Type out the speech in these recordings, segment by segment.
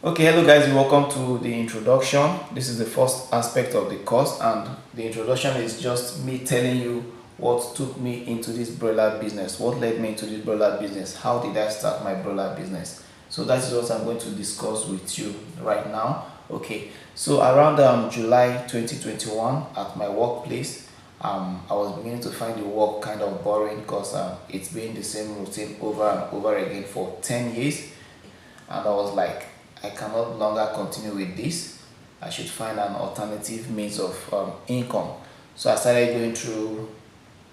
Okay, hello guys, welcome to the introduction. This is the first aspect of the course, and the introduction is just me telling you what took me into this broiler business, what led me into this broiler business, how did I start my broiler business. So that is what I'm going to discuss with you right now. Okay, so around July 2021 at my workplace, I was beginning to find the work kind of boring because it's been the same routine over and over again for 10 years, and I was like, I cannot longer continue with this. I should find an alternative means of income. So I started going through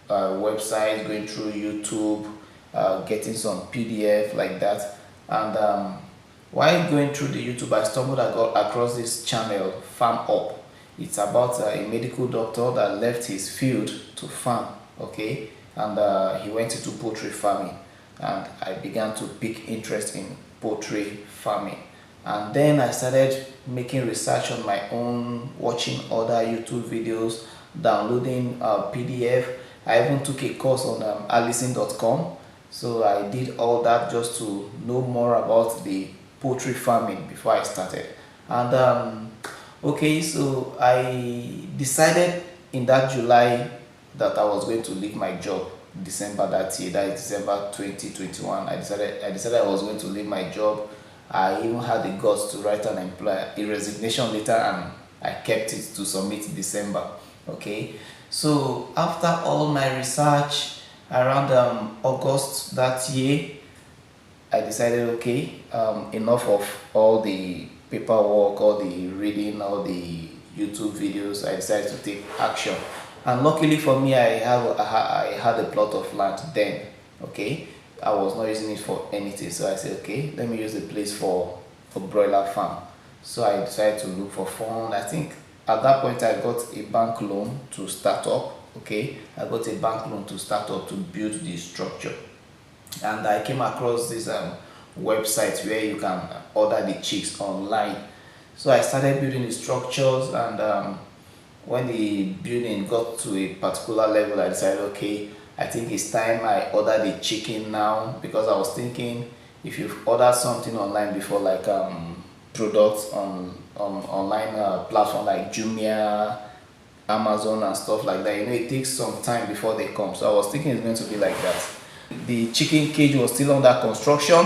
websites, going through YouTube, getting some PDF like that. And while going through the YouTube, I stumbled across this channel, Farm Up. It's about a medical doctor that left his field to farm, okay? And he went into poultry farming. And I began to pick interest in poultry farming. And then I started making research on my own, watching other YouTube videos, downloading PDF. I even took a course on alison.com. So I did all that just to know more about the poultry farming before I started. And okay, so I decided in that July that I was going to leave my job. December that year, that is December 2021. I decided I was going to leave my job. I even had the guts to write a resignation letter, and I kept it to submit December. Okay, so after all my research around August that year, I decided, okay, enough of all the paperwork, all the reading, all the YouTube videos. I decided to take action. And luckily for me, I had a plot of land then. Okay, I was not using it for anything, so I said, okay, let me use the place for a broiler farm. So I decided to look for fund. I think at that point I got a bank loan to start up. Okay, I got a bank loan to start up to build the structure, and I came across this website where you can order the chicks online. So I started building the structures, and when the building got to a particular level, I decided, okay, I think it's time I order the chicken now, because I was thinking, if you've ordered something online before, like products on online platform like Jumia, Amazon and stuff like that, it takes some time before they come. So I was thinking it's going to be like that. The chicken cage was still under construction.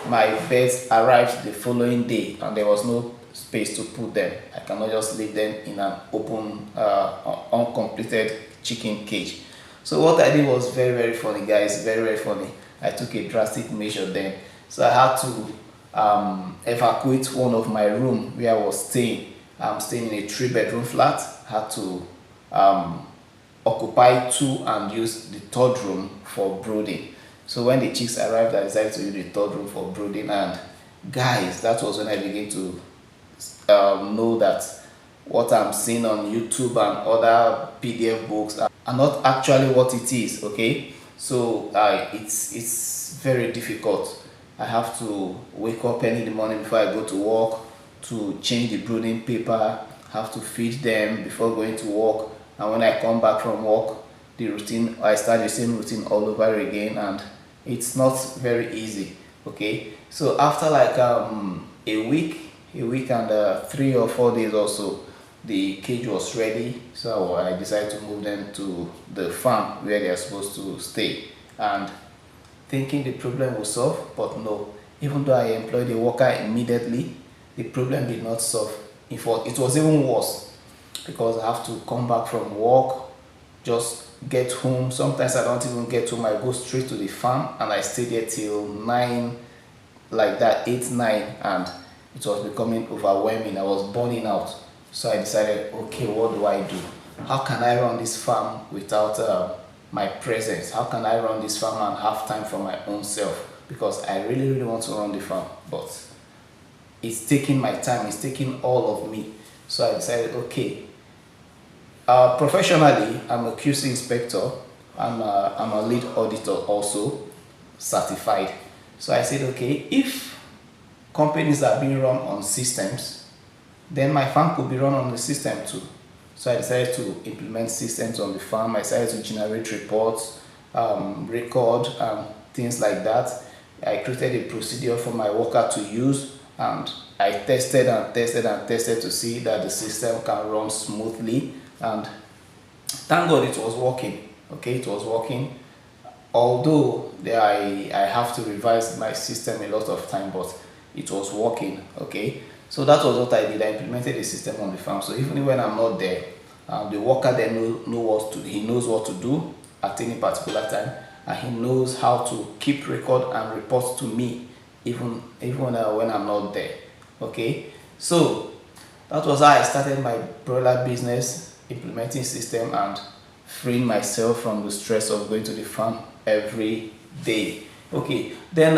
My birds arrived the following day, and there was no space to put them. I cannot just leave them in an open, uncompleted chicken cage. So what I did was very, very funny, guys, very, very funny. I took a drastic measure then. So I had to evacuate one of my room where I was staying. I'm staying in a 3-bedroom flat. I had to occupy 2 and use the 3rd room for brooding. So when the chicks arrived, I decided to use the 3rd room for brooding. And guys, that was when I began to know that what I'm seeing on YouTube and other PDF books are not actually what it is. Okay, so it's very difficult. I have to wake up early in the morning before I go to work to change the brooding paper, have to feed them before going to work, and when I come back from work, the routine, I start the same routine all over again, and it's not very easy. Okay, so after like a week and 3 or 4 days or so, the cage was ready. So I decided to move them to the farm where they are supposed to stay, and thinking the problem will solve, but no. Even though I employed a worker immediately, the problem did not solve. In fact, it was even worse, because I have to come back from work, just get home. Sometimes I don't even get home. I go straight to the farm, and I stay there till 9, like that, 8, 9, and it was becoming overwhelming. I was burning out. So I decided, okay, what do I do? How can I run this farm without my presence? How can I run this farm and have time for my own self? Because I really, really want to run the farm, but it's taking my time, it's taking all of me. So I decided, okay, professionally, I'm a QC inspector. I'm a lead auditor also, certified. So I said, okay, if companies are being run on systems, then my farm could be run on the system too. So I decided to implement systems on the farm. I decided to generate reports, record, things like that. I created a procedure for my worker to use and I tested and tested and tested to see that the system can run smoothly, and thank God it was working. Okay, it was working. Although I have to revise my system a lot of time, but it was working. Okay, so that was what I did. I implemented the system on the farm. So even when I'm not there, the worker then know what to. He knows what to do at any particular time, and he knows how to keep record and report to me, even when I'm not there. Okay, so that was how I started my broiler business, implementing system and freeing myself from the stress of going to the farm every day. Okay, then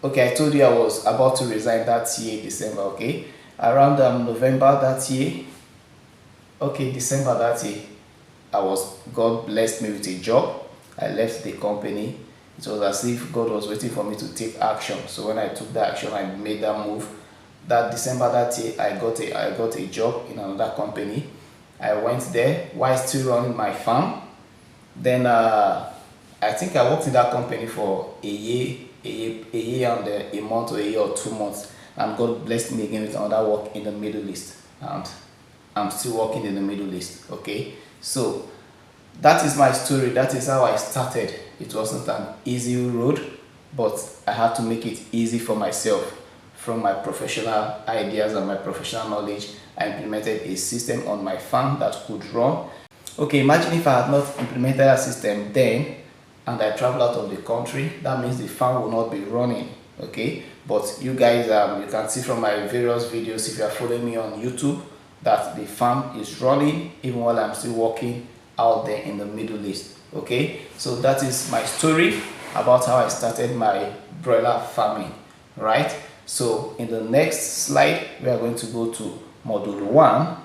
okay, I told you I was about to resign that year, December. Okay, around November that year, okay, December that year, God blessed me with a job. I left the company. It was as if God was waiting for me to take action. So when I took that action, I made that move. That December that year, I got a job in another company. I went there while still running my farm. Then I think I worked in that company for a year and a month or a year or 2 months, and God blessed me again with another work in the Middle East, and I'm still working in the Middle East. Okay, so that is my story. That is how I started. It wasn't an easy road, but I had to make it easy for myself. From my professional ideas and my professional knowledge, I implemented a system on my farm that could run. Okay, imagine if I had not implemented a system then and I travel out of the country, that means the farm will not be running. Okay, but you guys, you can see from my various videos, if you are following me on YouTube, that the farm is running even while I'm still working out there in the Middle East. Okay, so that is my story about how I started my broiler farming, right? So in the next slide, we are going to go to module 1.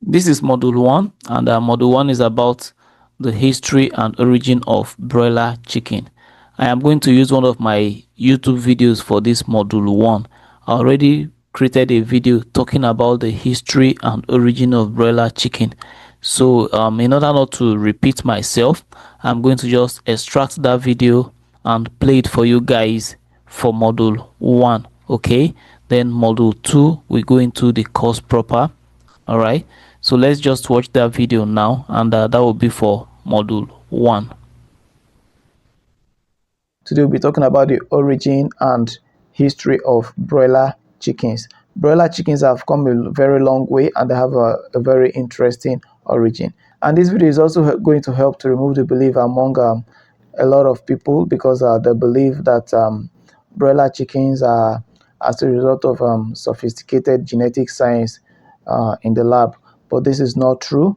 This is module 1, and module 1 is about the history and origin of broiler chicken. I am going to use one of my YouTube videos for this module 1. I already created a video talking about the history and origin of broiler chicken. So in order not to repeat myself, I'm going to just extract that video and play it for you guys for module 1. Okay, then module 2 we go into the course proper. All right, so let's just watch that video now, and that will be for module 1. Today we'll be talking about the origin and history of broiler chickens. Broiler chickens have come a very long way, and they have a very interesting origin. And this video is also going to help to remove the belief among a lot of people, because they believe that broiler chickens are as a result of sophisticated genetic science in the lab. But this is not true.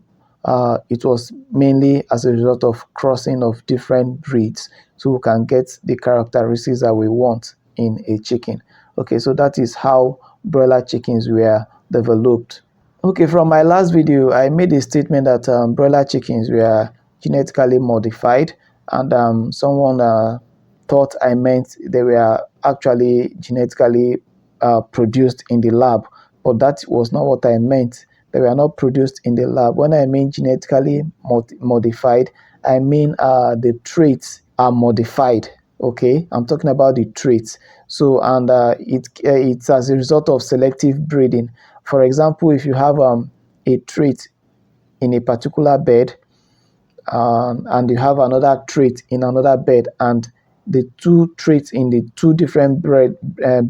It was mainly as a result of crossing of different breeds, so we can get the characteristics that we want in a chicken. Okay, so that is how broiler chickens were developed. Okay, from my last video, I made a statement that broiler chickens were genetically modified, and someone thought I meant they were actually genetically produced in the lab, but that was not what I meant. They were not produced in the lab. When I mean genetically modified, I mean the traits are modified. Okay, I'm talking about the traits. So, and it's as a result of selective breeding. For example, if you have a trait in a particular bed, and you have another trait in another bed, and the two traits in the two different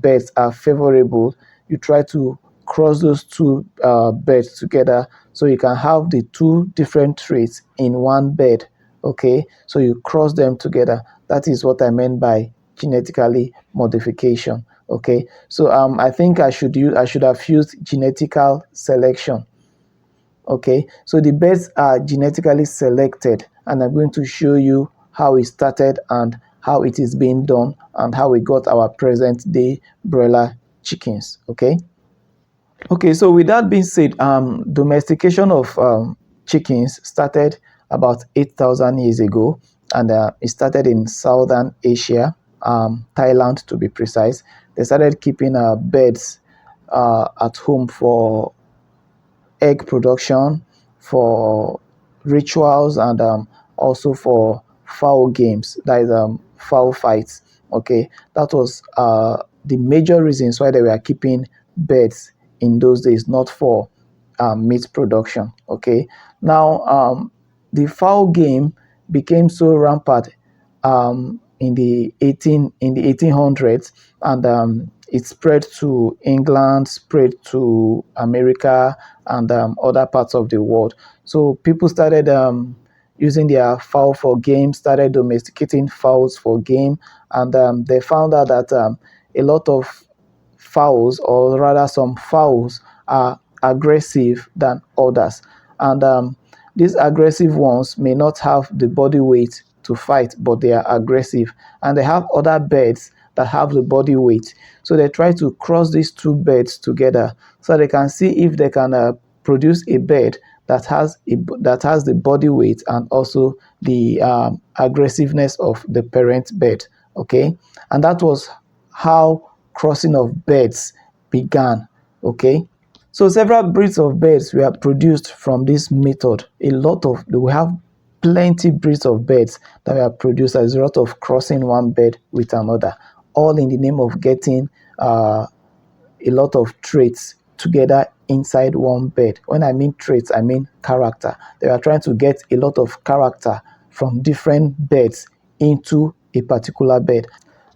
beds are favorable, you try to cross those two beds together, so you can have the two different traits in one bed. Okay, so you cross them together. That is what I meant by genetically modification. Okay, so I think I should have used genetical selection. Okay, so the birds are genetically selected, and I'm going to show you how it started and how it is being done and how we got our present day broiler chickens. Okay, so with that being said, domestication of chickens started about 8,000 years ago, and it started in Southern Asia, Thailand to be precise. They started keeping birds at home for egg production, for rituals, and also for fowl games, that is fowl fights. Okay, that was the major reasons why they were keeping birds in those days, not for meat production. Okay, now the fowl game became so rampant in the 1800s, and it spread to England, spread to America, and other parts of the world. So people started using their fowl for game, started domesticating fowls for game, and they found out that a lot of fowls, or rather some fowls, are aggressive than others. And these aggressive ones may not have the body weight to fight, but they are aggressive. And they have other birds that have the body weight. So they try to cross these two birds together so they can see if they can produce a bird that has the body weight and also the aggressiveness of the parent bird. Okay, and that was how crossing of birds began. Okay, so several breeds of birds were produced from this method. We have plenty breeds of birds that were produced as a result of crossing one bird with another, all in the name of getting a lot of traits together inside one bird. When I mean traits, I mean character. They are trying to get a lot of character from different birds into a particular bird.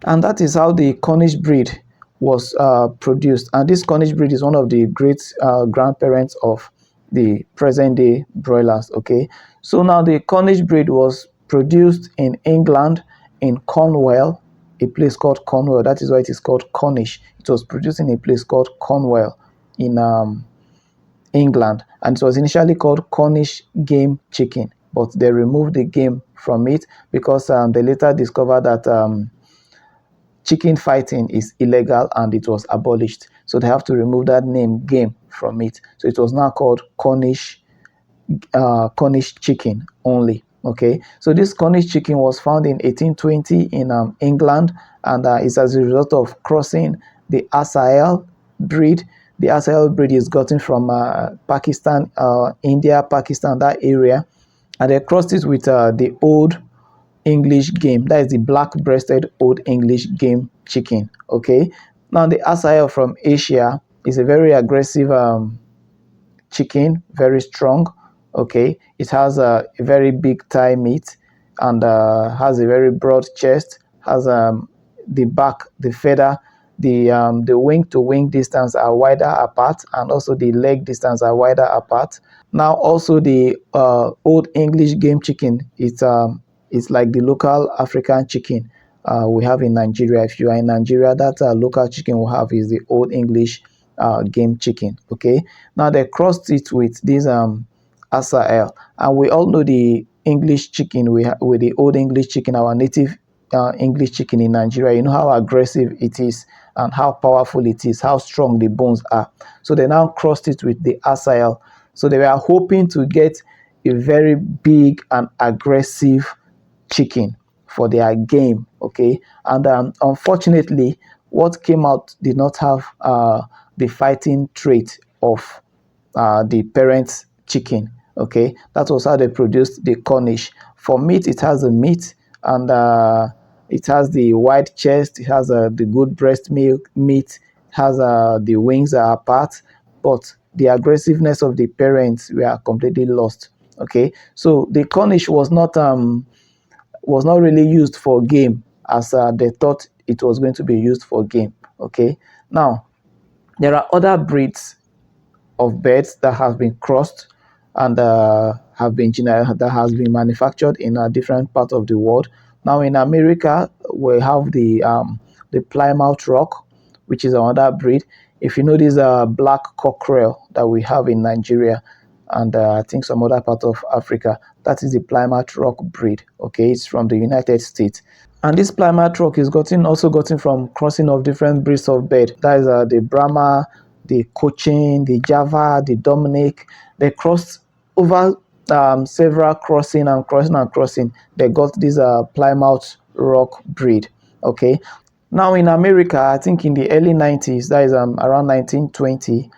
And that is how the Cornish breed was produced. And this Cornish breed is one of the great grandparents of the present day broilers. Okay, so now the Cornish breed was produced in England, in Cornwall, a place called Cornwall. That is why it is called Cornish. It was produced in a place called Cornwall in England, and it was initially called Cornish game chicken, but they removed the game from it because they later discovered that chicken fighting is illegal and it was abolished. So they have to remove that name game from it. So it was now called Cornish chicken only. Okay, so this Cornish chicken was found in 1820 in England, and it's as a result of crossing the Asael breed. The Asael breed is gotten from Pakistan, India, Pakistan, that area, and they crossed it with the old English game. That is the black-breasted old English game chicken. Okay, now the Asael from Asia is a very aggressive chicken, very strong. Okay, it has a very big thigh meat and has a very broad chest, has the back, the feather, the wing to wing distance are wider apart, and also the leg distance are wider apart. Now also the old English game chicken, it's like the local African chicken we have in Nigeria. If you are in Nigeria, that local chicken we have is the old English game chicken. Okay, now they crossed it with this Asael, and we all know the English chicken with the old English chicken, our native English chicken in Nigeria. You know how aggressive it is and how powerful it is, how strong the bones are. So they now crossed it with the Asael. So they were hoping to get a very big and aggressive chicken for their game. Okay, and unfortunately, what came out did not have the fighting trait of the parent chicken. Okay, that was how they produced the Cornish. For meat, it has the meat, and it has the wide chest, it has the good breast milk meat, it has the wings are apart, but the aggressiveness of the parents were completely lost. Okay, so the Cornish was not really used for game as they thought it was going to be used for game. Okay, now there are other breeds of birds that have been crossed and that has been manufactured in a different part of the world. Now in America, we have the Plymouth Rock, which is another breed. If you know this black cockerel that we have in Nigeria and I think some other part of Africa, that is the Plymouth Rock breed. Okay, it's from the United States. And this Plymouth Rock is also gotten from crossing of different breeds of bird. That is the Brahma, the Cochin, the Java, the Dominic. They crossed over several crossing. They got this Plymouth Rock breed. Okay, now in America, I think in the early 90s, that is around 1920,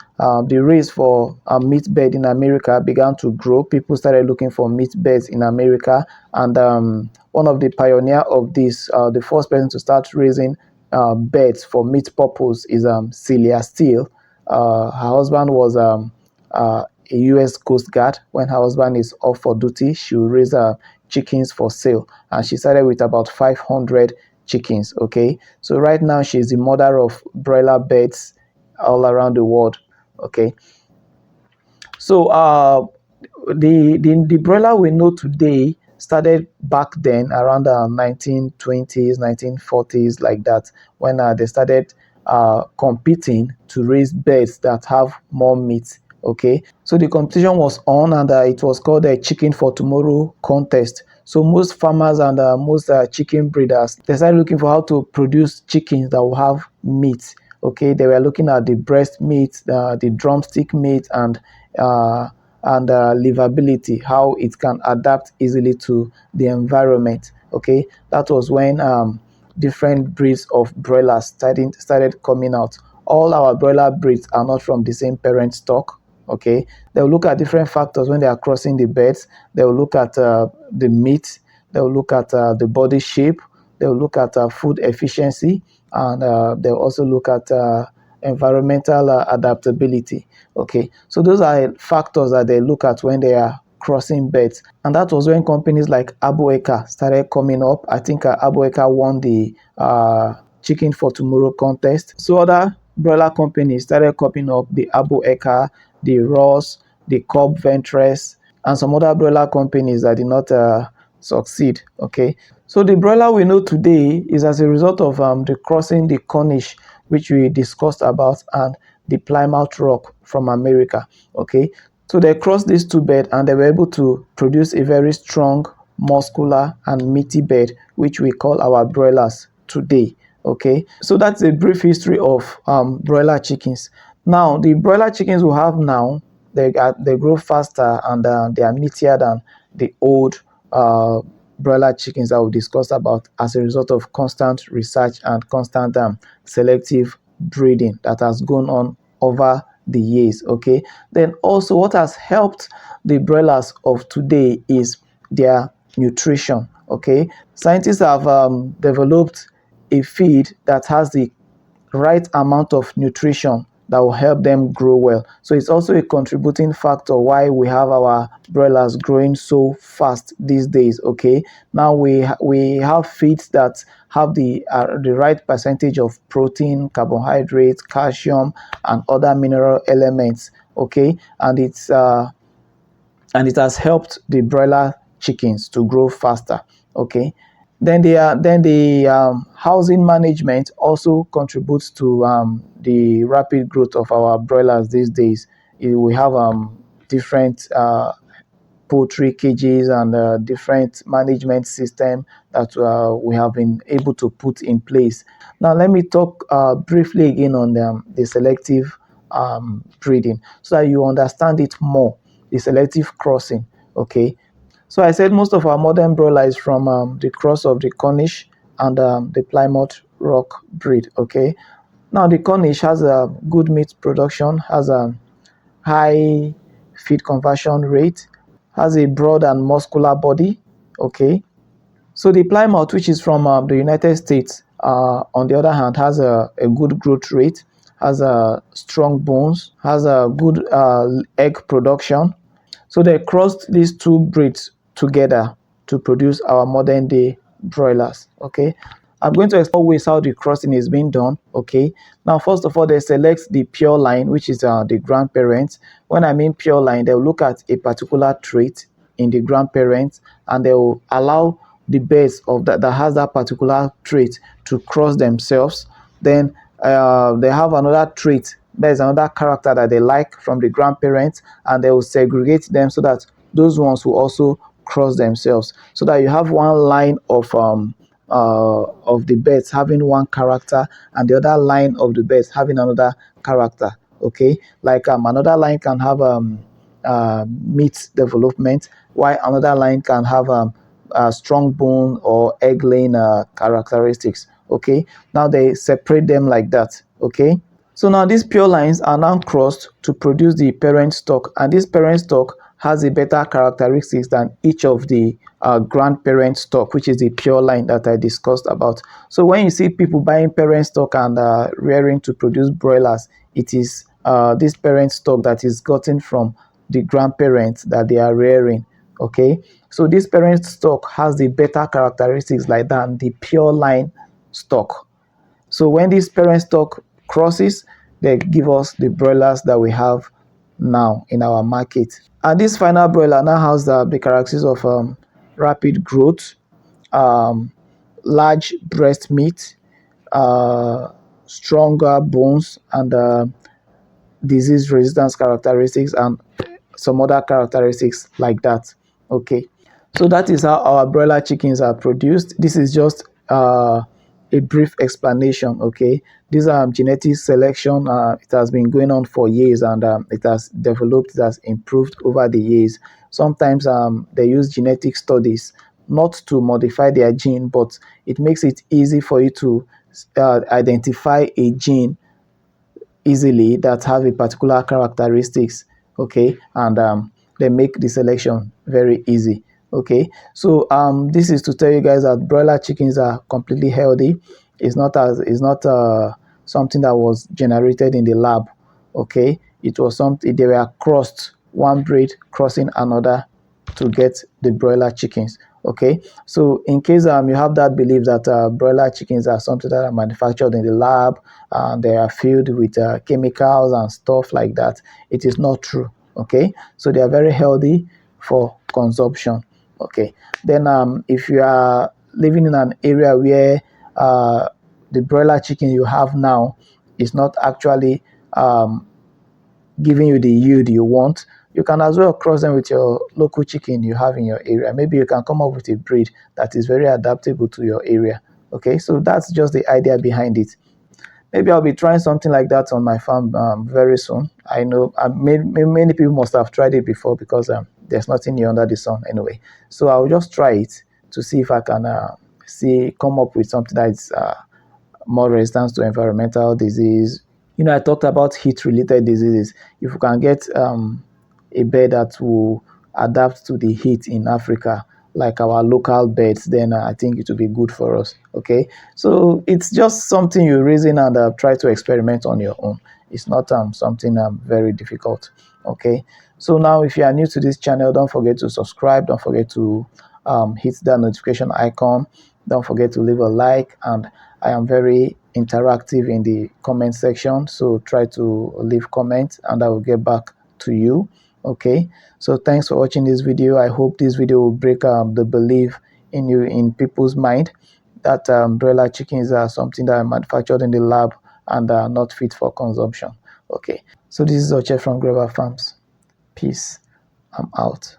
the race for meat bird in America began to grow. People started looking for meat birds in America, and one of the pioneer of this, the first person to start raising birds for meat purpose is Celia Steele. Her husband was a U.S. Coast Guard. When her husband is off for duty, she will raise chickens for sale, and she started with about 500 chickens. Okay, so right now she's the mother of broiler birds all around the world. Okay, so the broiler we know today started back then around the 1920s, 1940s, like that, when they started competing to raise birds that have more meat. Okay, so the competition was on, and it was called a Chicken for Tomorrow contest. So most farmers and most chicken breeders, they started looking for how to produce chickens that will have meat. Okay, they were looking at the breast meat, the drumstick meat, uh, and livability, how it can adapt easily to the environment. Okay, that was when different breeds of broilers started coming out. All our broiler breeds are not from the same parent stock. Okay, they'll look at different factors when they are crossing the beds. They'll look at the meat, they'll look at the body shape, they'll look at food efficiency, and they'll also look at environmental adaptability. Okay, so those are factors that they look at when they are crossing beds, and that was when companies like Abueka started coming up. I think Abueka won the Chicken for Tomorrow contest. So other broiler companies started coming up: the Abueka, the Ross, the Cobb Ventress, and some other broiler companies that did not succeed. Okay, so the broiler we know today is as a result of the crossing the Cornish, which we discussed about, and the Plymouth Rock from America. Okay, so they crossed these two beds and they were able to produce a very strong, muscular, and meaty bed, which we call our broilers today. Okay, so that's a brief history of broiler chickens. Now, the broiler chickens we have now, they grow faster, and they are meatier than the old broiler chickens that we discussed about, as a result of constant research and constant selective breeding that has gone on over the years. Okay, then also what has helped the broilers of today is their nutrition. Okay, scientists have developed a feed that has the right amount of nutrition that will help them grow well. So it's also a contributing factor why we have our broilers growing so fast these days. Okay, now we have feeds that have the right percentage of protein, carbohydrates, calcium, and other mineral elements. Okay, and it has helped the broiler chickens to grow faster. Okay, then the housing management also contributes to the rapid growth of our broilers these days. We have different poultry cages and different management system that we have been able to put in place. Now let me talk briefly again on the selective breeding, so that you understand it more, the selective crossing. Okay, so I said most of our modern broiler is from the cross of the Cornish and the Plymouth Rock breed. Okay, now the Cornish has a good meat production, has a high feed conversion rate, has a broad and muscular body. Okay, so the Plymouth, which is from the United States, on the other hand, has a good growth rate, has a strong bones, has a good egg production. So they crossed these two breeds together to produce our modern day broilers. Okay, I'm going to explore ways how the crossing is being done. Okay, now first of all, they select the pure line, which is the grandparents. When I mean pure line, they'll look at a particular trait in the grandparents, and they will allow the birds of that has that particular trait to cross themselves. Then they have another trait, there's another character that they like from the grandparents, and they will segregate them so that those ones will also cross themselves, so that you have one line of the birds having one character, and the other line of the birds having another character. Okay, like another line can have meat development, while another line can have strong bone or egg laying characteristics. Okay, now they separate them like that. Okay, so now these pure lines are now crossed to produce the parent stock, and this parent stock has a better characteristics than each of the grandparent stock, which is the pure line that I discussed about. So when you see people buying parent stock and rearing to produce broilers, it is this parent stock that is gotten from the grandparents that they are rearing. Okay, so this parent stock has the better characteristics like than the pure line stock. So when this parent stock crosses, they give us the broilers that we have now in our market. And this final broiler now has the characteristics of rapid growth, large breast meat, stronger bones, and disease resistance characteristics, and some other characteristics like that. Okay, so that is how our broiler chickens are produced. This is just a brief explanation. Okay, this genetic selection, it has been going on for years, and it has developed, it has improved over the years. Sometimes they use genetic studies not to modify their gene, but it makes it easy for you to identify a gene easily that have a particular characteristics. Okay, and they make the selection very easy. Okay, so this is to tell you guys that broiler chickens are completely healthy. It's not something that was generated in the lab. Okay, it was something they were crossed, one breed crossing another to get the broiler chickens. Okay, so in case you have that belief that broiler chickens are something that are manufactured in the lab and they are filled with chemicals and stuff like that, it is not true. Okay, so they are very healthy for consumption. Okay, then if you are living in an area where the broiler chicken you have now is not actually giving you the yield you want, you can as well cross them with your local chicken you have in your area. Maybe you can come up with a breed that is very adaptable to your area. Okay, so that's just the idea behind it. Maybe I'll be trying something like that on my farm very soon. I know many people must have tried it before because there's nothing new under the sun anyway. So I'll just try it to see if I can come up with something that's more resistant to environmental disease. I talked about heat-related diseases. If we can get a bed that will adapt to the heat in Africa, like our local beds, then I think it will be good for us. Okay, so it's just something you reason and try to experiment on your own. It's not something very difficult. Okay, so now if you are new to this channel, don't forget to subscribe. Don't forget to hit that notification icon. Don't forget to leave a like, and I am very interactive in the comment section, so try to leave comments and I will get back to you. Okay, so thanks for watching this video. I hope this video will break the belief in people's mind that broiler chickens are something that are manufactured in the lab and are not fit for consumption. Okay, so this is Oche from Grover Farms. Peace. I'm out.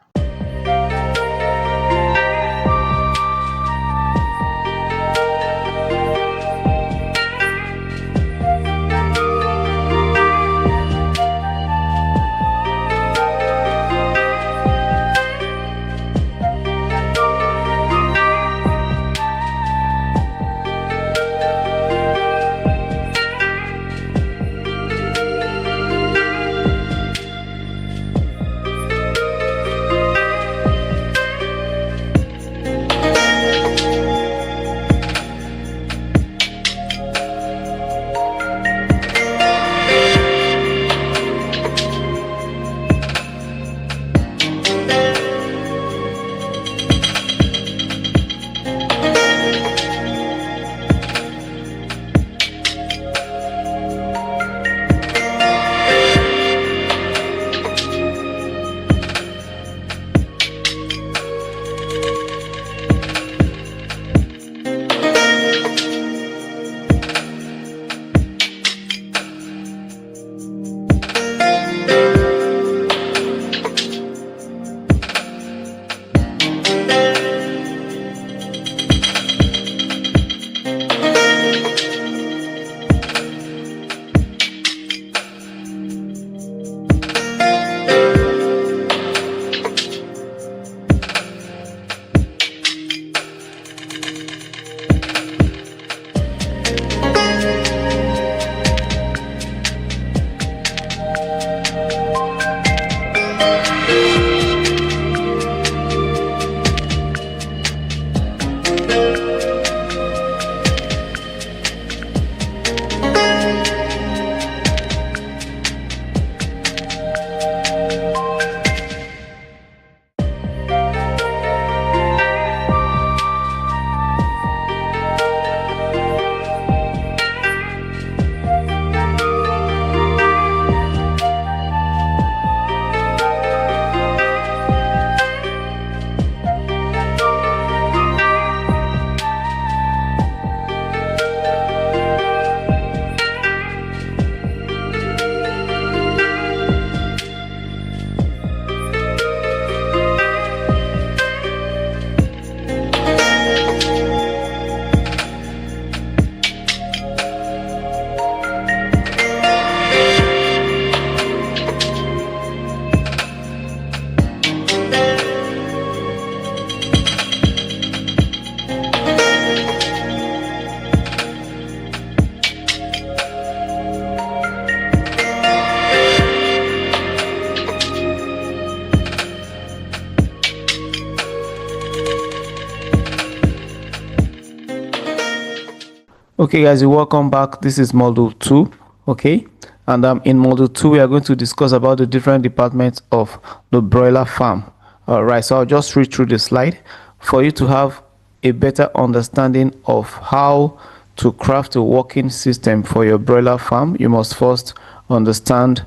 Okay guys, welcome back. This is module 2. Okay, and in module 2 we are going to discuss about the different departments of the broiler farm. All right, so I'll just read through the slide for you to have a better understanding of how to craft a working system for your broiler farm. You must first understand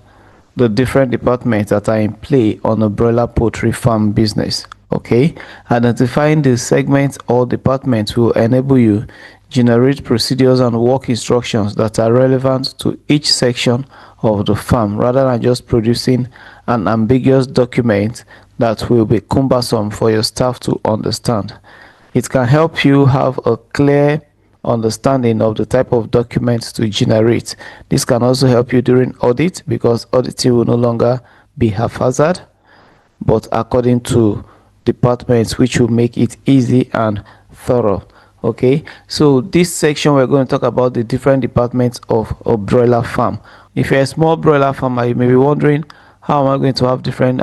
the different departments that are in play on a broiler poultry farm business. Okay, identifying the segments or departments will enable you generate procedures and work instructions that are relevant to each section of the farm, rather than just producing an ambiguous document that will be cumbersome for your staff to understand. It can help you have a clear understanding of the type of documents to generate. This can also help you during audit, because auditing will no longer be haphazard but according to departments, which will make it easy and thorough. Okay, so this section we're going to talk about the different departments of a broiler farm. If you're a small broiler farmer, you may be wondering, how am I going to have different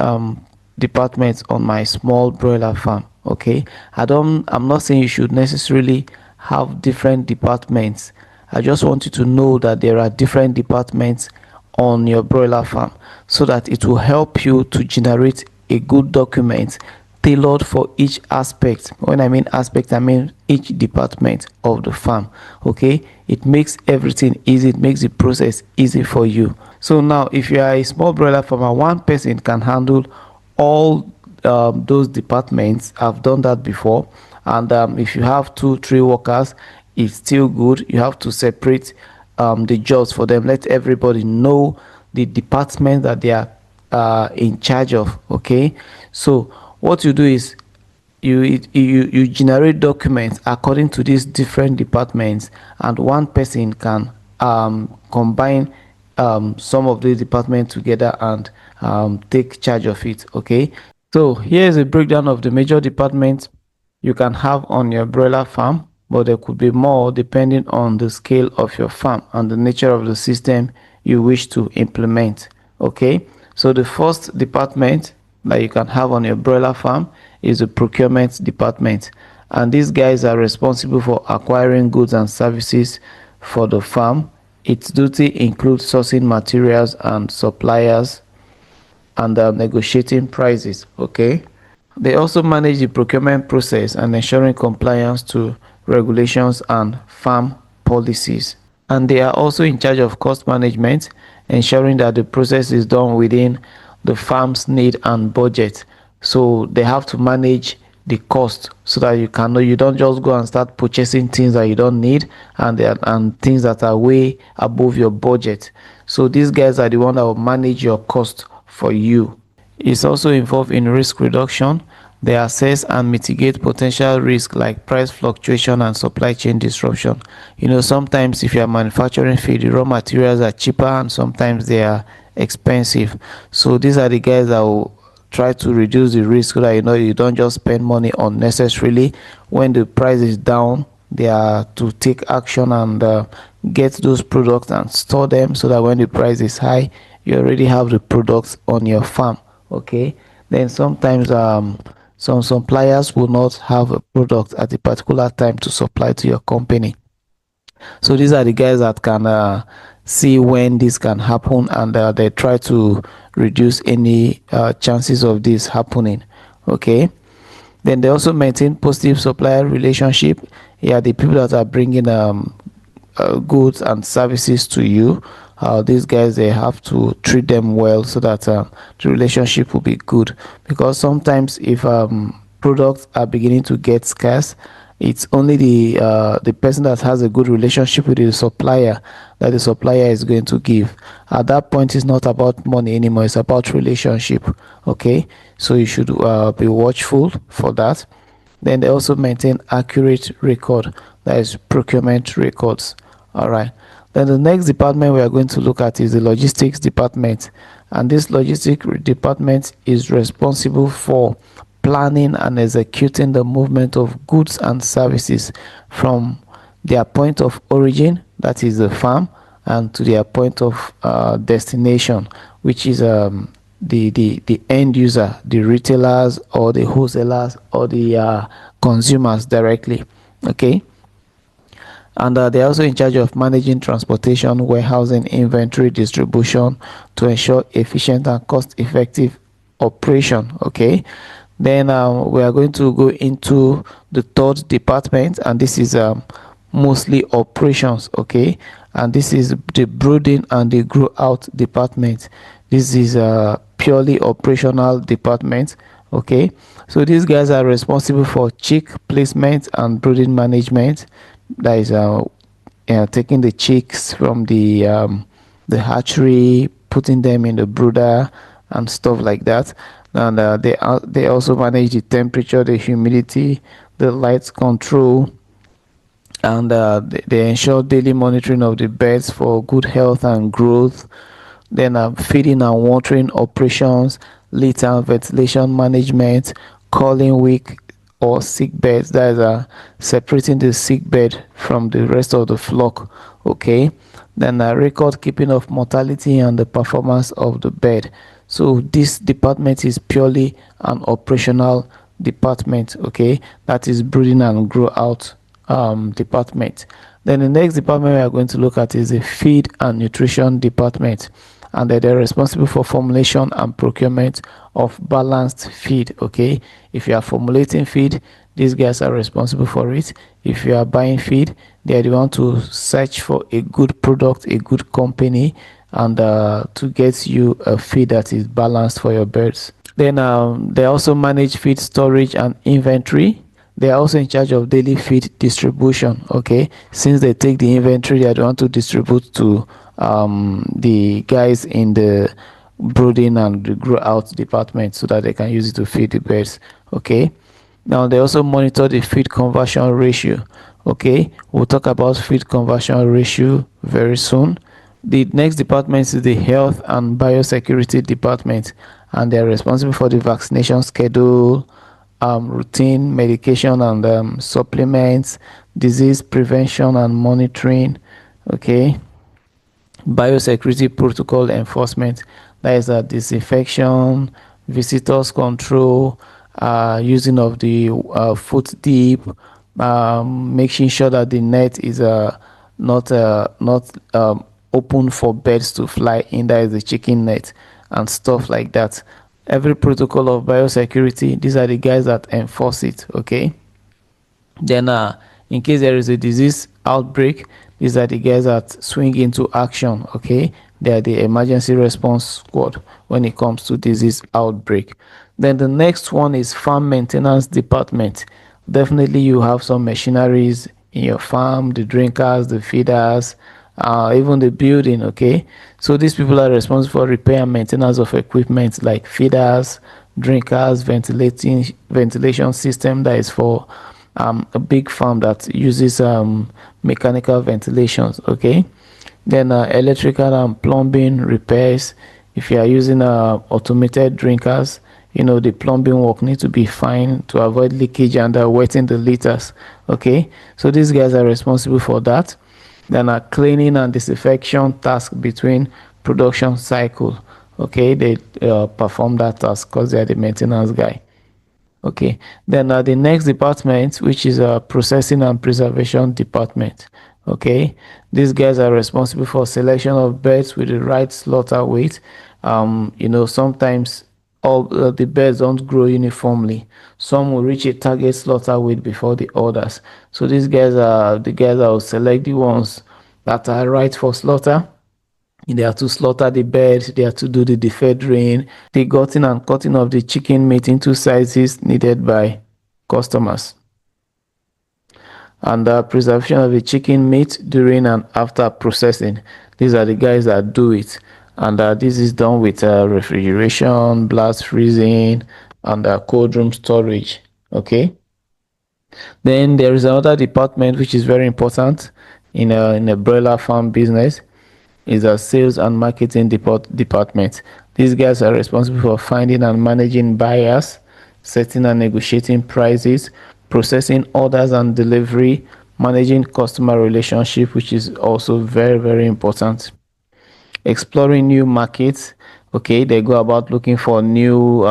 departments on my small broiler farm? Okay, I'm not saying you should necessarily have different departments. I just want you to know that there are different departments on your broiler farm, so that it will help you to generate a good document tailored for each aspect. When I mean aspect, I mean each department of the farm. Okay, it makes everything easy, it makes the process easy for you. So now, if you are a small broiler farmer, one person can handle all those departments. I've done that before. And if you have 2-3 workers, it's still good. You have to separate the jobs for them. Let everybody know the department that they are in charge of. Okay, so what you do is you generate documents according to these different departments, and one person can combine some of these departments together and take charge of it. Okay, so here's a breakdown of the major departments you can have on your broiler farm, but there could be more depending on the scale of your farm and the nature of the system you wish to implement. Okay, so the first department that you can have on your broiler farm is the procurement department, and these guys are responsible for acquiring goods and services for the farm. Its duty includes sourcing materials and suppliers and negotiating prices. Okay, they also manage the procurement process and ensuring compliance to regulations and farm policies. And they are also in charge of cost management, ensuring that the process is done within the farm's need and budget. So they have to manage the cost so that you don't just go and start purchasing things that you don't need, and things that are way above your budget. So these guys are the one that will manage your cost for you. It's also involved in risk reduction. They assess and mitigate potential risk like price fluctuation and supply chain disruption. Sometimes if you are manufacturing feed, the raw materials are cheaper and sometimes they are expensive. So these are the guys that will try to reduce the risk, so that you don't just spend money unnecessarily. When the price is down, they are to take action and get those products and store them, so that when the price is high, you already have the products on your farm. Okay, then sometimes some suppliers will not have a product at a particular time to supply to your company. So these are the guys that can see when this can happen, and they try to reduce any chances of this happening. Okay, then they also maintain positive supplier relationship. Yeah, the people that are bringing goods and services to you, these guys, they have to treat them well, so that the relationship will be good. Because sometimes if products are beginning to get scarce, it's only the person that has a good relationship with the supplier that the supplier is going to give. At that point, it's not about money anymore, it's about relationship. Okay, so you should be watchful for that. Then they also maintain accurate record, that is procurement records. All right, then the next department we are going to look at is the logistics department, and this logistics department is responsible for planning and executing the movement of goods and services from their point of origin, that is the farm, and to their point of destination, which is the end user, the retailers or the wholesalers or the consumers directly. Okay, And they're also in charge of managing transportation, warehousing, inventory, distribution to ensure efficient and cost-effective operation. Okay, then we are going to go into the third department, and this is mostly operations. Okay, and this is the brooding and the grow out department. This is a purely operational department. Okay, so these guys are responsible for chick placement and brooding management. That is taking the chicks from the hatchery, putting them in the brooder and stuff like that. And they also manage the temperature, the humidity, the light control, and they ensure daily monitoring of the birds for good health and growth. Then feeding and watering operations, litter and ventilation management, calling weak or sick birds. That is separating the sick bird from the rest of the flock. Okay. Then record keeping of mortality and the performance of the bird. So this department is purely an operational department. Okay, that is brooding and grow out department. Then the next department we are going to look at is the feed and nutrition department, and they're responsible for formulation and procurement of balanced feed. Okay, if you are formulating feed, these guys are responsible for it. If you are buying feed, they are the one to search for a good product, a good company, and to get you a feed that is balanced for your birds. Then they also manage feed storage and inventory. They are also in charge of daily feed distribution. Okay, since they take the inventory, they want to distribute to the guys in the brooding and the grow out department so that they can use it to feed the birds. Okay, now they also monitor the feed conversion ratio. Okay, we'll talk about feed conversion ratio very soon. The next department is the health and biosecurity department, and they're responsible for the vaccination schedule, routine medication and supplements, disease prevention and monitoring. Okay, biosecurity protocol enforcement, that is a disinfection, visitors control, using of the foot deep, making sure that the net is not open for birds to fly in, that is the chicken net and stuff like that. Every protocol of biosecurity, these are the guys that enforce it. Okay, then in case there is a disease outbreak, these are the guys that swing into action. Okay, they are the emergency response squad when it comes to disease outbreak. Then the next one is farm maintenance department. Definitely you have some machineries in your farm, the drinkers, the feeders, even the building. Okay, so these people are responsible for repair and maintenance of equipment like feeders, drinkers, ventilation system, that is for a big farm that uses mechanical ventilations. Okay, then electrical and plumbing repairs. If you are using automated drinkers, the plumbing work needs to be fine to avoid leakage and wetting the liters. Okay, so these guys are responsible for that. Then a cleaning and disinfection task between production cycle. Okay, they perform that task because they are the maintenance guy. Okay, then the next department, which is a processing and preservation department. Okay, these guys are responsible for selection of birds with the right slaughter weight. Sometimes all the birds don't grow uniformly. Some will reach a target slaughter weight before the others. So these guys are the guys that will select the ones that are right for slaughter. They are to slaughter the bird, they are to do the defeathering, the gutting and cutting of the chicken meat into sizes needed by customers, and the preservation of the chicken meat during and after processing. These are the guys that do it, and this is done with refrigeration, blast freezing, and cold room storage. Okay, then there is another department which is very important in a broiler farm business, is a sales and marketing department. These guys are responsible for finding and managing buyers, setting and negotiating prices, processing orders and delivery, managing customer relationship, which is also very, very important. Exploring new markets. Okay, they go about looking for new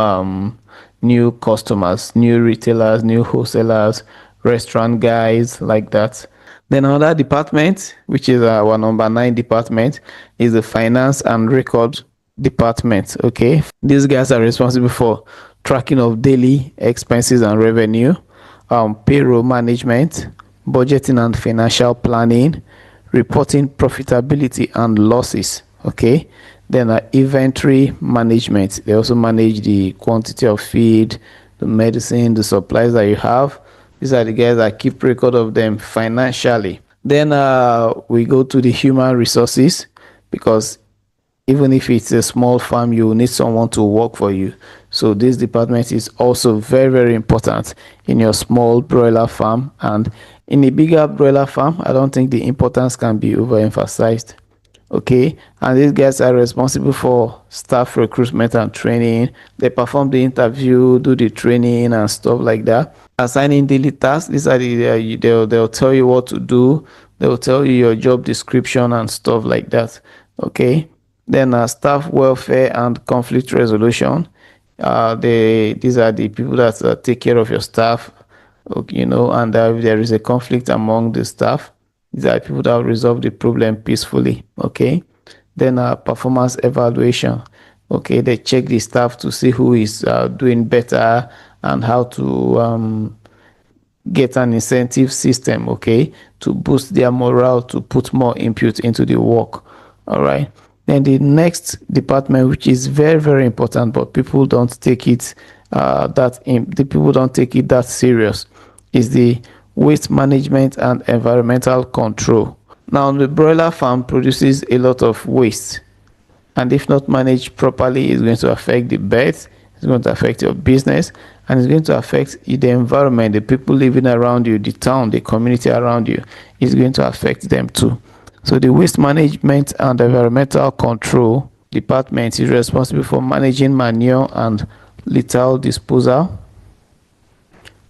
customers, new retailers, new wholesalers, restaurant guys, like that. Then another department, which is our number 9 department, is the finance and record department. Okay, these guys are responsible for tracking of daily expenses and revenue, payroll management, budgeting and financial planning, reporting profitability and losses. Okay, then inventory management. They also manage the quantity of feed, the medicine, the supplies that you have. These are the guys that keep record of them financially. Then we go to the human resources, because even if it's a small farm, you need someone to work for you. So this department is also very, very important in your small broiler farm. And in a bigger broiler farm, I don't think the importance can be overemphasized. Okay, and these guys are responsible for staff recruitment and training. They perform the interview, do the training and stuff like that. Assigning daily tasks. These are they'll tell you what to do. They'll tell you your job description and stuff like that. Okay, then staff welfare and conflict resolution. These are the people that take care of your staff. Okay, and if there is a conflict among the staff, these are people that will resolve the problem peacefully. Okay, then performance evaluation. Okay, they check the staff to see who is doing better and how to get an incentive system, okay, to boost their morale, to put more input into the work. All right, then the next department, which is very, very important, but people don't take it the people don't take it that serious, is the waste management and environmental control. Now, the broiler farm produces a lot of waste, and if not managed properly, it's going to affect the birds, it's going to affect your business, and it's going to affect the environment, the people living around you, the town, the community around you. It's going to affect them too. So the waste management and environmental control department is responsible for managing manure and litter disposal,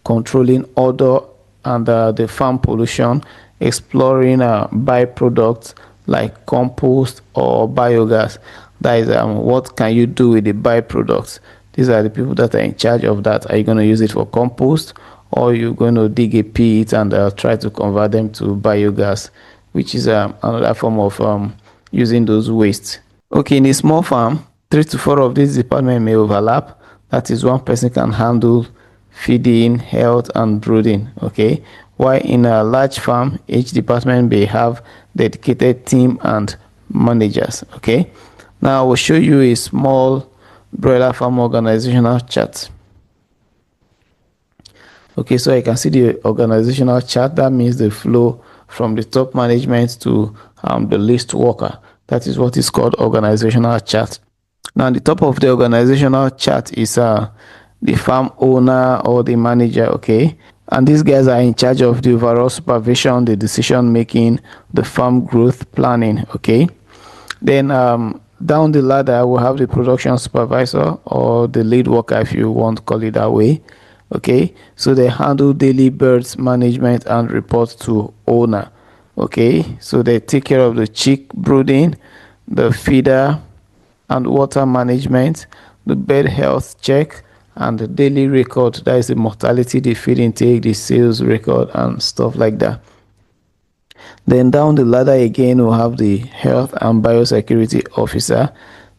controlling odor and the farm pollution, exploring byproducts like compost or biogas. That is what can you do with the byproducts. These are the people that are in charge of that. Are you going to use it for compost, or you're going to dig a pit and try to convert them to biogas, which is another form of using those wastes. Okay, in a small farm, 3 to 4 of these departments may overlap. That is, one person can handle feeding, health, and brooding. Okay, while in a large farm, each department may have dedicated team and managers. Okay, now I will show you a small broiler farm organizational chart. Okay, so I can see the organizational chart. That means the flow from the top management to the least worker. That is what is called organizational chart. Now, the top of the organizational chart is the farm owner or the manager. Okay, and these guys are in charge of the overall supervision, the decision making, the farm growth planning. Okay, then down the ladder we'll have the production supervisor, or the lead worker if you want to call it that way. Okay, so they handle daily birds management and report to owner. Okay, so they take care of the chick brooding, the feeder and water management, the bird health check, and the daily record. That is the mortality, the feed intake, the sales record, and stuff like that. Then down the ladder again, we'll have the health and biosecurity officer.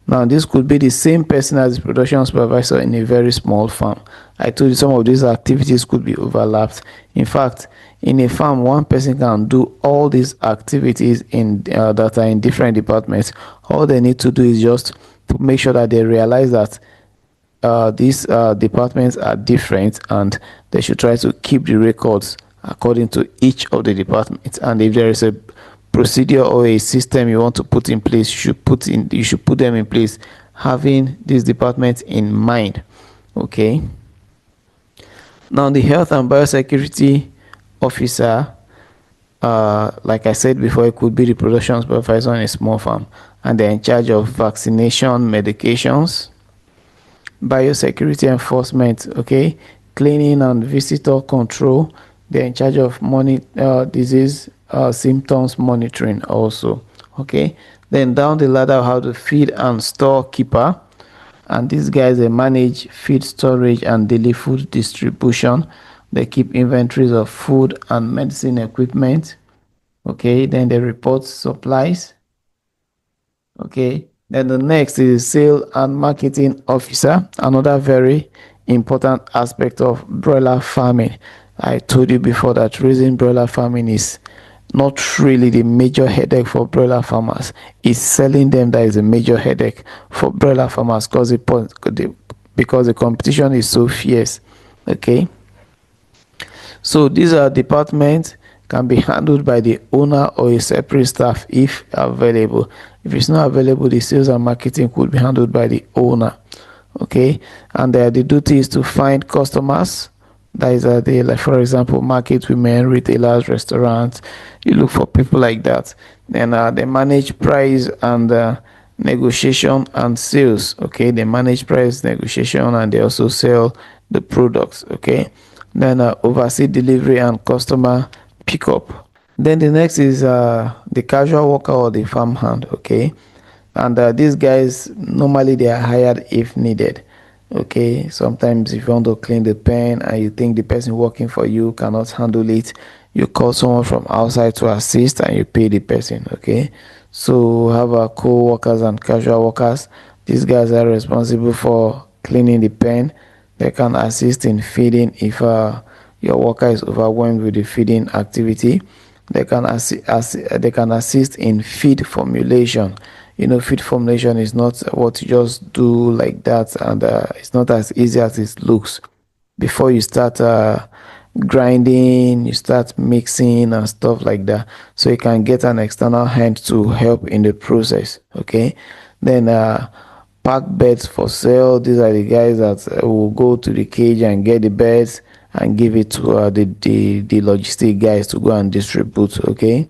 Now, this could be the same person as the production supervisor in a very small farm. I told you some of these activities could be overlapped. In fact, in a farm, one person can do all these activities that are in different departments. All they need to do is just to make sure that they realize that these departments are different, and they should try to keep the records according to each of the departments. And if there is a procedure or a system you want to put in place, you should put them in place, having these departments in mind. Okay, now the health and biosecurity officer, like I said before, it could be the production supervisor on a small farm, and they're in charge of vaccination, medications, biosecurity enforcement, okay, cleaning and visitor control. They're in charge of disease symptoms monitoring also. Okay, then down the ladder, how to feed and storekeeper, and these guys, they manage feed storage and daily food distribution. They keep inventories of food and medicine equipment. Okay, then they report supplies. Okay, then the next is sale and marketing officer, another very important aspect of broiler farming. I told you before that raising broiler farming is not really the major headache for broiler farmers. It's selling them that is a major headache for broiler farmers because the competition is so fierce. Okay, so these are departments can be handled by the owner or a separate staff if available. If it's not available, the sales and marketing could be handled by the owner. Okay, and the duty is to find customers. That is the, like for example, market women, retailers, restaurants. You look for people like that. Then they manage price and negotiation and sales. Okay, they manage price negotiation and they also sell the products. Okay, then oversee delivery and customer pickup. Then the next is the casual worker or the farm hand. Okay, and these guys normally they are hired if needed. Okay, sometimes if you want to clean the pen and you think the person working for you cannot handle it, you call someone from outside to assist and you pay the person. Okay, so have our co-workers and casual workers. These guys are responsible for cleaning the pen. They can assist in feeding if your worker is overwhelmed with the feeding activity. They can assist in feed formulation. Feed formulation is not what you just do like that, and it's not as easy as it looks. Before you start grinding, you start mixing and stuff like that. So you can get an external hand to help in the process. Okay, then pack beds for sale. These are the guys that will go to the cage and get the beds and give it to the logistic guys to go and distribute. Okay,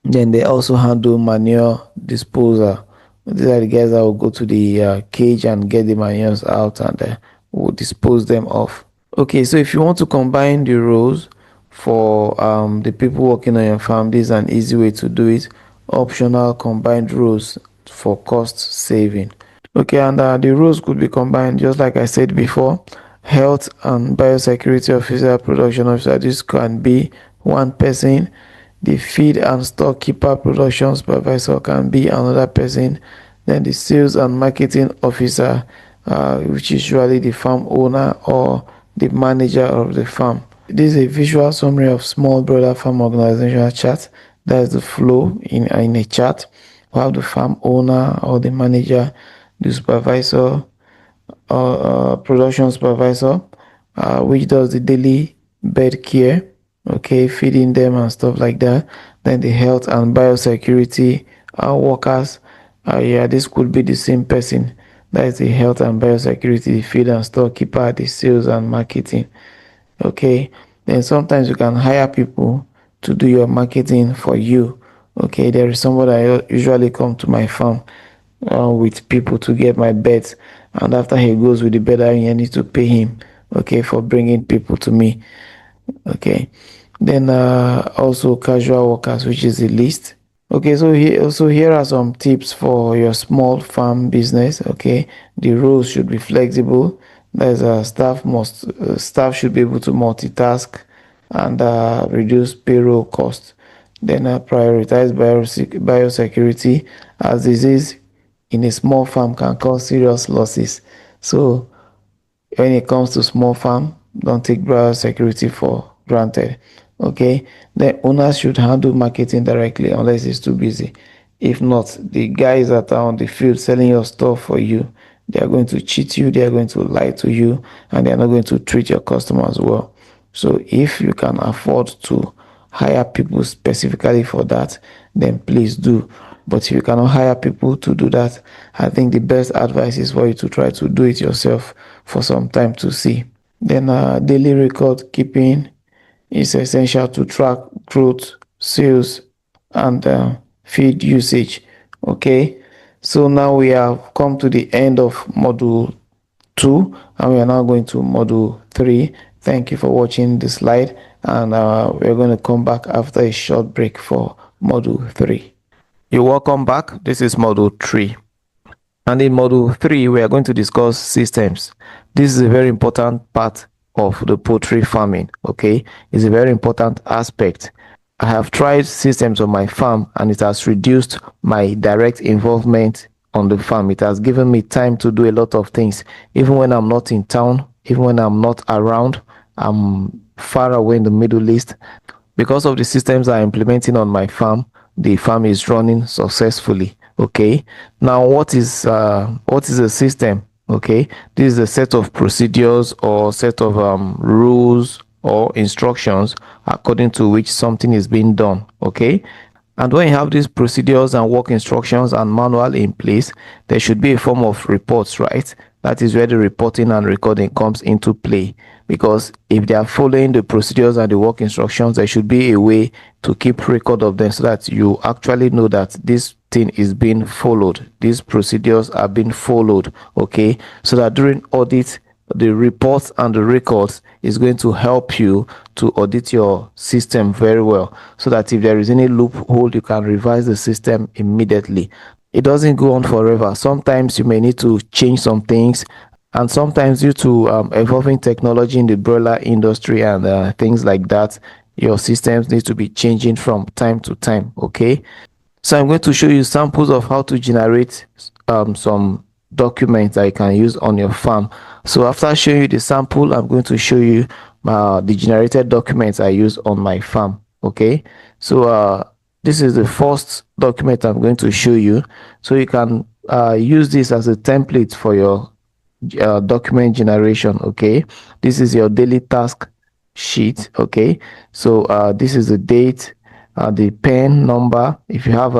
then they also handle manure disposal. These are the guys that will go to the cage and get the manures out and will dispose them off. Okay, so if you want to combine the roles for the people working on your farm, this is an easy way to do it. Optional combined roles for cost saving. Okay, and the roles could be combined just like I said before. Health and biosecurity officer, production officer. This can be one person. The feed and stock keeper, production supervisor, can be another person. Then the sales and marketing officer, which is usually the farm owner or the manager of the farm. This is a visual summary of small broiler farm organizational chart. That is the flow in a chart. We have the farm owner or the manager, the supervisor, or production supervisor, which does the daily bed care, okay, feeding them and stuff like that. Then the health and biosecurity workers, yeah, this could be the same person. That is the health and biosecurity, the feed and storekeeper, the sales and marketing. Okay, then sometimes you can hire people to do your marketing for you. Okay, there is somebody that usually come to my farm with people to get my beds, and after he goes with the bed, I need to pay him, okay, for bringing people to me. Okay, then also casual workers, which is the least. Okay, here are some tips for your small farm business. Okay, the roles should be flexible. There's a staff should be able to multitask and reduce payroll costs. Then prioritize biosecurity, as disease in a small farm can cause serious losses. So when it comes to small farm, don't take biosecurity for granted. Okay, the owners should handle marketing directly unless it's too busy. If not, the guys that are on the field selling your stuff for you, they are going to cheat you, they are going to lie to you, and they are not going to treat your customers well. So if you can afford to hire people specifically for that, then please do. But if you cannot hire people to do that, I think the best advice is for you to try to do it yourself for some time to see. Then daily record keeping is essential to track growth, sales, and feed usage. Okay, so now we have come to the end of module 2 and we are now going to module 3. Thank you for watching the slide, and we're going to come back after a short break for module 3. You're welcome back. This is module 3. And in module 3, we are going to discuss systems. This is a very important part of the poultry farming. Okay, it's a very important aspect. I have tried systems on my farm and it has reduced my direct involvement on the farm. It has given me time to do a lot of things. Even when I'm not in town, even when I'm not around, I'm far away in the Middle East. Because of the systems I'm implementing on my farm, the farm is running successfully. Okay. Now, what is a system? Okay, this is a set of procedures or set of rules or instructions according to which something is being done. Okay, and when you have these procedures and work instructions and manual in place, there should be a form of reports, right? That is where the reporting and recording comes into play. Because if they are following the procedures and the work instructions, there should be a way to keep record of them so that you actually know that this thing is being followed. These procedures are being followed, okay? So that during audit, the reports and the records is going to help you to audit your system very well, so that if there is any loophole, you can revise the system immediately. It doesn't go on forever. Sometimes you may need to change some things, and sometimes due to evolving technology in the broiler industry and things like that, your systems need to be changing from time to time. Okay, so I'm going to show you samples of how to generate some documents that you can use on your farm. So after showing you the sample, I'm going to show you the generated documents I use on my farm. Okay, so this is the first document I'm going to show you. So you can use this as a template for your document generation. Okay, this is your daily task sheet. Okay, so this is the date, the pen number. If you have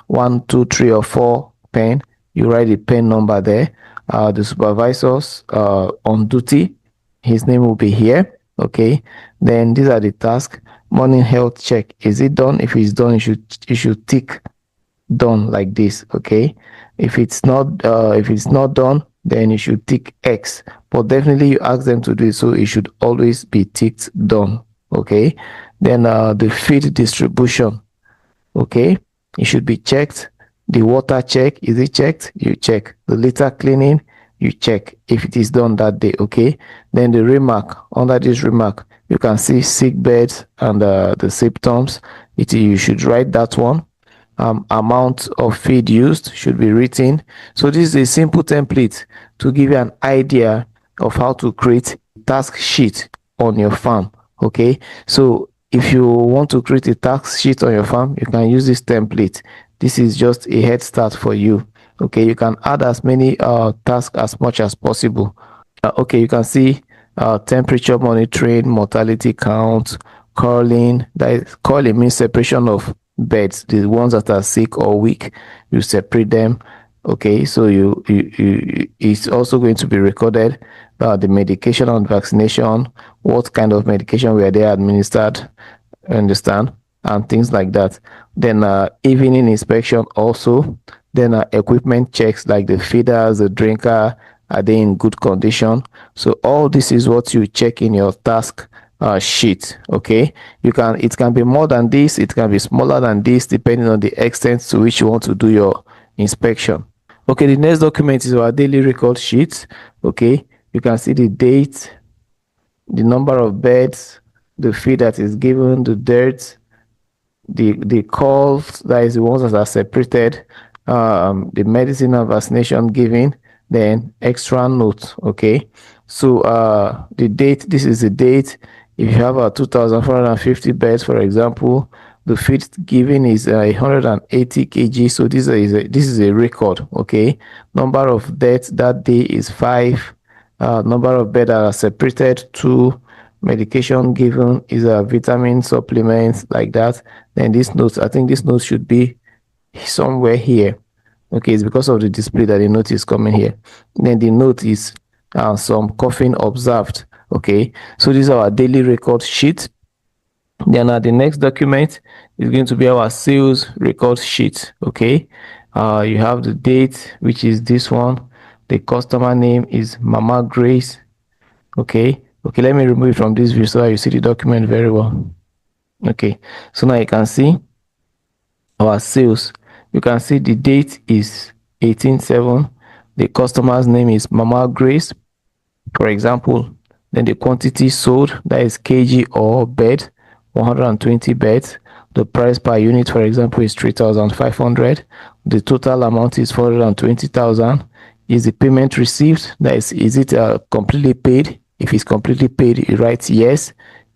1, 2, 3, or 4 pen, you write the pen number there. The supervisors on duty, his name will be here. Okay, then these are the tasks. Morning health check, is it done? If it's done, you should tick done like this. Okay, if it's not done, then you should tick X, but definitely you ask them to do it, so it should always be ticked done. Okay, then the feed distribution, okay, it should be checked. The water check, is it checked? You check. The litter cleaning, you check if it is done that day. Okay, then the remark, under this remark you can see sick beds and the symptoms. You should write that one. Amount of feed used should be written. So this is a simple template to give you an idea of how to create a task sheet on your farm. Okay, so if you want to create a task sheet on your farm, you can use this template. This is just a head start for you. Okay, you can add as many tasks as much as possible. Okay, you can see temperature monitoring, mortality count, culling. That is, culling means separation of birds, the ones that are sick or weak, you separate them. Okay, so it's also going to be recorded the medication and vaccination, what kind of medication were they administered, understand, and things like that. Then evening inspection also. Then equipment checks like the feeders, the drinker, are they in good condition? So all this is what you check in your task sheet. Okay, it can be more than this, it can be smaller than this, depending on the extent to which you want to do your inspection. Okay, the next document is our daily record sheet. Okay, you can see the date, the number of beds, the feed that is given, the dirt, the calls, that is the ones that are separated, the medicine and vaccination given, then extra notes. Okay, so the date, this is the date. If you have a 2,450 beds, for example, the feed given is 180 kg. So this is a record. Okay, number of deaths that day is 5. Number of beds that are separated, 2. Medication given is a vitamin supplements like that. Then this notes, I think this note should be somewhere here. Okay, it's because of the display that the note is coming here. Then the note is some coughing observed. Okay, so this is our daily record sheet. Then the next document is going to be our sales record sheet. Okay, you have the date, which is this one. The customer name is Mama Grace. Okay, let me remove it from this view so that you see the document very well. Okay, so now you can see our sales. You can see the date is 18/7. The customer's name is Mama Grace, for example. Then the quantity sold, that is kg or bed, 120 beds. The price per unit, for example, is 3,500. The total amount is 420,000. Is the payment received? That is it completely paid? If it's completely paid, you write yes.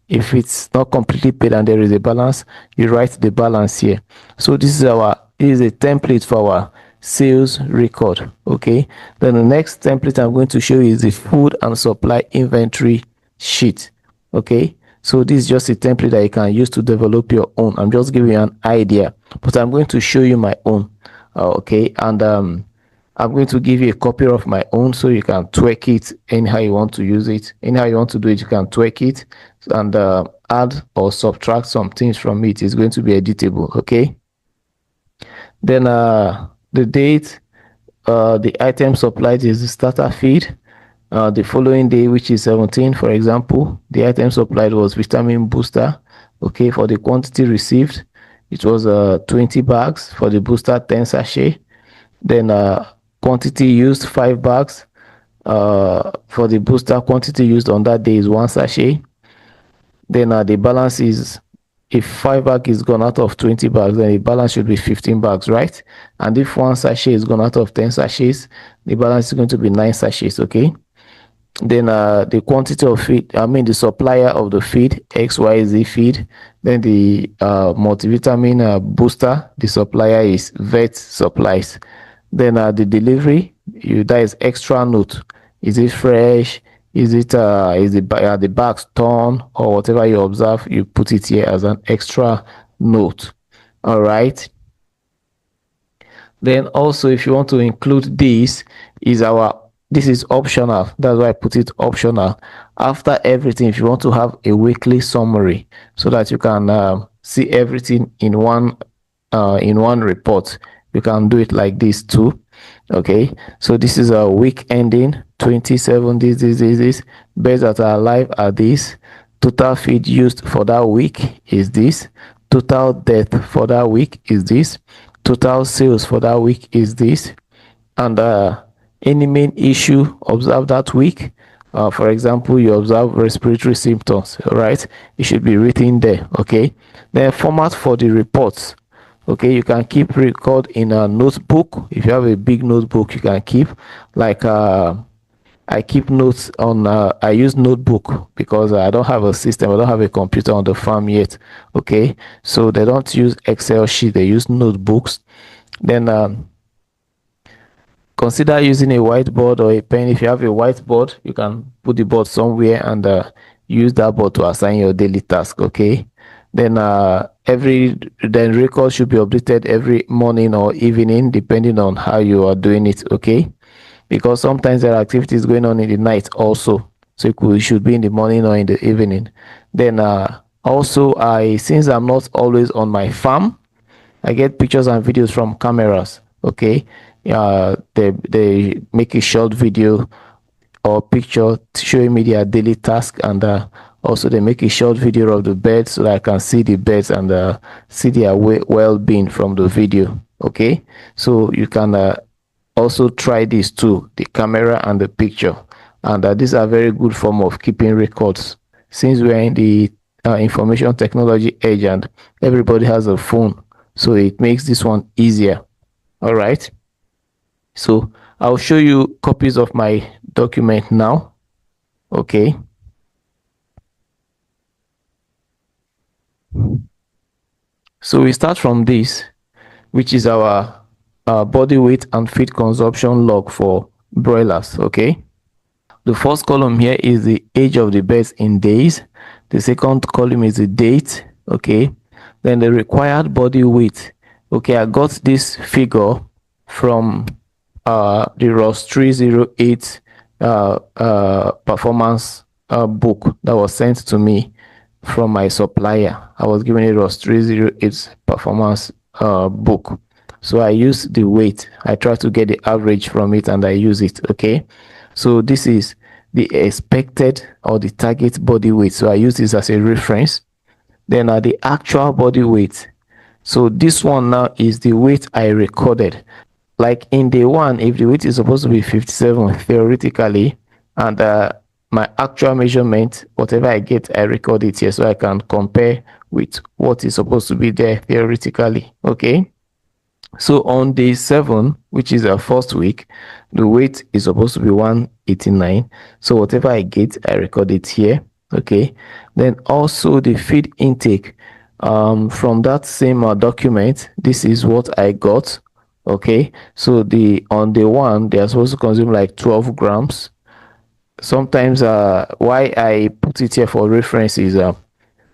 If it's not completely paid and there is a balance, you write the balance here. So this is a template for our sales record. Okay, then the next template I'm going to show you is the food and supply inventory sheet. Okay, so this is just a template that you can use to develop your own. I'm just giving you an idea, but I'm going to show you my own. Okay, and I'm going to give you a copy of my own so you can tweak it anyhow you want to use it. Anyhow you want to do it, you can tweak it and add or subtract some things from it. It's going to be editable. Okay, then the date, the item supplied is the starter feed. The following day, which is 17, for example, the item supplied was vitamin booster. Okay, for the quantity received, it was 20 bags. For the booster, 10 sachet. Then quantity used, 5 bags. For the booster, quantity used on that day is 1 sachet. Then the balance is, if 5 bags is gone out of 20 bags, then the balance should be 15 bags, right? And if 1 sachet is gone out of 10 sachets, the balance is going to be 9 sachets. Okay, then the quantity of feed, the supplier of the feed, XYZ feed. Then the multivitamin booster, the supplier is Vet Supplies. Then the delivery, that is extra note. Is it fresh? Is the bags torn or whatever you observe? You put it here as an extra note. All right. Then also, if you want to include this is optional. That's why I put it optional. After everything, if you want to have a weekly summary so that you can see everything in one report, you can do it like this too. Okay, so this is a week ending 27. This birds that are alive are this. Total feed used for that week is this. Total death for that week is this. Total sales for that week is this. And any main issue observed that week, for example, you observe respiratory symptoms, right? It should be written there. Okay, then format for the reports. Okay, you can keep record in a notebook. If you have a big notebook, you can keep, like I keep notes on I use notebook because I don't have a system, I don't have a computer on the farm yet. Okay, so they don't use Excel sheet, they use notebooks. Then consider using a whiteboard or a pen. If you have a whiteboard, you can put the board somewhere and use that board to assign your daily task. Okay, then record should be updated every morning or evening depending on how you are doing it. Okay, because sometimes there are activities going on in the night also, so it should be in the morning or in the evening. Then also, since I'm not always on my farm, I get pictures and videos from cameras. Okay, they make a short video or picture showing me their daily task, and also they make a short video of the birds so that I can see the birds and see their well-being from the video. Okay, so you can also try this too, the camera and the picture, and these are very good form of keeping records since we're in the information technology age and everybody has a phone, so it makes this one easier. All right, so I'll show you copies of my document now. Okay, so we start from this, which is our body weight and feed consumption log for broilers. Okay, the first column here is the age of the birds in days. The second column is the date. Okay, then the required body weight. Okay, I got this figure from the ROS 308 performance book that was sent to me from my supplier. I was given a ROS 308 performance book, so I use the weight. I try to get the average from it and I use it. Okay, so this is the expected or the target body weight, so I use this as a reference. Then the actual body weight, so this one now is the weight I recorded. Like in day one, if the weight is supposed to be 57 theoretically, and my actual measurement. Whatever I get, I record it here so I can compare with what is supposed to be there theoretically. Okay, so on day 7, which is our first week, the weight is supposed to be 189. So whatever I get, I record it here. Okay, then also the feed intake, from that same document, this is what I got. Okay, so on day 1 they are supposed to consume like 12 grams. Sometimes why I put it here for reference is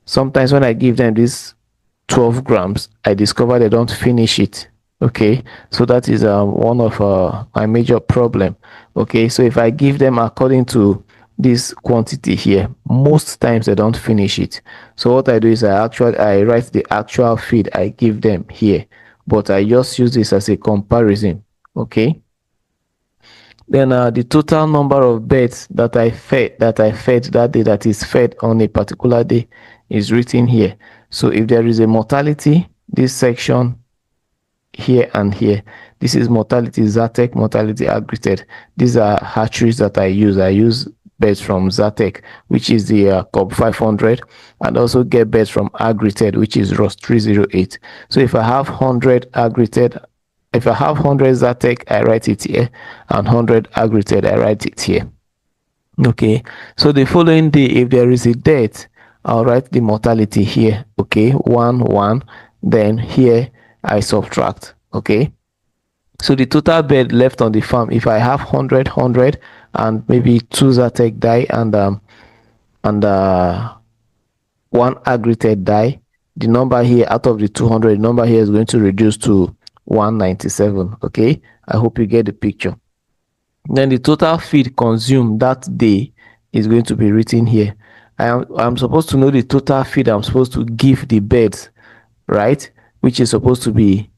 sometimes when I give them this 12 grams, I discover they don't finish it. Okay, so that is one of my major problem. Okay, so if I give them according to this quantity here, most times they don't finish it. So what I do is I write the actual feed I give them here, but I just use this as a comparison. Okay, then the total number of birds that I fed that day, that is fed on a particular day, is written here. So if there is a mortality, this section here and here, this is mortality Zatec, mortality aggregated. These are hatcheries that I use birds from Zatec, which is the Cob 500, and also get birds from aggregated, which is Ross 308. So if I have 100 aggregated, if I have 100 Zatec, I write it here, and 100 aggregated, I write it here. Okay, so the following day, if there is a death, I'll write the mortality here. Okay, 1 then here I subtract. Okay, so the total bird left on the farm, if I have 100 and maybe 2 Zatec die and one aggregate die, the number here out of the 200, the number here is going to reduce to 197. Okay, I hope you get the picture. Then the total feed consumed that day is going to be written here. I'm supposed to know the total feed I'm supposed to give the birds, right? Which is supposed to be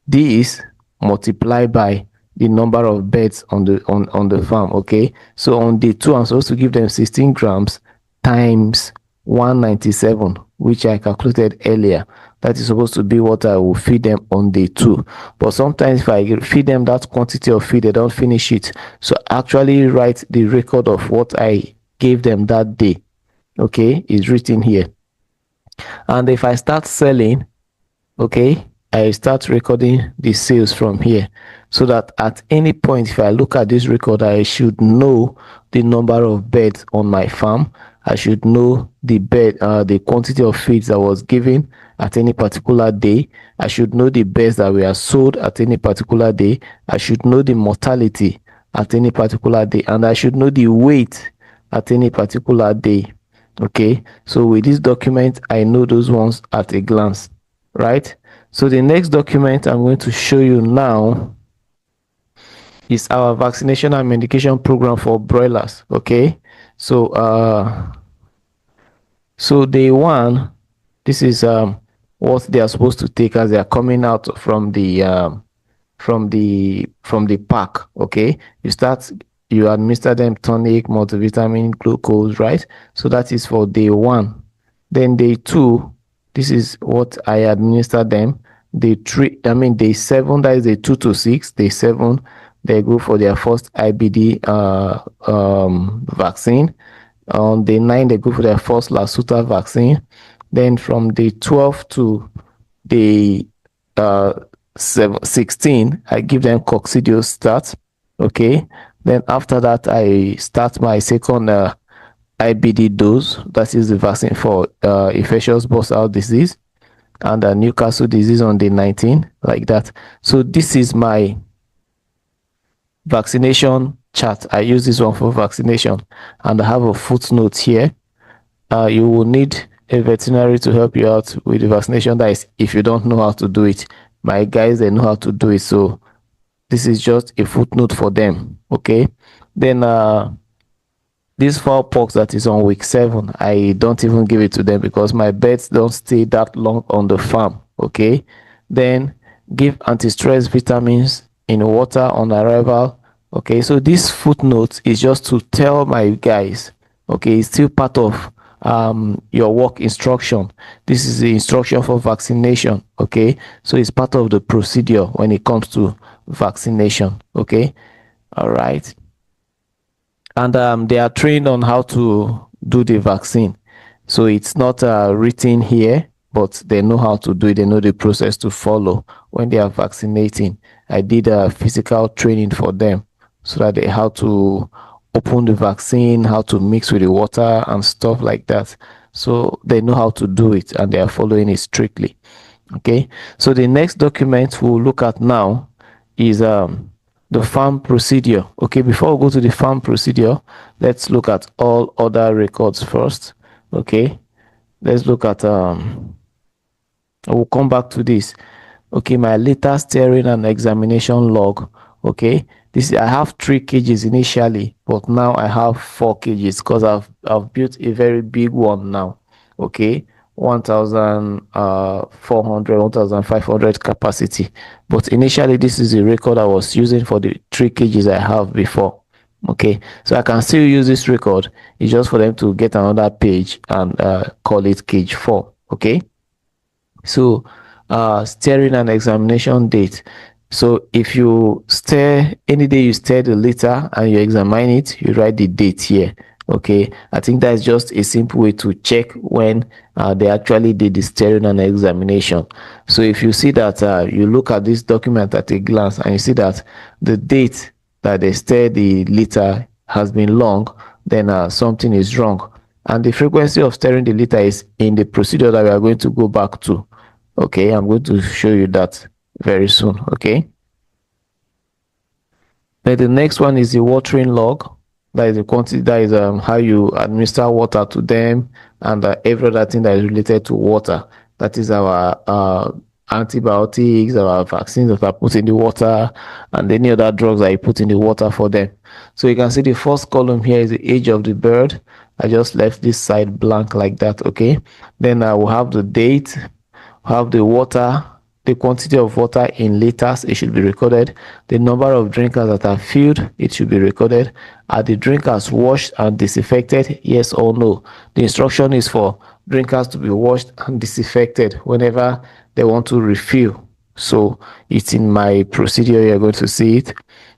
this multiplied by the number of birds on the farm. Okay, so on day 2 I'm supposed to give them 16 grams times 197, which I calculated earlier. That is supposed to be what I will feed them on day 2. But sometimes if I feed them that quantity of feed, they don't finish it. So actually write the record of what I gave them that day. Okay, is written here. And if I start selling, okay, I start recording the sales from here, so that at any point if I look at this record, I should know the number of birds on my farm. I should know the quantity of feeds that was given at any particular day. I should know the birds that were sold at any particular day. I should know the mortality at any particular day, and I should know the weight at any particular day. Okay, so with this document, I know those ones at a glance, right? So the next document I'm going to show you now is our vaccination and medication program for broilers. Okay, so so day 1, this is what they are supposed to take as they are coming out from the pack. Okay, you administer them tonic, multivitamin, glucose, right? So that is for day 1. Then day 2, this is what I administer them. Day 7, that is day 2 to 6. Day 7, they go for their first IBD vaccine. On day 9, they go for their first Lasuta vaccine. Then from day 12 to day 16, I give them coccidiostat. Okay, then after that, I start my second IBD dose. That is the vaccine for infectious bursal disease and Newcastle disease on day 19, like that. So this is my vaccination chart. I use this one for vaccination, and I have a footnote here. You will need a veterinary to help you out with the vaccination. That is, if you don't know how to do it. My guys, they know how to do it, so this is just a footnote for them. Okay, then this fowl-pox that is on week 7, I don't even give it to them because my birds don't stay that long on the farm. Okay, then give anti-stress vitamins in water on arrival. Okay, so this footnote is just to tell my guys, okay, it's still part of your work instruction. This is the instruction for vaccination. Okay, so it's part of the procedure when it comes to vaccination. Okay, all right. and they are trained on how to do the vaccine. So it's not written here, but they know how to do it. They know the process to follow when they are vaccinating. I did a physical training for them so that they how to open the vaccine, how to mix with the water and stuff like that. So they know how to do it and they are following it strictly. Okay, so the next document we'll look at now is the farm procedure. Okay, before we go to the farm procedure, let's look at all other records first. Okay, let's look at I will come back to this. Okay, my litter steering and examination log. Okay, this I have 3 cages initially, but now I have 4 cages because I've built a very big one now. Okay, 1,400, 1,500 capacity. But initially, this is the record I was using for the 3 cages I have before. Okay, so I can still use this record. It's just for them to get another page and call it cage 4. Okay. So steering and examination date. So if you stare any day you stare the litter and you examine it, you write the date here. Okay, I think that's just a simple way to check when they actually did the steering and examination. So if you see that you look at this document at a glance and you see that the date that they stir the litter has been long, then something is wrong. And the frequency of stirring the litter is in the procedure that we are going to go back to. Okay, I'm going to show you that very soon. Okay, then the next one is the watering log. That is the quantity, that is how you administer water to them, and every other thing that is related to water. That is our antibiotics, our vaccines that are put in the water, and any other drugs that you put in the water for them. So you can see the first column here is the age of the bird. I just left this side blank like that. Okay, then I will have the date, have the water, the quantity of water in liters, it should be recorded. The number of drinkers that are filled, it should be recorded. Are the drinkers washed and disinfected? Yes or no? The instruction is for drinkers to be washed and disinfected whenever they want to refill. So it's in my procedure, you're going to see it.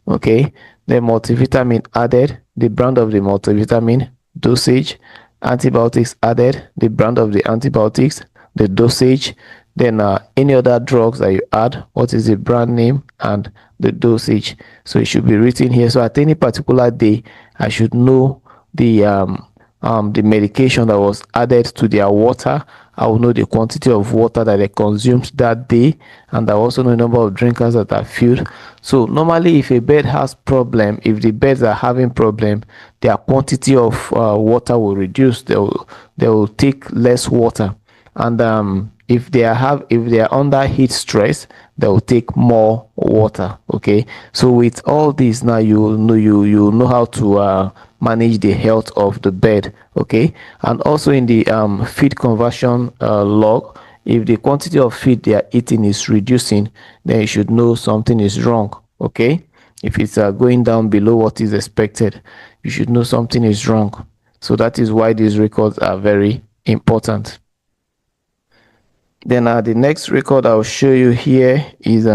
Okay, the multivitamin added, the brand of the multivitamin, dosage, antibiotics added, the brand of the antibiotics, the dosage, then any other drugs that you add, what is the brand name and the dosage. So it should be written here. So at any particular day, I should know the medication that was added to their water. I will know the quantity of water that they consumed that day, and I also know the number of drinkers that are filled. So normally, if a bird has problem, if the birds are having problem, their quantity of water will reduce. They will take less water, and if they are under heat stress, they will take more water. Okay, so with all this now, you know how to manage the health of the bird. Okay, and also in the feed conversion log, if the quantity of feed they are eating is reducing, then you should know something is wrong. Okay, if it's going down below what is expected, you should know something is wrong. So that is why these records are very important. Then the next record I'll show you here is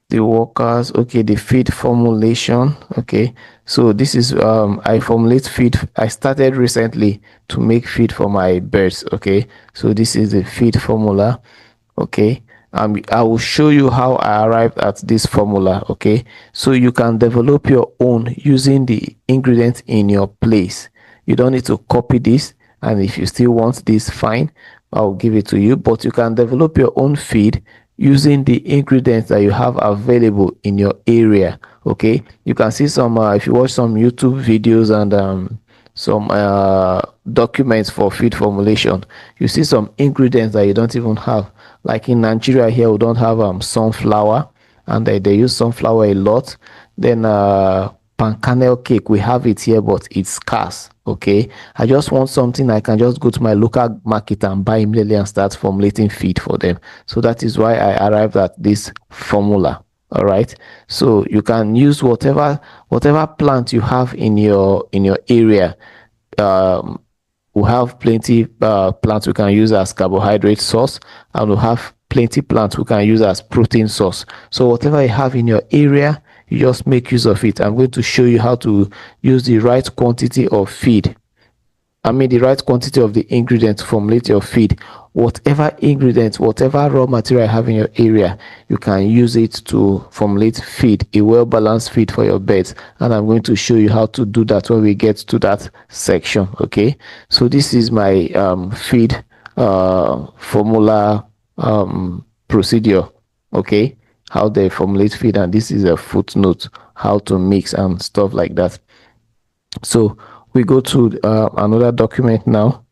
the workers. Okay, the feed formulation. Okay, so this is I formulate feed. I started recently to make feed for my birds. Okay, so this is the feed formula. Okay, I will show you how I arrived at this formula. Okay, so you can develop your own using the ingredients in your place. You don't need to copy this, and if you still want this, fine, I'll give it to you. But you can develop your own feed using the ingredients that you have available in your area. Okay, you can see some if you watch some YouTube videos and some documents for feed formulation, you see some ingredients that you don't even have. Like in Nigeria here, we don't have sunflower, and they use sunflower a lot. Then pan kernel cake, we have it here, but it's scarce. Okay, I just want something I can just go to my local market and buy immediately and start formulating feed for them. So that is why I arrived at this formula. All right, so you can use whatever plant you have in your area. We have plenty plants we can use as carbohydrate source, and we have plenty plants we can use as protein source. So whatever you have in your area, you just make use of it. I'm going to show you how to use the right quantity of feed. The right quantity of the ingredients to formulate your feed. Whatever ingredients, whatever raw material you have in your area, you can use it to formulate feed, a well-balanced feed for your birds. And I'm going to show you how to do that when we get to that section. Okay, so this is my feed formula procedure. Okay, how they formulate feed, and this is a footnote how to mix and stuff like that. So we go to another document now.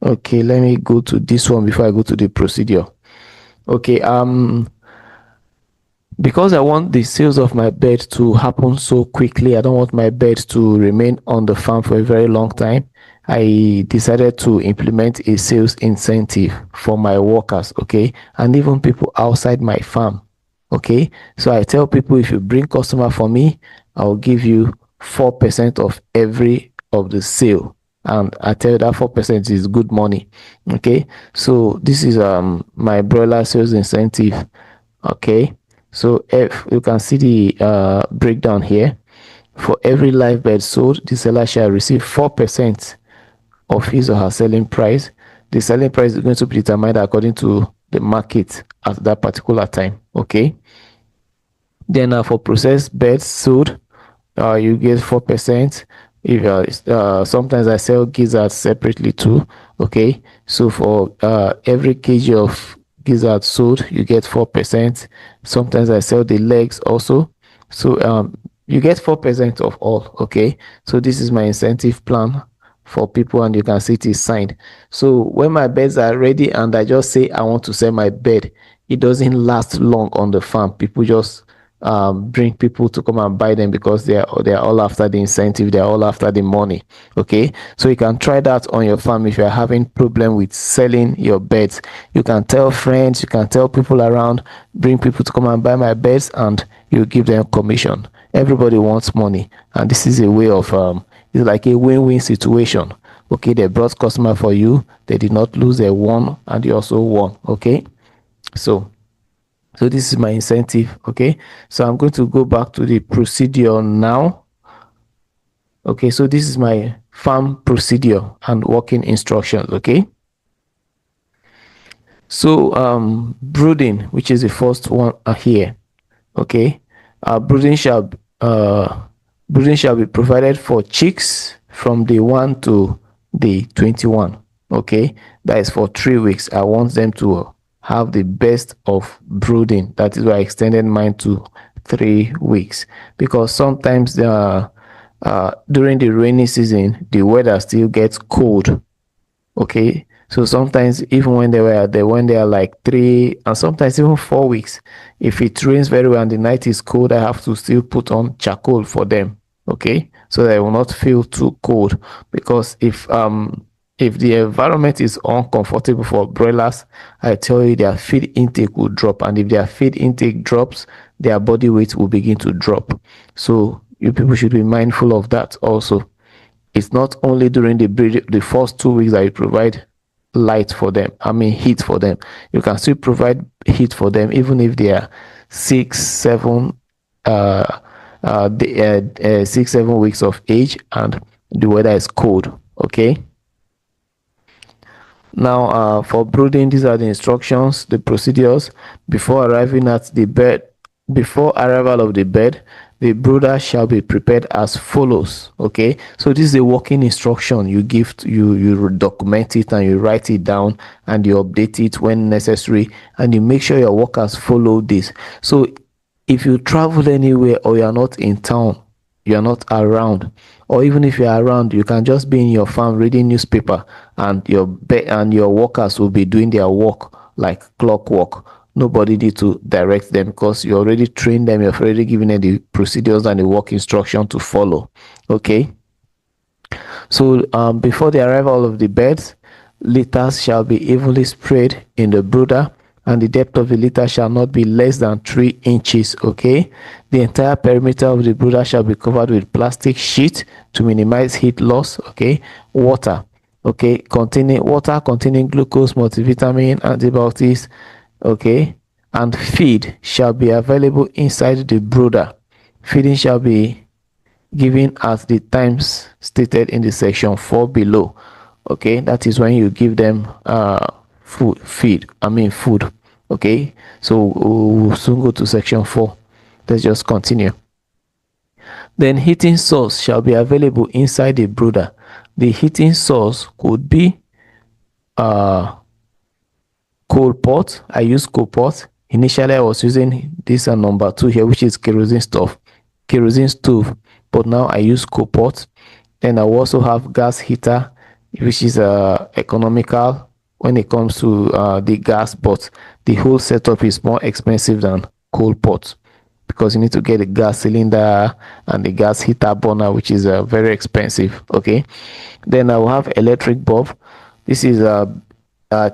Okay, let me go to this one before I go to the procedure. Okay, because I want the sales of my bird to happen so quickly, I don't want my bird to remain on the farm for a very long time. I decided to implement a sales incentive for my workers, okay, and even people outside my farm. Okay, so I tell people, if you bring customer for me, I'll give you 4% of every of the sale, and I tell you that 4% is good money. Okay, so this is my broiler sales incentive. Okay, so if you can see the breakdown here, for every live bird sold, the seller shall receive 4% of his or her selling price. The selling price is going to be determined according to the market at that particular time. Okay, then for processed birds sold, you get 4%. If sometimes I sell gizzards separately too. Okay, so for every kg of gizzard sold, you get 4%. Sometimes I sell the legs also, so you get 4% of all. Okay, so this is my incentive plan for people, and you can see it is signed. So when my birds are ready and I just say I want to sell my bird, it doesn't last long on the farm. People just bring people to come and buy them because they're all after the incentive, they're all after the money. Okay, so you can try that on your farm. If you're having problem with selling your birds, you can tell friends, you can tell people around, bring people to come and buy my birds, and you give them commission. Everybody wants money, and this is a way of it's like a win-win situation. Okay, they brought customer for you, they did not lose, they won, and you also won. Okay, so this is my incentive. Okay, so I'm going to go back to the procedure now. Okay, so this is my farm procedure and working instructions. Okay, so brooding, which is the first one here. Okay, brooding shall be provided for chicks from day 1 to day 21. Okay, that is for 3 weeks. I want them to have the best of brooding. That is why I extended mine to 3 weeks, because sometimes during the rainy season the weather still gets cold. Okay, so sometimes even when they are like 3 and sometimes even 4 weeks, if it rains very well and the night is cold, I have to still put on charcoal for them. Okay, so they will not feel too cold, because if the environment is uncomfortable for broilers, I tell you, their feed intake will drop, and if their feed intake drops, their body weight will begin to drop. So you people should be mindful of that also. It's not only during the first 2 weeks that you provide light for them, heat for them. You can still provide heat for them even if they are 6-7 weeks of age and the weather is cold. Okay, now for brooding, these are the instructions, the procedures. Before arrival of the bird, the brooder shall be prepared as follows. Okay, so this is a working instruction. You give you document it and you write it down and you update it when necessary, and you make sure your workers follow this. So if you travel anywhere or you are not in town, you are not around, or even if you are around, you can just be in your farm reading newspaper, and your workers will be doing their work like clockwork. Nobody need to direct them, because you already trained them, you've already given them the procedures and the work instruction to follow. Okay, so before the arrival of the birds, litters shall be evenly spread in the brooder, and the depth of the litter shall not be less than 3 inches. Okay, the entire perimeter of the brooder shall be covered with plastic sheet to minimize heat loss. Okay, water containing glucose, multivitamin, antibiotics, okay, and feed shall be available inside the brooder. Feeding shall be given at the times stated in the section 4 below. Okay, that is when you give them food. Okay, so we'll soon go to section 4. Let's just continue. Then heating source shall be available inside the brooder. The heating source could be coal pot. I use coal pot. Initially I was using this number 2 here, which is kerosene stove, but now I use coal pot. Then I will also have gas heater, which is economical when it comes to the gas, but the whole setup is more expensive than coal pot because you need to get a gas cylinder and the gas heater burner, which is very expensive. Okay, then I will have electric bulb. This is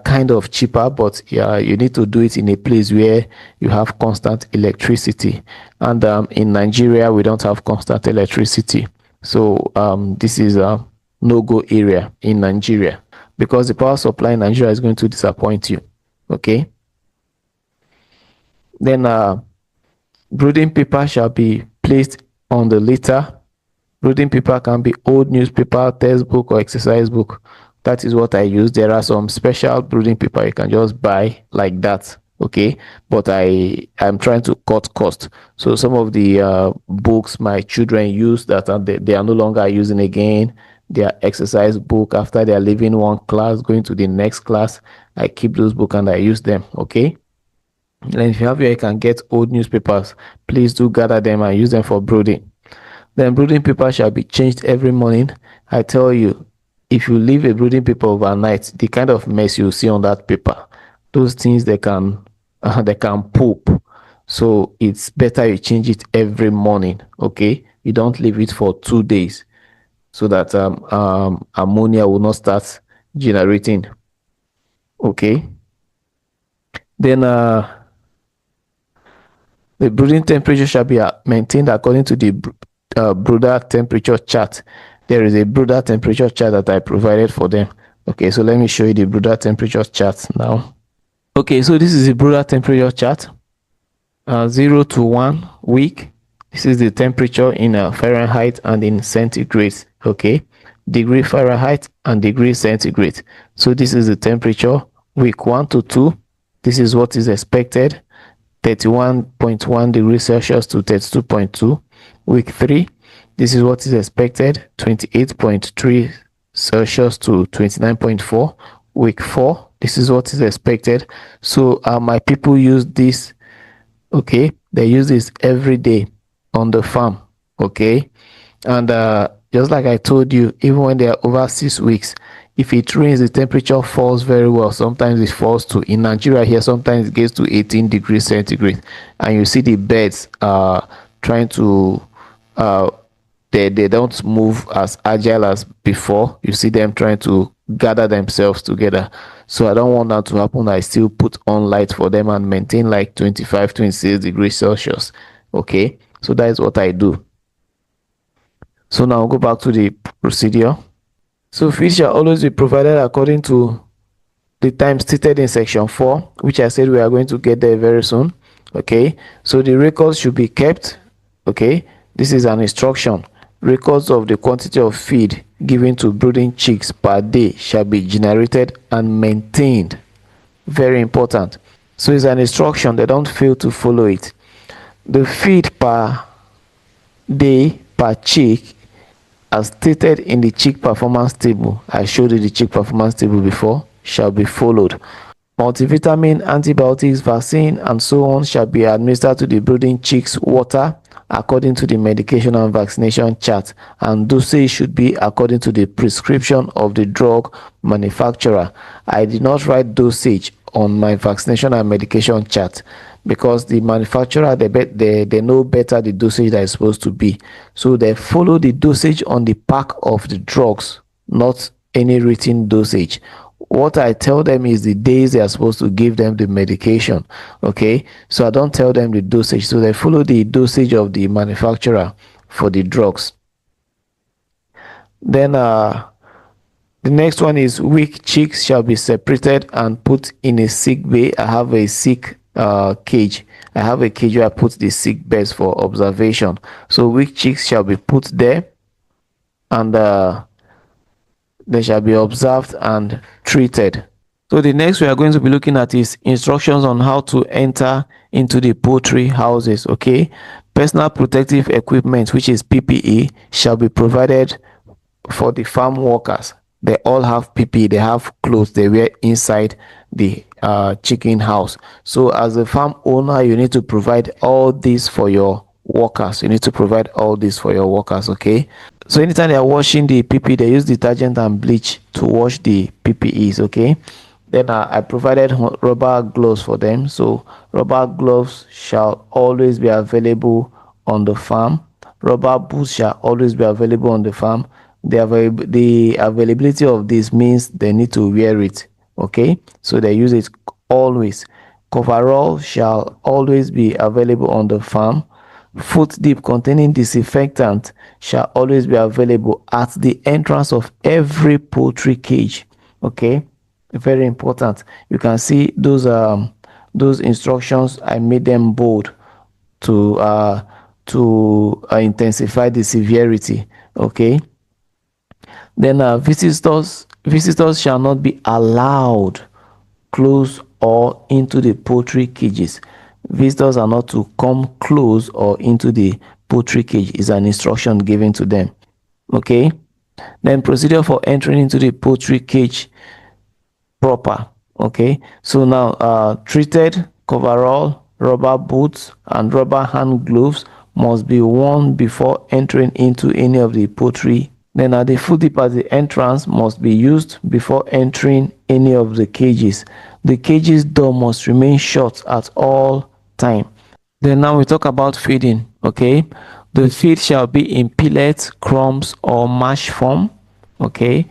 kind of cheaper, but you need to do it in a place where you have constant electricity, and in Nigeria we don't have constant electricity, so this is a no-go area in Nigeria because the power supply in Nigeria is going to disappoint you. Okay, then brooding paper shall be placed on the litter. Brooding paper can be old newspaper, textbook, or exercise book. That is what I use. There are some special brooding paper you can just buy like that. Okay, but I'm trying to cut cost. So some of the books my children use that they are no longer using again, their exercise book, after they are leaving one class going to the next class, I keep those books and I use them. Okay, and if you have here, you can get old newspapers. Please do gather them and use them for brooding. Then brooding paper shall be changed every morning. I tell you, if you leave a brooding paper overnight, the kind of mess you see on that paper, those things they can poop. So it's better you change it every morning. Okay, you don't leave it for 2 days so that ammonia will not start generating. Okay, then the brooding temperature shall be maintained according to the brooder temperature chart. There is a brooder temperature chart that I provided for them. Okay, so let me show you the brooder temperature chart now. Okay, so this is the brooder temperature chart. 0 to 1 week. This is the temperature in Fahrenheit and in centigrade. Okay, degree Fahrenheit and degree centigrade. So this is the temperature week 1 to 2. This is what is expected. 31.1 degrees Celsius to 32.2. Week 3, this is what is expected. 28.3 Celsius to 29.4. Week 4, this is what is expected. So my people use this. Okay, they use this every day on the farm. Okay, and just like I told you, even when they are over 6 weeks, if it rains, the temperature falls very well. Sometimes it falls to, in Nigeria here, sometimes it gets to 18 degrees centigrade, and you see the birds trying to they don't move as agile as before. You see them trying to gather themselves together. So I don't want that to happen. I still put on light for them and maintain like 25 26 degrees Celsius. Okay, so that is what I do. So now I'll go back to the procedure. So feed shall always be provided according to the time stated in section 4, which I said we are going to get there very soon. Okay, so the records should be kept. Okay, this is an instruction. Records of the quantity of feed given to brooding chicks per day shall be generated and maintained. Very important. So it's an instruction. They don't fail to follow it. The feed per day per chick, as stated in the chick performance table, I showed you the chick performance table before, shall be followed. Multivitamin, antibiotics, vaccine, and so on shall be administered to the brooding chicks' water according to the medication and vaccination chart, and dosage should be according to the prescription of the drug manufacturer. I did not write dosage on my vaccination and medication chart because the manufacturer, they know better the dosage that is supposed to be, so they follow the dosage on the pack of the drugs, not any written dosage. What I tell them is the days they are supposed to give them the medication. Okay, so I don't tell them the dosage, so they follow the dosage of the manufacturer for the drugs. Then the next one is weak chicks shall be separated and put in a sick bay. I have a sick cage. I have a cage where I put the sick birds for observation. So weak chicks shall be put there, and they shall be observed and treated. So the next we are going to be looking at is instructions on how to enter into the poultry houses. Okay, personal protective equipment, which is PPE, shall be provided for the farm workers. They all have PPE, they have clothes they wear inside the chicken house. So as a farm owner, you need to provide all this for your workers. You need to provide all this for your workers. Okay, so anytime they are washing the PPE, they use detergent and bleach to wash the PPEs. Okay, then I provided rubber gloves for them. So rubber gloves shall always be available on the farm. Rubber boots shall always be available on the farm. The availability of this means they need to wear it. Okay, so they use it always. Coverall shall always be available on the farm. Foot dip containing disinfectant shall always be available at the entrance of every poultry cage. Okay, very important. You can see those instructions. I made them bold to intensify the severity. Okay, then visitors shall not be allowed close or into the poultry cages. Visitors are not to come close or into the poultry cage. Is an instruction given to them. Okay, then procedure for entering into the poultry cage proper. Okay, so now treated coverall, rubber boots and rubber hand gloves must be worn before entering into any of the poultry. Then the food dip at the entrance must be used before entering any of the cages. The cages door must remain shut at all time. Then now we talk about feeding. Okay, the feed shall be in pellets, crumbs or mash form. Okay,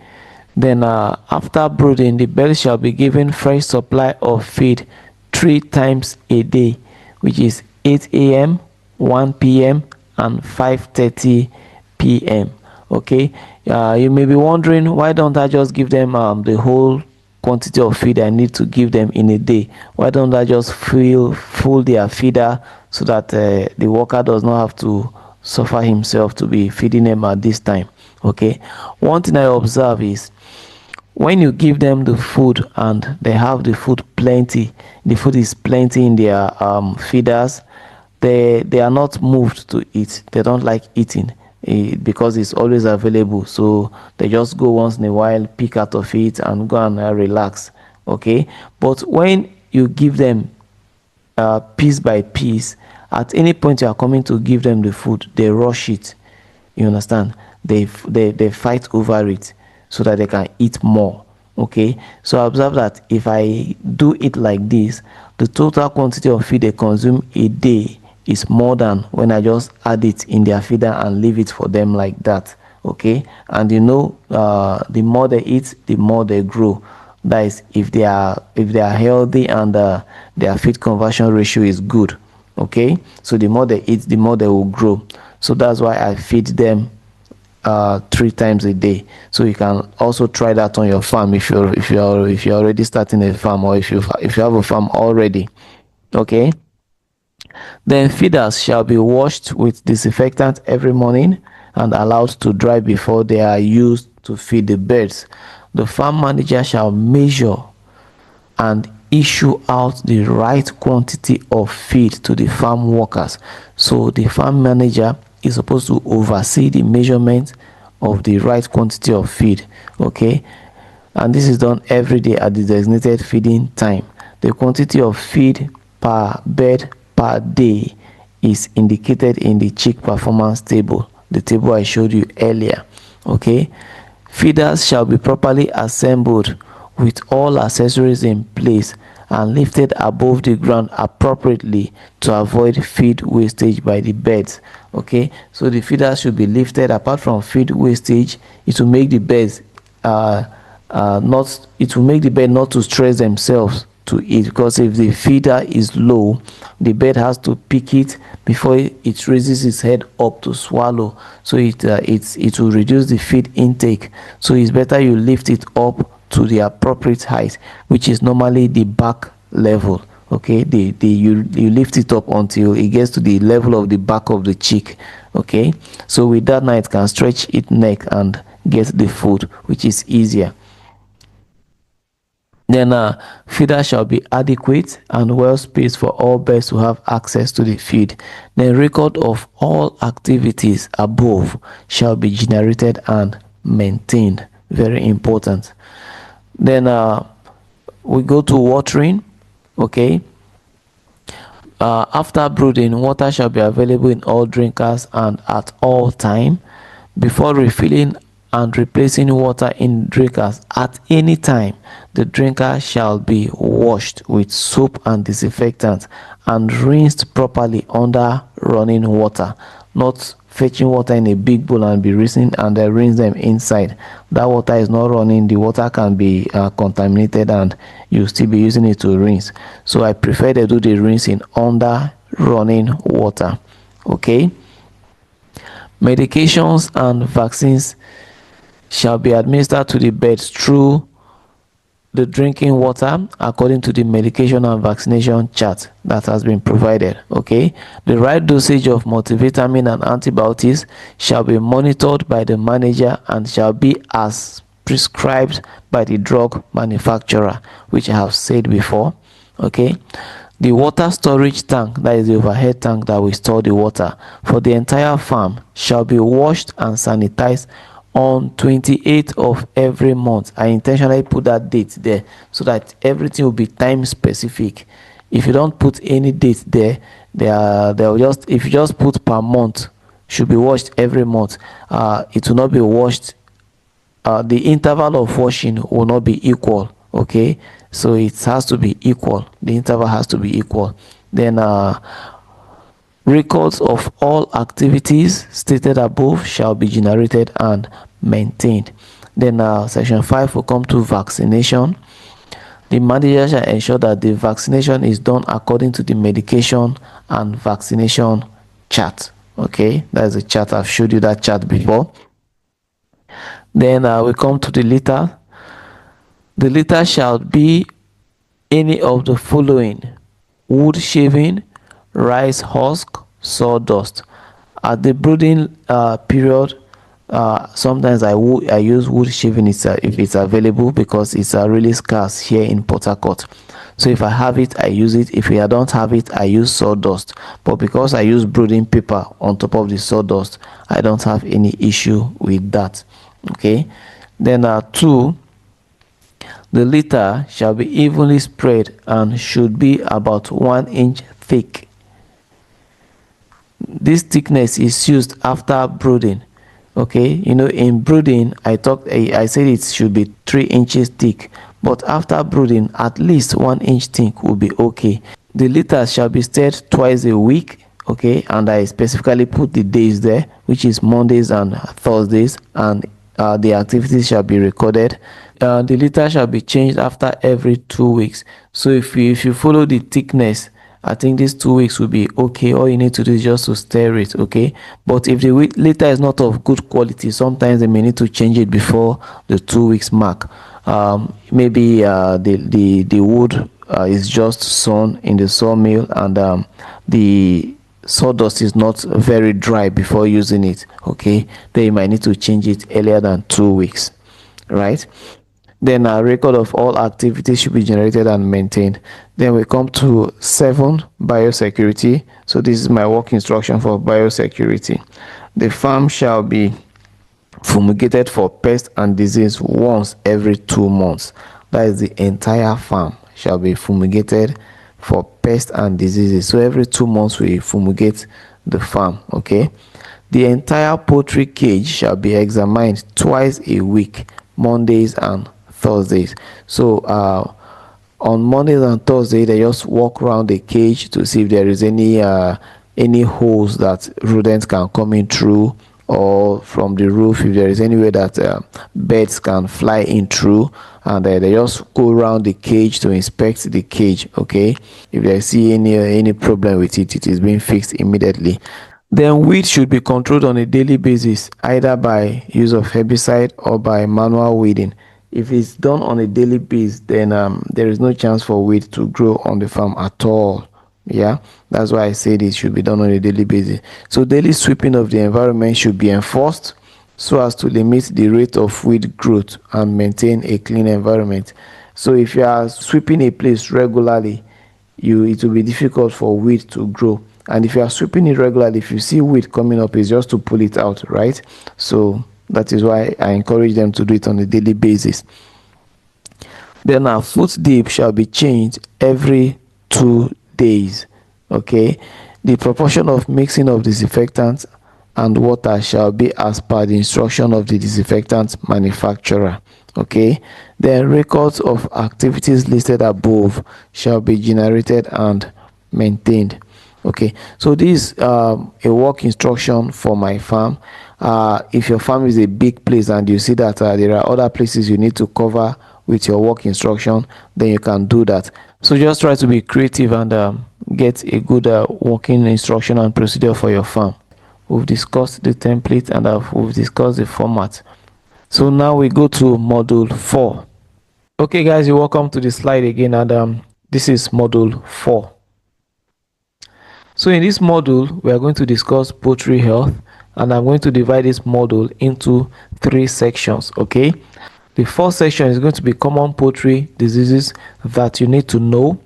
then after brooding, the birds shall be given fresh supply of feed 3 times a day, which is 8 a.m., 1 p.m. and 5:30 p.m. Okay, you may be wondering, why don't I just give them the whole quantity of feed I need to give them in a day? Why don't I just full their feeder so that the worker does not have to suffer himself to be feeding them at this time? Okay, one thing I observe is when you give them the food and they have the food plenty, the food is plenty in their feeders, they are not moved to eat. They don't like eating because it's always available. So they just go once in a while, pick out of it and go and relax. Okay, but when you give them piece by piece, at any point you are coming to give them the food, they rush it. You understand? They fight over it so that they can eat more. Okay, so observe that if I do it like this, the total quantity of feed they consume a day is more than when I just add it in their feeder and leave it for them like that. Okay, and you know, the more they eat, the more they grow. That is, if they are healthy and their feed conversion ratio is good. Okay, so the more they eat, the more they will grow. So that's why I feed them 3 times a day. So you can also try that on your farm if you're already starting a farm, or if you have a farm already. Okay, then feeders shall be washed with disinfectant every morning and allowed to dry before they are used to feed the birds. The farm manager shall measure and issue out the right quantity of feed to the farm workers. So the farm manager is supposed to oversee the measurement of the right quantity of feed. Okay, and this is done every day at the designated feeding time. The quantity of feed per bird per day is indicated in the chick performance table, the table I showed you earlier. Okay, feeders shall be properly assembled with all accessories in place and lifted above the ground appropriately to avoid feed wastage by the birds. Okay, so the feeders should be lifted. Apart from feed wastage, it will make the birds not to stress themselves to eat, because if the feeder is low, the bird has to pick it before it raises its head up to swallow. So it will reduce the feed intake. So it's better you lift it up to the appropriate height, which is normally the back level. Okay, you lift it up until it gets to the level of the back of the cheek. Okay, so with that now it can stretch its neck and get the food, which is easier. Then feeder shall be adequate and well spaced for all birds to have access to the feed. Then record of all activities above shall be generated and maintained. Very important. Then we go to watering. Okay, after brooding, water shall be available in all drinkers and at all time. Before refilling and replacing water in drinkers at any time, the drinker shall be washed with soap and disinfectant and rinsed properly under running water, not fetching water in a big bowl and be rinsing and then rinse them inside. That water is not running, the water can be contaminated and you still be using it to rinse. So I prefer to do the rinsing under running water. Okay, medications and vaccines shall be administered to the birds through the drinking water according to the medication and vaccination chart that has been provided. Okay, the right dosage of multivitamin and antibiotics shall be monitored by the manager and shall be as prescribed by the drug manufacturer, which I have said before. Okay, the water storage tank, that is the overhead tank that we store the water for the entire farm, shall be washed and sanitized on 28th of every month. I intentionally put that date there so that everything will be time specific. If you don't put any date there, they'll just, if you just put per month, should be washed every month, it will not be washed, the interval of washing will not be equal. Okay, so it has to be equal, the interval has to be equal. Then records of all activities stated above shall be generated and maintained. Then section 5 will come to vaccination. The manager shall ensure that the vaccination is done according to the medication and vaccination chart. Okay, that is a chart. I've showed you that chart before. Then we come to the litter. The litter shall be any of the following: wood shaving, rice husk, sawdust. At the brooding period, sometimes I use wood shaving if it's available, because it's really scarce here in Port Harcourt. So if I have it, I use it. If I don't have it, I use sawdust. But because I use brooding paper on top of the sawdust, I don't have any issue with that. Okay, then 2, the litter shall be evenly spread and should be about 1 inch thick. This thickness is used after brooding. Okay, you know, in brooding I said it should be 3 inches thick, but after brooding at least 1 inch thick will be okay. The litter shall be stirred twice a week. Okay, and I specifically put the days there, which is Mondays and Thursdays, and the activities shall be recorded. The litter shall be changed after every 2 weeks. So if you follow the thickness, I think these 2 weeks will be okay. All you need to do is just to stir it. Okay, but if the litter is not of good quality, sometimes they may need to change it before the 2 weeks mark. Maybe the wood is just sawn in the sawmill, and the sawdust is not very dry before using it. Okay, then you might need to change it earlier than 2 weeks, right? Then a record of all activities should be generated and maintained. Then we come to 7, biosecurity. So this is my work instruction for biosecurity. The farm shall be fumigated for pest and disease once every 2 months. That is, the entire farm shall be fumigated for pest and diseases. So every 2 months we fumigate the farm. Okay, the entire poultry cage shall be examined twice a week, Mondays and Thursdays. So on Mondays and Thursdays, they just walk around the cage to see if there is any holes that rodents can come in through, or from the roof, if there is any way that birds can fly in through, and they just go around the cage to inspect the cage. Okay, if they see any problem with it, it is being fixed immediately. Then weeds should be controlled on a daily basis, either by use of herbicide or by manual weeding. If it's done on a daily basis, then there is no chance for weed to grow on the farm at all. Yeah, that's why I said it should be done on a daily basis. So daily sweeping of the environment should be enforced so as to limit the rate of weed growth and maintain a clean environment. So if you are sweeping a place regularly, it will be difficult for weed to grow. And if you are sweeping it regularly, if you see weed coming up, it's just to pull it out, right? So that is why I encourage them to do it on a daily basis. Then our foot dip shall be changed every 2 days. Okay, the proportion of mixing of disinfectants and water shall be as per the instruction of the disinfectant manufacturer. Okay, then records of activities listed above shall be generated and maintained. Okay, so this a work instruction for my farm. If your farm is a big place and you see that there are other places you need to cover with your work instruction, then you can do that. So just try to be creative and get a good working instruction and procedure for your farm. We've discussed the template and we've discussed the format. So now we go to module 4. Okay guys, you're welcome to the slide again, and this is module 4. So in this module, we are going to discuss poultry health, and I'm going to divide this module into 3 sections. Okay, the first section is going to be common poultry diseases that you need to know.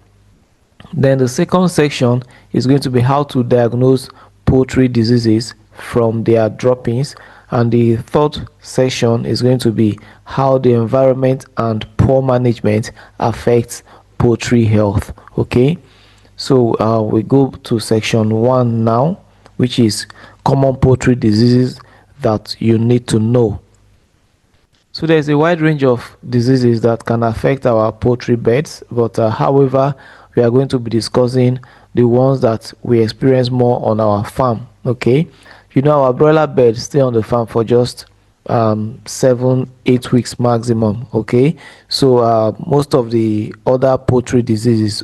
Then the second section is going to be how to diagnose poultry diseases from their droppings, and the third section is going to be how the environment and poor management affects poultry health. Okay, so we go to section 1 now, which is common poultry diseases that you need to know. So there's a wide range of diseases that can affect our poultry beds, but however, we are going to be discussing the ones that we experience more on our farm. Okay, you know, our broiler beds stay on the farm for just 7-8 weeks maximum. Okay, so most of the other poultry diseases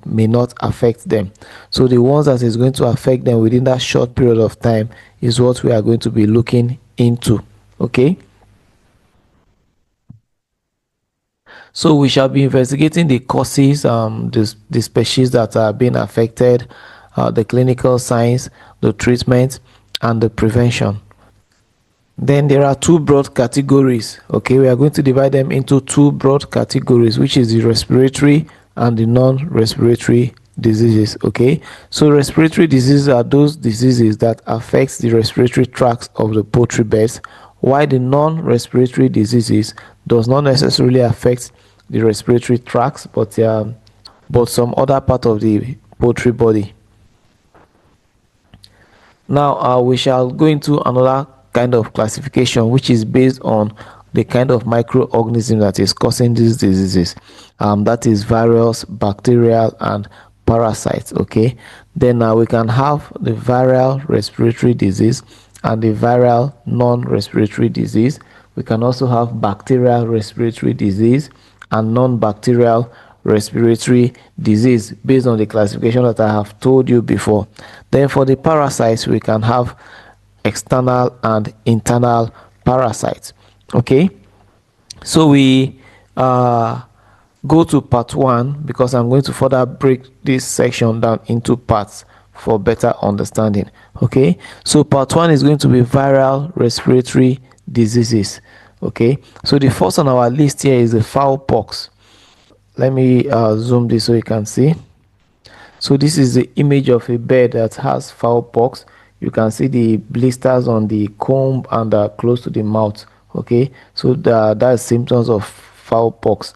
may not affect them. So the ones that is going to affect them within that short period of time is what we are going to be looking into. Okay, so we shall be investigating the causes, the species that are being affected, the clinical signs, the treatment, and the prevention. Then there are 2 broad categories. Okay, we are going to divide them into 2 broad categories, which is the respiratory and the non-respiratory diseases. Okay, so respiratory diseases are those diseases that affect the respiratory tracts of the poultry beds, while the non-respiratory diseases does not necessarily affect the respiratory tracts, but some other part of the poultry body. Now we shall go into another kind of classification, which is based on the kind of microorganism that is causing these diseases. That is virus, bacterial, and parasites. Okay, then we can have the viral respiratory disease and the viral non-respiratory disease. We can also have bacterial respiratory disease and non-bacterial respiratory disease based on the classification that I have told you before. Then for the parasites, we can have external and internal parasites. Okay, so we go to part 1 because I'm going to further break this section down into parts for better understanding. Okay, so part 1 is going to be viral respiratory diseases. Okay, so the first on our list here is the fowl pox. Let me zoom this so you can see. So this is the image of a bird that has fowl pox. You can see the blisters on the comb and close to the mouth. Okay, so that's symptoms of fowl pox.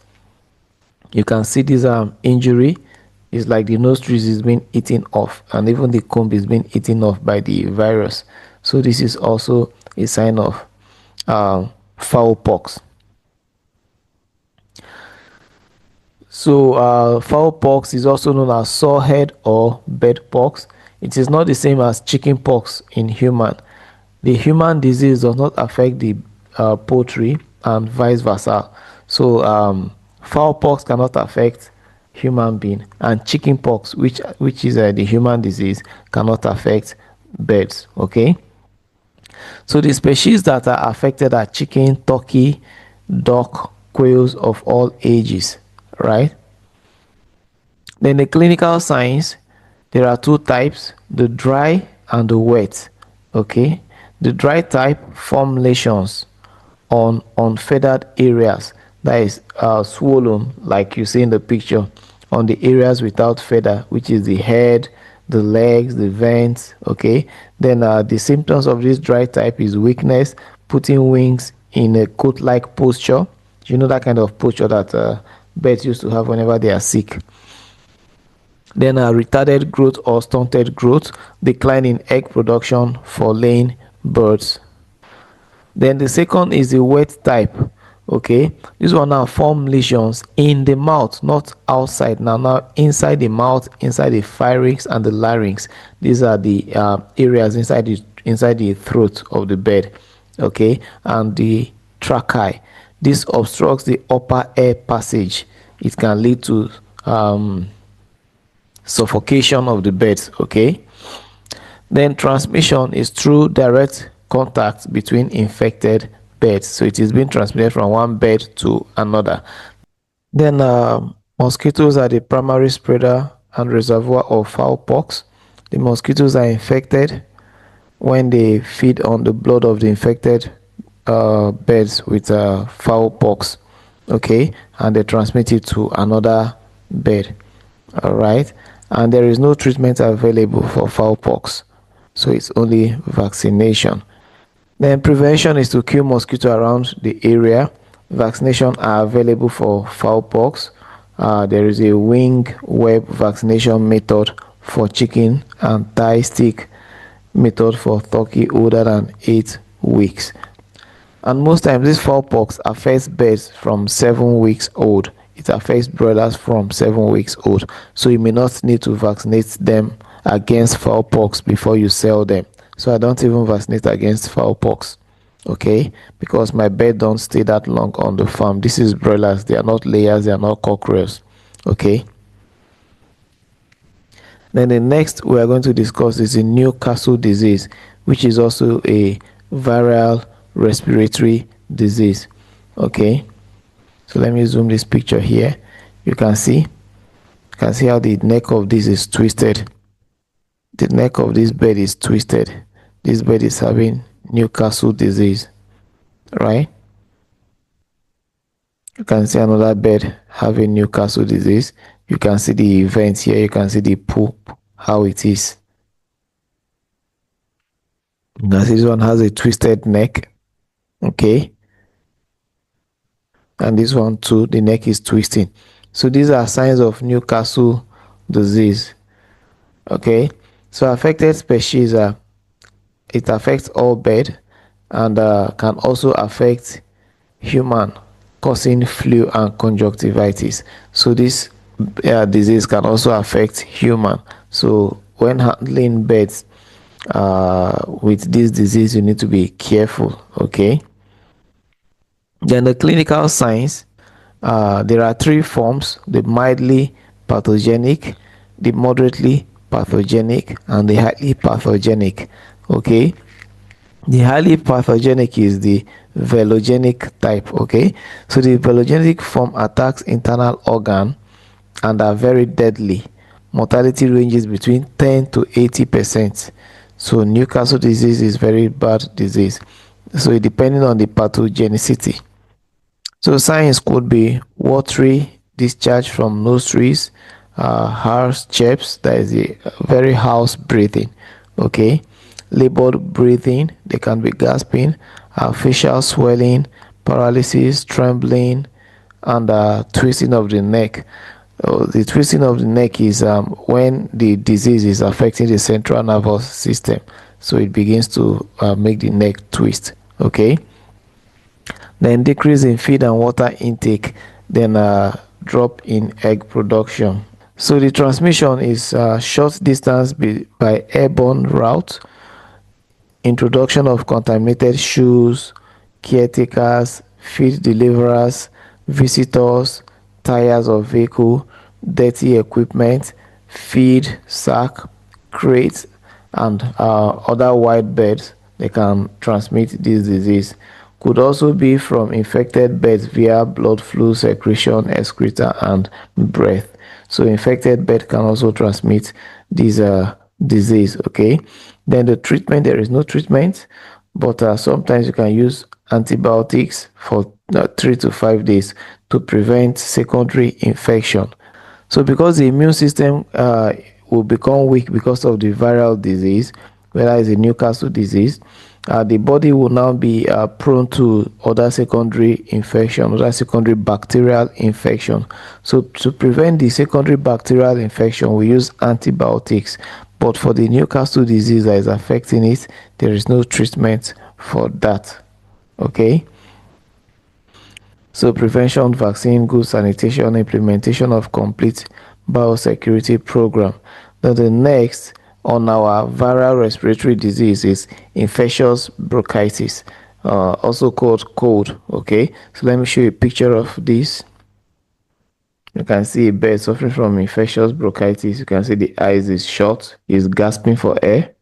You can see this injury is like the nostrils is being eaten off, and even the comb is being eaten off by the virus. So this is also a sign of fowl pox. So fowl pox is also known as sorehead or bed pox. It is not the same as chicken pox in human. The human disease does not affect the poultry and vice versa. So fowl pox cannot affect human being, and chicken pox, which is the human disease, cannot affect birds. Okay, so the species that are affected are chicken, turkey, duck, quails of all ages, right? Then the clinical signs, there are two types, the dry and the wet. Okay, the dry type form lesions on unfeathered areas, that is swollen like you see in the picture, on the areas without feather, which is the head, the legs, the vents. Okay, then the symptoms of this dry type is weakness, putting wings in a coat like posture. You know that kind of posture that birds used to have whenever they are sick. Then retarded growth or stunted growth, decline in egg production for laying birds. Then the second is the wet type. Okay, this one now form lesions in the mouth, not outside. Now inside the mouth, inside the pharynx and the larynx. These are the areas inside the throat of the bird. Okay, and the trachea. This obstructs the upper air passage. It can lead to suffocation of the birds. Okay, then transmission is through direct contact between infected birds, so it is being transmitted from one bird to another. Then mosquitoes are the primary spreader and reservoir of fowlpox. The mosquitoes are infected when they feed on the blood of the infected birds with fowlpox. Okay, and they transmit it to another bird. All right, and there is no treatment available for fowlpox, so it's only vaccination. Then prevention is to kill mosquito around the area. Vaccination are available for fowlpox. There is a wing web vaccination method for chicken and thigh stick method for turkey older than 8 weeks. And most times this fowlpox affects birds from 7 weeks old. It affects broilers from 7 weeks old, so you may not need to vaccinate them against fowlpox before you sell them. So I don't even vaccinate against fowlpox, okay, because my bird don't stay that long on the farm. This is broilers, they are not layers, they are not cockerels. Okay, then the next we are going to discuss is the Newcastle disease, which is also a viral respiratory disease. Okay, so let me zoom this picture here. You can see how the neck of this is twisted. The neck of this bird is twisted. This bird is having Newcastle disease, right? You can see another bird having Newcastle disease. You can see the event here. You can see the poop, how it is. Now this one has a twisted neck. Okay, and this one too, the neck is twisting. So these are signs of Newcastle disease. Okay, so affected species are, it affects all bird and can also affect human, causing flu and conjunctivitis. So this disease can also affect human. So when handling birds with this disease, you need to be careful. Okay, then the clinical signs, there are 3 forms: the mildly pathogenic, the moderately pathogenic, and the highly pathogenic. Okay, the highly pathogenic is the velogenic type. Okay, so the velogenic form attacks internal organ and are very deadly. Mortality ranges between 10 to 80%. So Newcastle disease is very bad disease, so depending on the pathogenicity. So signs could be watery discharge from nostrils, harsh chest, that is a very hoarse breathing. Okay, labored breathing, they can be gasping, facial swelling, paralysis, trembling, and twisting of the neck. The twisting of the neck is when the disease is affecting the central nervous system, so it begins to make the neck twist. Okay, then decrease in feed and water intake, then drop in egg production. So the transmission is short distance by airborne route, introduction of contaminated shoes, caretakers, feed deliverers, visitors, tires of vehicle, dirty equipment, feed, sack, crates, and other wild birds. They can transmit this disease. Could also be from infected birds via blood flow, secretion, excreta, and breath. So infected bird can also transmit this disease. Okay, then the treatment, there is no treatment, but sometimes you can use antibiotics for 3 to 5 days to prevent secondary infection. So because the immune system will become weak because of the viral disease, whether it's a Newcastle disease, the body will now be prone to other secondary infection, other secondary bacterial infection. So to prevent the secondary bacterial infection, we use antibiotics. But for the Newcastle disease that is affecting it, there is no treatment for that. Okay. So prevention, vaccine, good sanitation, implementation of complete biosecurity program. Then the next on our viral respiratory disease is infectious bronchitis, also called cold. Okay, so let me show you a picture of this. You can see a bird suffering from infectious bronchitis. You can see the eyes is shut, is gasping for air.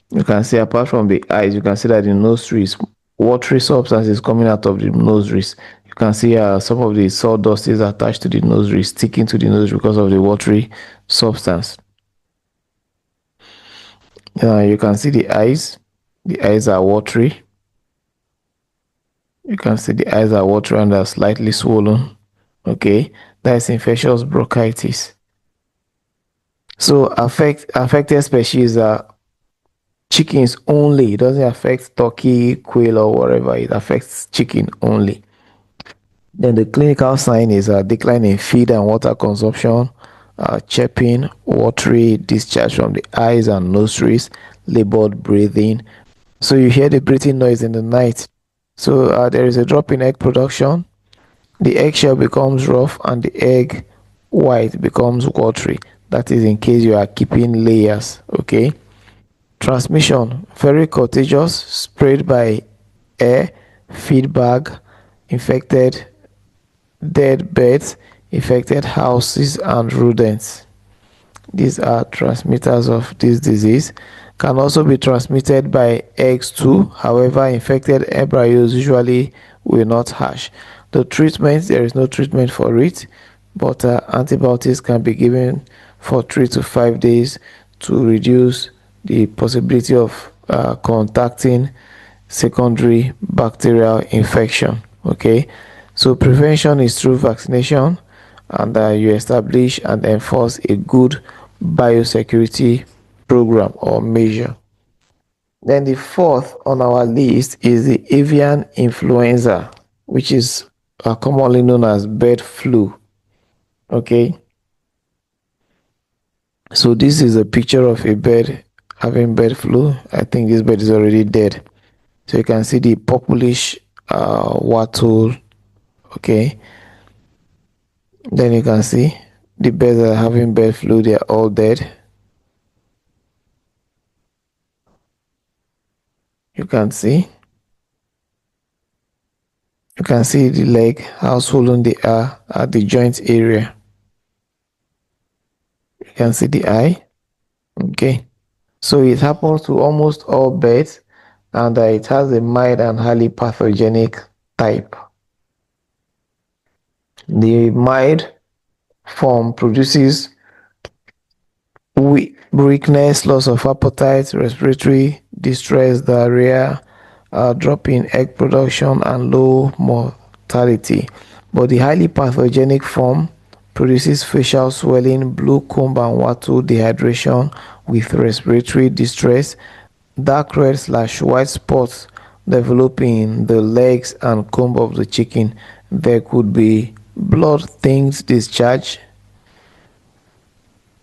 You can see apart from the eyes, you can see that the nostrils, watery substance is coming out of the nostrils. You can see some of the sawdust is attached to the nostrils, sticking to the nose because of the watery substance. You can see the eyes. The eyes are watery. You can see the eyes are watery and are slightly swollen. Okay, that is infectious bronchitis. So affected species are chickens only. It doesn't affect turkey, quail, or whatever. It affects chicken only. Then the clinical sign is a decline in feed and water consumption, chirping, watery discharge from the eyes and nostrils, labored breathing. So you hear the breathing noise in the night. So there is a drop in egg production. The eggshell becomes rough and the egg white becomes watery. That is in case you are keeping layers. Okay. Transmission, very contagious, spread by air, feed bag, infected dead birds, infected houses, and rodents. These are transmitters of this disease. Can also be transmitted by eggs too. However, infected embryos usually will not hatch. The treatment, there is no treatment for it, but antibiotics can be given for 3 to 5 days to reduce the possibility of contacting secondary bacterial infection. Okay, so prevention is through vaccination, and you establish and enforce a good biosecurity program or measure. Then the fourth on our list is the avian influenza, which is commonly known as bird flu. Okay, so this is a picture of a bird having bird flu. I think this bird is already dead. So you can see the purplish wattle. Okay, then you can see the birds that are having bird flu, they are all dead. You can see the leg, how swollen they are at the joint area. You can see the eye. Okay, so it happens to almost all birds, and it has a mild and highly pathogenic type. The mild form produces weakness, loss of appetite, respiratory distress, diarrhea, drop in egg production, and low mortality. But the highly pathogenic form produces facial swelling, blue comb and wattle, dehydration with respiratory distress, dark red/white spots developing in the legs and comb of the chicken. There could be blood things discharge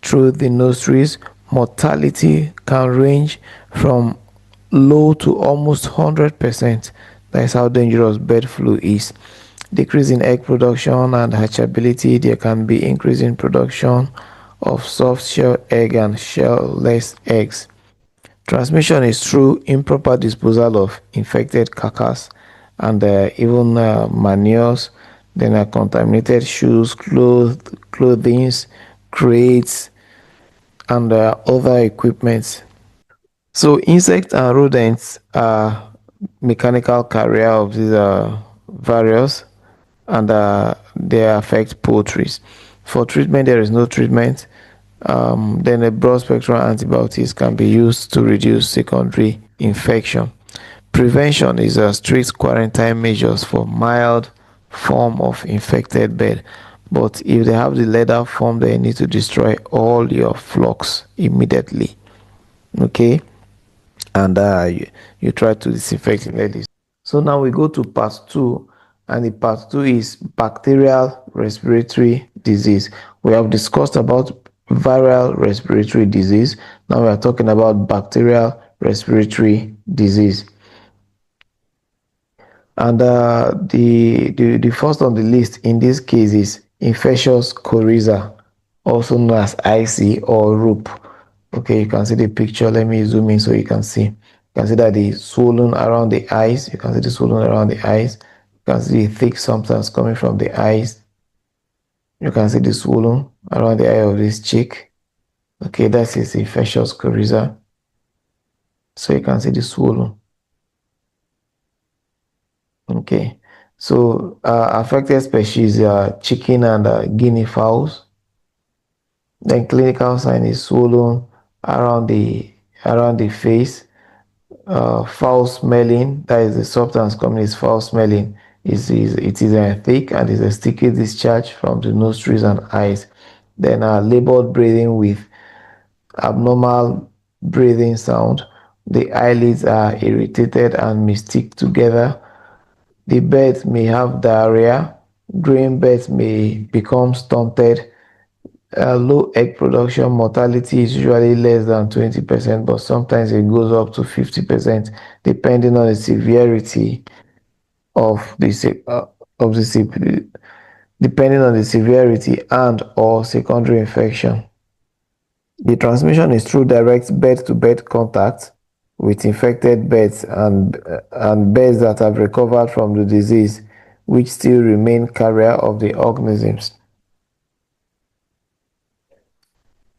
through the nostrils. Mortality can range from low to almost 100%. That is how dangerous bird flu is. Decrease in egg production and hatchability. There can be increase in production of soft shell egg and shellless eggs. Transmission is through improper disposal of infected carcass and even manures. Then contaminated shoes, clothing, crates, and other equipment. So insects and rodents are mechanical carrier of these various, and they affect poultry. For treatment, there is no treatment. Then a broad spectrum antibiotics can be used to reduce secondary infection. Prevention is a strict quarantine measures for mild form of infected bird. But if they have the leather form, they need to destroy all your flocks immediately. Okay, and you try to disinfect immediately. So now we go to part 2, and the part 2 is bacterial respiratory disease. We have discussed about viral respiratory disease. Now we are talking about bacterial respiratory disease. And the first on the list in this case is infectious coryza, also known as IC or ROOP. Okay, you can see the picture. Let me zoom in so you can see. You can see that the swollen around the eyes. You can see the swollen around the eyes. You can see the thick substance coming from the eyes. You can see the swollen around the eye of this cheek. Okay, that is infectious coryza. So you can see the swollen. Okay, so affected species are chicken and guinea fowls. Then clinical sign is swollen around the face, foul smelling. That is the substance coming is foul smelling. It is thick and is a sticky discharge from the nostrils and eyes. Then labored breathing with abnormal breathing sound. The eyelids are irritated and may stick together. The birds may have diarrhea. Growing birds may become stunted. Low egg production mortality is usually less than 20%, but sometimes it goes up to 50%, depending on the severity of depending on the severity and or secondary infection. The transmission is through direct bird-to-bird contact with infected birds and birds that have recovered from the disease, which still remain carrier of the organisms.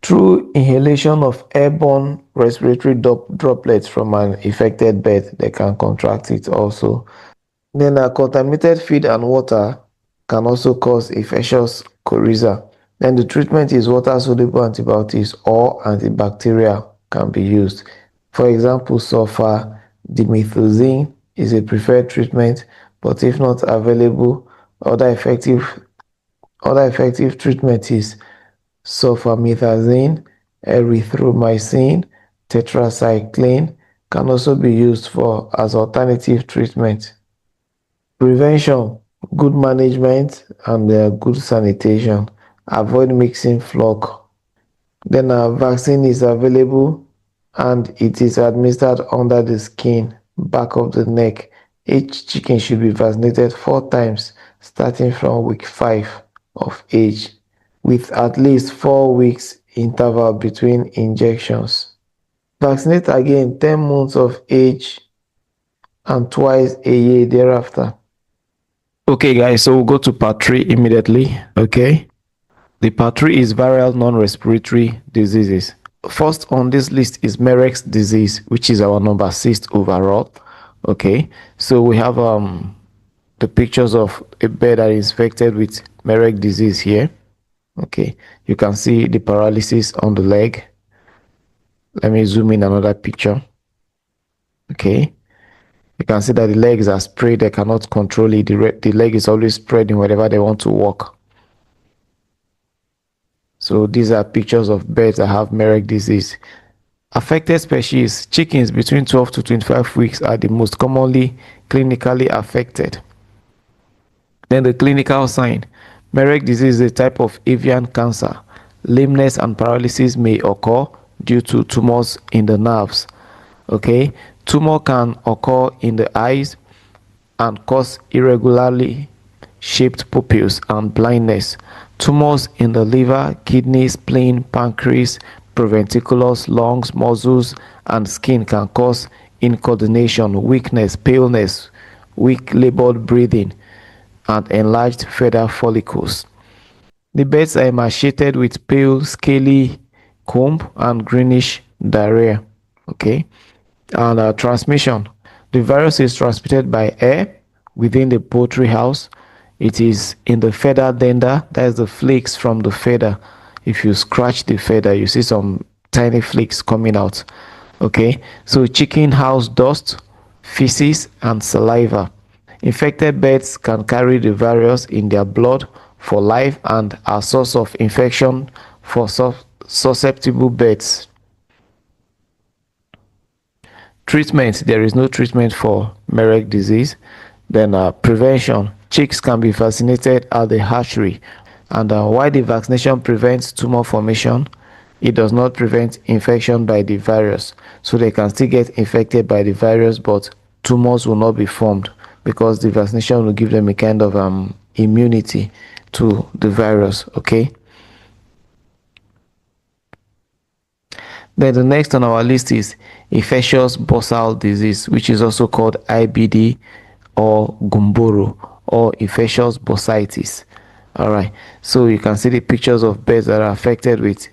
Through inhalation of airborne respiratory droplets from an infected bird, they can contract it also. Then contaminated feed and water can also cause infectious coryza. Then the treatment is water-soluble antibiotics or antibacterial can be used. For example, sulfur-dimethicillin is a preferred treatment, but if not available, other effective treatment is sulfamethoxam, erythromycin, tetracycline can also be used as alternative treatment. Prevention, good management and good sanitation. Avoid mixing flock. Then a vaccine is available and it is administered under the skin, back of the neck. Each chicken should be vaccinated 4 times starting from week 5 of age, with at least 4 weeks interval between injections. Vaccinate again 10 months of age and twice a year thereafter. Okay guys, so we'll go to part 3 immediately. Okay, the part 3 is viral non-respiratory diseases. First on this list is Merek's disease, which is our number 6 overall. Okay, so we have the pictures of a bird that is infected with Merek disease here. Okay, you can see the paralysis on the leg. Let me zoom in another picture. Okay, you can see that the legs are sprayed. They cannot control it. The leg is always spreading whenever they want to walk. So these are pictures of birds that have Merek disease. Affected species, chickens between 12 to 25 weeks are the most commonly clinically affected. Then the clinical sign. Merek disease is a type of avian cancer. Lameness and paralysis may occur due to tumors in the nerves. Okay, tumor can occur in the eyes and cause irregularly shaped pupils and blindness. Tumors in the liver, kidneys, spleen, pancreas, proventriculus, lungs, muscles, and skin can cause incoordination, weakness, paleness, weak labored breathing, and enlarged feather follicles. The birds are emaciated with pale, scaly comb and greenish diarrhea. Okay, and transmission. The virus is transmitted by air within the poultry house. It is in the feather dander, that is the flakes from the feather. If you scratch the feather, you see some tiny flakes coming out. Okay, so chicken house dust, feces, and saliva. Infected birds can carry the virus in their blood for life and are source of infection for susceptible birds. Treatment: there is no treatment for Merrick disease. Then prevention: chicks can be vaccinated at the hatchery. And while the vaccination prevents tumor formation, it does not prevent infection by the virus. So they can still get infected by the virus, but tumors will not be formed because the vaccination will give them a kind of immunity to the virus. Okay. Then the next on our list is infectious bursal disease, which is also called IBD or gumboro or infectious bursitis. All right, so you can see the pictures of birds that are affected with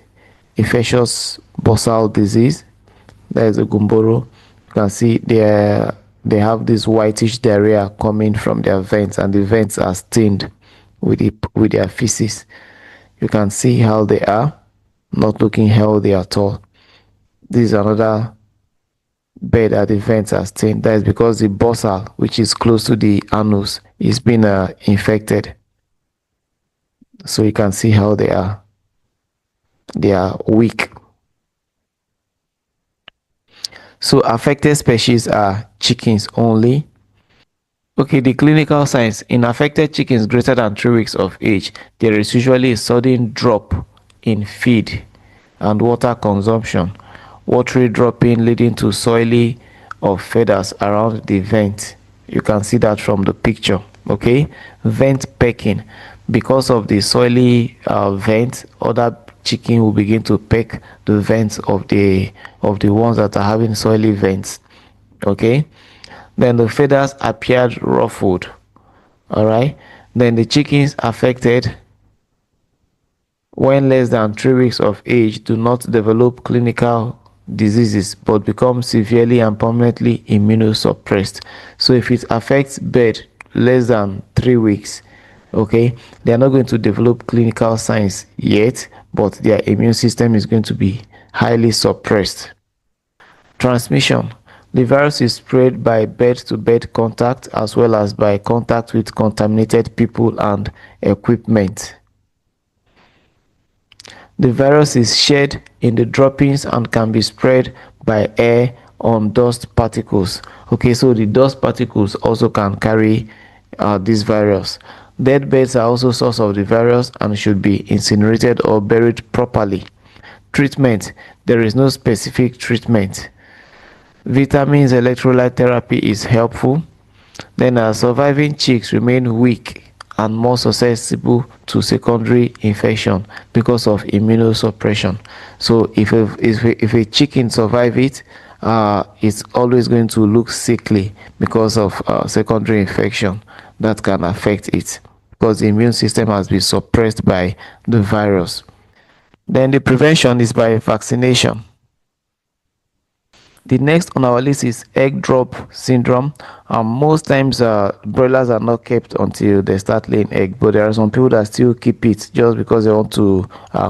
infectious bursal disease. That is a gumboro. You can see they have this whitish diarrhea coming from their vents, and the vents are stained with their feces. You can see how they are not looking healthy at all. This is another bed that the vents are stained. That is because the bursal, which is close to the anus, is being infected. So you can see how they are weak. So affected species are chickens only. Okay, the clinical signs: in affected chickens greater than 3 weeks of age, there is usually a sudden drop in feed and water consumption, watery dropping leading to soiling of feathers around the vent. You can see that from the picture. Okay, vent pecking: because of the soily vent, other chicken will begin to peck the vents of the ones that are having soily vents. Okay, then the feathers appeared ruffled. All right, then the chickens affected when less than 3 weeks of age do not develop clinical diseases but become severely and permanently immunosuppressed. So if it affects bird less than 3 weeks, okay, they are not going to develop clinical signs yet, but their immune system is going to be highly suppressed. Transmission: the virus is spread by bird-to-bird contact as well as by contact with contaminated people and equipment. The virus is shed in the droppings and can be spread by air on dust particles. Okay, so the dust particles also can carry this virus. Dead birds are also source of the virus and should be incinerated or buried properly. Treatment: there is no specific treatment. Vitamins, electrolyte therapy is helpful. Then surviving chicks remain weak and more susceptible to secondary infection because of immunosuppression. So if a chicken survive it, it's always going to look sickly because of secondary infection that can affect it because the immune system has been suppressed by the virus. Then the prevention is by vaccination. The next on our list is egg drop syndrome. Most times broilers are not kept until they start laying egg, but there are some people that still keep it just because they want to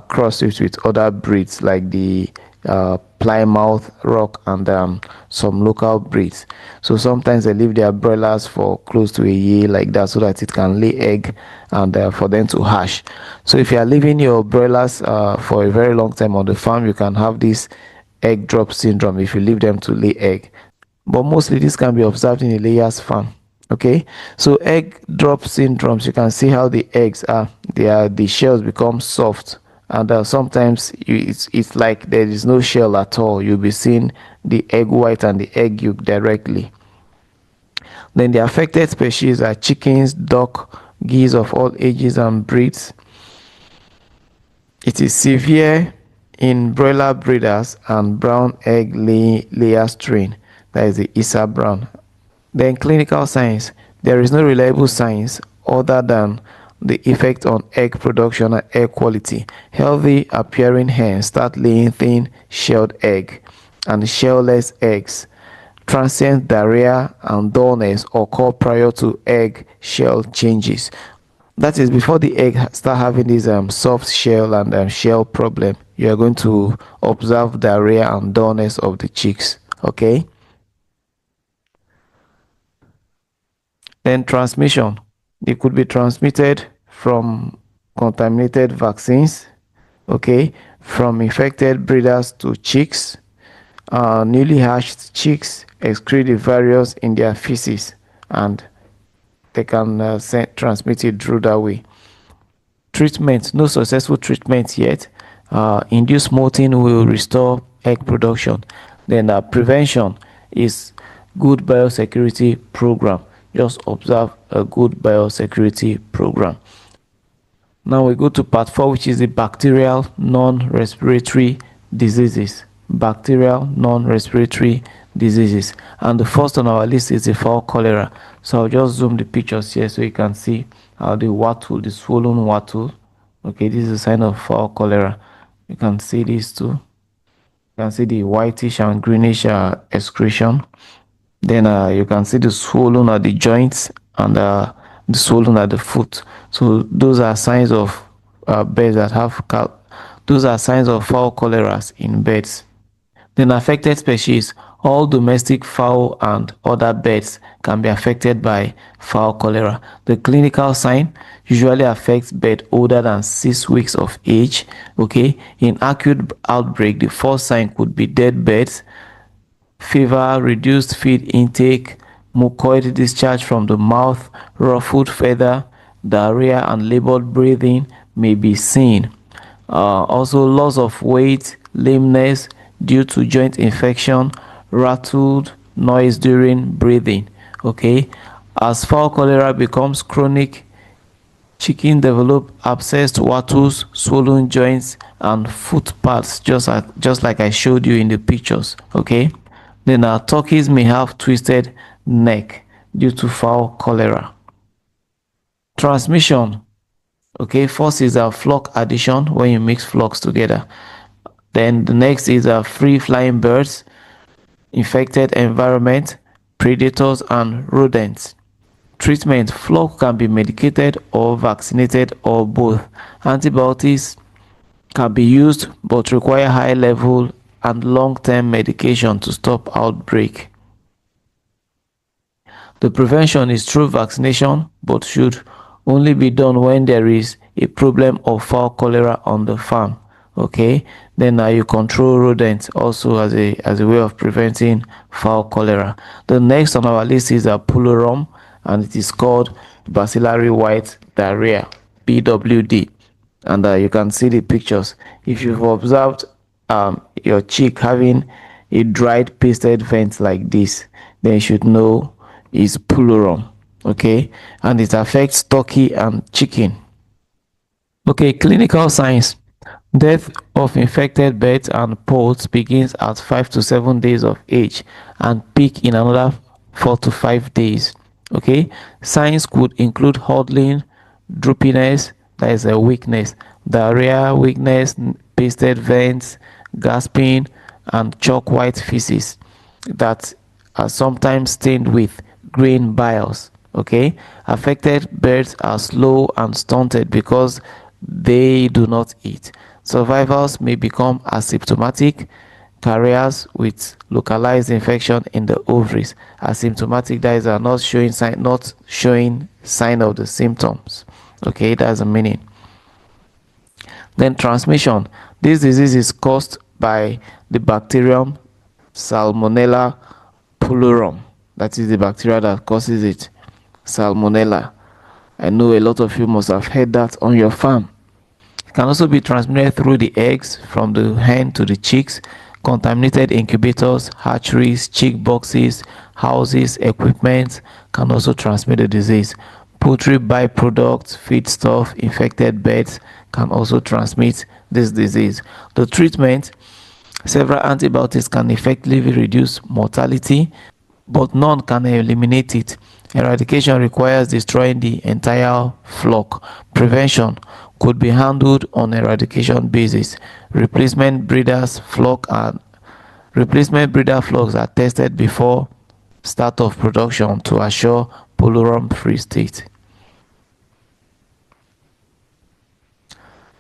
cross it with other breeds like the Plymouth Rock and some local breeds. So sometimes they leave their broilers for close to a year like that so that it can lay egg and for them to hatch. So if you are leaving your broilers for a very long time on the farm, you can have this egg drop syndrome if you leave them to lay egg, but mostly this can be observed in a layers farm. Okay, so egg drop syndromes, you can see how the eggs the shells become soft, and sometimes it's like there is no shell at all. You'll be seeing the egg white and the egg yolk directly. Then the affected species are chickens, duck, geese of all ages and breeds. It is severe in broiler breeders and brown egg layer strain, that is the ISA brown. Then clinical signs: there is no reliable signs other than the effect on egg production and egg quality. Healthy appearing hens start laying thin shelled egg and shellless eggs. transient diarrhea and dullness occur prior to egg shell changes. That is, before the egg start having this soft shell and shell problem, you are going to observe diarrhea and dullness of the chicks. Okay. Then transmission. It could be transmitted from contaminated vaccines, okay, from infected breeders to chicks. Newly hatched chicks excrete the virus in their feces, and they can transmit it through that way. Treatment, no successful treatment yet. Induced molting will restore egg production. Then prevention is good biosecurity program. Just observe a good biosecurity program. Now we go to part 4, which is the bacterial non-respiratory diseases. Bacterial non-respiratory diseases, and the first on our list is the fowl cholera. So I'll just zoom the pictures here so you can see how the wattle, the swollen wattle. Okay, this is a sign of fowl cholera. You can see these two. You can see the whitish and greenish excretion. Then you can see the swollen at the joints and the swollen at the foot. So those are signs of birds that have those are signs of fowl cholera in birds. Then affected species, all domestic fowl and other birds can be affected by fowl cholera. The clinical sign usually affects birds older than 6 weeks of age. Okay, in acute outbreak, the first sign could be dead birds, fever, reduced feed intake, mucoid discharge from the mouth, ruffled feather, diarrhea, and labored breathing may be seen. Also, loss of weight, lameness due to joint infection, rattled noise during breathing. Okay, as fowl cholera becomes chronic, chicken develop abscessed wattles, swollen joints, and foot pads, just like I showed you in the pictures. Okay, then our turkeys may have twisted neck due to fowl cholera. Transmission. Okay, first is a flock addition, when you mix flocks together. Then the next is free flying birds, infected environment, predators, and rodents. Treatment. Flock can be medicated or vaccinated or both. Antibiotics can be used but require high level and long-term medication to stop outbreak. The prevention is through vaccination, but should only be done when there is a problem of fowl cholera on the farm. Okay, then you control rodents also as a way of preventing fowl cholera. The next on our list is a pulorum, and it is called bacillary white diarrhea, BWD. And you can see the pictures. If you've observed your chick having a dried pasted vent like this, then you should know it's pulorum. Okay, and it affects turkey and chicken. Okay, clinical signs. Death of infected birds and poults begins at 5 to 7 days of age and peak in another 4 to 5 days. Okay, signs could include huddling, droopiness, that is a weakness, diarrhea, weakness, pasted vents, gasping, and chalk white feces that are sometimes stained with green biles. Okay, affected birds are slow and stunted because they do not eat. Survivors may become asymptomatic carriers with localized infection in the ovaries. Asymptomatic, that is, are not showing sign of the symptoms. Okay, that's the meaning. Then transmission. This disease is caused by the bacterium Salmonella pulorum. That is the bacteria that causes it. Salmonella. I know a lot of you must have heard that on your farm. It can also be transmitted through the eggs from the hen to the chicks. Contaminated incubators, hatcheries, chick boxes, houses, equipment can also transmit the disease. Poultry byproducts, feedstuff, infected birds can also transmit this disease. The treatment, several antibiotics can effectively reduce mortality, but none can eliminate it. Eradication requires destroying the entire flock. Prevention could be handled on eradication basis. Replacement breeder flocks are tested before start of production to assure pollution-free state.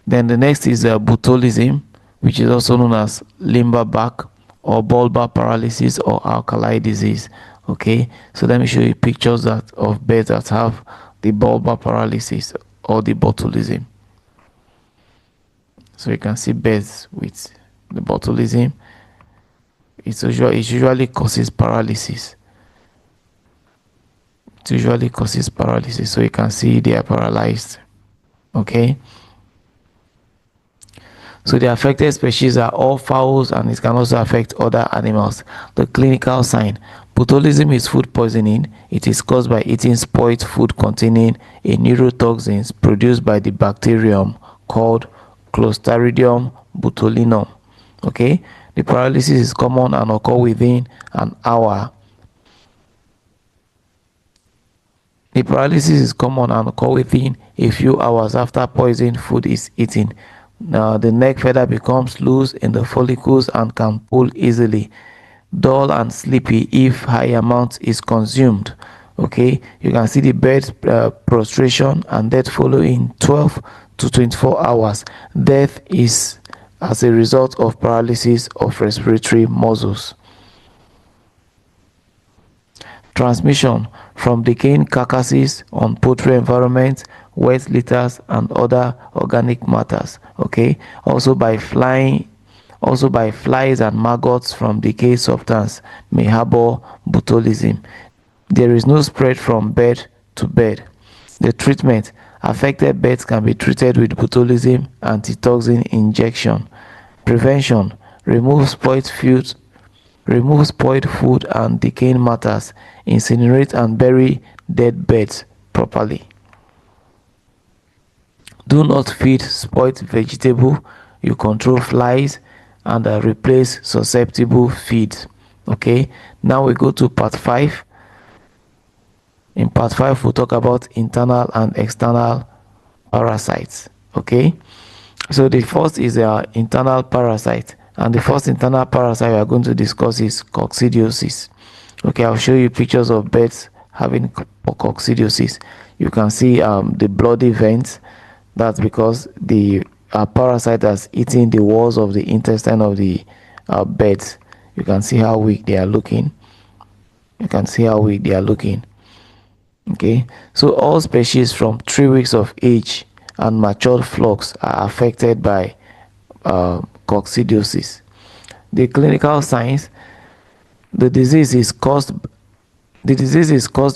Then the next is botulism, which is also known as limber back or bulbar paralysis or alkali disease. Okay, so let me show you pictures of birds that have the bulbar paralysis or the botulism. So you can see birds with the botulism. It usually causes paralysis. It usually causes paralysis. So you can see they are paralyzed. Okay. So the affected species are all fowls, and it can also affect other animals. The clinical sign: botulism is food poisoning. It is caused by eating spoiled food containing a neurotoxins produced by the bacterium called Clostridium botulinum. Okay, the paralysis is common and occur within an hour. The paralysis is common and occur within a few hours after poisoned food is eaten. Now, the neck feather becomes loose in the follicles and can pull easily. Dull and sleepy if high amount is consumed. Okay, you can see the bird's prostration and death follow in 12 to 24 hours. Death is as a result of paralysis of respiratory muscles. Transmission from decaying carcasses on poultry environment, wet litters and other organic matters. Okay, also by flies and maggots from decayed substance may harbor botulism. There is no spread from bird to bird. The treatment: affected birds can be treated with botulism antitoxin injection. Prevention: remove spoiled food and decaying matters. Incinerate and bury dead birds properly. Do not feed spoiled vegetable. You control flies and replace susceptible feeds. Okay, now we go to part 5. In part 5 we'll talk about internal and external parasites. Okay, so the first is internal parasite, and the first internal parasite we are going to discuss is coccidiosis. Okay, I'll show you pictures of birds having coccidiosis. You can see the bloody veins. That's because the parasite has eaten the walls of the intestine of the birds. You can see how weak they are looking. Okay, so all species from 3 weeks of age and matured flocks are affected by coccidiosis. The clinical signs: the disease is caused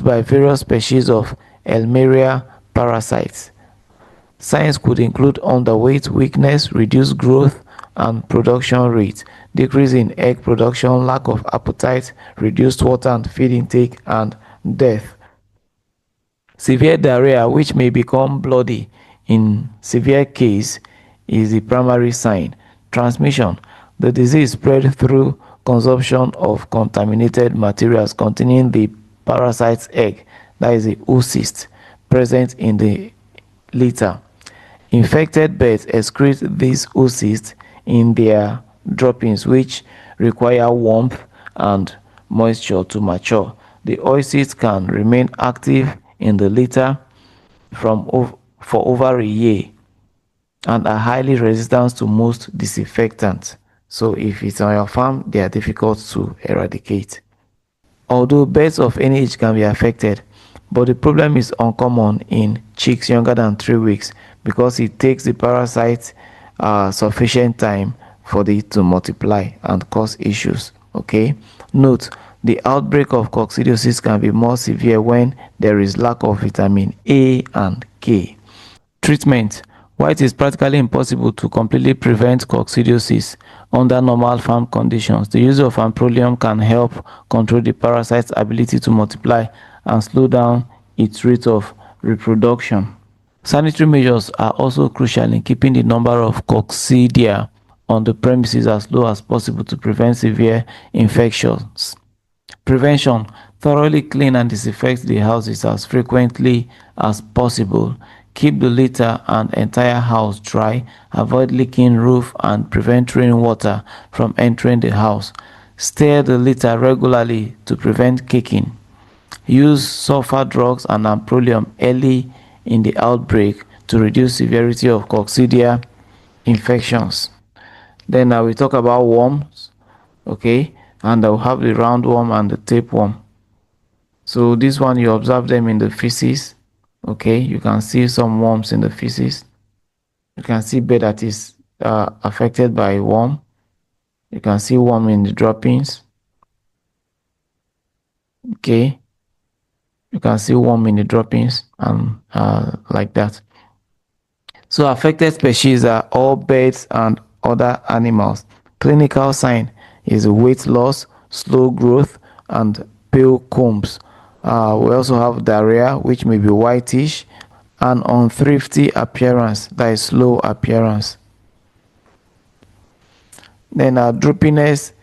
by various species of Elmeria parasites. Signs could include underweight, weakness, reduced growth and production rate, decrease in egg production, lack of appetite, reduced water and feed intake, and death. Severe diarrhea, which may become bloody in severe case, is the primary sign. Transmission: the disease spread through consumption of contaminated materials containing the parasite's egg, that is the oocyst, present in the litter. Infected birds excrete these oocysts in their droppings, which require warmth and moisture to mature. The oocysts can remain active in the litter for over a year and are highly resistant to most disinfectants. So if it's on your farm, they are difficult to eradicate. Although birds of any age can be affected, but the problem is uncommon in chicks younger than 3 weeks because it takes the parasite sufficient time for it to multiply and cause issues. Okay, note: the outbreak of coccidiosis can be more severe when there is lack of vitamin A and K. Treatment: while it is practically impossible to completely prevent coccidiosis under normal farm conditions, the use of amprolium can help control the parasite's ability to multiply and slow down its rate of reproduction. Sanitary measures are also crucial in keeping the number of coccidia on the premises as low as possible to prevent severe infections. Prevention: thoroughly clean and disinfect the houses as frequently as possible. Keep the litter and entire house dry. Avoid leaking roof and prevent rainwater from entering the house. Stir the litter regularly to prevent caking. Use sulfur drugs and amprolium early in the outbreak to reduce severity of coccidia infections. Then I will talk about worms, okay, and I'll have the roundworm and the tapeworm. So this one, you observe them in the feces, okay. You can see some worms in the feces. You can see bed that is affected by worm. You can see worm in the droppings, okay. You can see worm in the droppings and like that. So affected species are all birds and other animals. Clinical sign is weight loss, slow growth, and pale combs. We also have diarrhea, which may be whitish, and unthrifty appearance, that is slow appearance. Then droopiness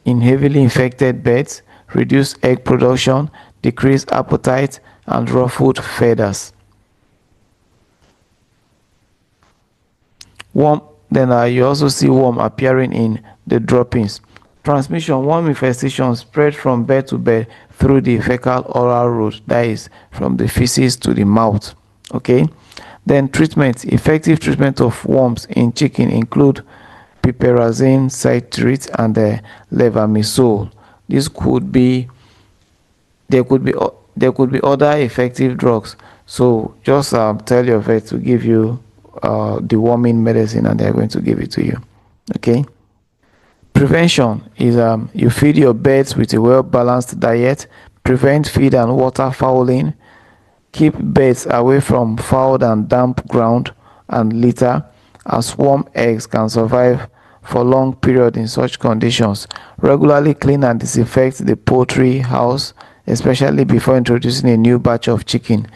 in heavily infected birds, reduced egg production, decreased appetite, and ruffled feathers. Worm, then you also see worm appearing in the droppings. Transmission: worm infestation spread from bird to bird through the fecal oral route, that is from the feces to the mouth, okay. Then treatment: effective treatment of worms in chicken include piperazine citrate and levamisole. This could be, there could be other effective drugs, so just tell your vet to give you the worming medicine and they're going to give it to you, okay. Prevention is you feed your birds with a well-balanced diet, prevent feed and water fouling, keep birds away from foul and damp ground and litter, as worm eggs can survive for long period in such conditions. Regularly clean and disinfect the poultry house, especially before introducing a new batch of chicken.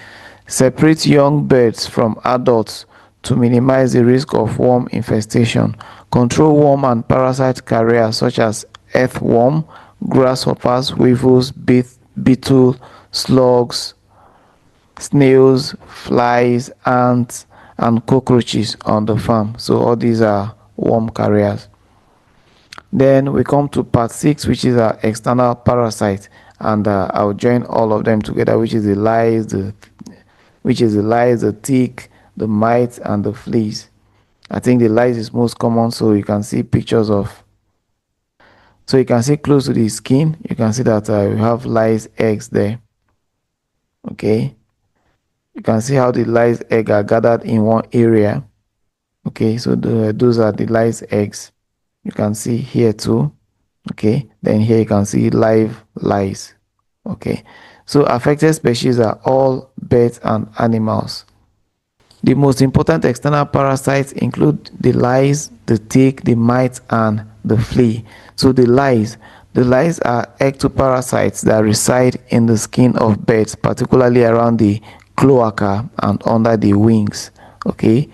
Separate young birds from adults to minimize the risk of worm infestation. Control worm and parasite carriers such as earthworm, grasshoppers, weevils, beetle, slugs, snails, flies, ants, and cockroaches on the farm. So all these are worm carriers. Then we come to part 6, which is our external parasite, and I'll join all of them together, which is the lice, the tick, the mites, and the fleas. I think the lice is most common, so you can see pictures of. So you can see close to the skin, you can see that we have lice eggs there. Okay, you can see how the lice egg are gathered in one area. Okay, so those are the lice eggs. You can see here too. Okay, then here you can see live lice. Okay, so affected species are all birds and animals. The most important external parasites include the lice, the tick, the mite, and the flea. So the lice are ectoparasites that reside in the skin of birds, particularly around the cloaca and under the wings. Okay,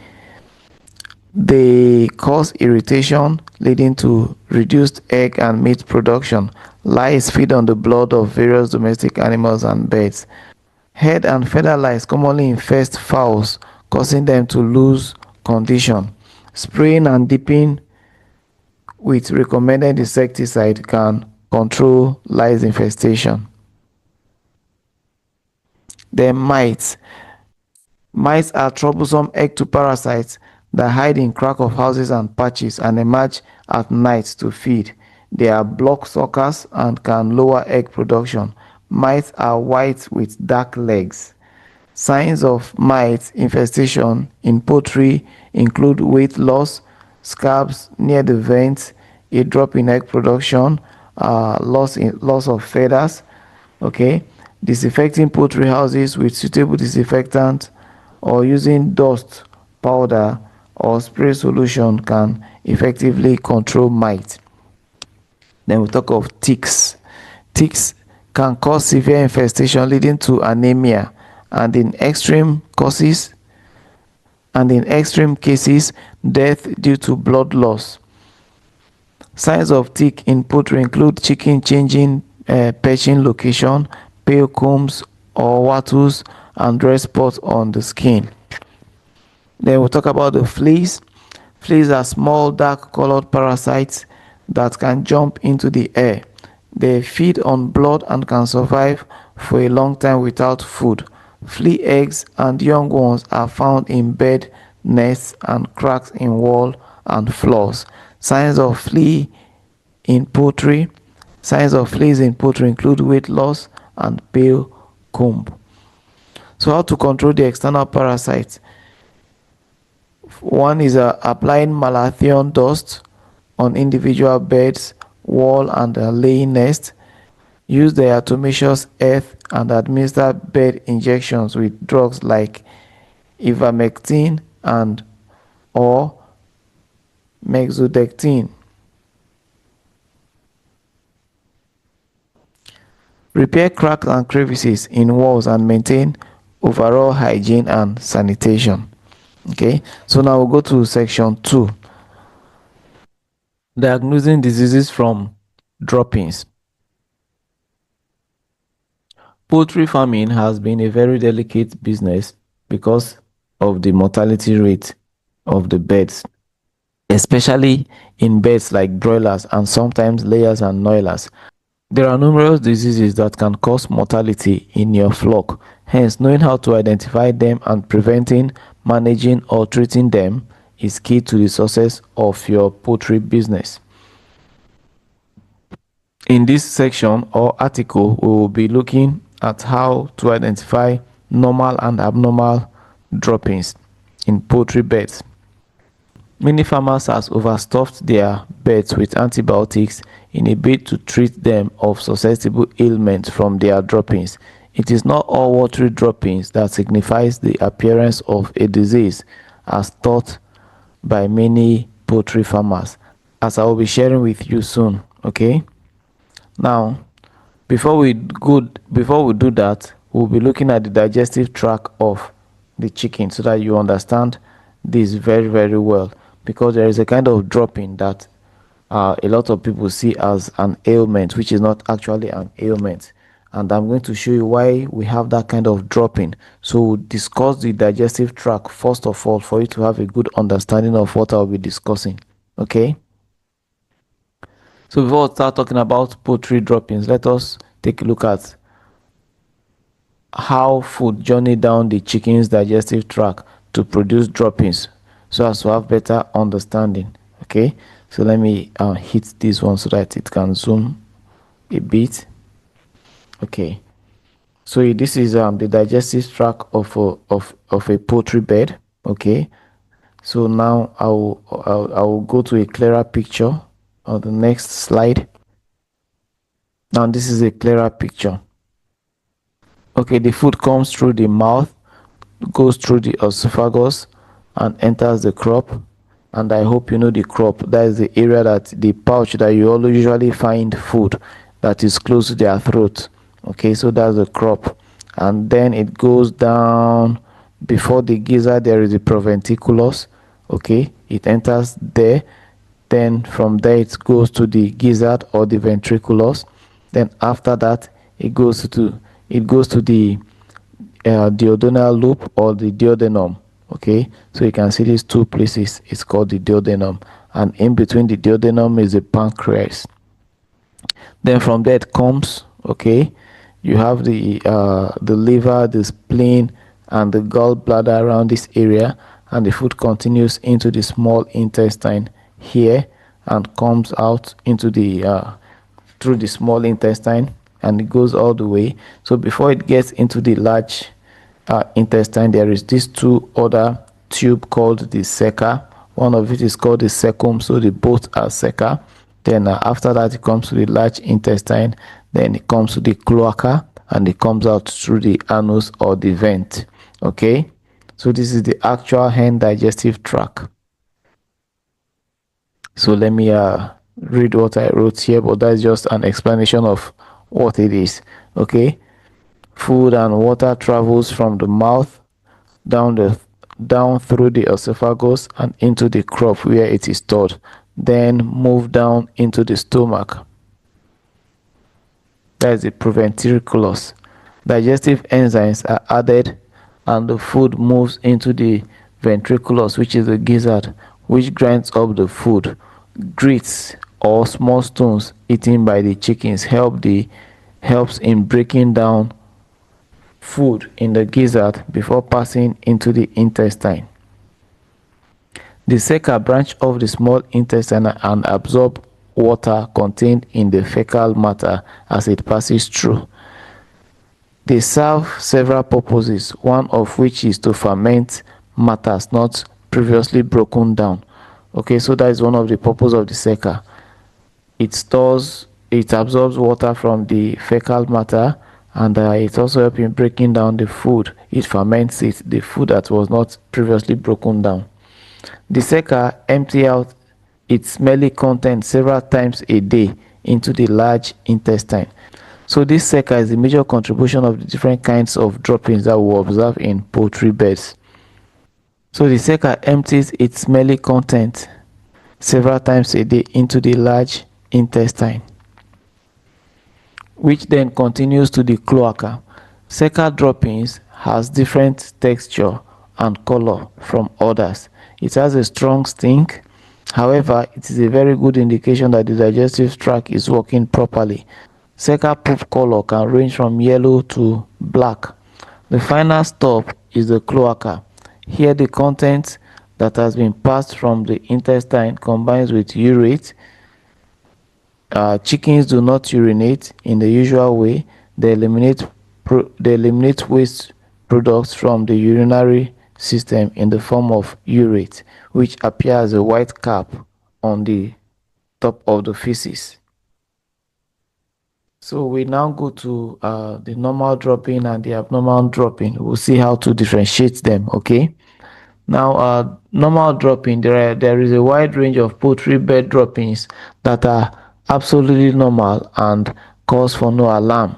they cause irritation, leading to reduced egg and meat production. Lice feed on the blood of various domestic animals and birds. Head and feather lice commonly infest fowls, causing them to lose condition. Spraying and dipping with recommended insecticide can control lice infestation. Then mites. Mites are troublesome ectoparasites that hide in cracks of houses and patches and emerge at night to feed. They are bloodsuckers and can lower egg production. Mites are white with dark legs. Signs of mite infestation in poultry include weight loss, scabs near the vents, a drop in egg production, loss of feathers. Okay, disinfecting poultry houses with suitable disinfectant or using dust, powder, or spray solution can effectively control mite. Then we talk of ticks. Ticks can cause severe infestation leading to anemia, and in extreme cases, death due to blood loss. Signs of tick in poultry include chicken changing perching location, pale combs or wattles, and red spots on the skin. Then we'll talk about the fleas. Fleas are small, dark colored parasites that can jump into the air. They feed on blood and can survive for a long time without food. Flea eggs and young ones are found in bed nests and cracks in wall and floors. Signs of flea in poultry. Signs of fleas in poultry include weight loss and pale comb. So how to control the external parasites? One is applying malathion dust on individual beds, wall and laying nest. Use the diatomaceous earth and administer bed injections with drugs like ivermectin and or mexodectin. Repair cracks and crevices in walls and maintain overall hygiene and sanitation. Okay, so now we'll go to section 2. Diagnosing diseases from droppings. Poultry farming has been a very delicate business because of the mortality rate of the birds, especially in birds like broilers and sometimes layers and noilers. There are numerous diseases that can cause mortality in your flock. Hence, knowing how to identify them and preventing, managing, or treating them is key to the success of your poultry business. In this section or article, we will be looking at how to identify normal and abnormal droppings in poultry beds. Many farmers have overstuffed their beds with antibiotics in a bid to treat them of susceptible ailments from their droppings. It is not all watery droppings that signifies the appearance of a disease as thought by many poultry farmers, as I will be sharing with you soon. Okay, now before we do that, we'll be looking at the digestive tract of the chicken so that you understand this very, very well, because there is a kind of dropping that a lot of people see as an ailment, which is not actually an ailment. And I'm going to show you why we have that kind of dropping. So we'll discuss the digestive tract first of all for you to have a good understanding of what I'll be discussing. Okay, so before we start talking about poultry droppings, let us take a look at how food journey down the chicken's digestive tract to produce droppings so as to have better understanding. Okay, so let me hit this one so that it can zoom a bit. Okay, so this is the digestive tract of a poultry bed. Okay, so now I will go to a clearer picture on the next slide. Now this is a clearer picture. Okay, the food comes through the mouth, goes through the esophagus and enters the crop. And I hope you know the crop. That is the area, that the pouch that you usually find food that is close to their throat. Okay, so that's the crop. And then it goes down. Before the gizzard there is the proventriculus. Okay, it enters there. Then from there it goes to the gizzard or the ventriculus. Then after that it goes to the duodenal loop or the duodenum. Okay, so you can see these two places. It's called the duodenum, and in between the duodenum is the pancreas. Then from there it comes, okay, you have the liver, the spleen and the gallbladder around this area, and the food continues into the small intestine here and comes out into the through the small intestine, and it goes all the way. So before it gets into the large intestine, there is these two other tube called the ceca. One of it is called the cecum, so they both are ceca. Then after that it comes to the large intestine, then it comes to the cloaca, and it comes out through the anus or the vent. Okay, so this is the actual hen digestive tract. So let me read what I wrote here, but that's just an explanation of what it is. Okay, food and water travels from the mouth down through the esophagus and into the crop where it is stored, then move down into the stomach. That is the proventriculus. Digestive enzymes are added and the food moves into the ventriculus, which is the gizzard, which grinds up the food, grits or small stones eaten by the chickens helps in breaking down food in the gizzard before passing into the intestine. The ceca branch off the small intestine and absorb water contained in the fecal matter as it passes through. They serve several purposes, one of which is to ferment matters not previously broken down. Okay, so that is one of the purpose of the ceca. It absorbs water from the fecal matter, and it also helps in breaking down the food. It ferments it, the food that was not previously broken down. The ceca empty out its smelly content several times a day into the large intestine. So this ceca is the major contribution of the different kinds of droppings that we observe in poultry beds. So the ceca empties its smelly content several times a day into the large intestine, which then continues to the cloaca. Ceca droppings has different texture and color from others. It has a strong stink. However, it is a very good indication that the digestive tract is working properly. Ceca poop color can range from yellow to black. The final stop is the cloaca. Here the content that has been passed from the intestine combines with urate. Chickens do not urinate in the usual way. They eliminate waste products from the urinary system in the form of urate, which appears as a white cap on the top of the feces. So we now go to the normal dropping and the abnormal dropping. We'll see how to differentiate them. Okay. Now, normal dropping, there is a wide range of poultry bed droppings that are absolutely normal and cause for no alarm,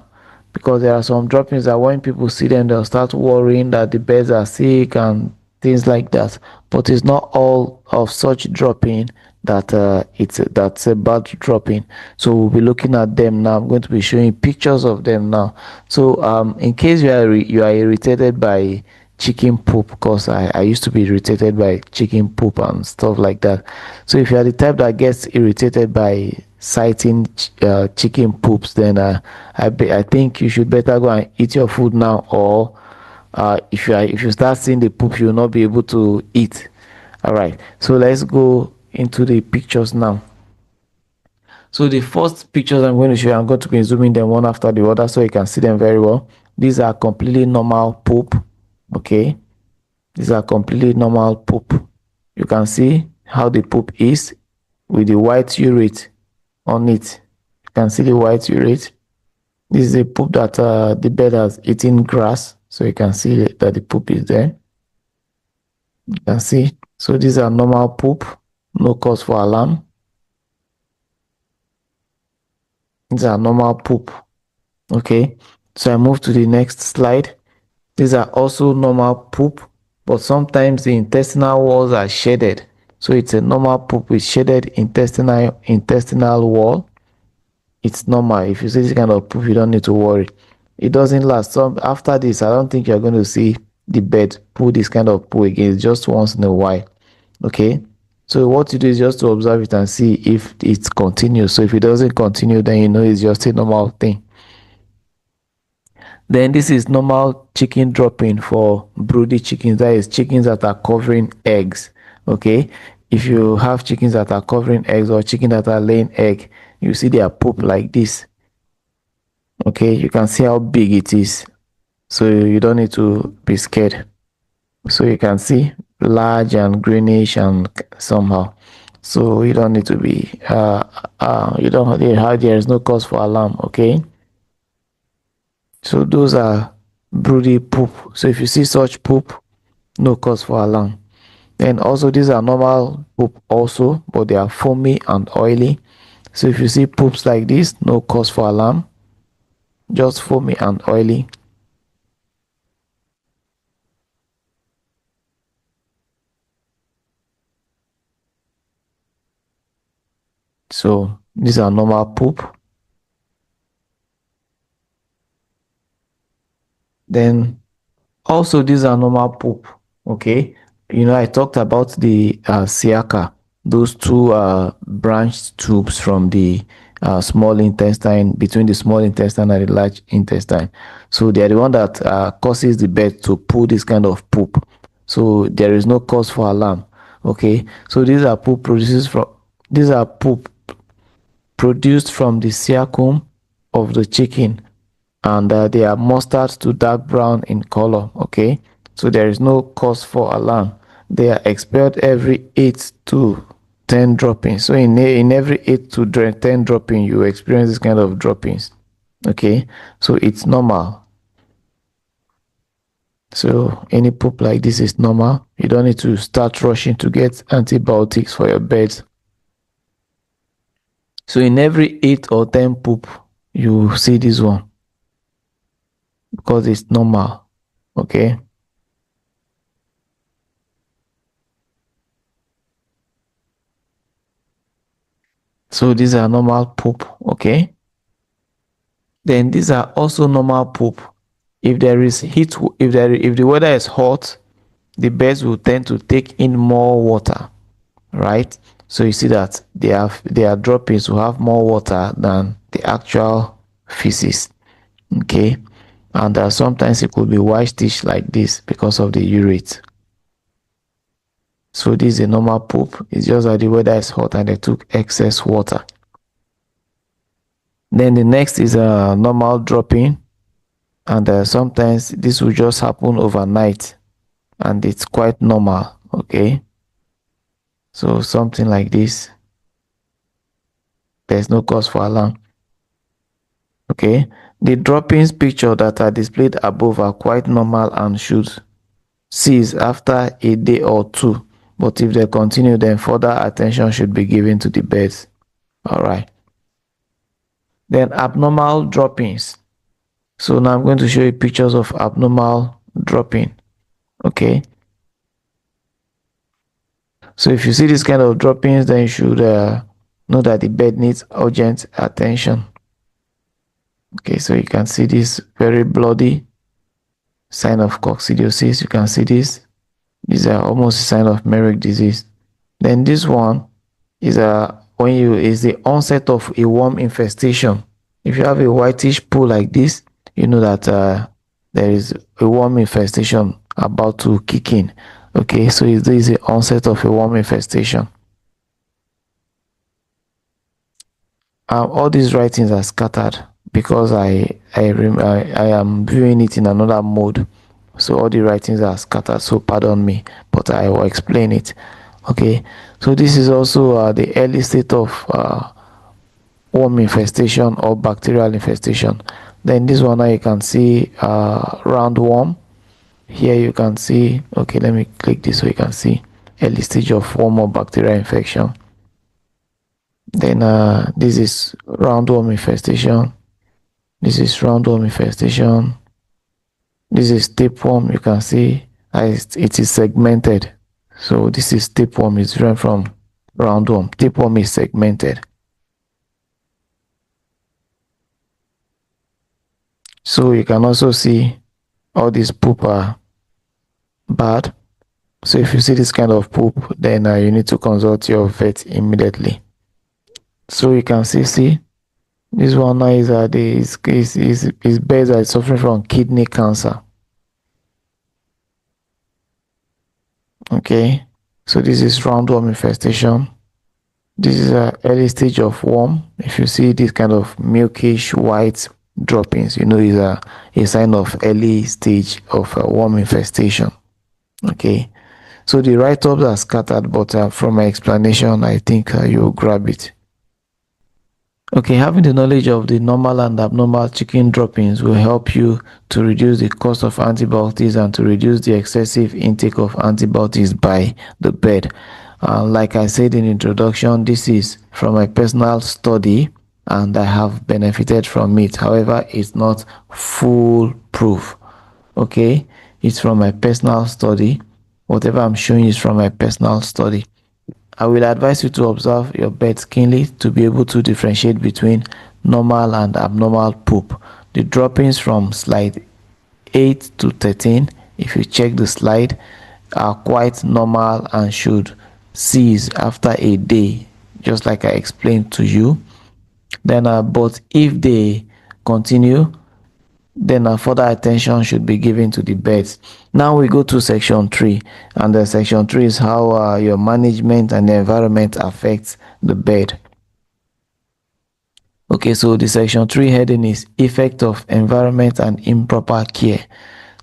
because there are some droppings that when people see them, they'll start worrying that the beds are sick and things like that. But it's not all of such dropping that that's a bad dropping. So we'll be looking at them now. I'm going to be showing pictures of them now. So in case you are irritated by chicken poop, because I used to be irritated by chicken poop and stuff like that. So if you are the type that gets irritated by sighting chicken poops, then I think you should better go and eat your food now, or if you start seeing the poop, you will not be able to eat. All right, so let's go into the pictures now. So the first pictures I'm going to show you, I'm going to be zooming them one after the other so you can see them very well. These are completely normal poop. Okay, these are completely normal poop. You can see how the poop is with the white urate on it. You can see the white urate. This is a poop that the bed has eaten grass, so you can see that the poop is there. You can see. So these are normal poop, no cause for alarm. These are normal poop. Okay, so I move to the next slide. These are also normal poop, but sometimes the intestinal walls are shaded. So it's a normal poop with shaded intestinal wall. It's normal. If you see this kind of poop, you don't need to worry. It doesn't last. So after this, I don't think you're going to see the bed pull this kind of poo again. It's just once in a while. Okay. So what you do is just to observe it and see if it continues. So if it doesn't continue, then you know it's just a normal thing. Then this is normal chicken dropping for broody chickens. That is chickens that are covering eggs. Okay. If you have chickens that are covering eggs or chicken that are laying egg, you see their poop like this. Okay, you can see how big it is. So you don't need to be scared. So you can see large and greenish and somehow. So you don't need to be there is no cause for alarm. Okay. So those are broody poop. So if you see such poop, no cause for alarm. Then also these are normal poop also, but they are foamy and oily. So if you see poops like this, no cause for alarm, just foamy and oily. So these are normal poop. Then also these are normal poop. Okay, I talked about the siaka. those two branched tubes from the small intestine, between the small intestine and the large intestine. So they are the one that causes the bird to pull this kind of poop. So there is no cause for alarm. Okay, so these are poop produced from the cecum of the chicken, and they are mustard to dark brown in color. Okay, so there is no cause for alarm. They are expelled every 8 to 10 droppings. So in every 8 to 10 dropping, you experience this kind of droppings. Okay, so it's normal. So any poop like this is normal. You don't need to start rushing to get antibiotics for your birds. So in every 8 or 10 poop, you see this one because it's normal. Okay. So these are normal poop. Okay. Then these are also normal poop. If there is heat, if the weather is hot, the birds will tend to take in more water, right? So you see that their droppings will have more water than the actual feces. Okay, and sometimes it could be whitish like this because of the urate. So this is a normal poop. It's just that the weather is hot and they took excess water. Then the next is a normal dropping, and sometimes this will just happen overnight, and it's quite normal. Okay, so something like this, there's no cause for alarm. Okay, the droppings picture that are displayed above are quite normal and should cease after a day or two, but if they continue, then further attention should be given to the birds. All right. Then abnormal droppings. So now I'm going to show you pictures of abnormal dropping. Okay. So if you see this kind of droppings, then you should know that the bird needs urgent attention. Okay, so you can see this very bloody sign of coccidiosis. You can see this. These are almost a sign of Merrick disease. Then this one is the onset of a worm infestation. If you have a whitish pool like this, you know that there is a worm infestation about to kick in. Okay, so this is the onset of a worm infestation. All these writings are scattered because I am viewing it in another mode. So all the writings are scattered, so pardon me, but I will explain it. Okay, so this is also the early state of worm infestation or bacterial infestation. Then this one now you can see roundworm. Here you can see, okay, let me click this so you can see early stage of worm or bacterial infection. Then this is roundworm infestation. This is roundworm infestation. This is tapeworm. You can see it is segmented. So this is tapeworm. It's different from roundworm. Tapeworm is segmented. So you can also see all these poop are bad. So if you see this kind of poop, then you need to consult your vet immediately. So you can see this one now is birds are suffering from kidney cancer. Okay, so this is roundworm infestation. This is an early stage of worm. If you see this kind of milkish white droppings, you know it's a sign of early stage of worm infestation. Okay, so the write-ups are scattered, but from my explanation, I think you'll grab it. Okay, having the knowledge of the normal and abnormal chicken droppings will help you to reduce the cost of antibiotics and to reduce the excessive intake of antibiotics by the bird. Like I said in introduction, this is from my personal study and I have benefited from it. However, it's not foolproof. Okay, it's from my personal study. Whatever I'm showing is from my personal study. I will advise you to observe your birds keenly to be able to differentiate between normal and abnormal poop. The droppings from slide 8 to 13, if you check the slide, are quite normal and should cease after a day, just like I explained to you. Then but if they continue, then further attention should be given to the beds. Now we go to section 3, and section 3 is how your management and the environment affects the bed. Okay, so the section 3 heading is effect of environment and improper care.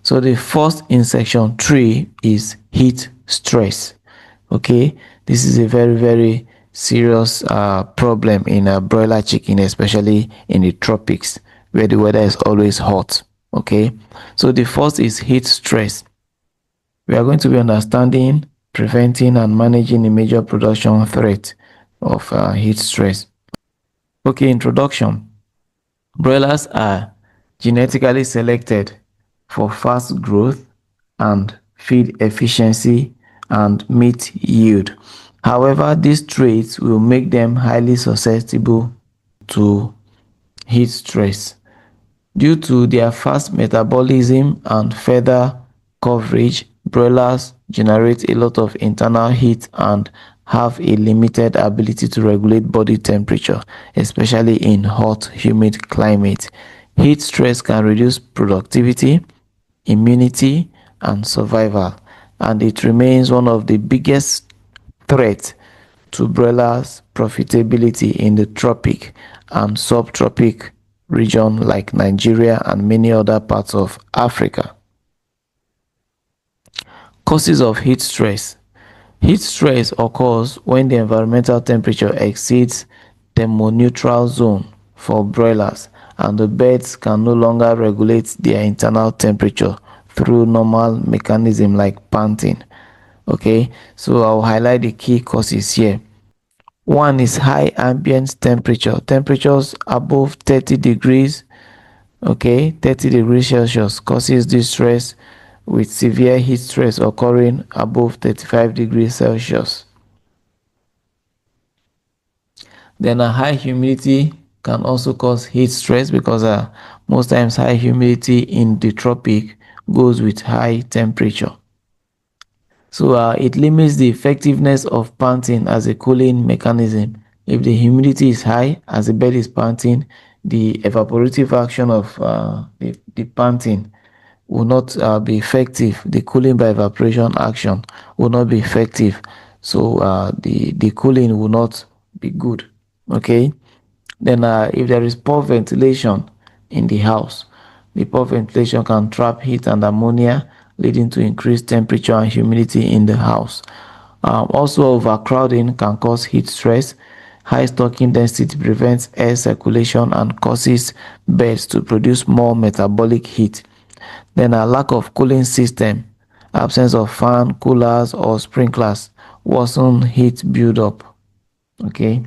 So the first in section 3 is heat stress. Okay, this is a very serious problem in a broiler chicken, especially in the tropics where the weather is always hot. Okay, so the first is heat stress. We are going to be understanding, preventing, and managing a major production threat of heat stress. Okay, introduction. Broilers are genetically selected for fast growth and feed efficiency and meat yield. However, these traits will make them highly susceptible to heat stress. Due to their fast metabolism and feather coverage, broilers generate a lot of internal heat and have a limited ability to regulate body temperature, especially in hot, humid climates. Heat stress can reduce productivity, immunity, and survival, and it remains one of the biggest threats to broilers' profitability in the tropic and subtropic region like Nigeria and many other parts of Africa. Causes of heat stress. Heat stress occurs when the environmental temperature exceeds thermoneutral zone for broilers and the birds can no longer regulate their internal temperature through normal mechanism like panting. Okay, so I'll highlight the key causes here. One is high ambient temperature, temperatures above 30 degrees, okay, 30 degrees Celsius causes distress, with severe heat stress occurring above 35 degrees Celsius. Then a high humidity can also cause heat stress because most times high humidity in the tropic goes with high temperature. So it limits the effectiveness of panting as a cooling mechanism. If the humidity is high as the bird is panting, the evaporative action of the panting will not be effective. The cooling by evaporation action will not be effective. So the cooling will not be good. Okay. Then if there is poor ventilation in the house, the poor ventilation can trap heat and ammonia, leading to increased temperature and humidity in the house. Also, overcrowding can cause heat stress. High stocking density prevents air circulation and causes birds to produce more metabolic heat. Then a lack of cooling system, absence of fan, coolers, or sprinklers worsen heat buildup. Okay.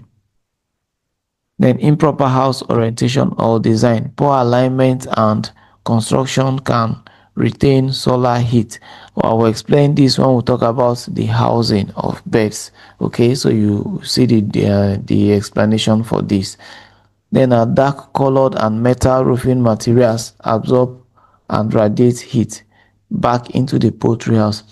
Then improper house orientation or design, poor alignment and construction can retain solar heat. I will explain this when we talk about the housing of birds. Okay, so you see the explanation for this. Then dark colored and metal roofing materials absorb and radiate heat back into the poultry house.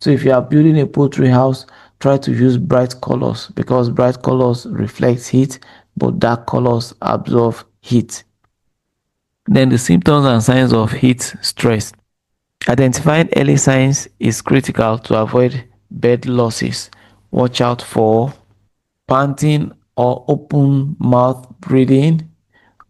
So if you are building a poultry house, try to use bright colors because bright colors reflect heat, but dark colors absorb heat. Then the symptoms and signs of heat stress. Identifying early signs is critical to avoid bird losses. Watch out for panting or open mouth breathing,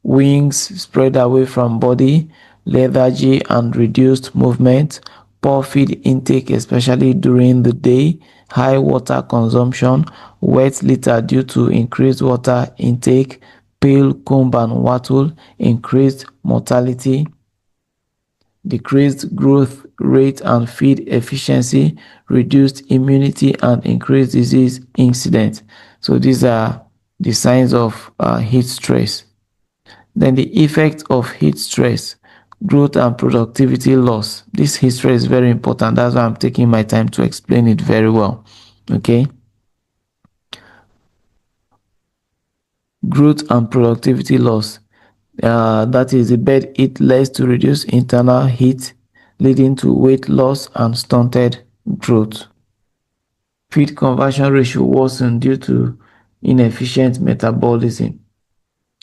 wings spread away from body, lethargy and reduced movement, poor feed intake especially during the day, high water consumption, wet litter due to increased water intake, pale comb and wattle, increased mortality, decreased growth rate and feed efficiency, reduced immunity and increased disease incidence. So these are the signs of heat stress. Then the effect of heat stress, growth and productivity loss. This heat stress is very important. That's why I'm taking my time to explain it very well. Okay. Growth and productivity loss. That is, the bird eat less to reduce internal heat, leading to weight loss and stunted growth. feed conversion ratio worsen due to inefficient metabolism.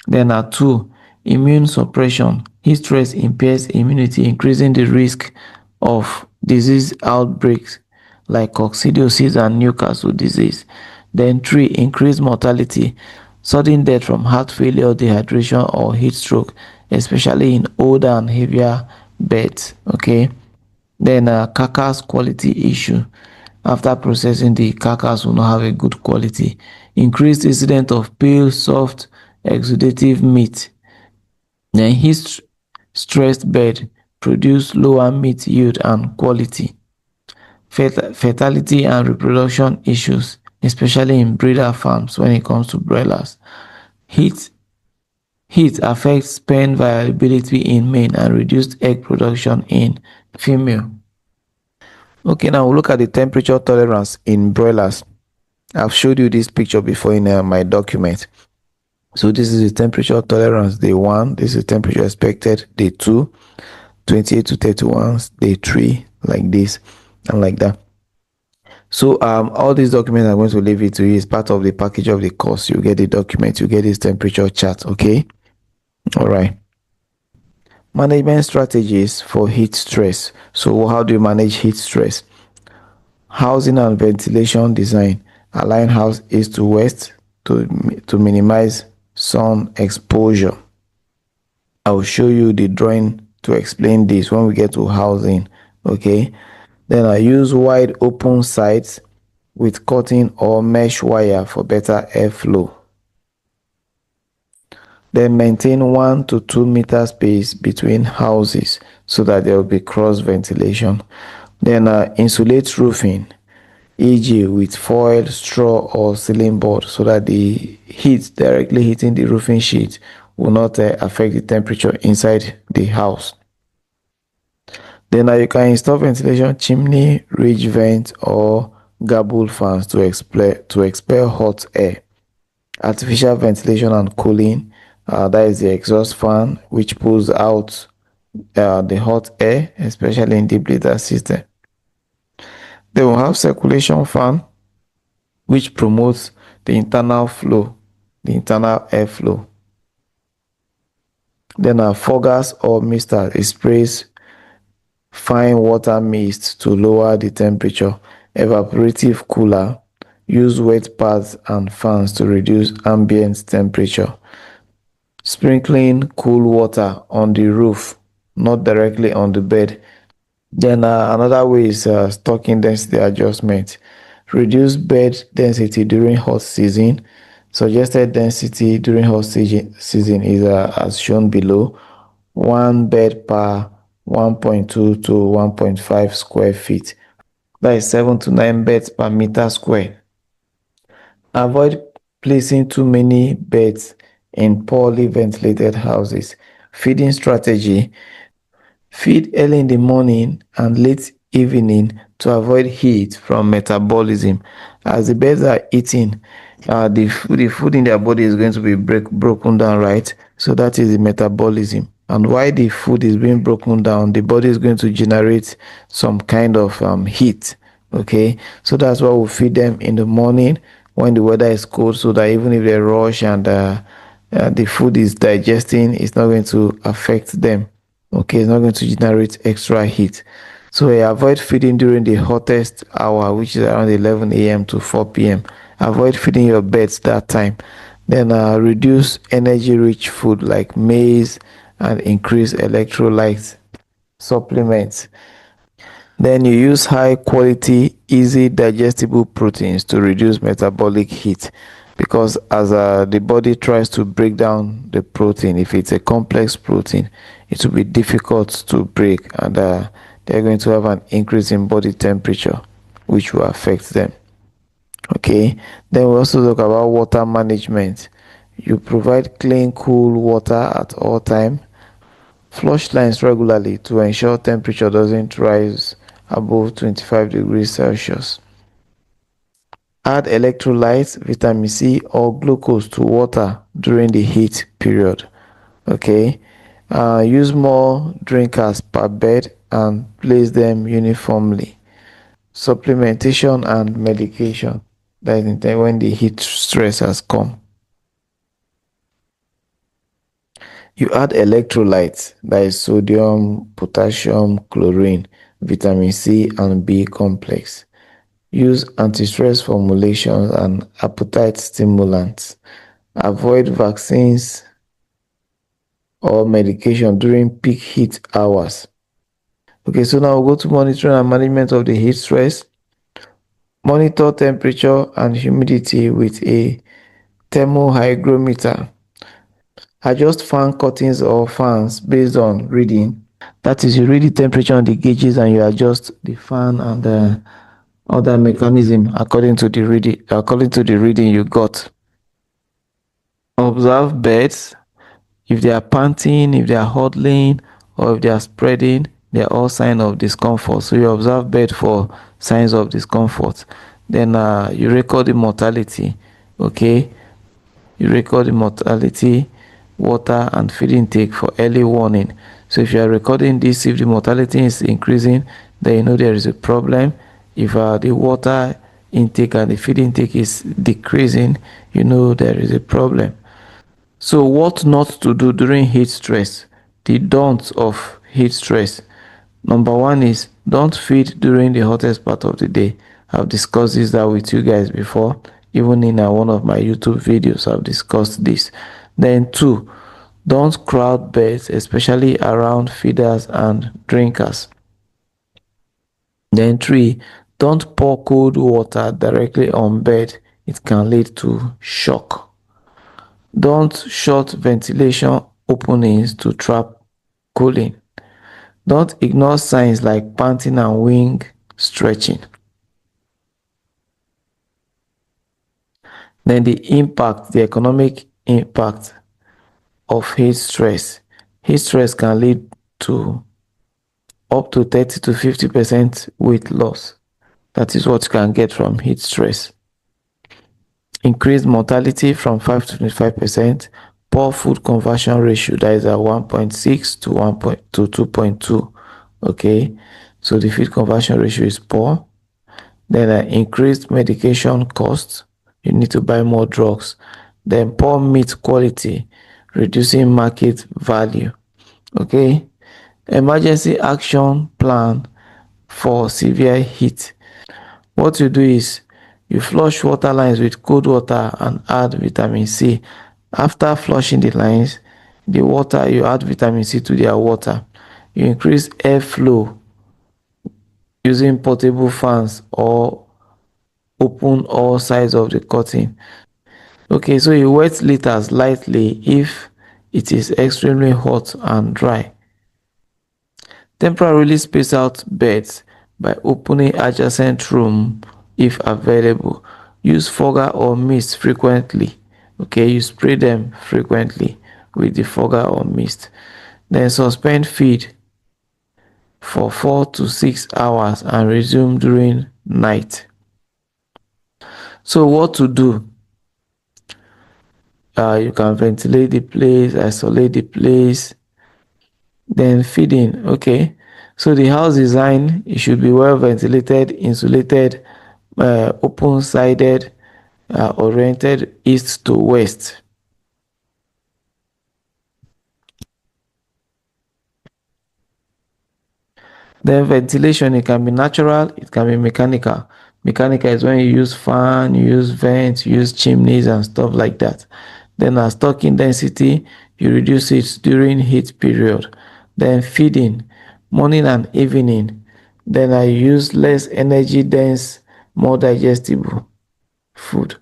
Then 2, immune suppression. Heat stress impairs immunity, increasing the risk of disease outbreaks like coccidiosis and Newcastle disease. Then 3, increased mortality. Sudden death from heart failure, dehydration, or heat stroke, especially in older and heavier beds. Okay. Then carcass quality issue. After processing, the carcass will not have a good quality. Increased incidence of pale, soft, exudative meat. Then heat stressed bed produce lower meat yield and quality. Fertility and reproduction issues, especially in breeder farms when it comes to broilers. Heat Heat affects sperm viability in male and reduced egg production in female. Okay, now we'll look at the temperature tolerance in broilers. I've showed you this picture before in my document. So this is the temperature tolerance day 1, this is temperature expected day 2, 28 to 31, day 3, like this and like that. So all these documents I'm going to leave it to you. Is part of the package of the course. You get the document, you get this temperature chart. Okay, all right. Management strategies for heat stress. So how do you manage heat stress? Housing and ventilation design. Align house east to west to minimize sun exposure. I will show you the drawing to explain this when we get to housing. Okay, then I use wide open sides with curtain or mesh wire for better airflow. Then maintain 1 to 2 meter space between houses so that there will be cross ventilation. Then insulate roofing, e.g. with foil, straw or ceiling board, so that the heat directly hitting the roofing sheet will not affect the temperature inside the house. Then you can install ventilation chimney, ridge vent or gable fans to expel hot air. Artificial ventilation and cooling, that is the exhaust fan which pulls out the hot air, especially in the bleeder system. They will have circulation fan which promotes the internal flow, the internal airflow. Then foggers or mister sprays fine water mist to lower the temperature. Evaporative cooler, use wet pads and fans to reduce ambient temperature. Sprinkling cool water on the roof, not directly on the bed. Then another way is stocking density adjustment. Reduce bed density during hot season. Suggested density during hot season is as shown below. 1 bed per 1.2 to 1.5 square feet. That is 7 to 9 beds per meter square. Avoid placing too many beds in poorly ventilated houses. Feeding strategy. Feed early in the morning and late evening to avoid heat from metabolism. As the birds are eating, the food in their body is going to be broken down, right? So that is the metabolism. And while the food is being broken down, the body is going to generate some kind of heat. Okay, so that's why we feed them in the morning when the weather is cold, so that even if they rush and the food is digesting, it's not going to affect them. Okay, it's not going to generate extra heat. So avoid feeding during the hottest hour, which is around 11 a.m. to 4 p.m. Avoid feeding your birds that time. Then reduce energy-rich food like maize and increase electrolyte supplements. Then you use high quality, easy digestible proteins to reduce metabolic heat, because as the body tries to break down the protein, if it's a complex protein, it will be difficult to break, and they're going to have an increase in body temperature, which will affect them. Okay, then we also talk about water management. You provide clean, cool water at all time. Flush lines regularly to ensure temperature doesn't rise above 25 degrees Celsius. Add electrolytes, vitamin C or glucose to water during the heat period. Okay, use more drinkers per bed and place them uniformly. supplementation and medication. That is when the heat stress has come. You add electrolytes, that is sodium, potassium, chlorine, vitamin C, and B complex. Use anti-stress formulations and appetite stimulants. Avoid vaccines or medication during peak heat hours. Okay, so now we'll go to monitoring and management of the heat stress. Monitor temperature and humidity with a thermohygrometer. Adjust fan curtains or fans based on reading. That is, you read the temperature on the gauges and you adjust the fan and the other mechanism according to the reading you got. Observe birds. If they are panting, if they are huddling, or if they are spreading, they are all signs of discomfort. So you observe bird for signs of discomfort. Then you record the mortality. Okay, you record the mortality, water, and feed intake for early warning. So if you are recording this, if the mortality is increasing, then you know there is a problem. If the water intake and the feed intake is decreasing, you know there is a problem. So what not to do during heat stress? The don'ts of heat stress. Number one is don't feed during the hottest part of the day. I've discussed this with you guys before. Even in one of my YouTube videos, I've discussed this. Then two, don't crowd beds, especially around feeders and drinkers. Then three, don't pour cold water directly on bed. It can lead to shock. Don't shut ventilation openings to trap cooling. Don't ignore signs like panting and wing stretching. Then the economic impact of heat stress. Heat stress can lead to up to 30 to 50% weight loss. That is what you can get from heat stress. Increased mortality from 5 to 25%. Poor food conversion ratio, that is at 1.6 to 2.2. Okay, so the feed conversion ratio is poor. Then increased medication costs, you need to buy more drugs. Then poor meat quality, reducing market value. Okay, emergency action plan for severe heat. What you do is you flush water lines with cold water and add vitamin C. After flushing the lines, the water, you add vitamin C to their water. You increase airflow using portable fans or open all sides of the curtain. Okay, so you wet litters lightly if it is extremely hot and dry. Temporarily space out beds by opening adjacent room if available. Use fogger or mist frequently. Okay, you spray them frequently with the fogger or mist. Then suspend feed for 4 to 6 hours and resume during night. So what to do? You can ventilate the place, isolate the place. Then feeding. Okay, so the house design, it should be well ventilated, insulated, open sided, oriented east to west. Then ventilation, it can be natural, it can be mechanical. Mechanical is when you use fan, you use vents, you use chimneys and stuff like that. Then as stocking density, you reduce it during heat period. Then feeding, morning and evening. Then I use less energy dense, more digestible food.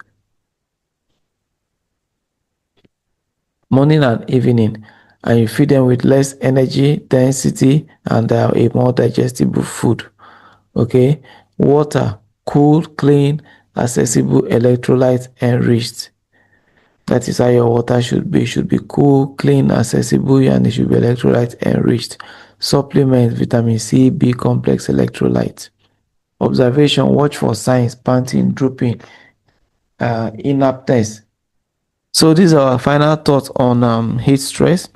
Morning and evening, and you feed them with less energy density and a more digestible food. Okay, water, cool, clean, accessible, electrolyte enriched. That is how your water should be. It should be cool, clean, accessible, and it should be electrolyte enriched. Supplement vitamin C, B complex, electrolyte. Observation, watch for signs, panting, drooping, inaptness. So these are our final thoughts on heat stress.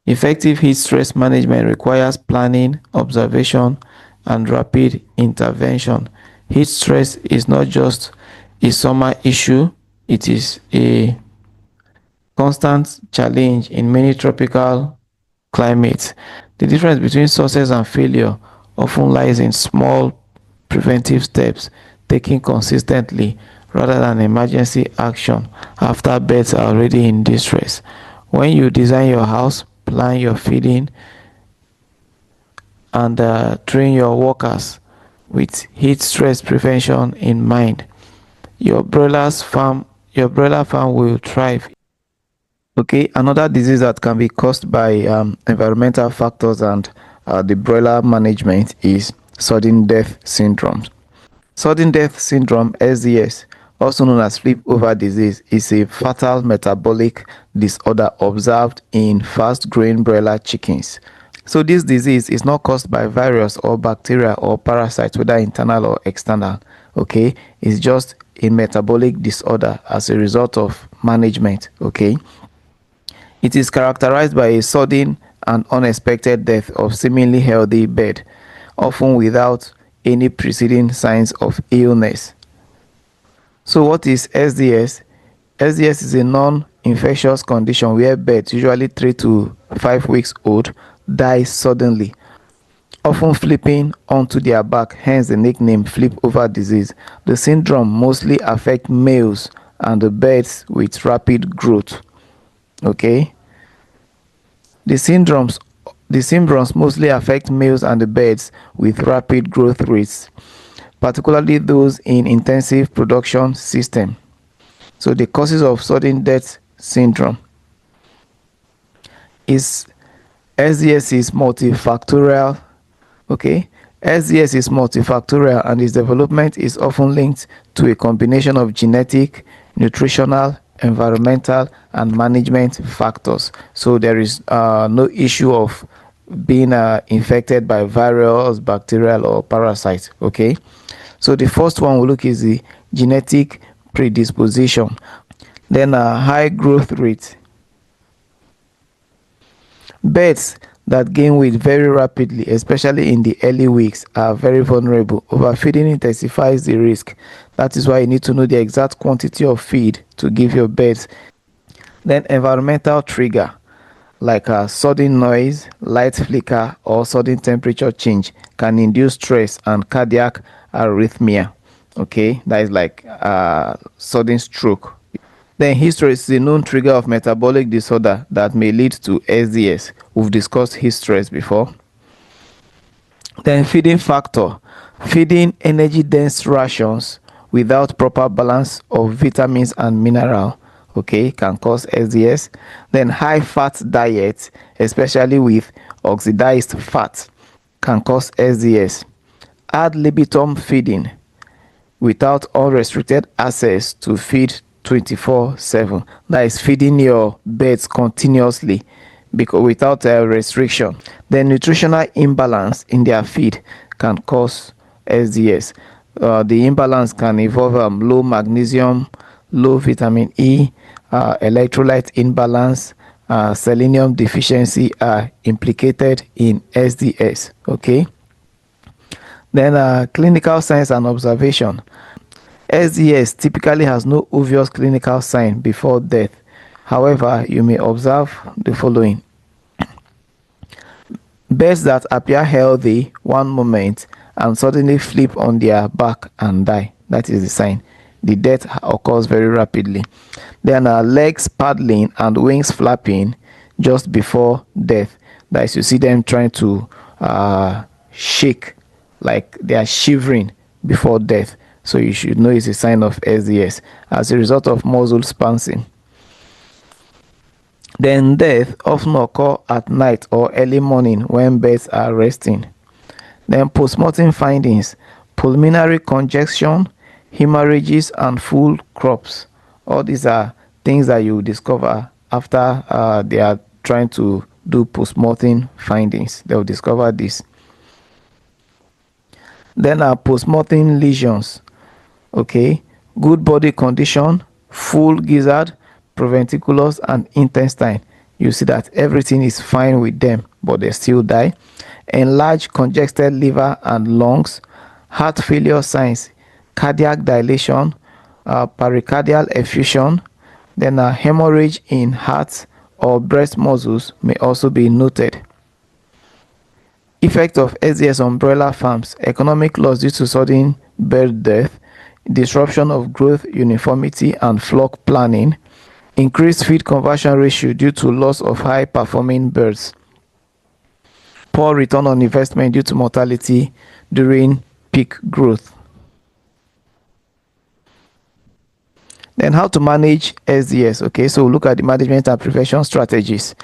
Effective heat stress management requires planning, observation, and rapid intervention. Heat stress is not just a summer issue, it is a constant challenge in many tropical climates. The difference between success and failure often lies in small preventive steps taken consistently rather than emergency action after birds are already in distress. When you design your house, plan your feeding, and train your workers with heat stress prevention in mind, your broiler farm will thrive. Okay, another disease that can be caused by environmental factors and the broiler management is sudden death syndrome. Sudden death syndrome, SDS, also known as flip over disease, is a fatal metabolic disorder observed in fast growing broiler chickens. So this disease is not caused by virus or bacteria or parasites, whether internal or external. Okay, it's just a metabolic disorder as a result of management. Okay, it is characterized by a sudden and unexpected death of seemingly healthy bird, often without any preceding signs of illness. So what is SDS? SDS is a non-infectious condition where birds, usually 3 to 5 weeks old, die suddenly, often flipping onto their back, hence the nickname flip over disease. The syndrome mostly affects males and the birds with rapid growth. Okay, the syndromes mostly affect males and the birds with rapid growth rates, particularly those in intensive production system. So the causes of sudden death syndrome is SDS is multifactorial. Okay, SDS is multifactorial and its development is often linked to a combination of genetic, nutritional, environmental and management factors. So there is no issue of being infected by virus, bacterial or parasites. Okay, so the first one we look is the genetic predisposition, then high growth rate. Birds that gain weight very rapidly, especially in the early weeks, are very vulnerable. Overfeeding intensifies the risk. That is why you need to know the exact quantity of feed to give your birds. Then environmental trigger, like a sudden noise, light flicker, or sudden temperature change can induce stress and cardiac arrhythmia. Okay, that is like sudden stroke. Then history is a known trigger of metabolic disorder that may lead to SDS. We've discussed history before. Then feeding factor. Feeding energy-dense rations without proper balance of vitamins and mineral, okay, can cause SDS. Then high-fat diet, especially with oxidized fat, can cause SDS. Ad libitum feeding without unrestricted access to feed 24/7, that is feeding your birds continuously because without a restriction. Then nutritional imbalance in their feed can cause SDS. The imbalance can involve low magnesium, low vitamin E, electrolyte imbalance, selenium deficiency are implicated in SDS. Okay, then clinical signs and observation. SDS typically has no obvious clinical sign before death. However, you may observe the following. Birds that appear healthy one moment and suddenly flip on their back and die. That is the sign. The death occurs very rapidly. Then legs paddling and wings flapping just before death. That is, you see them trying to shake, like they are shivering before death. So you should know it's a sign of SDS as a result of muscle spasm. Then death often occur at night or early morning when birds are resting. Then postmortem findings: pulmonary congestion, hemorrhages and full crops. All these are things that you discover after they are trying to do postmortem findings. They will discover this. Then postmortem lesions. Okay, good body condition, full gizzard, proventriculus and intestine. You see that everything is fine with them, but they still die. enlarged congested liver and lungs, heart failure signs, cardiac dilation, pericardial effusion, then a hemorrhage in heart or breast muscles may also be noted. Effect of SDS on broiler farms: economic loss due to sudden bird death, disruption of growth uniformity and flock planning, increased feed conversion ratio due to loss of high performing birds, poor return on investment due to mortality during peak growth. Then how to manage SDS. Okay, so look at the management and prevention strategies.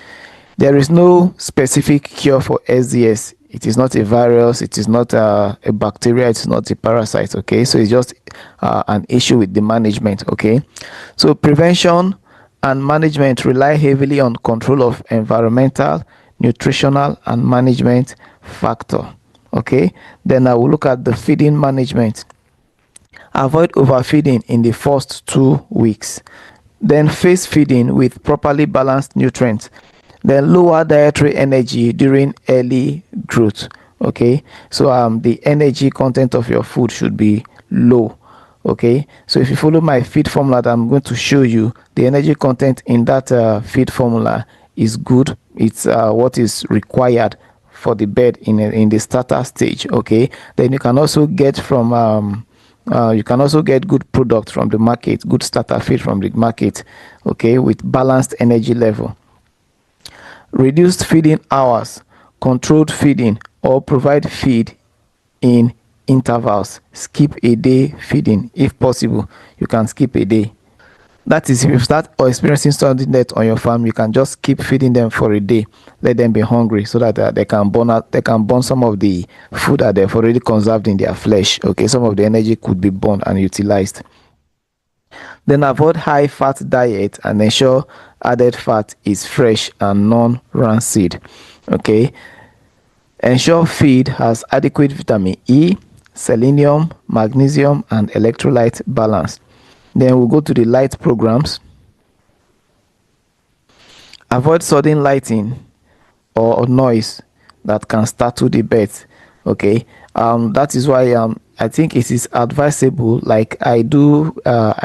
There is no specific cure for SDS. It is not a virus, it is not a bacteria, it's not a parasite. Okay, so it's just an issue with the management. Okay, so prevention and management rely heavily on control of environmental, nutritional and management factor. Okay, then I will look at the feeding management. Avoid overfeeding in the first 2 weeks. Then phase feeding with properly balanced nutrients. Then lower dietary energy during early growth. Okay, so the energy content of your food should be low. Okay, so if you follow my feed formula that I'm going to show you, the energy content in that feed formula is good. It's what is required for the bird in the starter stage. Okay, then you can also get from you can also get good products from the market, good starter feed from the market, okay, with balanced energy level. Reduced feeding hours, controlled feeding, or provide feed in intervals. Skip a day feeding. If possible, you can skip a day. That is, if you start or experiencing sudden death on your farm, you can just keep feeding them for a day. Let them be hungry so that they can burn some of the food that they've already conserved in their flesh. Okay, some of the energy could be burned and utilized. Then avoid high fat diet and ensure added fat is fresh and non-rancid. Okay, ensure feed has adequate vitamin E, selenium, magnesium and electrolyte balance. Then we'll go to the light programs. Avoid sudden lighting or noise that can startle the birds. Okay, that is why I think it is advisable, like I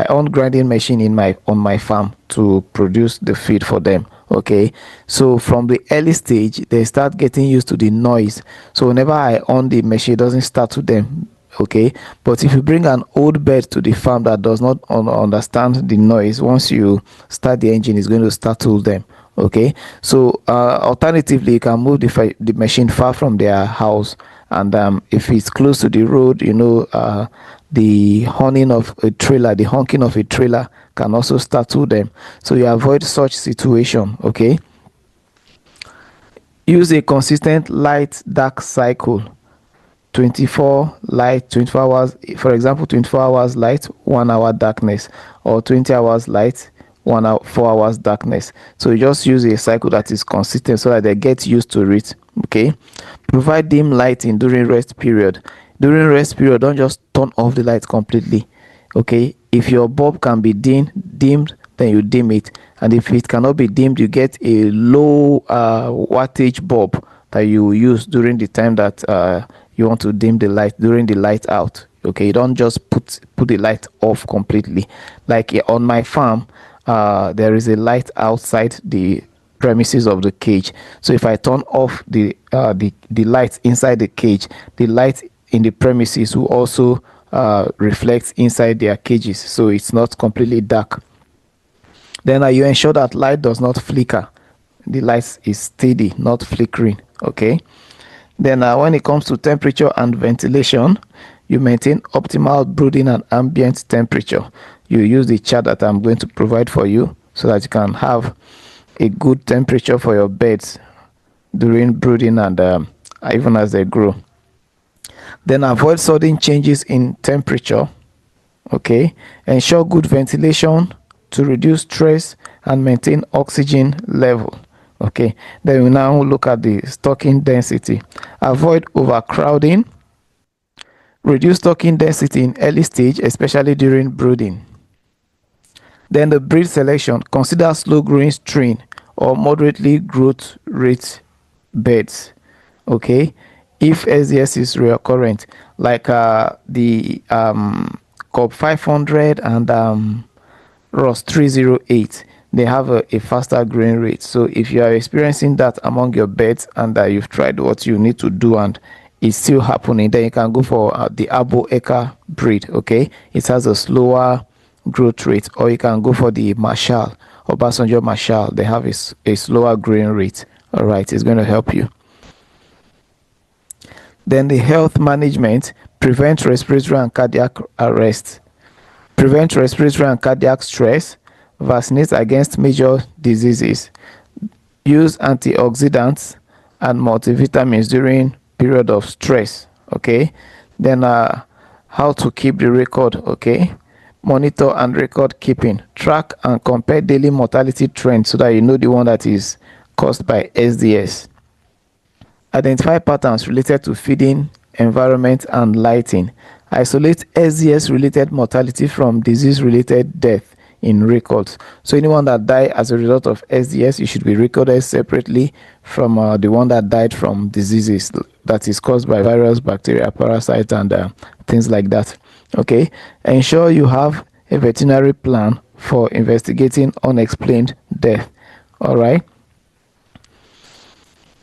own grinding machine on my farm to produce the feed for them. Okay, so from the early stage they start getting used to the noise, so whenever I on the machine, it doesn't startle them. Okay, but if you bring an old bird to the farm that does not understand the noise, once you start the engine, it's going to startle them. Okay, so alternatively, you can move the machine far from their house, and if it's close to the road, the honking of a trailer can also startle them, so you avoid such situation. Okay, use a consistent light dark cycle. 24 light, 24 hours, for example, 24 hours light, 1 hour darkness, or 20 hours light, 1 hour, 4 hours darkness. So you just use a cycle that is consistent so that they get used to it. Okay, provide dim lighting during rest period. During rest period, don't just turn off the light completely. Okay, if your bulb can be dimmed, then you dim it, and if it cannot be dimmed, you get a low wattage bulb that you use during the time that you want to dim the light during the light out. Okay, you don't just put the light off completely. Like on my farm, there is a light outside the premises of the cage, so if I turn off the lights inside the cage, the light in the premises will also reflect inside their cages, so it's not completely dark. Then you ensure that light does not flicker. The light is steady, not flickering. Okay, then when it comes to temperature and ventilation, you maintain optimal brooding and ambient temperature. You use the chart that I'm going to provide for you so that you can have a good temperature for your birds during brooding and even as they grow. Then avoid sudden changes in temperature. Okay, ensure good ventilation to reduce stress and maintain oxygen level. Okay, then we now look at the stocking density. Avoid overcrowding. Reduce stocking density in early stage, especially during brooding. Then the breed selection. Consider slow growing strain or moderately growth rate birds. Okay, if SDS is recurrent, like the COP 500 and ROS 308, they have a faster growing rate. So if you are experiencing that among your beds and you've tried what you need to do and it's still happening, then you can go for the Abo Eka breed. Okay, it has a slower growth rate, or you can go for the Marshall or Obasanjo Marshall. They have a slower growing rate. All right, it's going to help you. Then the health management: prevent respiratory and cardiac arrest, prevent respiratory and cardiac stress, vaccinate against major diseases, use antioxidants and multivitamins during period of stress. Okay, then how to keep the record. Okay, monitor and record keeping, track and compare daily mortality trends so that you know the one that is caused by SDS. Identify patterns related to feeding, environment, and lighting. Isolate SDS-related mortality from disease-related death in records. So anyone that died as a result of SDS, it should be recorded separately from the one that died from diseases that is caused by virus, bacteria, parasites, and things like that. Okay. Ensure you have a veterinary plan for investigating unexplained death. All right.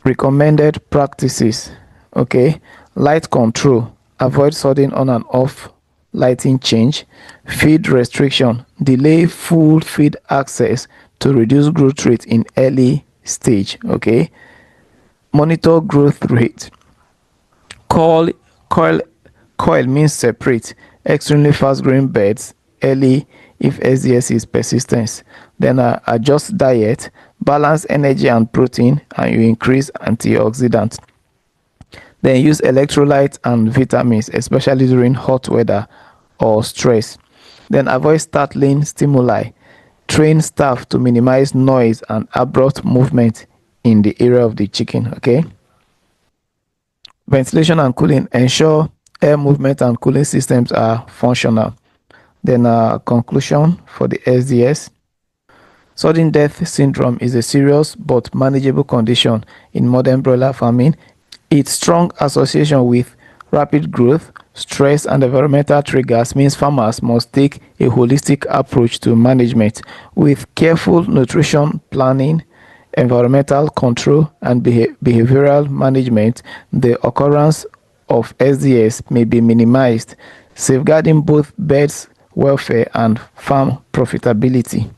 Recommended practices. Okay, light control, avoid sudden on and off lighting change. Feed restriction, delay full feed access to reduce growth rate in early stage. Okay, monitor growth rate. Coil coil coil means separate extremely fast growing beds early if SDS is persistent. Then adjust diet, balance energy and protein, and you increase antioxidants. Then use electrolytes and vitamins, especially during hot weather or stress. Then avoid startling stimuli. Train staff to minimize noise and abrupt movement in the area of the chicken. Okay. Ventilation and cooling, ensure air movement and cooling systems are functional. Then conclusion for the SDS: sudden death syndrome is a serious but manageable condition in modern broiler farming. Its strong association with rapid growth, stress, and environmental triggers means farmers must take a holistic approach to management with careful nutrition planning, environmental control, and behavioral management. The occurrence of SDS may be minimized, safeguarding both birds' welfare and farm profitability.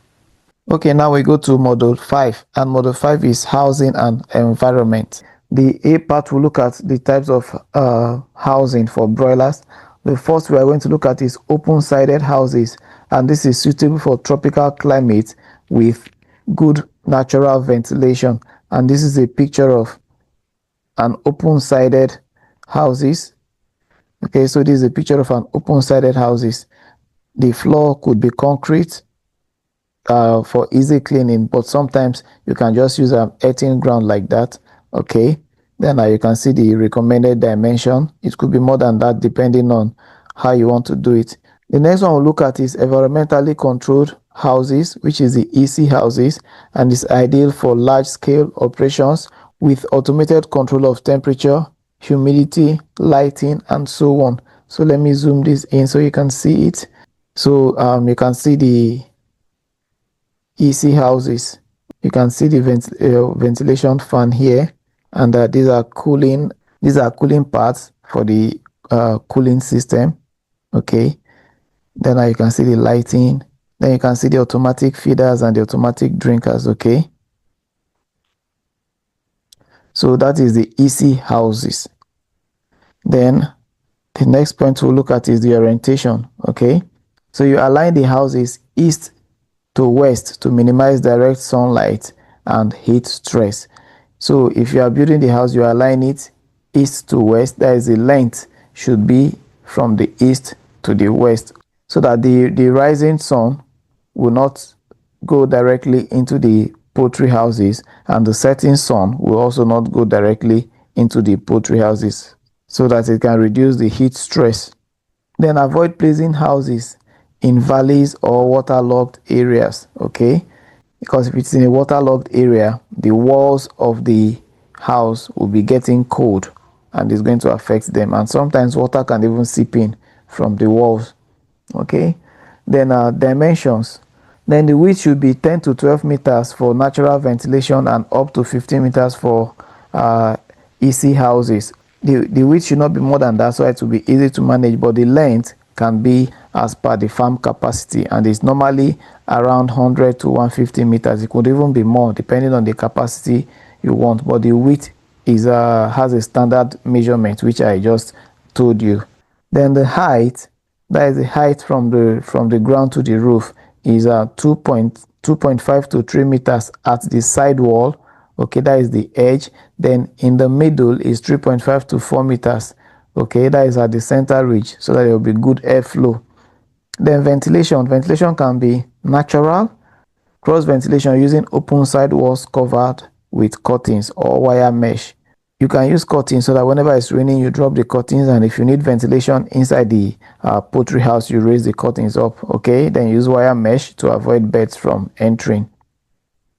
Okay, now we go to Module 5, and Module 5 is housing and environment. The A part will look at the types of housing for broilers. The first we are going to look at is open-sided houses, and this is suitable for tropical climates with good natural ventilation. And this is a picture of an open-sided houses. Okay, so this is a picture of an open-sided houses. The floor could be concrete for easy cleaning, but sometimes you can just use an earthen ground like that. Okay, then you can see the recommended dimension. It could be more than that depending on how you want to do it. The next one we'll look at is environmentally controlled houses, which is the EC houses, and is ideal for large-scale operations with automated control of temperature, humidity, lighting, and so on. So let me zoom this in so you can see it. So you can see the EC houses. You can see the ventilation fan here, and these are cooling parts for the cooling system. Okay, then you can see the lighting. Then you can see the automatic feeders and the automatic drinkers. Okay, so that is the EC houses. Then the next point we'll look at is the orientation. Okay, so you align the houses east to west to minimize direct sunlight and heat stress. So if you are building the house, you align it east to west. That is, the length should be from the east to the west, so that the rising sun will not go directly into the poultry houses, and the setting sun will also not go directly into the poultry houses, so that it can reduce the heat stress. Then avoid placing houses in valleys or waterlogged areas. Okay, because if it's in a waterlogged area, the walls of the house will be getting cold, and it's going to affect them, and sometimes water can even seep in from the walls. Okay, then dimensions. Then the width should be 10 to 12 meters for natural ventilation and up to 15 meters for EC houses. The width should not be more than that, so it will be easy to manage, but the length can be as per the farm capacity, and it's normally around 100 to 150 meters. It could even be more depending on the capacity you want, but the width is has a standard measurement which I just told you. Then the height, that is the height from the ground to the roof, is 2.5 to 3 meters at the side wall. Okay, that is the edge. Then in the middle is 3.5 to 4 meters. Okay, that is at the center ridge, so that there will be good airflow. Then ventilation can be natural, cross ventilation using open side walls covered with curtains or wire mesh. You can use curtains so that whenever it's raining, you drop the curtains, and if you need ventilation inside the poultry house, you raise the curtains up. Okay, then use wire mesh to avoid birds from entering.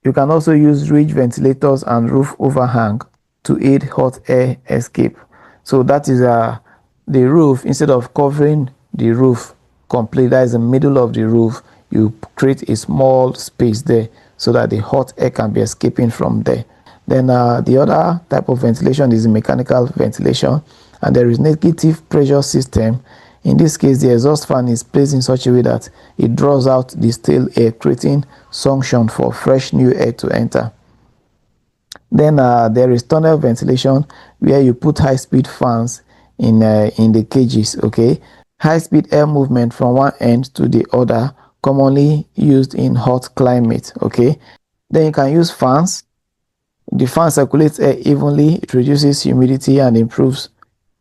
You can also use ridge ventilators and roof overhang to aid hot air escape. So that is the roof. Instead of covering the roof completely, that is the middle of the roof, you create a small space there so that the hot air can be escaping from there. Then the other type of ventilation is the mechanical ventilation, and there is negative pressure system. In this case, the exhaust fan is placed in such a way that it draws out the stale air, creating suction for fresh new air to enter. Then there is tunnel ventilation, where you put high-speed fans in the cages. Okay, high-speed air movement from one end to the other, commonly used in hot climate. Okay, then you can use fans. The fan circulates air evenly, it reduces humidity and improves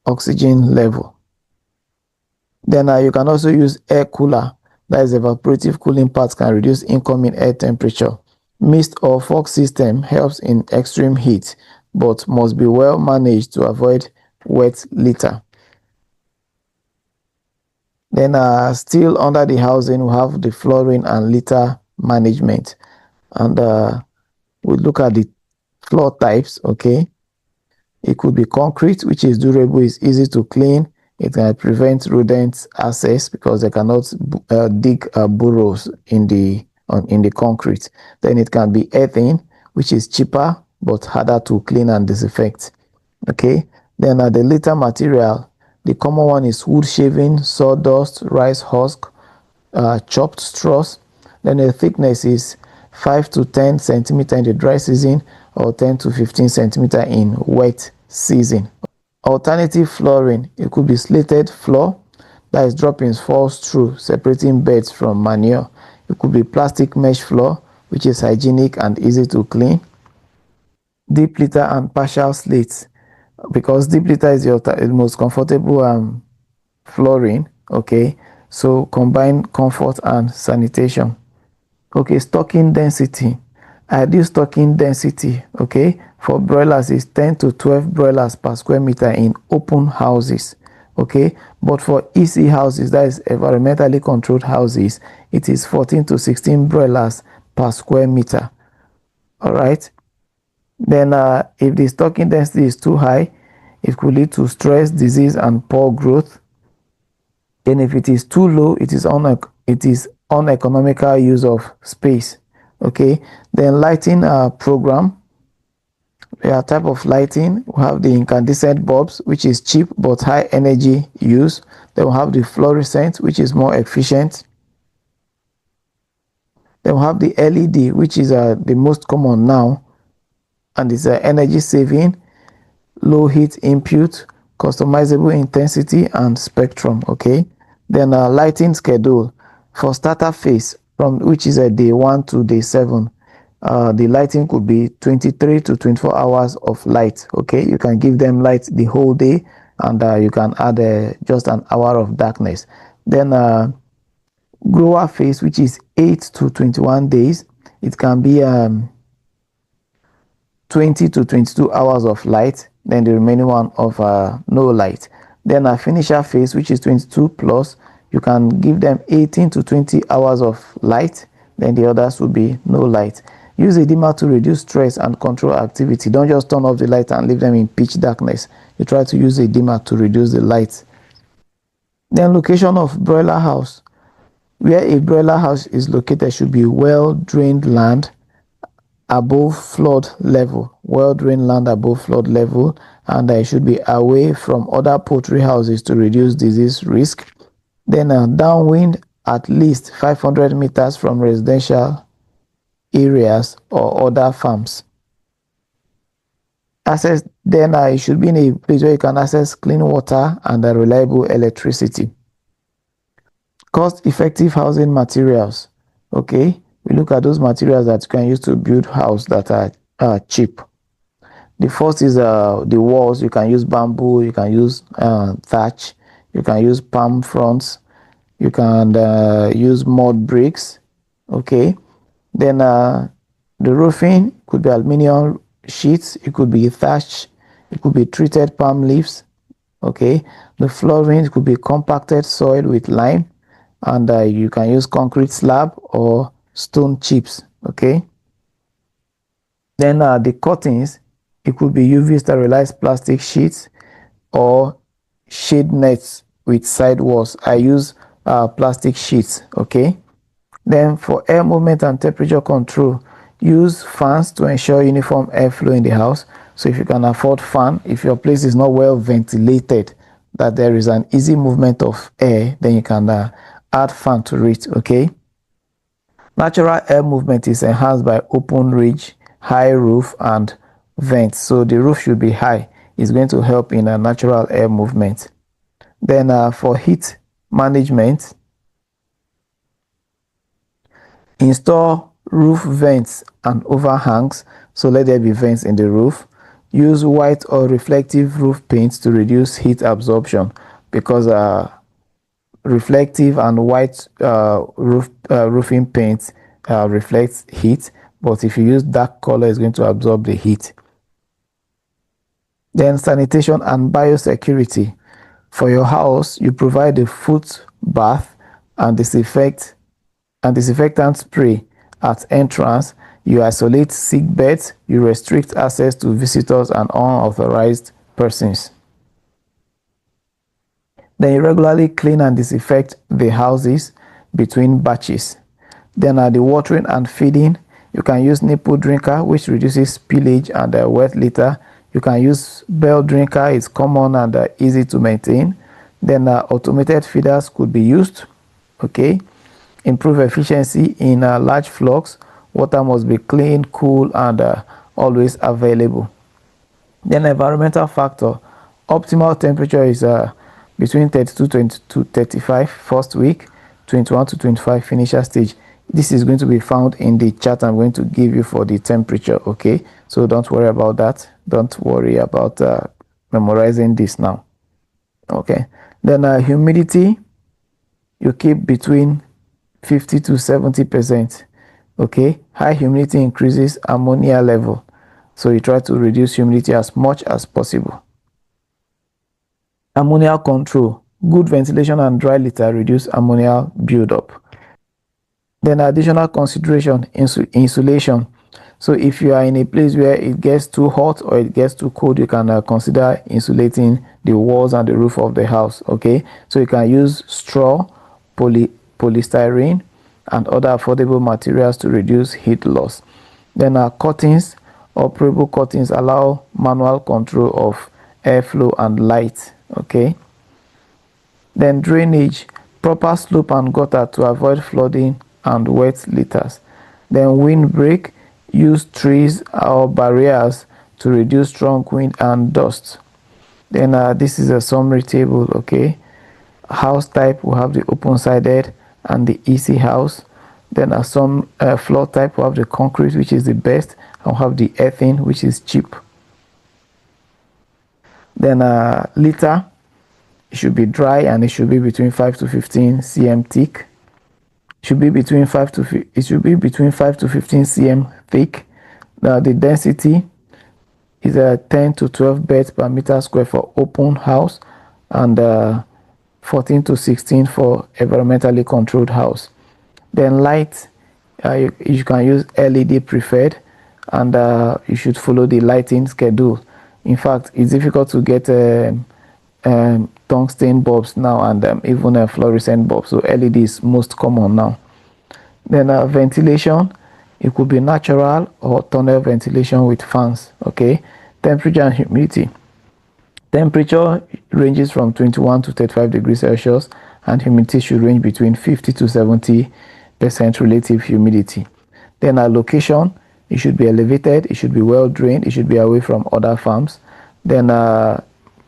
oxygen level. Then you can also use air cooler, that is evaporative cooling pads can reduce incoming air temperature. Mist or fog system helps in extreme heat, but must be well managed to avoid wet litter. Then still under the housing, we have the flooring and litter management, and we look at the floor types. Okay, it could be concrete, which is durable, is easy to clean. It can prevent rodents access because they cannot dig burrows in the concrete. Then it can be earthen, which is cheaper but harder to clean and disinfect. Okay, then the litter material, the common one is wood shaving, sawdust, rice husk, chopped straws. Then the thickness is 5 to 10 centimeter in the dry season, or 10 to 15 centimeter in wet season. Alternative flooring, it could be slated floor, that is droppings falls through, separating beds from manure. It could be plastic mesh floor, which is hygienic and easy to clean. Deep litter and partial slates, because deep litter is the most comfortable flooring. Okay, so combine comfort and sanitation. Okay, stocking density. Ideal stocking density, okay, for broilers is 10 to 12 broilers per square meter in open houses. Okay, but for EC houses, that is environmentally controlled houses, it is 14 to 16 broilers per square meter. All right, then if the stocking density is too high, it could lead to stress, disease, and poor growth. Then if it is too low, it is uneconomical use of space. Okay, then lighting program. There are type of lighting. We have the incandescent bulbs, which is cheap but high energy use. Then we have the fluorescent, which is more efficient. Then we have the LED, which is the most common now, and it's energy saving, low heat input, customizable intensity and spectrum. Okay, then lighting schedule for starter phase, from which is day 1 to day 7. The lighting could be 23 to 24 hours of light. Okay, you can give them light the whole day, and you can add just an hour of darkness. Then grower phase, which is 8 to 21 days, it can be 20 to 22 hours of light, then the remaining one of no light. Then a finisher phase, which is 22 plus, you can give them 18 to 20 hours of light, then the others will be no light. Use a dimmer to reduce stress and control activity. Don't just turn off the light and leave them in pitch darkness. You try to use a dimmer to reduce the light. Then location of broiler house. Where a broiler house is located should be well-drained land above flood level. Well-drained land above flood level, and it should be away from other poultry houses to reduce disease risk. Then downwind at least 500 meters from residential areas or other farms. Access, then it should be in a place where you can access clean water and reliable electricity. Cost-effective housing materials. Okay, we look at those materials that you can use to build house that are cheap. The first is the walls. You can use bamboo, you can use thatch, you can use palm fronts, you can use mud bricks. Okay, then the roofing could be aluminum sheets, it could be thatch, it could be treated palm leaves. Okay, the flooring could be compacted soil with lime, and you can use concrete slab or stone chips. Okay, then the curtains, it could be UV sterilized plastic sheets or shade nets with side walls. I use plastic sheets. Okay, then for air movement and temperature control, use fans to ensure uniform airflow in the house. So if you can afford fan, if your place is not well ventilated, that there is an easy movement of air, then you can add fan to it. Okay, natural air movement is enhanced by open ridge, high roof, and vents. So the roof should be high. It's going to help in a natural air movement. Then for heat management, install roof vents and overhangs. So let there be vents in the roof. Use white or reflective roof paints to reduce heat absorption, because reflective and white roofing paint reflects heat, but if you use dark color, it's going to absorb the heat. Then sanitation and biosecurity. For your house, you provide a foot bath and disinfectant spray at entrance. You isolate sick beds. You restrict access to visitors and unauthorized persons. Then you regularly clean and disinfect the houses between batches. Then the watering and feeding, you can use nipple drinker, which reduces spillage and wet litter. You can use bell drinker, it's common and easy to maintain. Then automated feeders could be used. Okay, improve efficiency in large flocks. Water must be clean, cool, and always available. Then environmental factor, optimal temperature is between 32 to 35 first week, 21 to 25 finisher stage. This is going to be found in the chart I'm going to give you for the temperature. Okay, so don't worry about that. Don't worry about memorizing this now. Okay, then humidity, you keep between 50 to 70%. Okay, high humidity increases ammonia level, so you try to reduce humidity as much as possible. Ammonia control, good ventilation and dry litter reduce ammonia buildup. Then additional consideration, insulation. So if you are in a place where it gets too hot or it gets too cold, you can consider insulating the walls and the roof of the house. Okay, so you can use straw, polystyrene, and other affordable materials to reduce heat loss. Then curtains, operable curtains allow manual control of airflow and light. Okay, then drainage, proper slope and gutter to avoid flooding and wet litters. Then windbreak, use trees or barriers to reduce strong wind and dust. Then this is a summary table. Okay, house type, we have the open-sided and the easy house. Then some floor type, we have the concrete, which is the best, and we have the earthen, which is cheap. Then litter, it should be dry and it should be between 5 to 15 cm thick. It should be between 5 to 15 cm thick. Now the density is 10 to 12 beds per meter square for open house, and 14 to 16 for environmentally controlled house. Then light, you can use LED preferred, and you should follow the lighting schedule. In fact, it's difficult to get tungsten bulbs now, and even fluorescent bulbs, so LED is most common now. Then ventilation, it could be natural or tunnel ventilation with fans. Okay. Temperature and humidity. Temperature ranges from 21 to 35 degrees Celsius, and humidity should range between 50 to 70% relative humidity. Then our location, it should be elevated, it should be well drained, it should be away from other farms. Then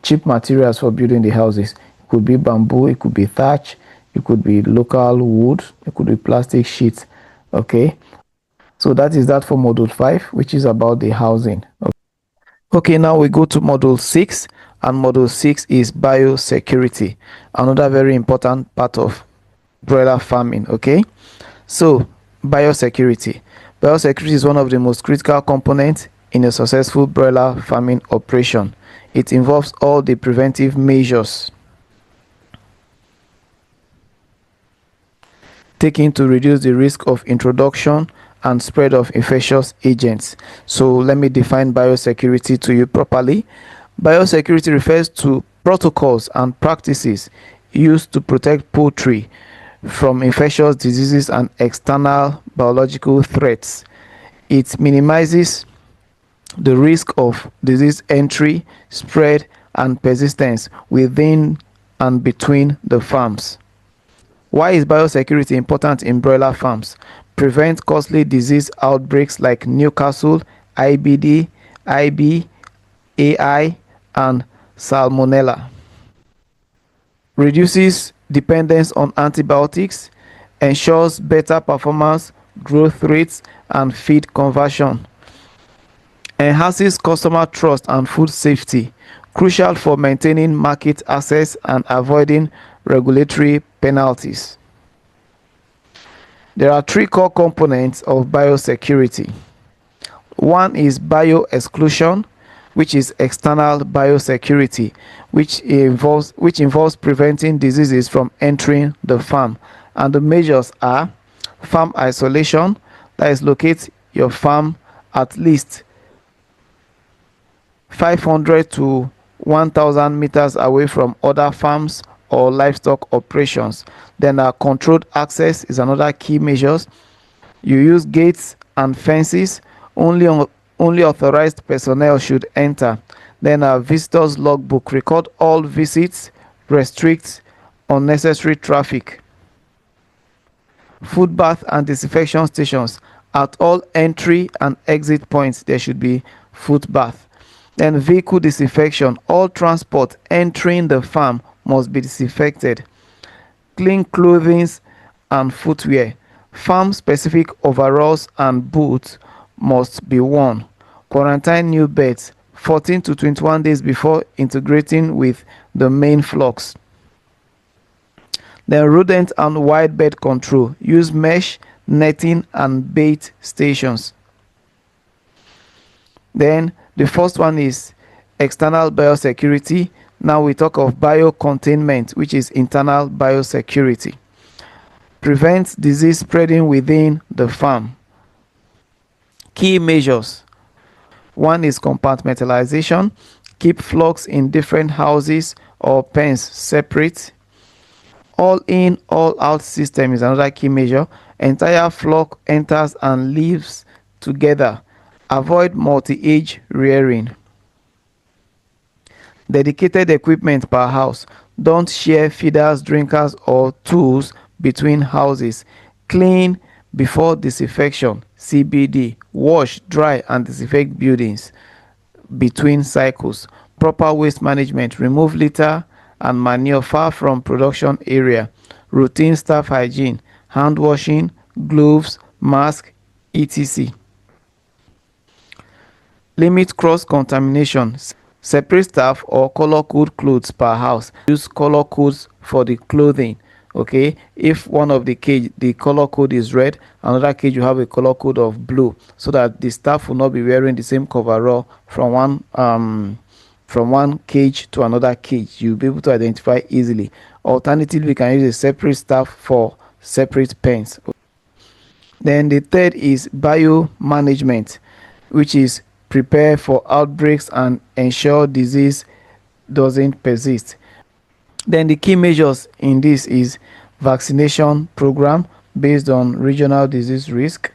cheap materials for building the houses. It could be bamboo, it could be thatch, it could be local wood, it could be plastic sheets. Okay, so that is that for module 5, which is about the housing. Okay, now we go to module 6, and module 6 is biosecurity, another very important part of broiler farming. Okay, so biosecurity is one of the most critical components in a successful broiler farming operation. It involves all the preventive measures taken to reduce the risk of introduction and spread of infectious agents. So let me define biosecurity to you properly. Biosecurity refers to protocols and practices used to protect poultry from infectious diseases and external biological threats. It minimizes the risk of disease entry, spread, and persistence within and between the farms. Why is biosecurity important in broiler farms? Prevent costly disease outbreaks like Newcastle, IBD, IB, AI, and Salmonella. Reduces dependence on antibiotics, ensures better performance, growth rates, and feed conversion. Enhances customer trust and food safety, crucial for maintaining market access and avoiding regulatory penalties. There are 3 core components of biosecurity. One is bioexclusion, which is external biosecurity, which involves preventing diseases from entering the farm. And the measures are farm isolation, that is, locate your farm at least 500 to 1,000 meters away from other farms or livestock operations. Then controlled access is another key measures. You use gates and fences. Only authorized personnel should enter. Then visitors logbook, record all visits, restrict unnecessary traffic. Food bath and disinfection stations. At all entry and exit points there should be foot bath. Then vehicle disinfection. All transport entering the farm must be disinfected. Clean clothing and footwear. Farm specific overalls and boots must be worn. Quarantine new birds 14 to 21 days before integrating with the main flocks. Then rodent and wild bird control. Use mesh, netting, and bait stations. Then the first one is external biosecurity. Now we talk of biocontainment, which is internal biosecurity. Prevents disease spreading within the farm. Key measures. One is compartmentalization. Keep flocks in different houses or pens separate. All in, all out system is another key measure. Entire flock enters and leaves together. Avoid multi-age rearing. Dedicated equipment per house. Don't share feeders, drinkers, or tools between houses. Clean before disinfection, CBD. Wash, dry, and disinfect buildings between cycles. Proper waste management. Remove litter and manure far from production area. Routine staff hygiene. Hand washing, gloves, mask, etc. Limit cross-contamination. Separate staff or color code clothes per house. Use color codes for the clothing. Okay, if one of the cage the color code is red, another cage you have a color code of blue, so that the staff will not be wearing the same coverall from one cage to another cage. You'll be able to identify easily. Alternatively, we can use a separate staff for separate pens. Then the third is bio management, which is prepare for outbreaks and ensure disease doesn't persist. Then the key measures in this is vaccination program based on regional disease risk.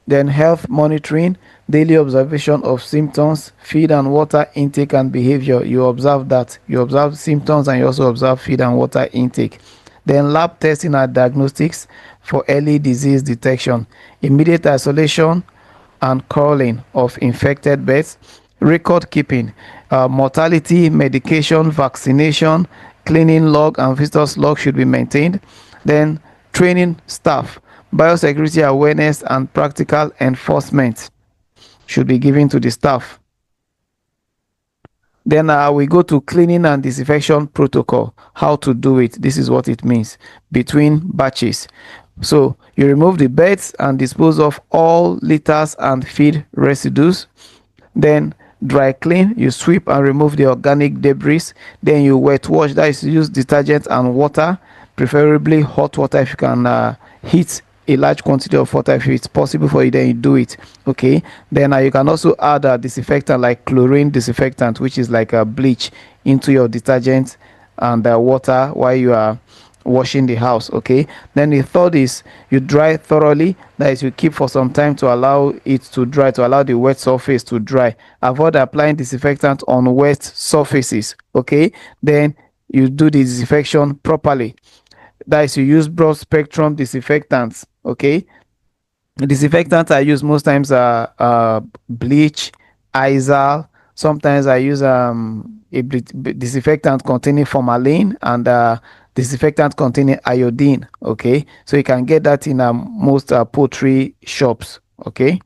Then health monitoring, daily observation of symptoms, feed and water intake and behavior. You observe that. You observe symptoms and you also observe feed and water intake. Then lab testing and diagnostics for early disease detection, immediate isolation and culling of infected birds, record keeping, mortality, medication, vaccination, cleaning log and visitors log should be maintained. Then training staff, biosecurity awareness and practical enforcement should be given to the staff. Then we go to cleaning and disinfection protocol. How to do it. This is what it means. Between batches. So you remove the beds and dispose of all litters and feed residues. Then dry clean. You sweep and remove the organic debris. Then you wet wash. That is, use detergent and water, preferably hot water if you can heat a large quantity of water if it's possible for you, then you do it. Okay, then you can also add a disinfectant like chlorine disinfectant, which is like a bleach, into your detergent and water while you are washing the house. Okay, then the third is you dry thoroughly. That is, you keep for some time to allow it to dry, to allow the wet surface to dry. Avoid applying disinfectant on wet surfaces. Okay, then you do the disinfection properly. That is, you use broad spectrum disinfectants. Okay, disinfectants I use most times are bleach, Izal. Sometimes I use a disinfectant containing formalin and disinfectant containing iodine. Okay, so you can get that in most poultry shops. Okay,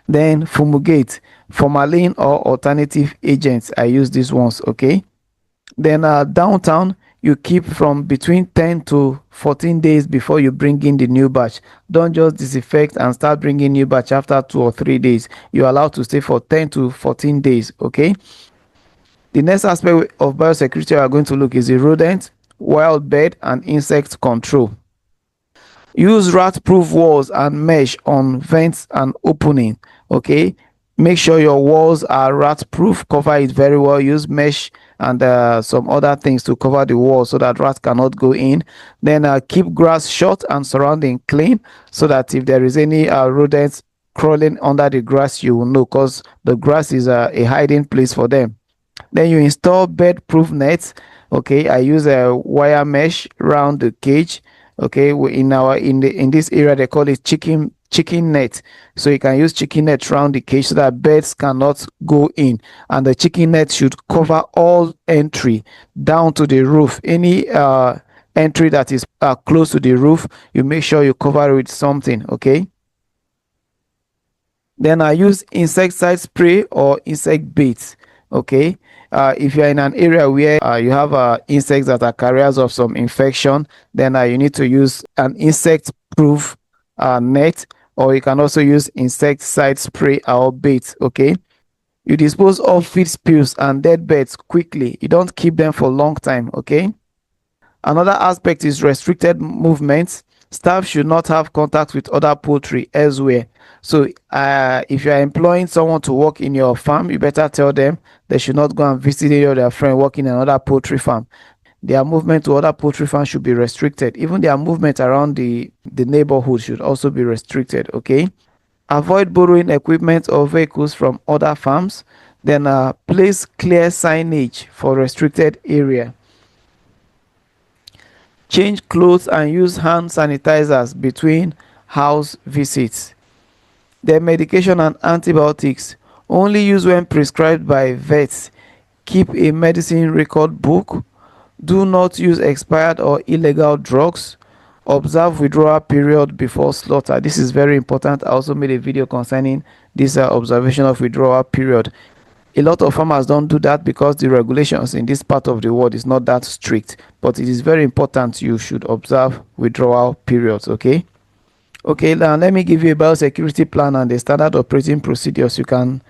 then fumigate, formalin or alternative agents. I use these ones. Okay, then downtown, you keep from between 10 to 14 days before you bring in the new batch. Don't just disinfect and start bringing new batch after 2 or 3 days. You're allowed to stay for 10 to 14 days. Okay. The next aspect of biosecurity we are going to look is the rodent, wild bird, and insect control. Use rat-proof walls and mesh on vents and opening. Okay, make sure your walls are rat-proof. Cover it very well. Use mesh and some other things to cover the wall so that rats cannot go in. Then keep grass short and surrounding clean so that if there is any rodents crawling under the grass, you will know, because the grass is a hiding place for them. Then you install bird-proof nets. Okay, I use a wire mesh around the cage. Okay, in this area they call it chicken net. So you can use chicken net around the cage so that birds cannot go in, and the chicken net should cover all entry down to the roof. Any entry that is close to the roof, you make sure you cover it with something. Okay, then I use insecticide spray or insect baits. Okay, if you're in an area where you have insects that are carriers of some infection, then you need to use an insect proof net, or you can also use insecticide spray or bait. Okay, you dispose of feed spills and dead birds quickly. You don't keep them for a long time. Okay, another aspect is restricted movements. Staff should not have contact with other poultry elsewhere. So if you are employing someone to work in your farm, you better tell them they should not go and visit any of their friend working in another poultry farm. Their movement to other poultry farms should be restricted. Even their movement around the neighborhood should also be restricted. Okay, avoid borrowing equipment or vehicles from other farms. Then place clear signage for restricted area. Change clothes and use hand sanitizers between house visits. Then medication and antibiotics only use when prescribed by vets. Keep a medicine record book. Do not use expired or illegal drugs. Observe withdrawal period before slaughter. This is very important. I also made a video concerning this observation of withdrawal period. A lot of farmers don't do that because the regulations in this part of the world is not that strict, but it is very important you should observe withdrawal periods. Okay, now let me give you a biosecurity plan and the standard operating procedures. You can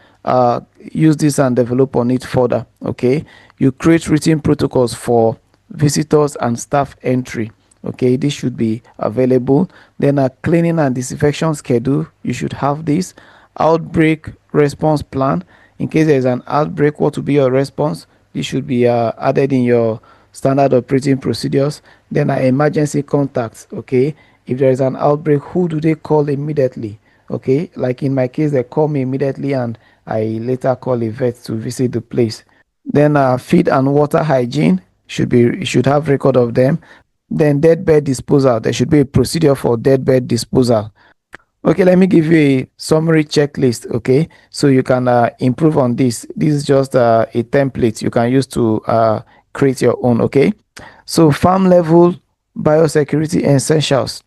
use this and develop on it further. Okay, you create written protocols for visitors and staff entry. Okay, this should be available. Then a cleaning and disinfection schedule, you should have this. Outbreak response plan, in case there is an outbreak, what will be your response? This should be added in your standard operating procedures. Then emergency contacts. Okay, if there is an outbreak, who do they call immediately? Okay, like in my case, they call me immediately and I later call a vet to visit the place. Then feed and water hygiene should have record of them. Then deadbed disposal, there should be a procedure for deadbed disposal. Okay, let me give you a summary checklist. Okay, so you can improve on this. This is just a template you can use to create your own. Okay, so farm level biosecurity essentials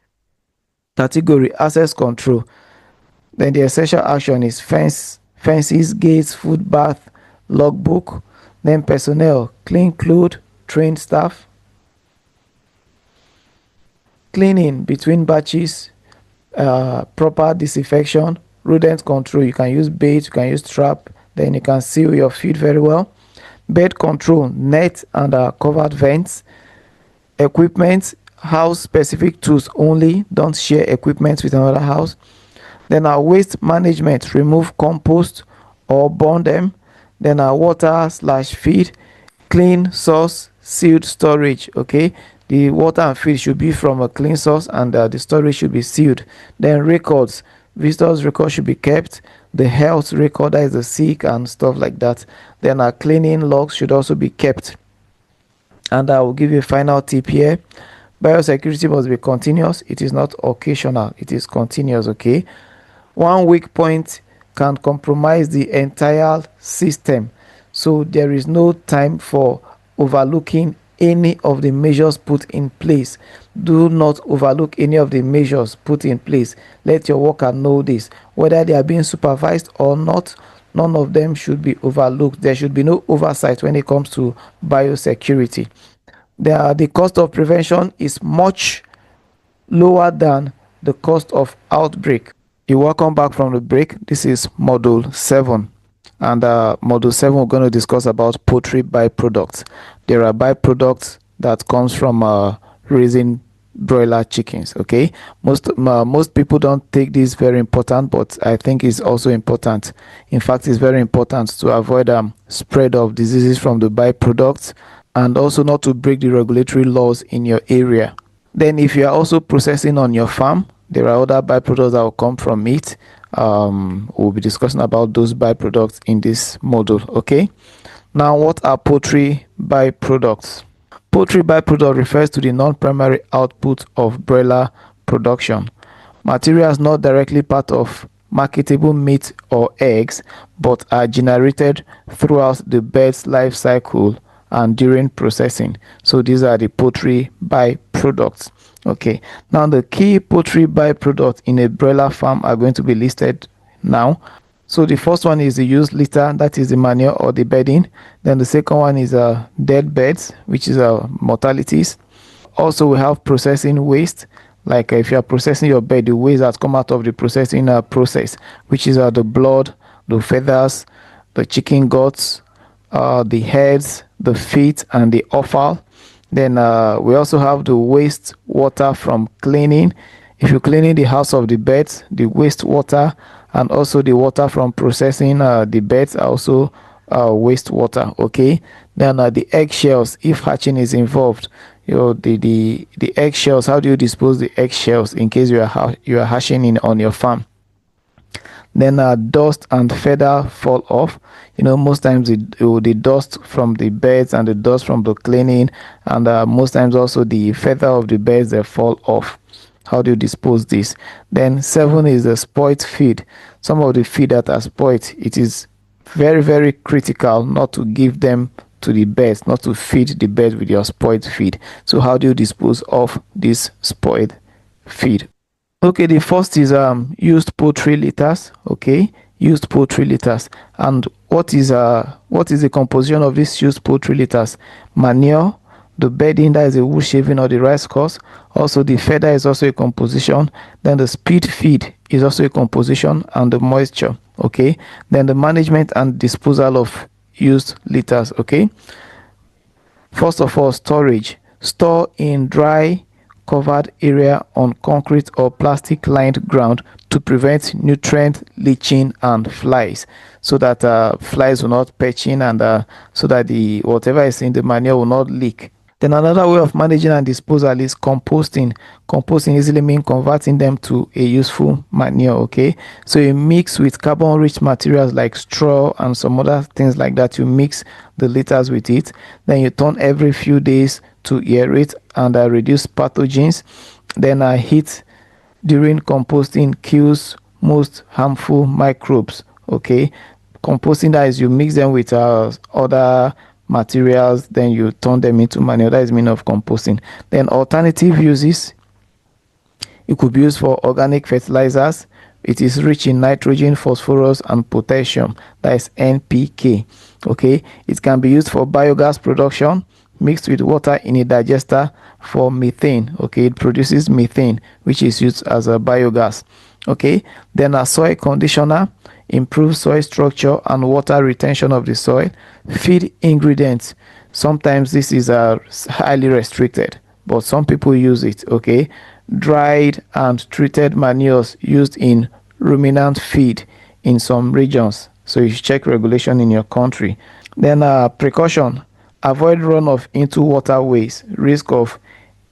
category: access control. Then the essential action is fences, gates, food bath, logbook. Then personnel: clean clothes, trained staff. Cleaning between batches, proper disinfection, rodent control. You can use bait, you can use trap, then you can seal your feed very well. Bird control, net and covered vents. Equipment, house specific tools only, don't share equipment with another house. Then our waste management, remove compost or burn them. Then our water/feed, clean source, sealed storage. Okay, the water and feed should be from a clean source and the storage should be sealed. Then records, visitors record should be kept. The health record, that is the sick and stuff like that. Then our cleaning logs should also be kept. And I will give you a final tip here: biosecurity must be continuous. It is not occasional, it is continuous. Okay, one weak point can compromise the entire system, so there is no time for overlooking any of the measures put in place. Do not overlook any of the measures put in place. Let your worker know this, whether they are being supervised or not. None of them should be overlooked. There should be no oversight when it comes to biosecurity. The cost of prevention is much lower than the cost of outbreak. You're welcome back from the break. This is module 7. And module 7, we're going to discuss about poultry byproducts. There are byproducts that comes from raising broiler chickens. Okay, most people don't take this very important, but I think it's also important. In fact, it's very important to avoid spread of diseases from the byproducts, and also not to break the regulatory laws in your area. Then if you are also processing on your farm, there are other byproducts that will come from meat. We'll be discussing about those byproducts in this module. Okay, now what are poultry byproducts? Poultry byproduct refers to the non-primary output of broiler production. Materials not directly part of marketable meat or eggs, but are generated throughout the bird's life cycle and during processing. So these are the poultry byproducts. Okay, now the key poultry byproducts in a broiler farm are going to be listed now. So the first one is the used litter, that is the manure or the bedding. Then the second one is dead beds, which is mortalities. Also we have processing waste, like if you are processing your bed, the waste that come out of the processing process, which is the blood, the feathers, the chicken guts, the heads, the feet, and the offal. Then we also have the waste water from cleaning. If you're cleaning the house of the birds, the waste water and also the water from processing the birds are also waste water. Okay, then the eggshells, if hatching is involved, the eggshells, how do you dispose the eggshells in case you are hatching on your farm? Then dust and feather fall off. Most times the dust from the birds and the dust from the cleaning, and most times also the feather of the birds, they fall off. How do you dispose this? Then 7 is the spoiled feed. Some of the feed that are spoiled, it is very, very critical not to give them to the birds, not to feed the birds with your spoiled feed. So how do you dispose of this spoiled feed? Okay, the first is used poultry litters. Okay, used poultry litters. And what is the composition of these used poultry litters? Manure, the bedding, that is the wood shaving or the rice husk. Also the feather is also a composition. Then the spit feed is also a composition, and the moisture. Okay, then the management and disposal of used litters. Okay, first of all, storage. Store in dry, covered area on concrete or plastic lined ground to prevent nutrient leaching and flies, so that flies will not perch in, and so that the whatever is in the manure will not leak. Then another way of managing and disposal is composting. Composting easily means converting them to a useful manure, okay? So you mix with carbon-rich materials like straw and some other things like that. You mix the litters with it. Then you turn every few days to aerate and reduce pathogens. Then heat during composting kills most harmful microbes, okay? Composting, that is, you mix them with other materials, then you turn them into manure. That is meaning of composting. Then alternative uses, it could be used for organic fertilizers. It is rich in nitrogen, phosphorus, and potassium. That is NPK. Okay, it can be used for biogas production mixed with water in a digester for methane. Okay, it produces methane, which is used as a biogas. Okay, then a soil conditioner improves soil structure and water retention of the soil. Feed ingredients, sometimes this is highly restricted, but some people use it. Okay, dried and treated manures used in ruminant feed in some regions, so you should check regulation in your country. Then precaution, avoid runoff into waterways, risk of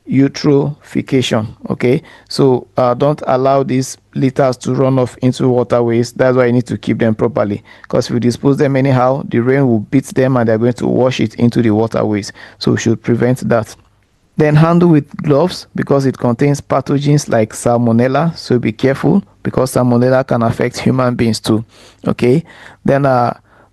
eutrophication. Okay, so don't allow these litters to run off into waterways. That's why you need to keep them properly, because if you dispose them anyhow, the rain will beat them and they're going to wash it into the waterways, so we should prevent that. Then handle with gloves, because it contains pathogens like salmonella, so be careful, because salmonella can affect human beings too. Okay, then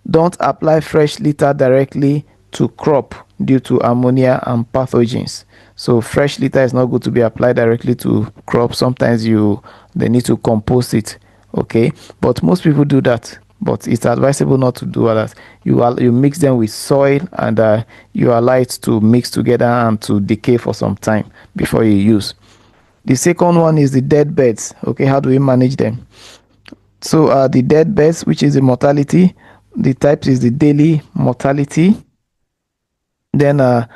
don't apply fresh litter directly to crop due to ammonia and pathogens. So fresh litter is not good to be applied directly to crops. Sometimes they need to compost it. Okay, but most people do that, but it's advisable not to do that. You mix them with soil, and you allow it to mix together and to decay for some time before you use. The second one is the dead beds. Okay, how do we manage them? So the dead beds, which is the mortality, the types is the daily mortality, then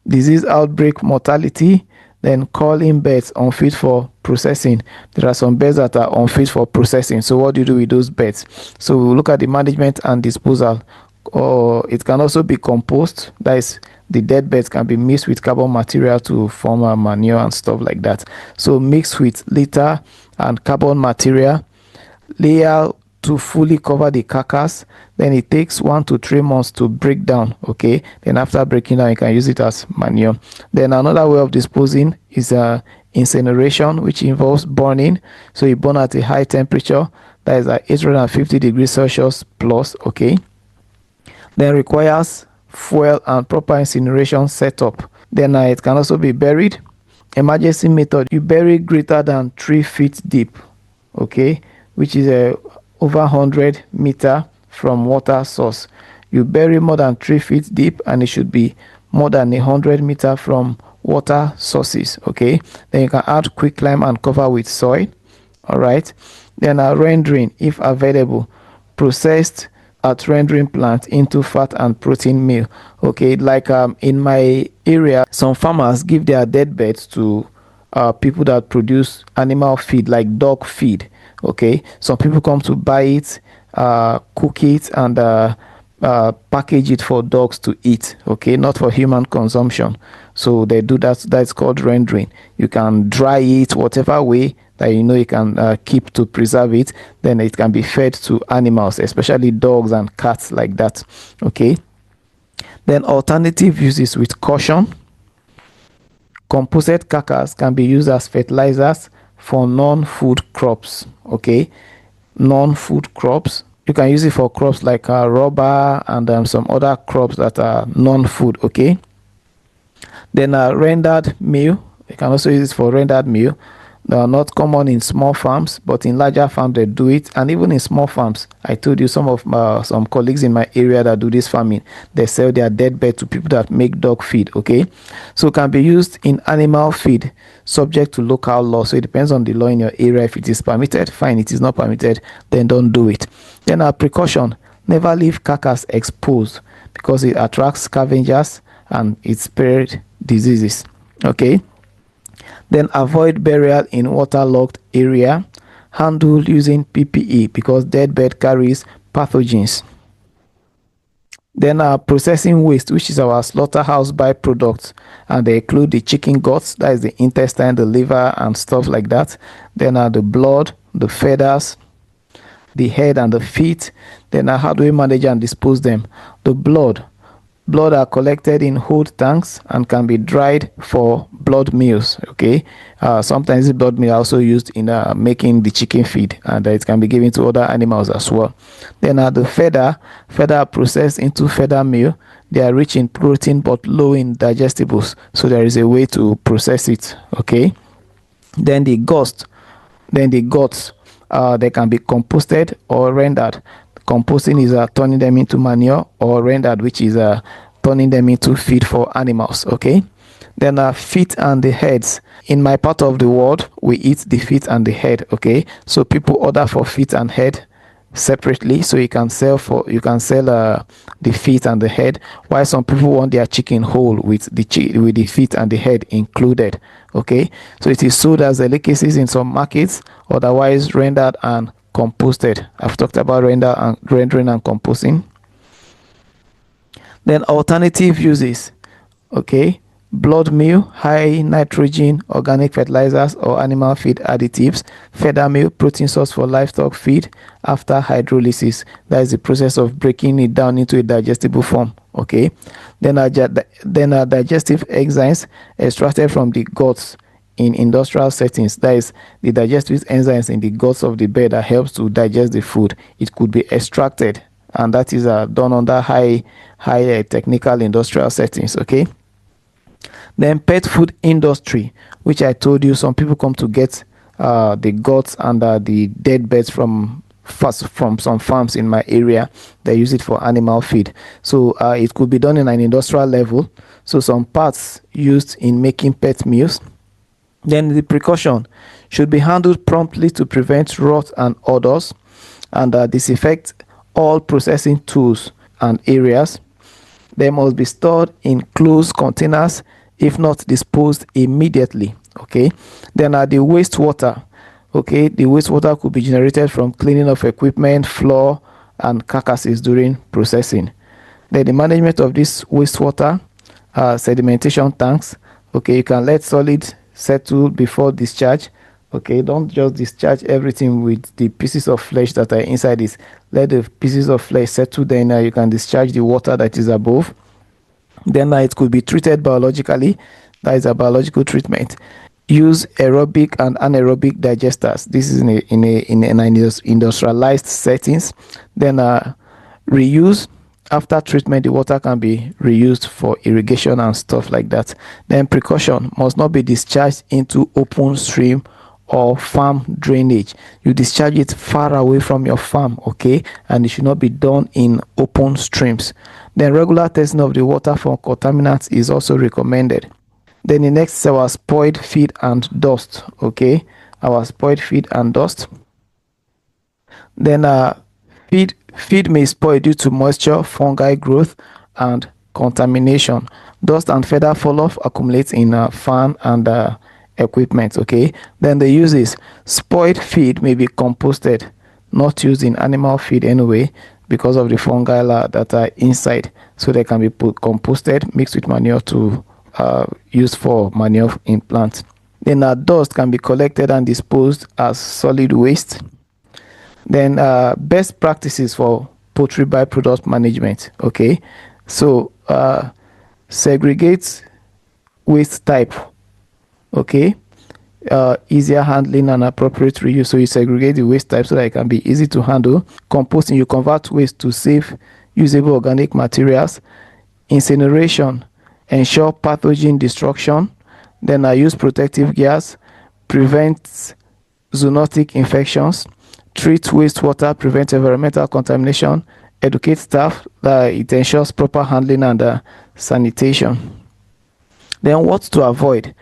disease outbreak mortality, then calling beds unfit for processing. There are some beds that are unfit for processing. So what do you do with those beds? So we'll look at the management and disposal. Or it can also be compost. That is, the dead beds can be mixed with carbon material to form a manure and stuff like that. So mix with litter and carbon material, layer to fully cover the carcass. Then it takes 1 to 3 months to break down. Okay, then after breaking down, you can use it as manure. Then another way of disposing is incineration, which involves burning. So you burn at a high temperature, that is at 850 degrees Celsius plus. Okay, then requires fuel and proper incineration setup. Then it can also be buried. Emergency method, you bury greater than 3 feet deep. Okay, which is over 100 meter from water source. You bury more than 3 feet deep, and it should be more than 100 meter from water sources. Okay, then you can add quicklime and cover with soil. All right, then rendering, if available, processed at rendering plant into fat and protein meal. Okay, like in my area, some farmers give their dead beds to people that produce animal feed, like dog feed. Okay, some people come to buy it, cook it, and package it for dogs to eat. Okay, not for human consumption. So they do that. That's called rendering. You can dry it whatever way that you can keep to preserve it. Then it can be fed to animals, especially dogs and cats, like that. Okay, then alternative uses with caution. Composted carcass can be used as fertilizers for non-food crops. Okay, non-food crops, you can use it for crops like rubber and some other crops that are non-food. Okay, then rendered meal, you can also use it for rendered meal. They are not common in small farms, but in larger farms they do it. And even in small farms, I told you, some colleagues in my area that do this farming, they sell their dead bed to people that make dog feed. Okay, so it can be used in animal feed, subject to local law. So it depends on the law in your area. If it is permitted, fine. It is not permitted, then don't do it. Then precaution, never leave carcass exposed, because it attracts scavengers and it spreads diseases. Okay, Then avoid burial in waterlogged area. Handle using PPE because dead bird carries pathogens. Then our processing waste, which is our slaughterhouse byproducts, and they include the chicken guts, that is the intestine, the liver, and stuff like that. Then the blood, the feathers, the head, and the feet. Then how do we manage and dispose them? The blood. Blood are collected in hold tanks and can be dried for blood meals. Okay, sometimes the blood meal are also used in making the chicken feed, and it can be given to other animals as well. Then the feather are processed into feather meal. They are rich in protein but low in digestibles, so there is a way to process it. Okay, then the guts, they can be composted or rendered. Composting is turning them into manure, or rendered, which is turning them into feed for animals. Okay, then feet and the heads. In my part of the world, we eat the feet and the head. Okay, so people order for feet and head separately, so you can sell the feet and the head, while some people want their chicken whole with the feet and the head included. Okay, so it is sold as delicacies in some markets, otherwise rendered and composted. I've talked about rendering and composting. Then alternative uses. Okay, blood meal, high nitrogen organic fertilizers or animal feed additives. Feather meal, protein source for livestock feed after hydrolysis. That is the process of breaking it down into a digestible form. Okay, then digestive enzymes extracted from the guts in industrial settings. That is the digestive enzymes in the guts of the bird that helps to digest the food. It could be extracted, and that is done under high technical industrial settings. Okay, then pet food industry, which I told you, some people come to get the guts and the dead birds from some farms in my area. They use it for animal feed, so it could be done in an industrial level. So some parts used in making pet meals. Then the precaution should be handled promptly to prevent rot and odors, and disinfect all processing tools and areas. They must be stored in closed containers, if not disposed immediately. Okay, then the wastewater. Okay, the wastewater could be generated from cleaning of equipment, floor, and carcasses during processing. Then the management of this wastewater, sedimentation tanks. Okay, you can let solid settle before discharge. Okay, don't just discharge everything with the pieces of flesh that are inside it. Let the pieces of flesh settle, then you can discharge the water that is above. Then it could be treated biologically. That is a biological treatment. Use aerobic and anaerobic digesters. This is in industrialized settings. Then reuse. After treatment, the water can be reused for irrigation and stuff like that. Then precaution, must not be discharged into open stream or farm drainage. You discharge it far away from your farm. Okay, and it should not be done in open streams. Then regular testing of the water for contaminants is also recommended. Then the next is our spoiled feed and dust. Okay, our spoiled feed and dust. Then feed may spoil due to moisture, fungi growth, and contamination. Dust and feather fall off accumulates in farm and equipment. Okay, then the uses. Spoiled feed may be composted, not used in animal feed anyway, because of the fungi that are inside. So they can be composted, mixed with manure to use for manure in plants. Then dust can be collected and disposed as solid waste. Then best practices for poultry byproduct management. Okay, so segregate waste type. Okay, easier handling and appropriate reuse. So you segregate the waste type so that it can be easy to handle. Composting, you convert waste to safe usable organic materials. Incineration, ensure pathogen destruction. Then use protective gas, prevent zoonotic infections. Treat wastewater, prevent environmental contamination. Educate staff that it ensures proper handling and sanitation. Then what to avoid?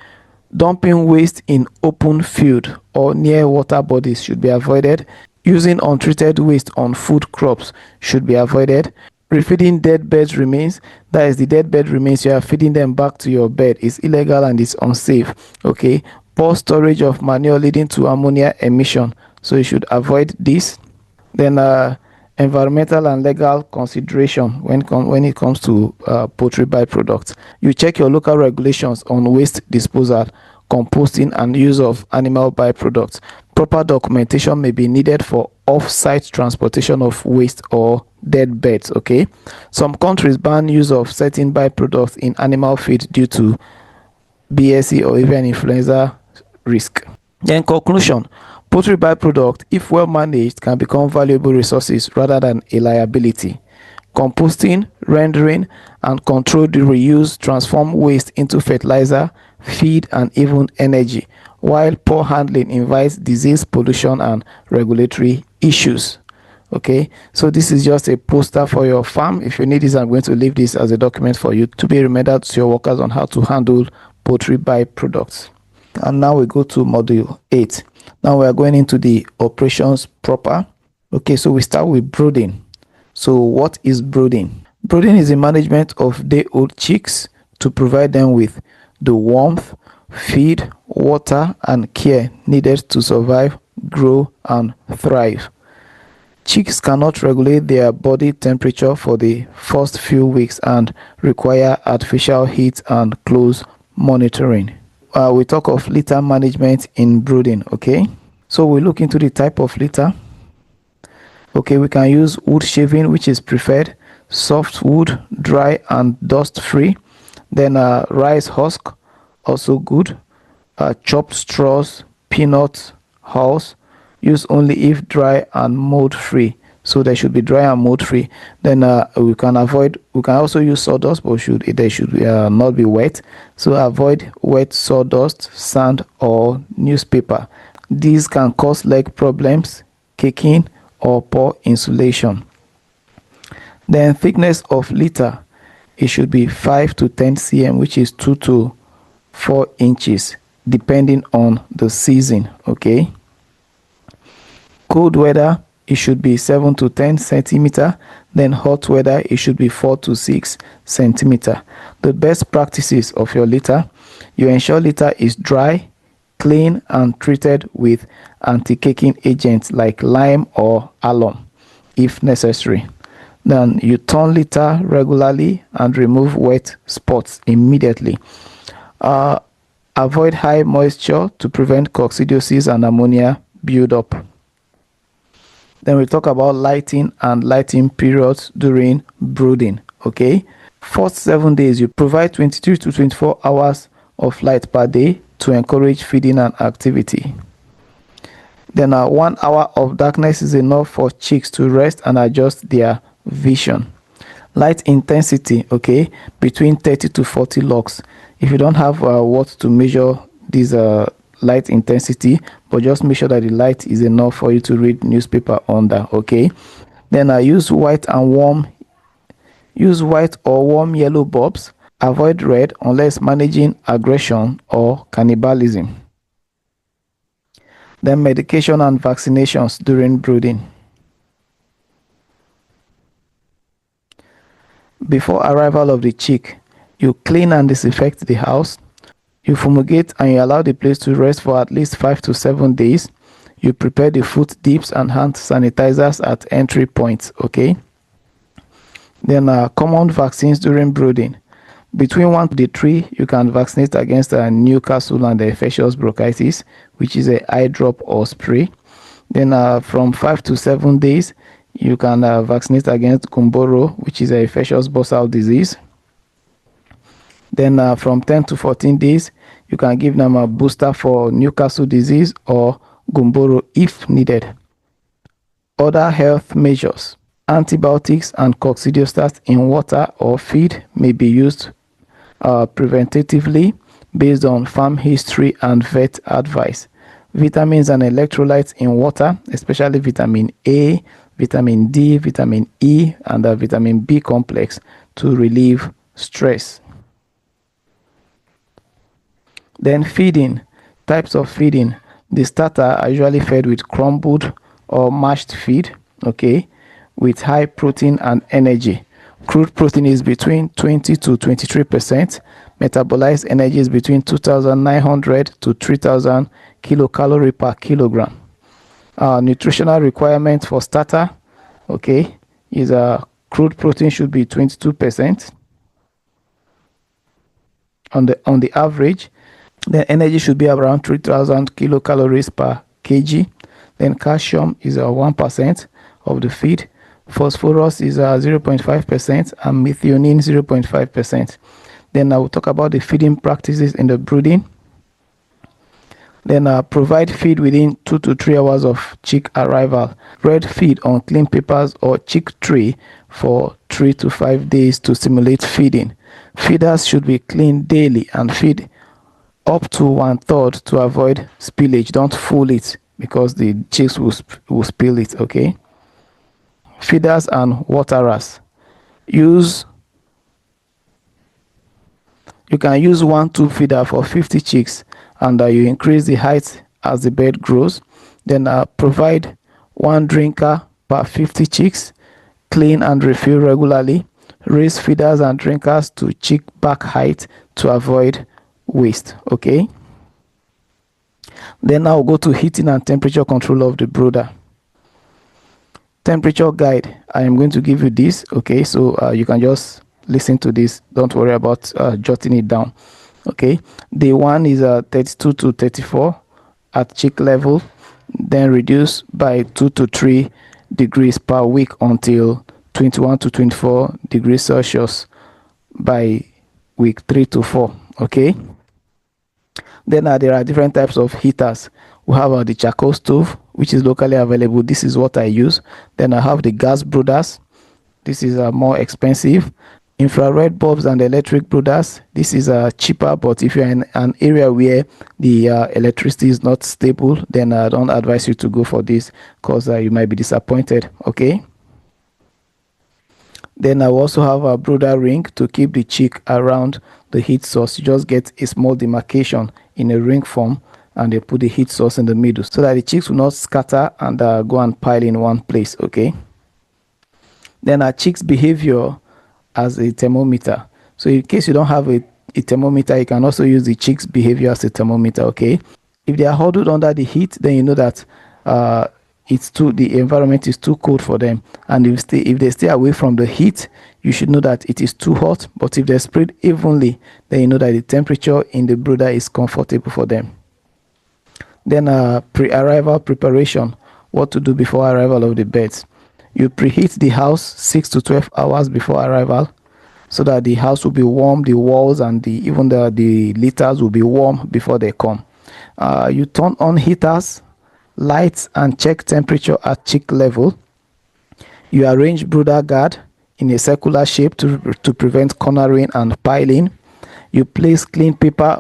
Dumping waste in open field or near water bodies should be avoided. Using untreated waste on food crops should be avoided. Refeeding dead birds remains, that is the dead bird remains, you are feeding them back to your bed, is illegal and is unsafe. Okay, poor storage of manure leading to ammonia emission, so you should avoid this. Then environmental and legal consideration when it comes to poultry byproducts. You check your local regulations on waste disposal, composting and use of animal byproducts. Proper documentation may be needed for off-site transportation of waste or dead birds. Okay, some countries ban use of certain byproducts in animal feed due to BSE or even influenza risk. Then conclusion, poultry byproduct, if well managed, can become valuable resources rather than a liability. Composting, rendering, and controlled reuse transform waste into fertilizer, feed, and even energy, while poor handling invites disease, pollution, and regulatory issues. Okay, so this is just a poster for your farm. If you need this, I'm going to leave this as a document for you to be reminded to your workers on how to handle poultry byproducts. And now we go to module 8. Now we are going into the operations proper. Okay, so we start with brooding. So what is brooding? Brooding is the management of day-old chicks to provide them with the warmth, feed, water, and care needed to survive, grow, and thrive. Chicks cannot regulate their body temperature for the first few weeks and require artificial heat and close monitoring. We talk of litter management in brooding. Okay, so we look into the type of litter. Okay, we can use wood shaving, which is preferred, soft wood, dry and dust free. Then rice husk, also good. Chopped straws, peanuts, hulls, use only if dry and mold free. So they should be dry and mold free. Then we can also use sawdust, but they should not be wet. So avoid wet sawdust, sand, or newspaper. These can cause leg problems, caking, or poor insulation. Then thickness of litter, it should be 5 to 10 cm, which is 2 to 4 inches, depending on the season. Okay, cold weather, it should be 7 to 10 centimeter. Then hot weather, it should be 4 to 6 centimeter. The best practices of your litter: you ensure litter is dry, clean, and treated with anti-caking agents like lime or alum if necessary. Then you turn litter regularly and remove wet spots immediately. Avoid high moisture to prevent coccidiosis and ammonia buildup. Then we talk about lighting and lighting periods during brooding. Okay, first 7 days you provide 22 to 24 hours of light per day to encourage feeding and activity. Then 1 hour of darkness is enough for chicks to rest and adjust their vision. Light intensity, okay, between 30 to 40 lux. If you don't have what to measure this light intensity, but just make sure that the light is enough for you to read newspaper under. Okay, then use white or warm yellow bulbs. Avoid red unless managing aggression or cannibalism. Then medication and vaccinations during brooding. Before arrival of the chick, you clean and disinfect the house. You fumigate and you allow the place to rest for at least 5 to 7 days. You prepare the foot dips and hand sanitizers at entry points. Okay, then common vaccines during brooding. Between 1 to 3, you can vaccinate against Newcastle and the infectious bronchitis, which is a eye drop or spray. Then from 5 to 7 days, you can vaccinate against Gumboro, which is a infectious bursal disease. Then from 10 to 14 days, you can give them a booster for Newcastle disease or Gumboro if needed. Other health measures: antibiotics and coccidiostats in water or feed may be used preventatively based on farm history and vet advice. Vitamins and electrolytes in water, especially vitamin A, vitamin D, vitamin E, and the vitamin B complex to relieve stress. Then feeding, types of feeding. The starter are usually fed with crumbled or mashed feed, okay, with high protein and energy. Crude protein is between 20 to 23%. Metabolized energy is between 2,900 to 3,000 kilocalorie per kilogram. Nutritional requirement for starter, okay, is crude protein should be 22% on the average. Then energy should be around 3,000 kilocalories per kg. Then calcium is 1% of the feed. Phosphorus is 0.5% and methionine 0.5%. Then I will talk about the feeding practices in the brooding. Then provide feed within 2 to 3 hours of chick arrival. Red feed on clean papers or chick tray for 3 to 5 days to simulate feeding. Feeders should be cleaned daily and feed up to 1/3 to avoid spillage. Don't fool it because the chicks will spill it, okay? Feeders and waterers. You can use 1 tube feeder for 50 chicks, and you increase the height as the bird grows. Then provide 1 drinker per 50 chicks. Clean and refill regularly. Raise feeders and drinkers to chick back height to avoid waste, okay? Then I'll go to heating and temperature control of the brooder. Temperature guide, I am going to give you this, okay? So you can just listen to this. Don't worry about jotting it down, okay? Day 1 is 32 to 34 at chick level, then reduce by 2 to 3 degrees per week until 21 to 24 degrees Celsius by week 3 to 4, okay? Then there are different types of heaters. We have the charcoal stove, which is locally available. This is what I use. Then I have the gas brooders. This is more expensive. Infrared bulbs and electric brooders. This is cheaper, but if you're in an area where the electricity is not stable, then I don't advise you to go for this because you might be disappointed, okay? Then I also have a brooder ring to keep the chick around the heat source. You just get a small demarcation in a ring form and they put the heat source in the middle so that the chicks will not scatter and go and pile in one place, okay? Then our chicks' behavior as a thermometer. So in case you don't have a thermometer, you can also use the chicks' behavior as a thermometer, okay? If they are huddled under the heat, then you know that the environment is too cold for them, and if they stay away from the heat, you should know that it is too hot. But if they're spread evenly, then you know that the temperature in the brooder is comfortable for them. Then pre-arrival preparation, what to do before arrival of the birds. You preheat the house 6 to 12 hours before arrival so that the house will be warm, the walls and even the litters will be warm before they come. You turn on heaters, lights and check temperature at chick level. You arrange brooder guard in a circular shape to prevent cornering and piling. You place clean paper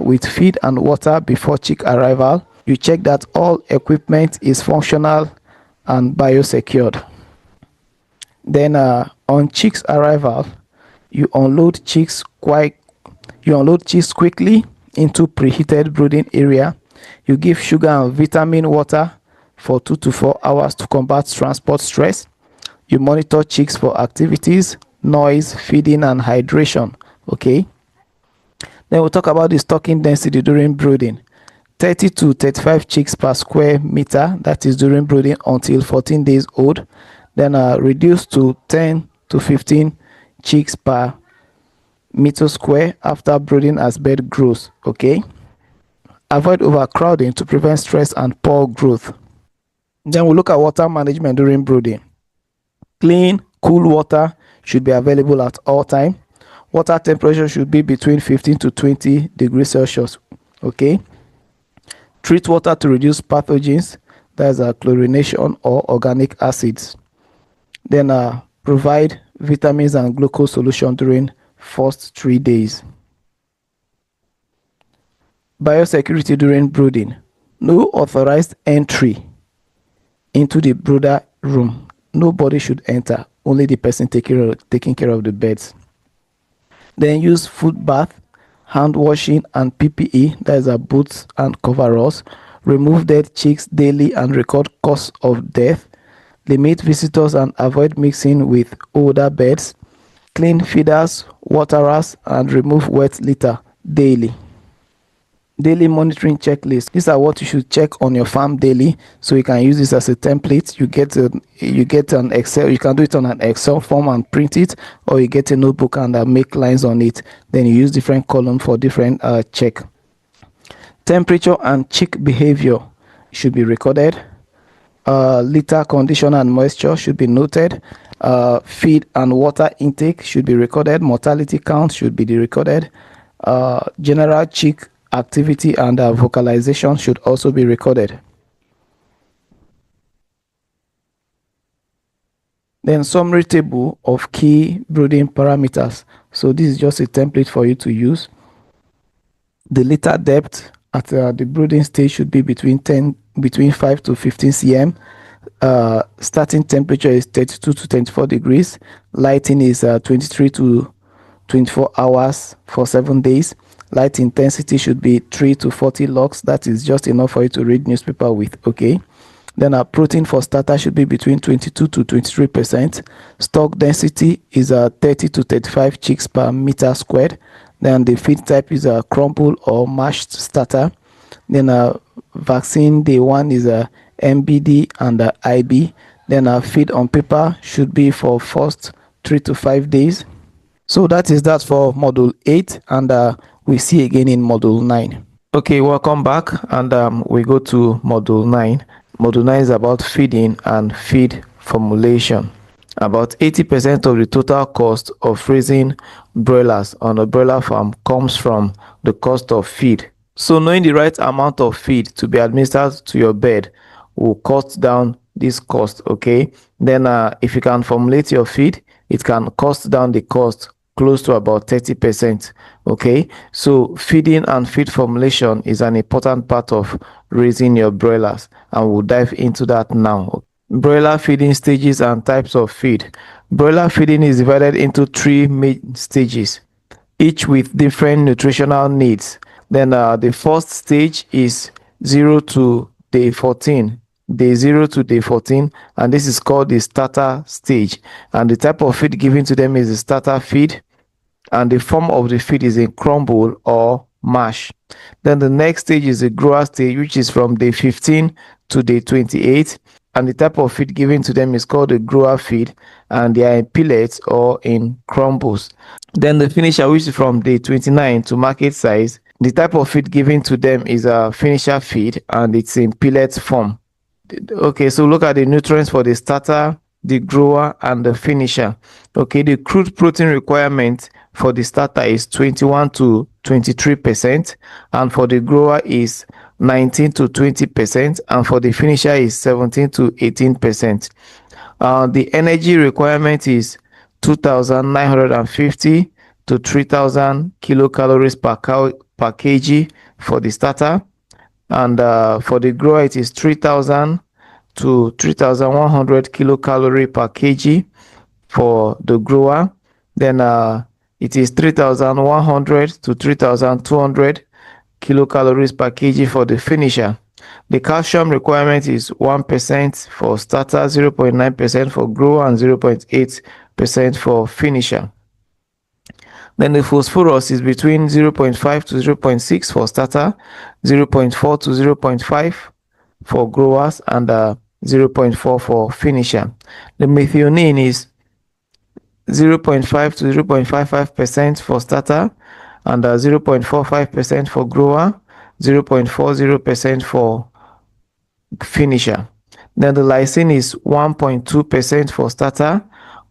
with feed and water before chick arrival. You check that all equipment is functional and biosecured. Then on chicks arrival, you unload chicks quickly into preheated brooding area. You give sugar and vitamin water for 2 to 4 hours to combat transport stress. You monitor chicks for activities, noise, feeding and hydration, okay? Then we'll talk about the stocking density during brooding. 30 to 35 chicks per square meter, that is during brooding until 14 days old. Then reduce to 10 to 15 chicks per meter square after brooding as bird grows, okay? Avoid overcrowding to prevent stress and poor growth. Then we'll look at water management during brooding. Clean, cool water should be available at all time. Water temperature should be between 15 to 20 degrees Celsius, okay? Treat water to reduce pathogens, that is chlorination or organic acids. Then provide vitamins and glucose solution during first 3 days. Biosecurity during brooding. No authorized entry into the brooder room. Nobody should enter, only the person taking care of the birds. Then use foot bath, hand washing and PPE, that is boots and coveralls. Remove dead chicks daily and record cause of death. limit visitors and avoid mixing with older birds, clean feeders, waterers, and remove wet litter daily. Daily monitoring checklist. These are what you should check on your farm daily, so you can use this as a template. You get an Excel. You can do it on an Excel form and print it, or you get a notebook and make lines on it. Then you use different columns for different check. Temperature and chick behavior should be recorded. Litter condition and moisture should be noted. Feed and water intake should be recorded. Mortality count should be recorded. General chick activity and vocalization should also be recorded. Then summary table of key brooding parameters. So this is just a template for you to use. The litter depth at the brooding stage should be between 5 to 15 cm. Starting temperature is 32 to 24 degrees. Lighting is 23 to 24 hours for 7 days. Light intensity should be 3 to 40 lux. That is just enough for you to read newspaper with. Okay. Then our protein for starter should be between 22 to 23%. Stock density is 30 to 35 chicks per meter squared. Then the feed type is a crumble or mashed starter. Then vaccine day 1 is a MBD and IB. Then feed on paper should be for first 3 to 5 days. So that is that for module 8, and we see again in module 9. Okay, welcome back, and we go to module 9. Module 9 is about feeding and feed formulation. About 80% of the total cost of raising broilers on a broiler farm comes from the cost of feed. So knowing the right amount of feed to be administered to your bird will cut down this cost. Okay, then if you can formulate your feed, it can cost down the cost close to about 30%. Okay, so feeding and feed formulation is an important part of raising your broilers, and we'll dive into that now. Broiler feeding stages and types of feed. Broiler feeding is divided into 3 main stages, each with different nutritional needs. Then the first stage is 0 to day 14. Day 0 to day 14, and this is called the starter stage. And the type of feed given to them is the starter feed, and the form of the feed is in crumble or mash. Then the next stage is the grower stage, which is from day 15 to day 28, and the type of feed given to them is called the grower feed, and they are in pellets or in crumbles. Then the finisher, which is from day 29 to market size. The type of feed given to them is a finisher feed, and it's in pellet form. Okay, so look at the nutrients for the starter, the grower, and the finisher. Okay, the crude protein requirement for the starter is 21 to 23%, and for the grower is 19 to 20%, and for the finisher is 17 to 18%. The energy requirement is 2,950 to 3,000 kilocalories per kg for the starter, and for the grower it is 3,000 to 3,100 kilocalorie per kg for the grower. Then it is 3,100 to 3,200 kilocalories per kg for the finisher. The calcium requirement is 1% for starter, 0.9% for grower, and 0.8% for finisher. Then the phosphorus is between 0.5 to 0.6 for starter, 0.4 to 0.5 for growers, and 0.4 for finisher. The methionine is 0.5 to 0.55% for starter, and 0.45% for grower, 0.40% for finisher. Then the lysine is 1.2% for starter,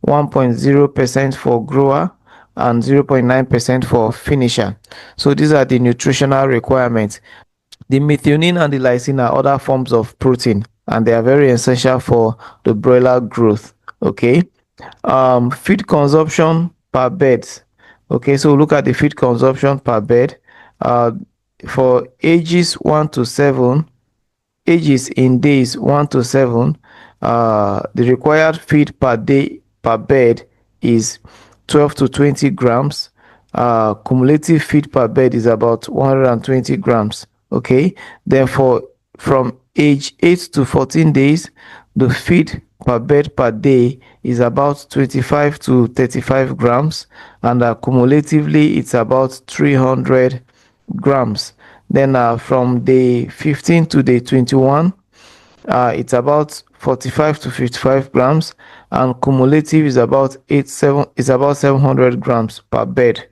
1.0% for grower, and 0.9% for finisher. So these are the nutritional requirements. The methionine and the lysine are other forms of protein, and they are very essential for the broiler growth. Okay, feed consumption per bed. Okay, so look at the feed consumption per bed. For ages 1 to 7, ages in days 1 to 7, the required feed per day per bed is 12 to 20 grams. Cumulative feed per bed is about 120 grams. Okay, therefore from age 8 to 14 days, the feed per bed per day is about 25 to 35 grams, and cumulatively it's about 300 grams. Then from day 15 to day 21, it's about 45 to 55 grams, and cumulative is about 700 grams per bed.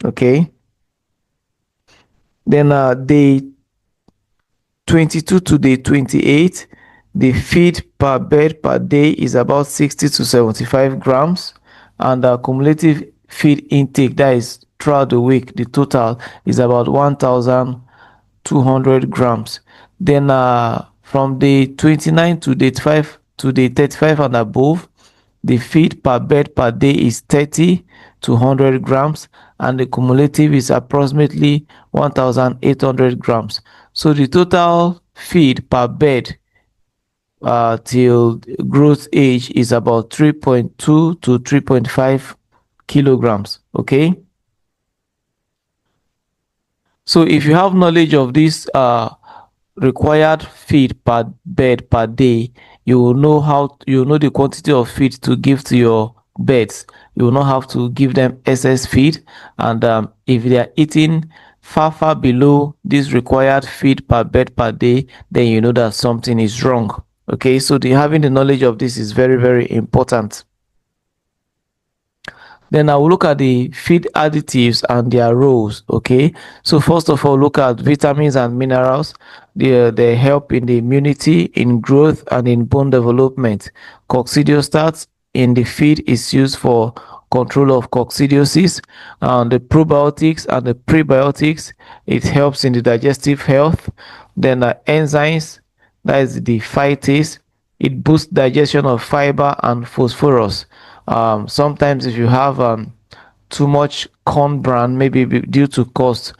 Okay. Then day 22 to day 28, the feed per bed per day is about 60 to 75 grams, and the cumulative feed intake, that is throughout the week, the total is about 1,200 grams. Then from day 29 to day 35 and above, the feed per bed per day is 30 to 100 grams, and the cumulative is approximately 1,800 grams. So the total feed per bed till growth age is about 3.2 to 3.5 kilograms. Okay. So if you have knowledge of this required feed per bed per day, you will know the quantity of feed to give to your birds. You will not have to give them excess feed, and if they are eating far below this required feed per bed per day, then you know that something is wrong. Okay, so having the knowledge of this is very important. Then I will look at the feed additives and their roles. Okay, so first of all, look at vitamins and minerals. They help in the immunity, in growth, and in bone development. Coccidiostat in the feed is used for control of coccidiosis. The probiotics and the prebiotics, it helps in the digestive health. Then enzymes, that is the phytase, it boosts digestion of fiber and phosphorus. Sometimes if you have too much corn bran, maybe due to cost,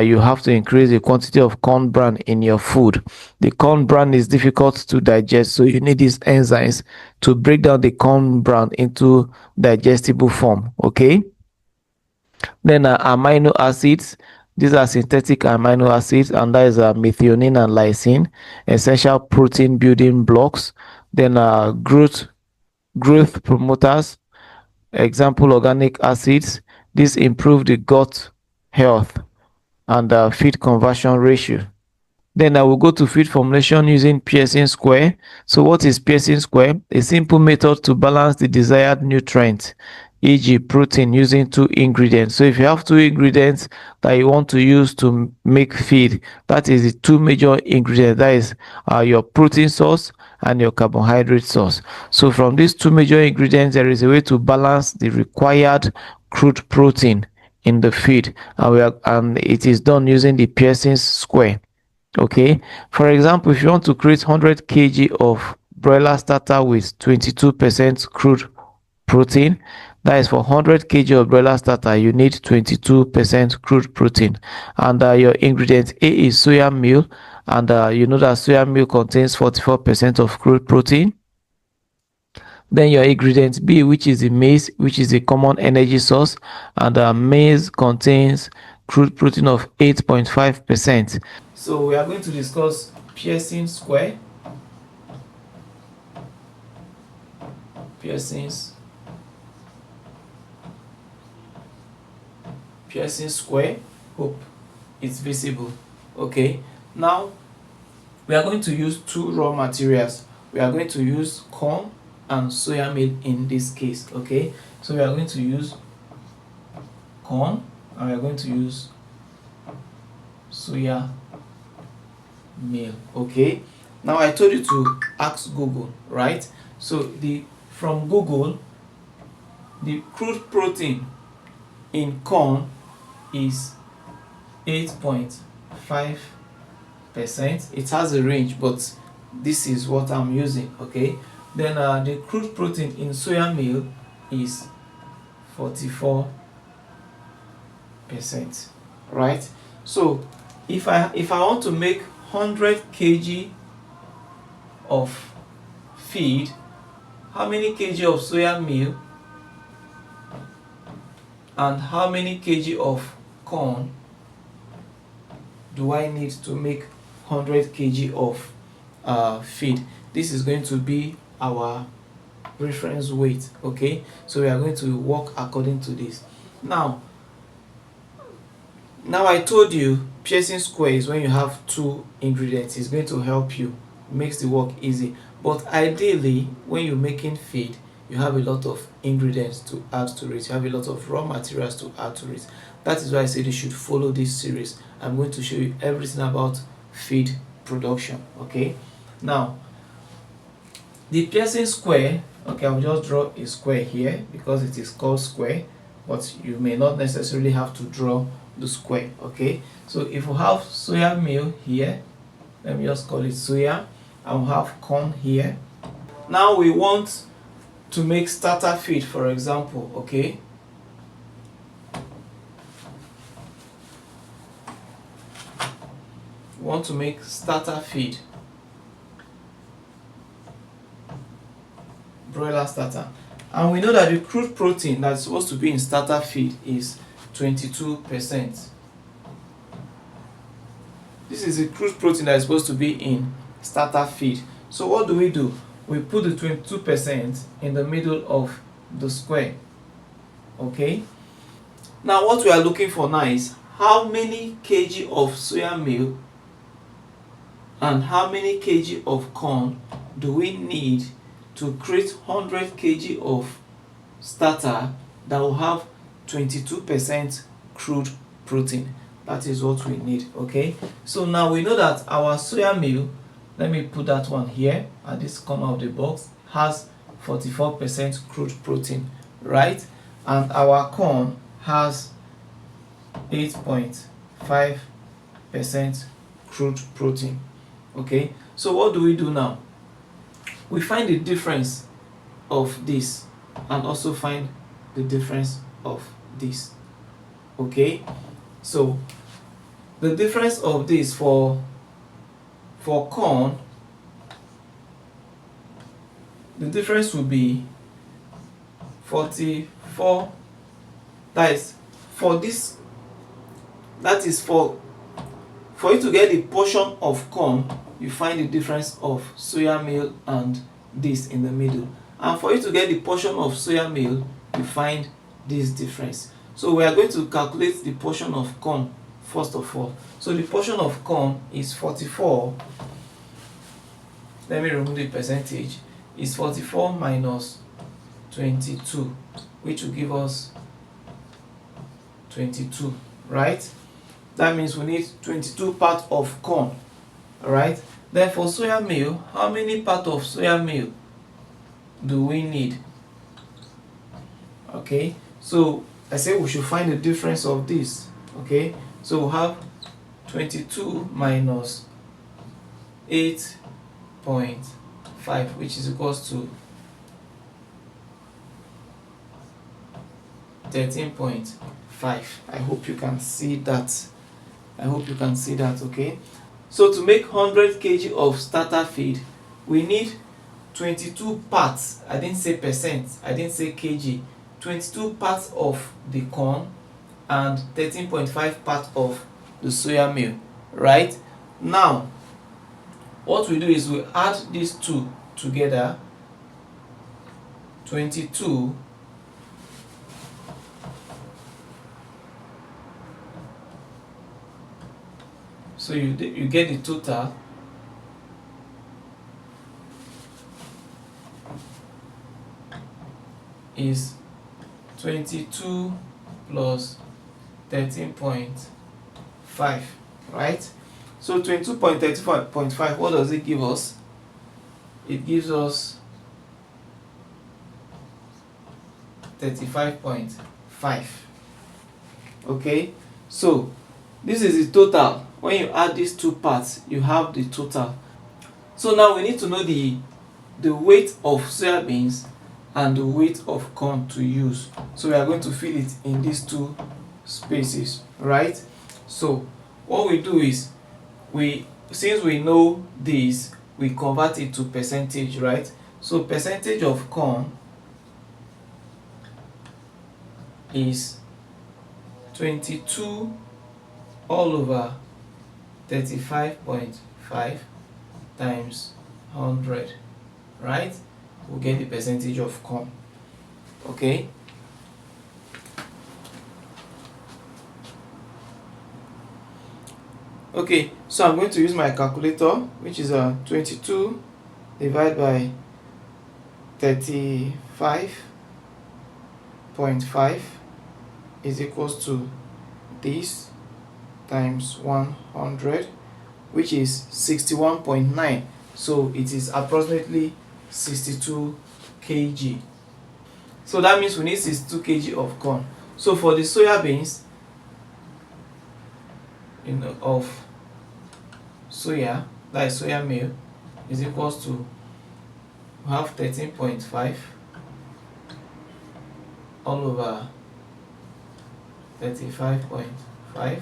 you have to increase the quantity of corn bran in your food. The corn bran is difficult to digest, so you need these enzymes to break down the corn bran into digestible form. Okay. Then amino acids, these are synthetic amino acids, and that is methionine and lysine, essential protein building blocks. Then growth promoters, example organic acids. This improve the gut health and feed conversion ratio. Then I will go to feed formulation using Pearson square. So what is Pearson square? A simple method to balance the desired nutrients, e.g. protein, using two ingredients. So if you have two ingredients that you want to use to make feed, that is the two major ingredients. That is your protein source and your carbohydrate source. So from these two major ingredients, there is a way to balance the required crude protein in the feed, and it is done using the Pearson square. Okay, for example, if you want to create 100 kg of broiler starter with 22% crude protein, that is for 100 kg of broiler starter, you need 22% crude protein. And your ingredient A is soya meal, and you know that soya meal contains 44% of crude protein. Then your ingredient B, which is the maize, which is a common energy source, and maize contains crude protein of 8.5%. So we are going to discuss Pearson square. Pearson square. Hope it's visible. Okay. Now we are going to use two raw materials. We are going to use corn and soya meal in this case. Okay. So we are going to use corn and we are going to use soya meal. Okay, now I told you to ask Google, right? So from Google, the crude protein in corn is 8.5%. It has a range, but this is what I'm using. Okay, then the crude protein in soya meal is 44%, right? So if I want to make 100 kg of feed, how many kg of soya meal and how many kg of corn do I need to make 100 kg of feed? This is going to be our reference weight. Okay, so we are going to work according to this. Now I told you piercing square is when you have two ingredients. It's going to help you, makes the work easy. But ideally, when you're making feed, you have a lot of ingredients to add to it. You have a lot of raw materials to add to it. That is why I said you should follow this series. I'm going to show you everything about feed production. Okay, now the piercing square, okay, I'll just draw a square here because it is called square, but you may not necessarily have to draw the square. Okay, so if we have soya meal here, let me just call it soya, and we have corn here. Now we want to make starter feed, for example. Okay, we want to make starter feed, broiler starter, and we know that the crude protein that's supposed to be in starter feed is 22%. This is the crude protein that is supposed to be in starter feed. So what do? We put the 22% in the middle of the square. Okay, now what we are looking for now is how many kg of soya meal and how many kg of corn do we need to create 100 kg of starter that will have 22% crude protein. That is what we need. Okay, so now we know that our soya meal, let me put that one here at this corner of the box, has 44% crude protein, right? And our corn has 8.5% crude protein. Okay, so what do we do now? We find the difference of this and also find the difference of this. Okay, so the difference of this for corn, the difference will be 44. That is for this, that is for you to get the portion of corn, you find the difference of soya meal and this in the middle, and for you to get the portion of soya meal, you find this difference. So we are going to calculate the portion of corn first of all. So the portion of corn is 44. Let me remove the percentage. Is 44 minus 22, which will give us 22, right? That means we need 22 parts of corn. Alright, then for soya meal, how many parts of soya meal do we need? Okay, so I say we should find the difference of this. Okay, so we have 22 minus 8.5, which is equals to 13.5. I hope you can see that. Okay, so to make 100 kg of starter feed, we need 22 parts. I didn't say percent, I didn't say kg. 22 parts of the corn and 13.5 parts of the soya meal, right? Now what we do is we add these two together, 22 so you get the total is 22 plus 13.5, right? So 22.35.5, what does it give us? It gives us 35.5. Okay, so this is the total. When you add these two parts, you have the total. So now we need to know the weight of soybeans and the weight of corn to use. So we are going to fill it in these two spaces, right? So what we do is, since we know this, we convert it to percentage, right? So percentage of corn is 22 all over 35.5 times 100, right? we'll get the percentage of corn. Okay. Okay, so I'm going to use my calculator, which is 22 divided by 35.5 is equals to this times 100, which is 61.9. So it is approximately 62 kg. So that means we need 62 kg of corn. So for the soya beans, of soya, that is soya meal, is equals to, we have 13.5 all over 35.5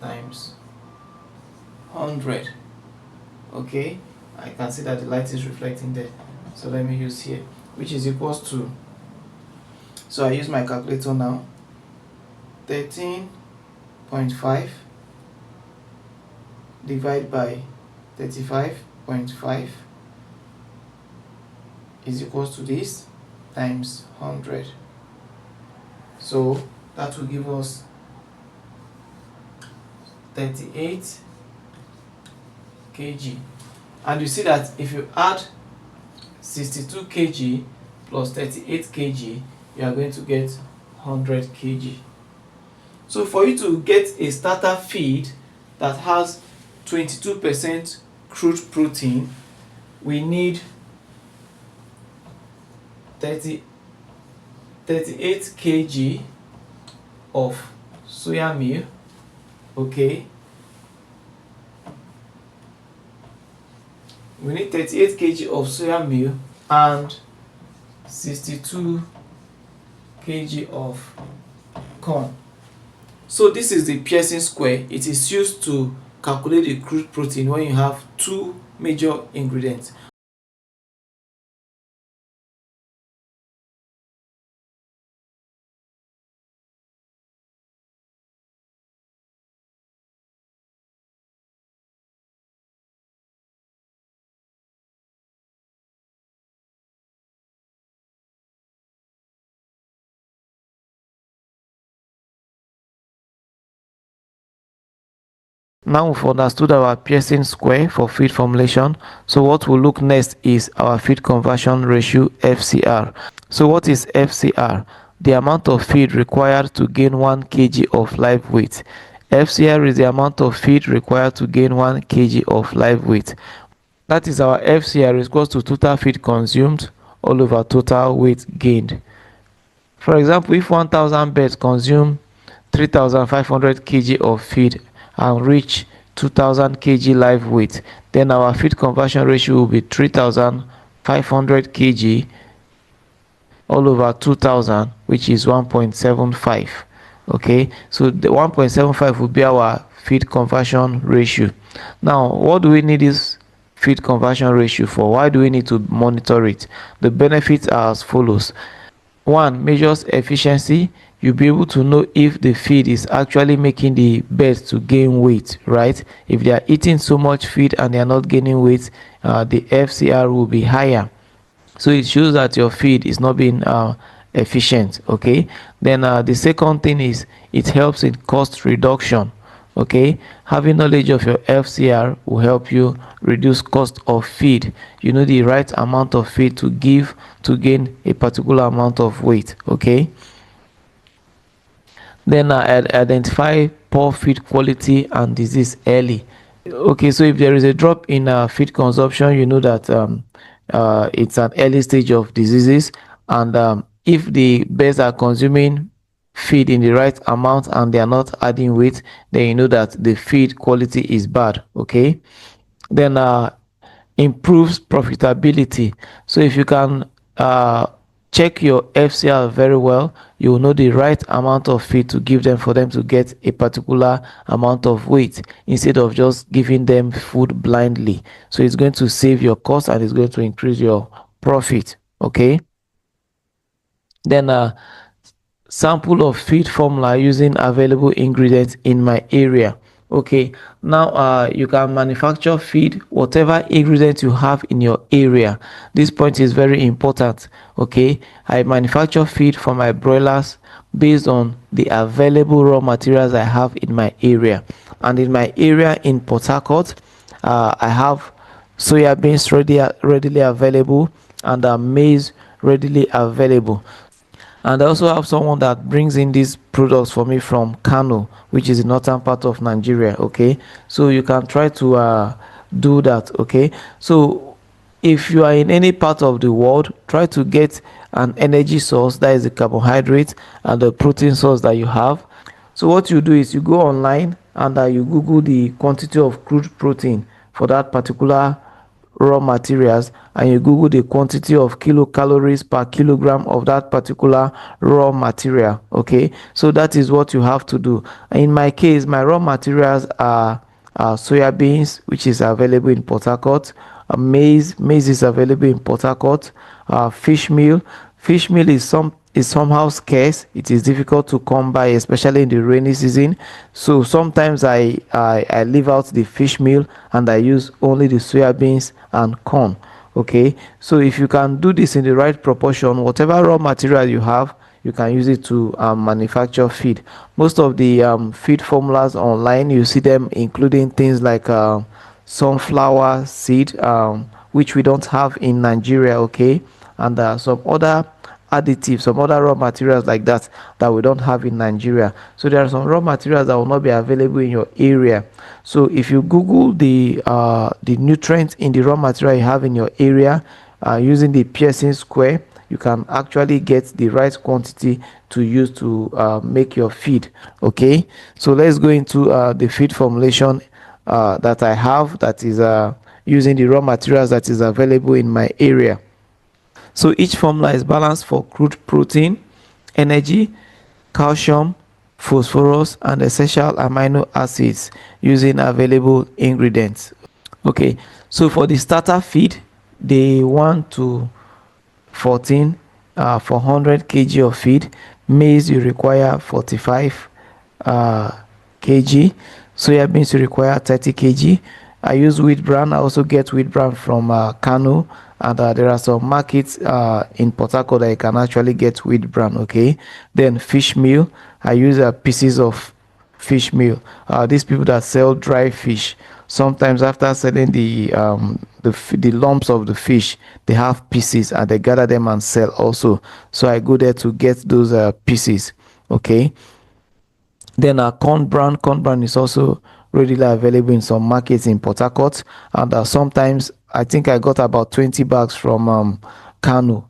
times 100. Okay, I can see that the light is reflecting there, so let me use here, which is equals to, so I use my calculator now, 13.5 divided by 35.5 is equals to this times 100. So that will give us 38 kg. And you see that if you add 62 kg plus 38 kg, you are going to get 100 kg. So for you to get a starter feed that has 22% crude protein, we need 38 kg of soya meal. Okay, we need 38 kg of soya meal and 62 kg of corn. So this is the Pearson square. It is used to calculate the crude protein when you have two major ingredients. Now we've understood our Pearson square for feed formulation. So what will look next is our feed conversion ratio, FCR. So what is FCR? The amount of feed required to gain 1 kg of live weight. FCR is the amount of feed required to gain 1 kg of live weight. That is, our FCR is equal to total feed consumed all over total weight gained. For example, if 1000 birds consume 3500 kg of feed and reach 2000 kg live weight, then our feed conversion ratio will be 3500 kg all over 2000, which is 1.75. Okay, so the 1.75 will be our feed conversion ratio. Now, what do we need this feed conversion ratio for? Why do we need to monitor it? The benefits are as follows. 1. Measures efficiency. You'll be able to know if the feed is actually making the birds to gain weight, right? If they are eating so much feed and they are not gaining weight, the FCR will be higher. So it shows that your feed is not being efficient. Okay, then the second thing is it helps in cost reduction. Okay, having knowledge of your FCR will help you reduce cost of feed. You know the right amount of feed to give to gain a particular amount of weight. Okay, then identify poor feed quality and disease early. Okay, so if there is a drop in feed consumption, you know that it's an early stage of diseases. And if the birds are consuming feed in the right amount and they are not adding weight, then you know that the feed quality is bad. Okay, then improves profitability. So if you can check your FCR very well, you will know the right amount of feed to give them for them to get a particular amount of weight instead of just giving them food blindly. So it's going to save your cost and it's going to increase your profit. Okay, then sample of feed formula using available ingredients in my area. Okay, now you can manufacture feed whatever ingredient you have in your area. This point is very important. Okay, I manufacture feed for my broilers based on the available raw materials I have in my area. And in my area in Port Harcourt, I have soya beans readily available, and maize readily available. And I also have someone that brings in these products for me from Kano, which is the northern part of Nigeria. Okay, so you can try to do that. Okay, so if you are in any part of the world, try to get an energy source, that is the carbohydrate, and the protein source that you have. So what you do is you go online and you google the quantity of crude protein for that particular raw materials, and you google the quantity of kilocalories per kilogram of that particular raw material. Okay, so that is what you have to do. In my case, my raw materials are soya beans, which is available in Port Harcourt. Maize is available in Port Harcourt. Fish meal is somehow scarce. It is difficult to come by, especially in the rainy season. So sometimes I leave out the fish meal and I use only the soya beans and corn. Okay, so if you can do this in the right proportion, whatever raw material you have, you can use it to manufacture feed. Most of the feed formulas online, you see them including things like sunflower seed, which we don't have in Nigeria. Okay, and some other additives, some other raw materials like that that we don't have in Nigeria. So there are some raw materials that will not be available in your area. So if you google the nutrients in the raw material you have in your area, using the Pearson square, you can actually get the right quantity to use to make your feed. Okay, so let's go into the feed formulation that I have, that is using the raw materials that is available in my area. So each formula is balanced for crude protein, energy, calcium, phosphorus, and essential amino acids using available ingredients. Okay, so for the starter feed, day 1 to 14, for 100 kg of feed, maize you require 45 kg, soya beans you require 30 kg. I use wheat bran. I also get wheat bran from Kano, and there are some markets in Port Harcourt that you can actually get wheat bran. Okay, then fish meal. I use pieces of fish meal. These people that sell dry fish, sometimes after selling the lumps of the fish, they have pieces and they gather them and sell also. So I go there to get those pieces. Okay, then corn bran is also readily available in some markets in Port Harcourt, and sometimes I think I got about 20 bags from Kano.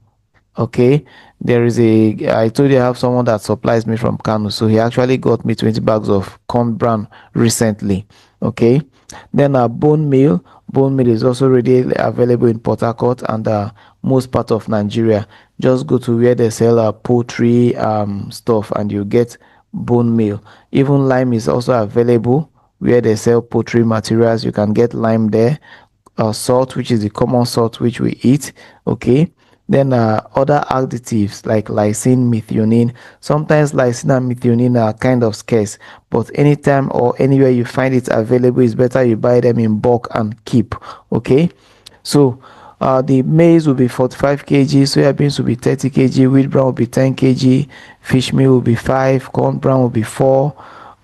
Okay, I told you I have someone that supplies me from Kano, so he actually got me 20 bags of corn bran recently. Okay, then bone meal is also readily available in Port Harcourt and most part of Nigeria. Just go to where they sell poultry stuff and you get bone meal. Even lime is also available where they sell poultry materials. You can get lime there. Salt, which is the common salt which we eat. Okay, then other additives like lysine, methionine. Sometimes lysine and methionine are kind of scarce, but anytime or anywhere you find it available, it's better you buy them in bulk and keep. Okay, so the maize will be 45 kg, soya beans will be 30 kg, wheat bran will be 10 kg, fish meal will be 5, corn bran will be 4,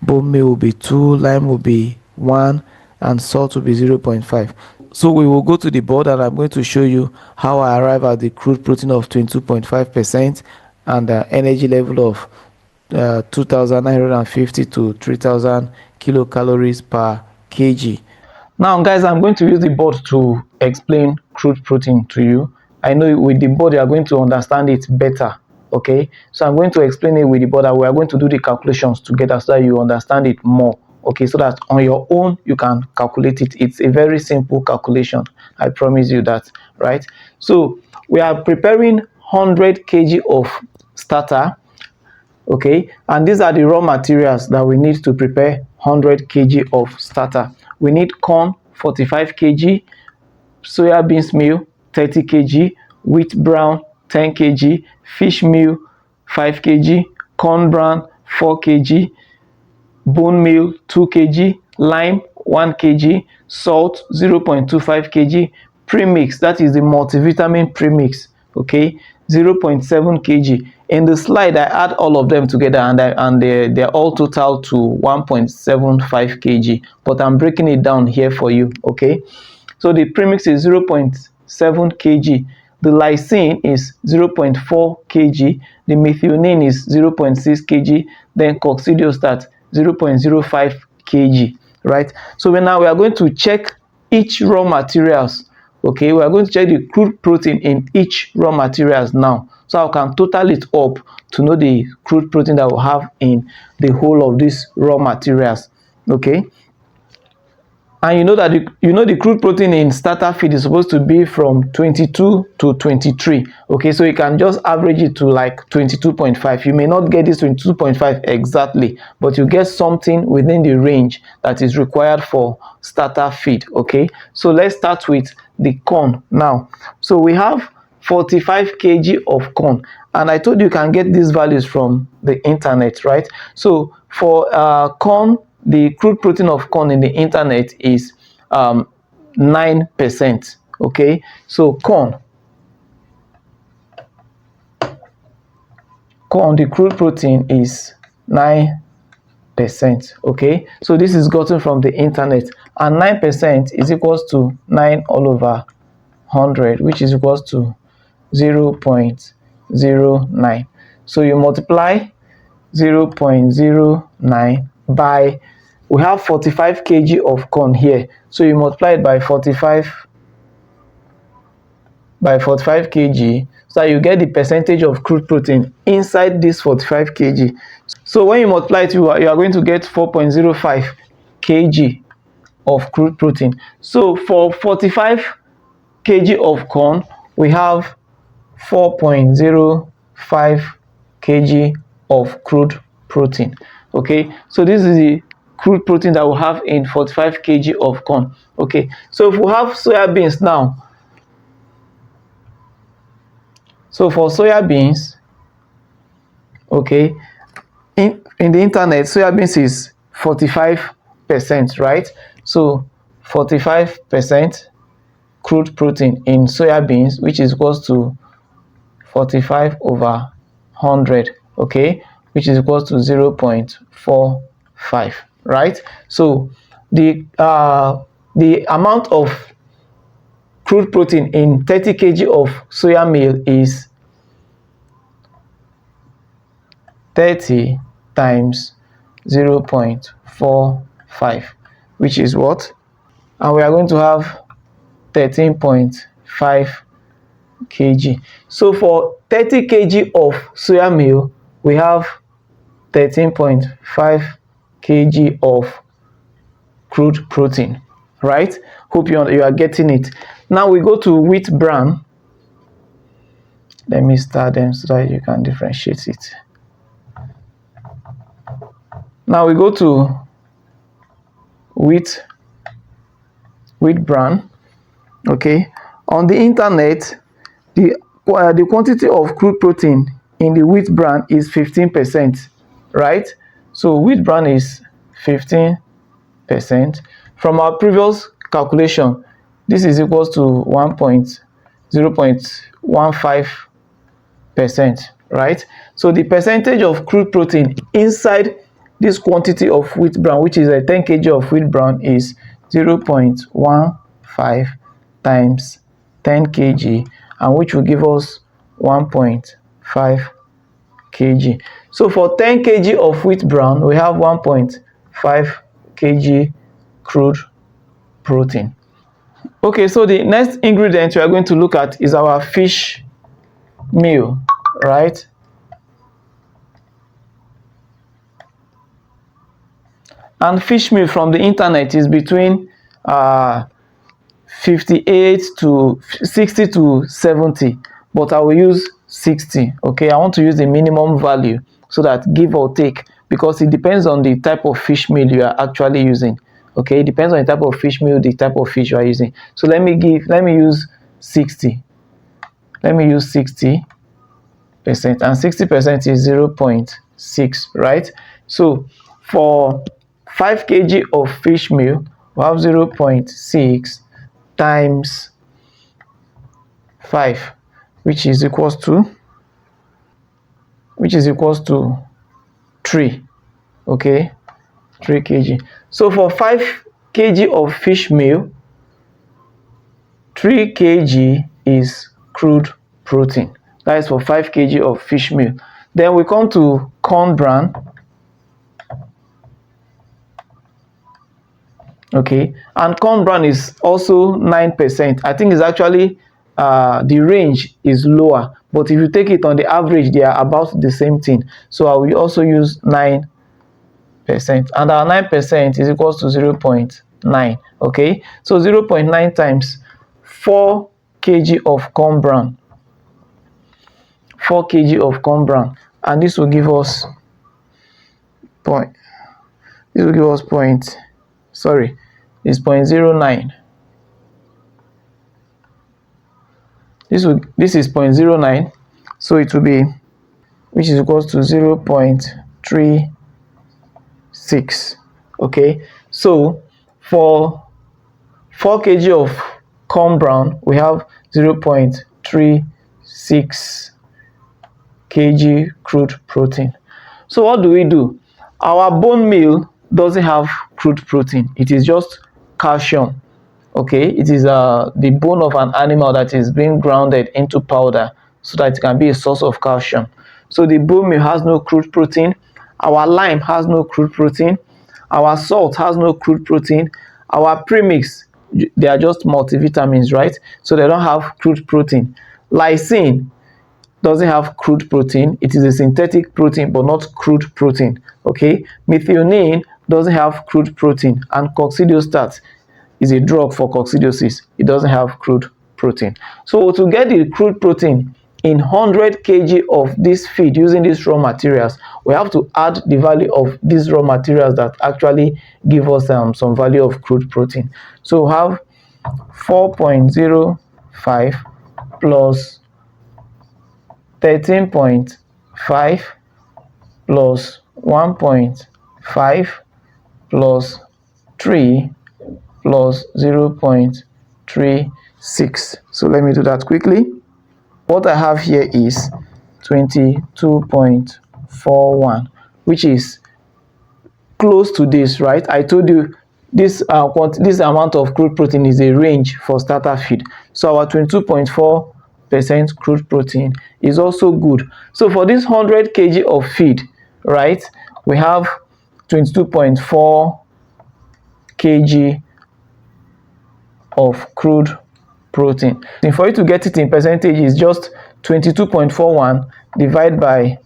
bone meal will be 2, lime will be 1, and salt will be 0.5. So we will go to the board and I'm going to show you how I arrive at the crude protein of 22.5% and energy level of 2,950 to 3,000 kilocalories per kg. Now guys, I'm going to use the board to explain crude protein to you. I know with the board you are going to understand it better. Okay, so I'm going to explain it with the board and we are going to do the calculations together so that you understand it more. Okay, so that on your own you can calculate it. It's a very simple calculation, I promise you that, right? So we are preparing 100 kg of starter. Okay, and these are the raw materials that we need to prepare 100 kg of starter. We need corn 45 kg, soya beans meal 30 kg, wheat bran 10 kg, fish meal 5 kg, corn bran 4 kg, bone meal 2 kg, lime 1 kg, salt 0.25 kg, premix, that is the multivitamin premix, okay, 0.7 kg. In the slide I add all of them together, and they're all total to 1.75 kg, but I'm breaking it down here for you, okay. So the premix is 0.7 kg, the lysine is 0.4 kg, the methionine is 0.6 kg, then coccidiostat 0.05 kg, right? So now we are going to check each raw materials, okay. We are going to check the crude protein in each raw materials now, so I can total it up to know the crude protein that we have in the whole of these raw materials, okay. And you know that the crude protein in starter feed is supposed to be from 22 to 23, okay. So you can just average it to like 22.5. You may not get this 22.5 exactly, but you get something within the range that is required for starter feed, okay. So let's start with the corn now. So we have 45 kg of corn, and I told you can get these values from the internet, right? So for corn, the crude protein of corn in the internet is 9%, okay. So corn, the crude protein is 9%, okay. So this is gotten from the internet, and 9% is equals to 9 all over 100, which is equals to 0.09. So you multiply 0.09 by, we have 45 kg of corn here, so you multiply it by 45 kg, so that you get the percentage of crude protein inside this 45 kg. So when you multiply it, you are going to get 4.05 kg of crude protein. So for 45 kg of corn, we have 4.05 kg of crude protein, okay. So this is the crude protein that we have in 45 kg of corn, okay. So if we have soya beans now, so for soya beans, okay, in the internet, soya beans is 45%, right? So 45% crude protein in soya beans, which is equals to 45 over 100, okay, which is equals to 0.45, right? So the amount of crude protein in 30 kg of soya meal is 30 times 0.45, which is what? And we are going to have 13.5 kg. So for 30 kg of soya meal, we have 13.5 kg of crude protein, right? Hope you are getting it. Now we go to wheat bran. Let me start them so that you can differentiate it. Now we go to wheat bran, okay. On the internet, the quantity of crude protein in the wheat bran is 15%, right? So wheat bran is 15%. From our previous calculation, this is equals to 0.15%, right? So the percentage of crude protein inside this quantity of wheat bran, which is a 10 kg of wheat bran, is 0.15 times 10 kg, and which will give us 1.5 kg. So for 10 kg of wheat bran, we have 1.5 kg crude protein. Okay, so the next ingredient we are going to look at is our fish meal, right? And fish meal from the internet is between 58 to 60 to 70, but I will use 60, okay. I want to use the minimum value so that give or take, because it depends on the type of fish meal you are actually using, okay. It depends on the type of fish meal, the type of fish you are using. So let me use 60. Let me use 60%, and 60% is 0.6, right? So for 5 kg of fish meal, we have 0.6 times 5, which is equals to 3. Okay, 3 kg. So for 5 kg of fish meal, 3 kg is crude protein. That is for 5 kg of fish meal. Then we come to corn bran. Okay, and corn bran is also 9%. I think it's actually the range is lower, but if you take it on the average, they are about the same thing. So I will also use 9%, and our 9% is equals to 0.9. Okay, so 0.9 times 4 kg of corn bran, 4 kg of corn bran, and this will give us point. This will give us point. Sorry, is 0.09. This is 0.09, so it will be, which is equals to 0.36. Okay, so for 4 kg of corn bran, we have 0.36 kg crude protein. So what do? Our bone meal doesn't have crude protein. It is just calcium. Okay, it is the bone of an animal that is being grounded into powder so that it can be a source of calcium. So the bone meal has no crude protein. Our lime has no crude protein. Our salt has no crude protein. Our premix, they are just multivitamins, right? So they don't have crude protein. Lysine doesn't have crude protein. It is a synthetic protein but not crude protein. Okay, methionine doesn't have crude protein, and coccidiostat is a drug for coccidiosis. It doesn't have crude protein. So to get the crude protein in 100 kg of this feed using these raw materials, we have to add the value of these raw materials that actually give us some value of crude protein. So we have 4.05 plus 13.5 plus 1.5 plus 3 plus 0.36. So let me do that quickly. What I have here is 22.41, which is close to this, right? I told you this amount of crude protein is a range for starter feed. So our 22.4% crude protein is also good. So for this 100 kg of feed, right, we have 22.4 kg of crude protein. And for you to get it in percentage, is just 22.41 divided by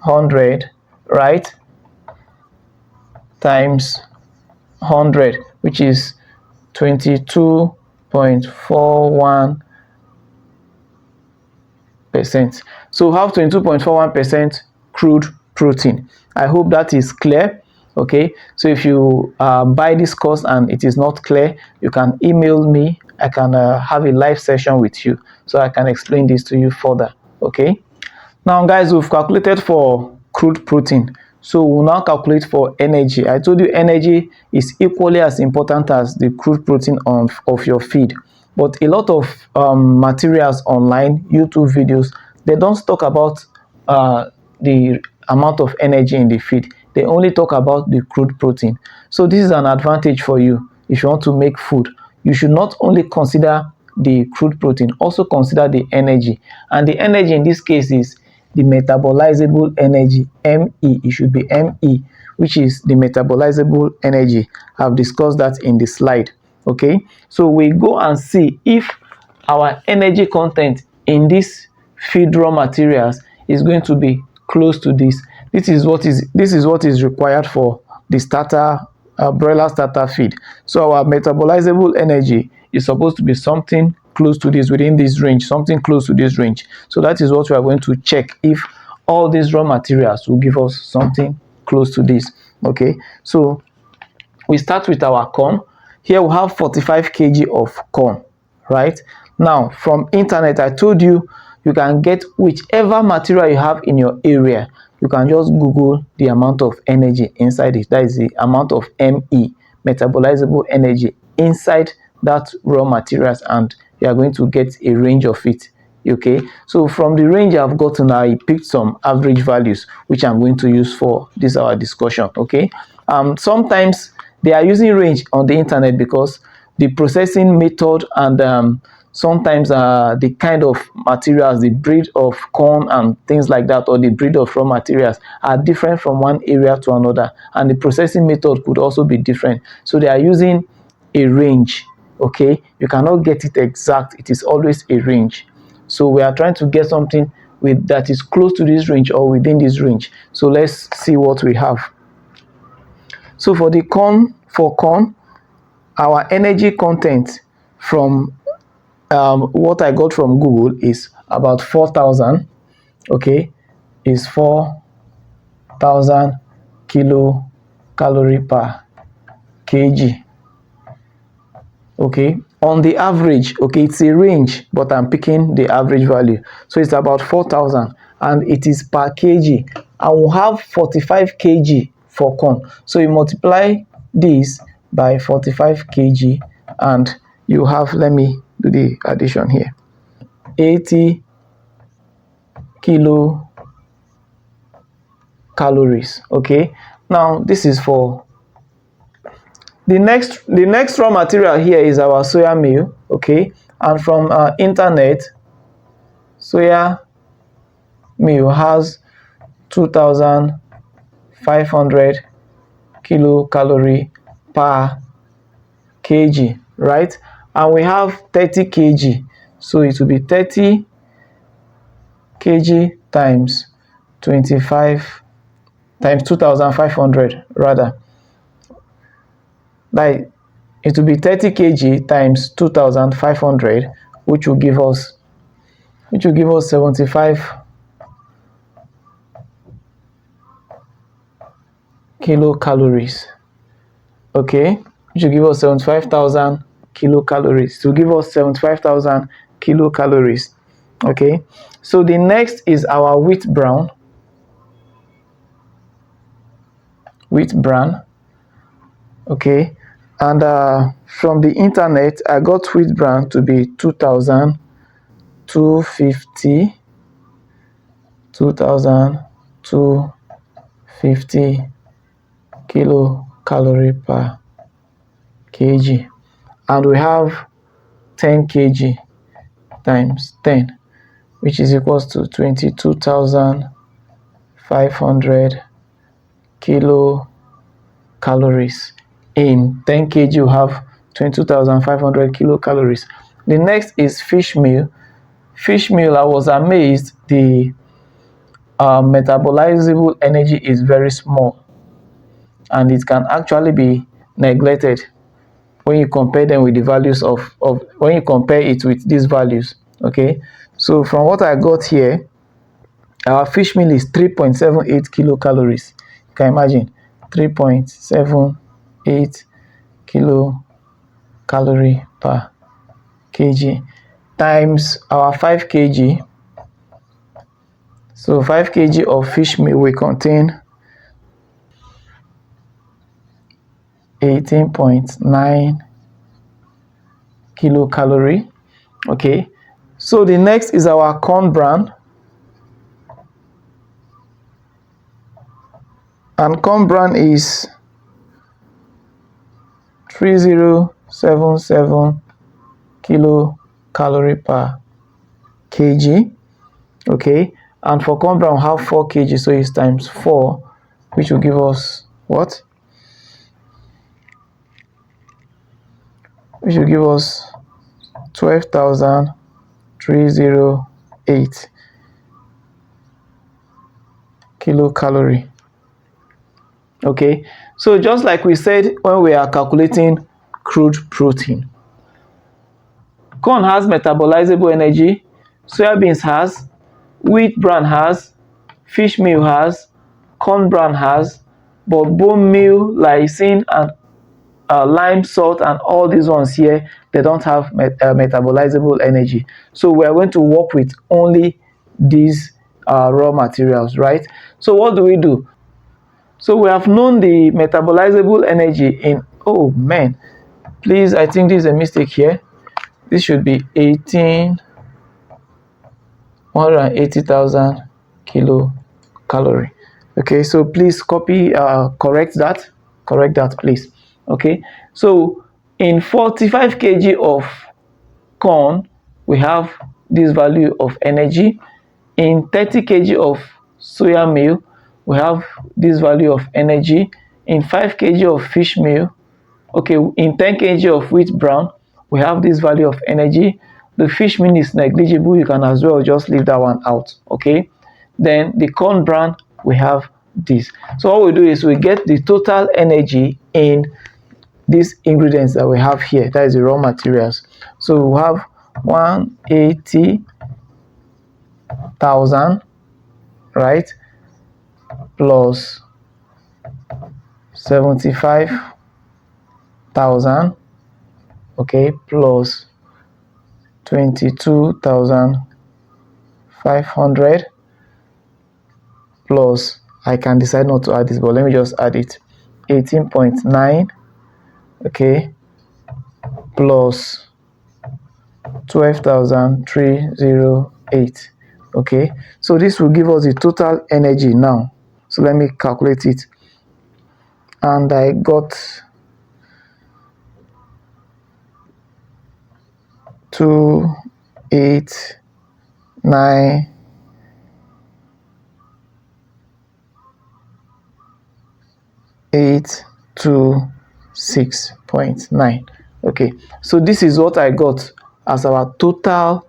100, right, times 100, which is 22.41%. So we have 22.41% crude protein. I hope that is clear. Okay, so if you buy this course and it is not clear, you can email me. I can have a live session with you so I can explain this to you further. Okay, now guys, we've calculated for crude protein, so we'll now calculate for energy. I told you energy is equally as important as the crude protein of your feed, but a lot of materials online, YouTube videos, they don't talk about the amount of energy in the feed. They only talk about the crude protein. So this is an advantage for you. If you want to make food, you should not only consider the crude protein, also consider the energy. And the energy in this case is the metabolizable energy, ME. It should be ME, which is the metabolizable energy. I've discussed that in the slide. Okay, so we go and see if our energy content in this feed raw materials is going to be close to this. This is what is required for the starter broiler starter feed. So our metabolizable energy is supposed to be something close to this, within this range, something close to this range. So that is what we are going to check, if all these raw materials will give us something close to this. Okay, so we start with our corn. Here we have 45 kg of corn, right? Now from internet, I told you you can get whichever material you have in your area. you can just Google the amount of energy inside it. That is the amount of ME, metabolizable energy, inside that raw materials, and you are going to get a range of it. Okay, so from the range I've gotten, I picked some average values which I'm going to use for this our discussion. Okay, sometimes they are using range on the internet because the processing method and sometimes the kind of materials, the breed of corn and things like that, or the breed of raw materials are different from one area to another, and the processing method could also be different, so they are using a range. Okay, you cannot get it exact, it is always a range. So we are trying to get something with that is close to this range or within this range. So let's see what we have. So for corn, our energy content from what I got from Google is about 4,000. Okay, is 4,000 kilocalorie per kg. Okay, on the average, okay, it's a range, but I'm picking the average value, so it's about 4,000, and it is per kg. I will have 45 kg for corn, so you multiply this by 45 kg and you have, let me do the addition here, 80 kilocalories. Okay, now this is for the next raw material. Here is our soya meal. Okay, and from internet, soya meal has 2,500 kilocalorie per kg, right? And we have 30 kg, so it will be 30 kg times 25 times 2,500 rather, like it will be 30 kg times 2,500, which will give us 75 kilocalories. Okay, which will give us 75,000 kilocalories. To give us 75,000 kilocalories. Okay, so the next is our wheat bran. Okay, and from the internet I got wheat bran to be 2,250 kilocalorie per kg, and we have 10 kg times 10, which is equals to 22,500 kilocalories. In 10 kg you have 22,500 kilocalories. The next is fish meal. I was amazed, the metabolizable energy is very small, and it can actually be neglected when you compare them with the values of when you compare it with these values. Okay, so from what I got here, our fish meal is 3.78 kilocalories. You can imagine, 3.78 kilocalorie per kg times our 5 kg. So 5 kg of fish meal will contain 18.9 kilocalorie. Okay, so the next is our corn bran, and corn bran is 3077 kilocalorie per kg. Okay, and for corn bran we have 4 kg, so it's times 4, which will give us what? Which will give us 12,308 kilocalorie. Okay, so just like we said when we are calculating crude protein, corn has metabolizable energy, soybeans has, wheat bran has, fish meal has, corn bran has, but bone meal, lysine, and lime salt and all these ones here, they don't have metabolizable energy. So we are going to work with only these raw materials, right? So what do we do? So we have known the metabolizable energy in, oh man, please, I think this is a mistake here. This should be 180,000 kilocalorie. Okay, so please copy, correct that please. Okay, so in 45 kg of corn, we have this value of energy. In 30 kg of soya meal, we have this value of energy. In 5 kg of fish meal, okay, in 10 kg of wheat bran, we have this value of energy. The fish meal is negligible, you can as well just leave that one out. Okay, then the corn bran, we have this. So what we do is we get the total energy in these ingredients that we have here, that is the raw materials. So we have 180,000, right, plus 75,000, okay, plus 22,500, plus, I can decide not to add this, but let me just add it, 18.9, okay, plus 12,308. Okay, so this will give us the total energy now. So let me calculate it, and I got 289,826.9. Okay, so this is what I got as our total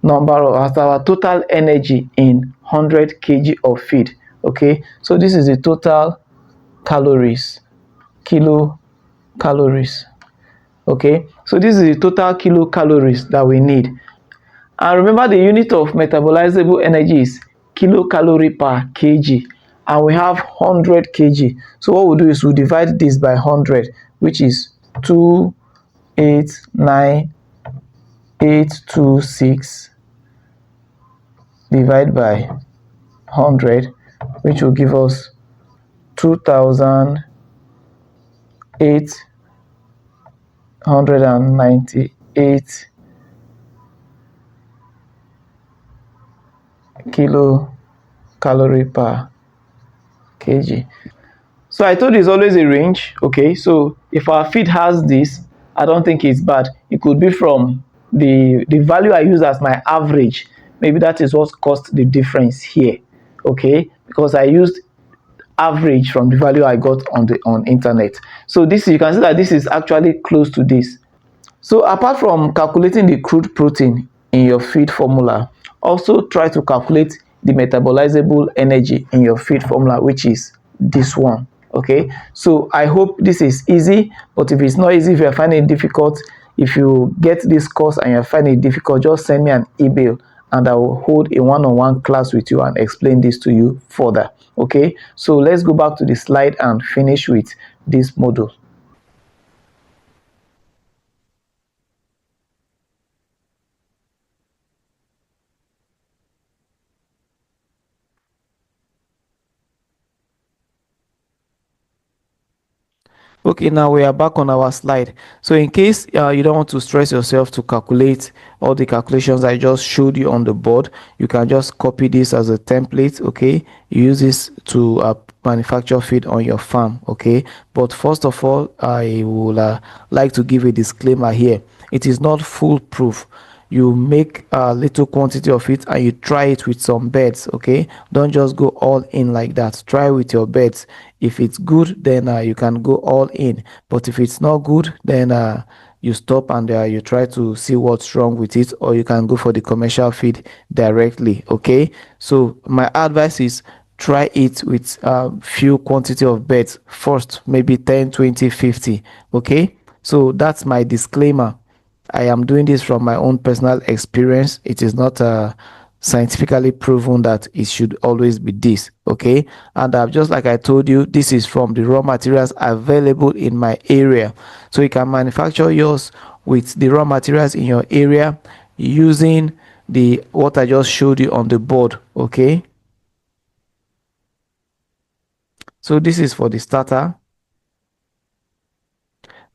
number, of as our total energy in 100 kg of feed. Okay, so this is the total calories, kilocalories. Okay, so this is the total kilocalories that we need. And remember, the unit of metabolizable energy is kilocalorie per kg, and we have 100 kg. So what we'll do is we'll divide this by 100, which is 289,826 divided by 100, which will give us 2,898 kilocalorie per kg. So I told you it's always a range. Okay, so if our feed has this, I don't think it's bad. It could be from the value I use as my average. Maybe that is what caused the difference here. Okay, because I used average from the value I got on internet. So this, you can see that this is actually close to this. So apart from calculating the crude protein in your feed formula, also try to calculate the metabolizable energy in your feed formula, which is this one. Okay, so I hope this is easy, but if it's not easy, if you're finding it difficult, if you get this course and you're finding it difficult, just send me an email and I will hold a one-on-one class with you and explain this to you further. Okay, so let's go back to the slide and finish with this module. Okay, now we are back on our slide. So in case you don't want to stress yourself to calculate all the calculations I just showed you on the board, you can just copy this as a template. Okay, you use this to manufacture feed on your farm. Okay, but first of all, I would like to give a disclaimer here. It is not foolproof. You make a little quantity of it and you try it with some birds. Okay, don't just go all in like that. Try with your birds. If it's good, then you can go all in, but if it's not good, then you stop and you try to see what's wrong with it, or you can go for the commercial feed directly. Okay, so my advice is try it with few quantity of birds first, maybe 10, 20, 50. Okay, so that's my disclaimer. I am doing this from my own personal experience. It is not scientifically proven that it should always be this. Okay, and just like I told you, this is from the raw materials available in my area. So you can manufacture yours with the raw materials in your area using the what I just showed you on the board. Okay, so this is for the starter,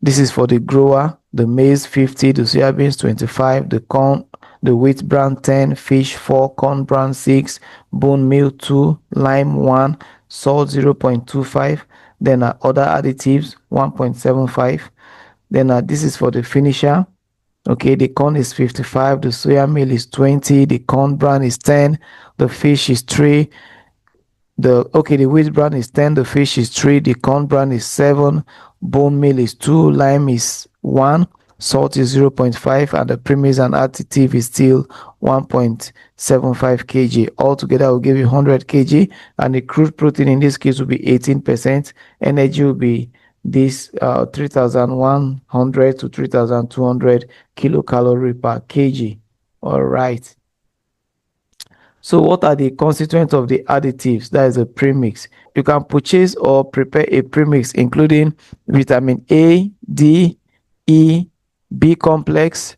this is for the grower, the maize 50, the soybeans 25, the corn, the wheat bran 10, fish 4, corn bran 6, bone meal 2, lime 1, salt 0.25, then other additives 1.75. Then this is for the finisher. Okay, the corn is 55, the soya meal is 20, the corn bran is 10, the fish is 3, the wheat bran is 10, the fish is 3, the corn bran is 7, bone meal is 2, lime is 1, salt is 0.5, and the premix and additive is still 1.75 kg. Altogether will give you 100 kg, and the crude protein in this case will be 18%. Energy will be this 3,100 to 3,200 kilocalorie per kg. All right. So what are the constituents of the additives? That is a premix. You can purchase or prepare a premix including vitamin A, D, E, B complex,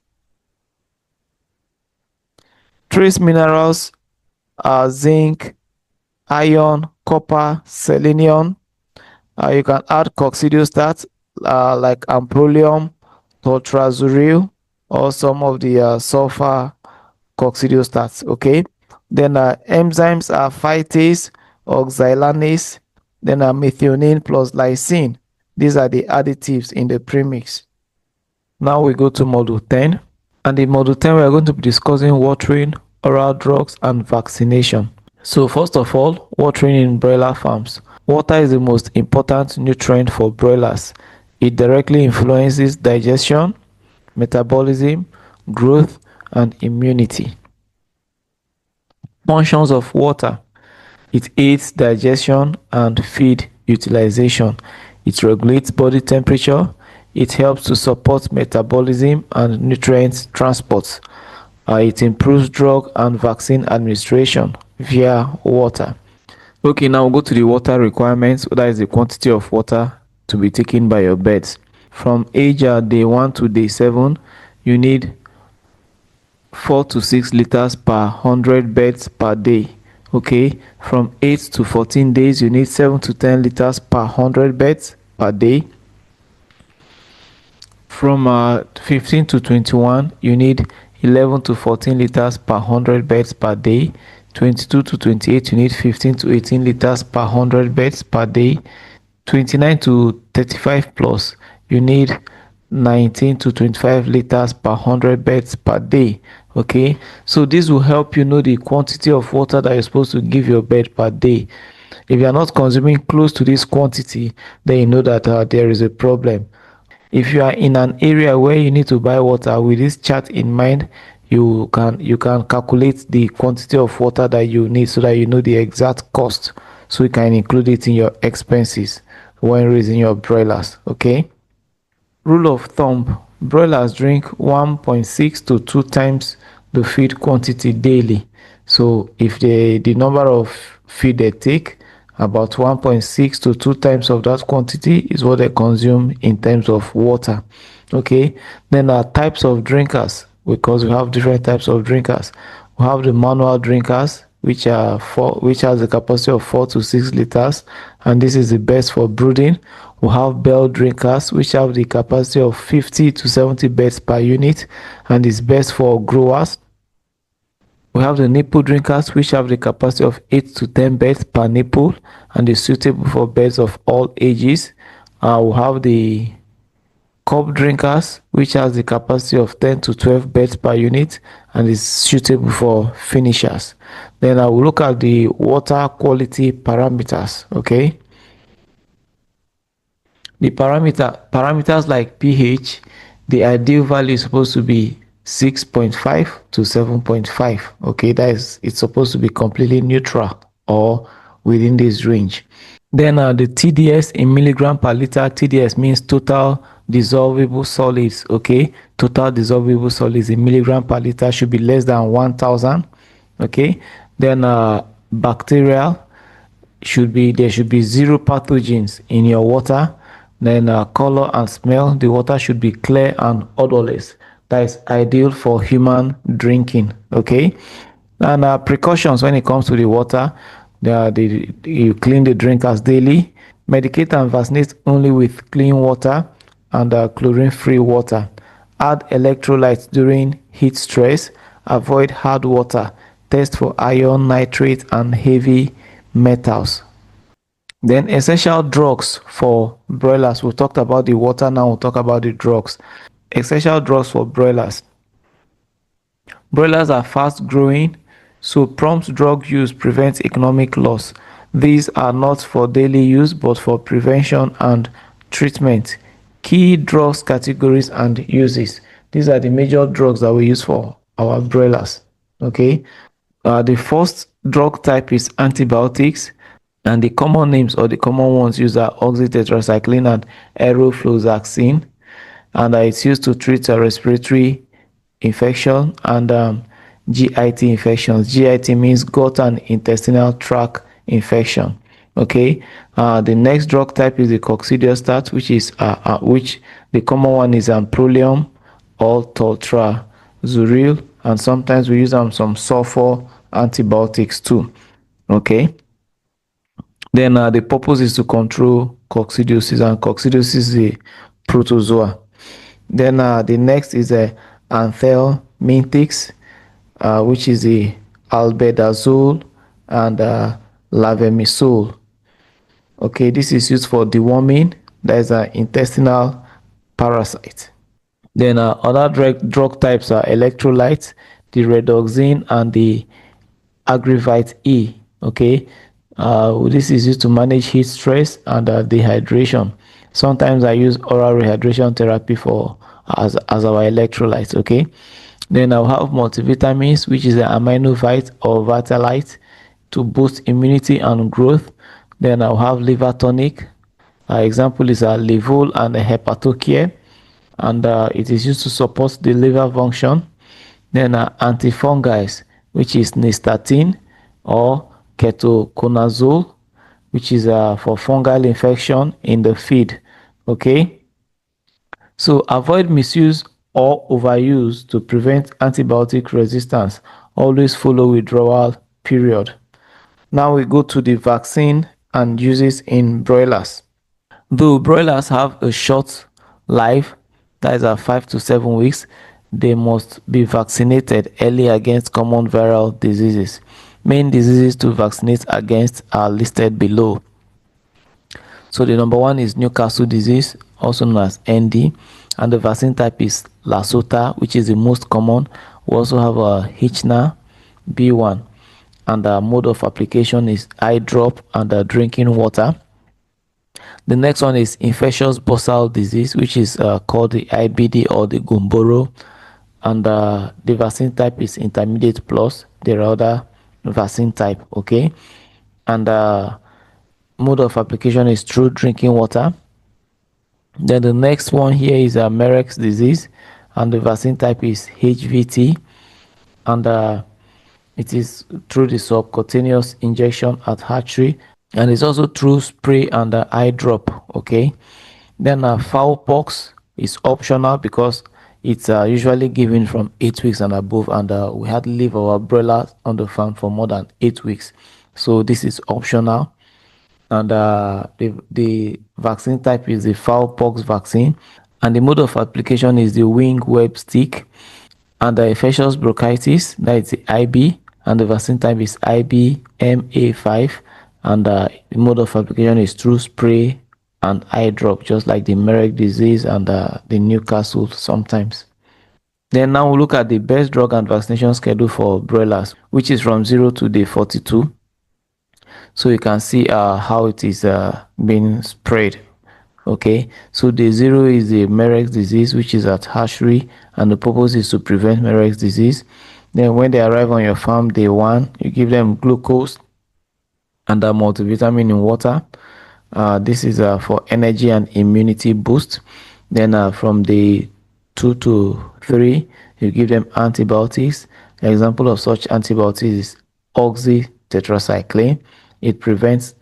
trace minerals, zinc, iron, copper, selenium. You can add coccidiostat like amprolium, toltrazuril, or some of the sulfur coccidiostats. Okay. Then enzymes are phytase, oxylanase, then methionine plus lysine. These are the additives in the premix. Now we go to module 10. And in module 10, we are going to be discussing watering, oral drugs, and vaccination. So first of all, watering in broiler farms. Water is the most important nutrient for broilers. It directly influences digestion, metabolism, growth, and immunity. Functions of water: it aids digestion and feed utilization. It regulates body temperature. It helps to support metabolism and nutrient transport. It improves drug and vaccine administration via water. Okay, now we'll go to the water requirements. That is the quantity of water to be taken by your birds. From age day 1 to day 7, you need 4 to 6 liters per 100 birds per day. Okay, from 8 to 14 days, you need 7 to 10 liters per 100 birds per day. From 15 to 21, you need 11 to 14 liters per 100 birds per day. 22 to 28, you need 15 to 18 liters per 100 birds per day. 29 to 35 plus, you need 19 to 25 liters per 100 birds per day. Okay, so this will help you know the quantity of water that you're supposed to give your bird per day. If you are not consuming close to this quantity, then you know that there is a problem. If you are in an area where you need to buy water, with this chart in mind, you can calculate the quantity of water that you need so that you know the exact cost, so you can include it in your expenses when raising your broilers. Okay, rule of thumb: broilers drink 1.6 to 2 times the feed quantity daily. So if the number of feed they take, about 1.6 to 2 times of that quantity is what they consume in terms of water. Okay, then types of drinkers, because we have different types of drinkers. We have the manual drinkers, which has a capacity of 4 to 6 liters, and this is the best for brooding. We have bell drinkers, which have the capacity of 50 to 70 birds per unit, and is best for growers. We have the nipple drinkers, which have the capacity of 8 to 10 birds per nipple and is suitable for birds of all ages. We have the cup drinkers, which has the capacity of 10 to 12 birds per unit and is suitable for finishers. Then I will look at the water quality parameters. Okay, the parameters like pH, the ideal value is supposed to be 6.5 to 7.5. Okay, it's supposed to be completely neutral or within this range. Then the TDS in milligram per liter. TDS means total dissolvable solids. Okay, total dissolvable solids in milligram per liter should be less than 1000. Okay, then bacterial there should be 0 pathogens in your water. Then color and smell, the water should be clear and odorless. that is ideal for human drinking. Okay, and precautions when it comes to the water. You clean the drinkers daily. Medicate and vaccinate only with clean water and chlorine-free water. Add electrolytes during heat stress. Avoid hard water. Test for iron, nitrate, and heavy metals. Then essential drugs for broilers. We talked about the water, now we'll talk about the drugs. Essential drugs for broilers. Broilers are fast growing, so prompt drug use prevents economic loss. These are not for daily use but for prevention and treatment. Key drugs categories and uses. These are the major drugs that we use for our broilers. Okay. The first drug type is antibiotics, and the common names or the common ones used are oxytetracycline and aerofloxacin, and it's used to treat respiratory infection and GIT infections. GIT means gut and intestinal tract infection. Okay. The next drug type is the coccidiostat, which the common one is amprolium or toltrazuril, and sometimes we use some sulfur antibiotics too. Okay. Then the purpose is to control coccidiosis, and coccidiosis is a protozoa. Then the next is anthelmintics, which is the albendazole and lavamisole. Okay, this is used for deworming. That is an intestinal parasite. Then other drug types are electrolytes, the redoxin and the agrivite E. Okay, this is used to manage heat stress and dehydration. Sometimes I use oral rehydration therapy for as our electrolytes. Okay, then I'll have multivitamins, which is an aminovite or vitalite to boost immunity and growth. Then I'll have liver tonic. Example is a Livol and a Hepatocare, and it is used to support the liver function. Then antifungals, which is nystatin or ketoconazole, which is for fungal infection in the feed. Okay, so avoid misuse or overuse to prevent antibiotic resistance. Always follow withdrawal period. Now we go to the vaccine and uses in broilers. Though broilers have a short life, that is 5 to 7 weeks, they must be vaccinated early against common viral diseases. Main diseases to vaccinate against are listed below. So the number one is Newcastle disease, also known as ND, and the vaccine type is Lasota, which is the most common. We also have a Hitchner B1, and the mode of application is eye drop and drinking water. The next one is infectious bursal disease, which is called the IBD or the Gumboro, and the vaccine type is intermediate plus, the other vaccine type. Okay, and mode of application is through drinking water. Then the next one here is Merek's disease, and the vaccine type is HVT, and it is through the subcutaneous injection at hatchery, and it's also through spray and eye drop. Okay, then fowl-pox is optional because it's usually given from 8 weeks and above, and we had to leave our broilers on the farm for more than 8 weeks, so this is optional. And the vaccine type is the fowl-pox vaccine, and the mode of application is the wing web stick. And the infectious bronchitis, that is the IB, and the vaccine type is IBMA5, and the mode of application is through spray and eye drop, just like the Merrick disease and the Newcastle sometimes. Then now we look at the best drug and vaccination schedule for broilers, which is from 0 to day 42. So you can see how it is being spread. Okay, so day 0 is the Merrick disease, which is at hatchery, and the purpose is to prevent Merrick disease. Then when they arrive on your farm, day 1, you give them glucose and a multivitamin in water. This is for energy and immunity boost. Then from day 2 to 3, you give them antibiotics. An example of such antibiotics is oxytetracycline. It prevents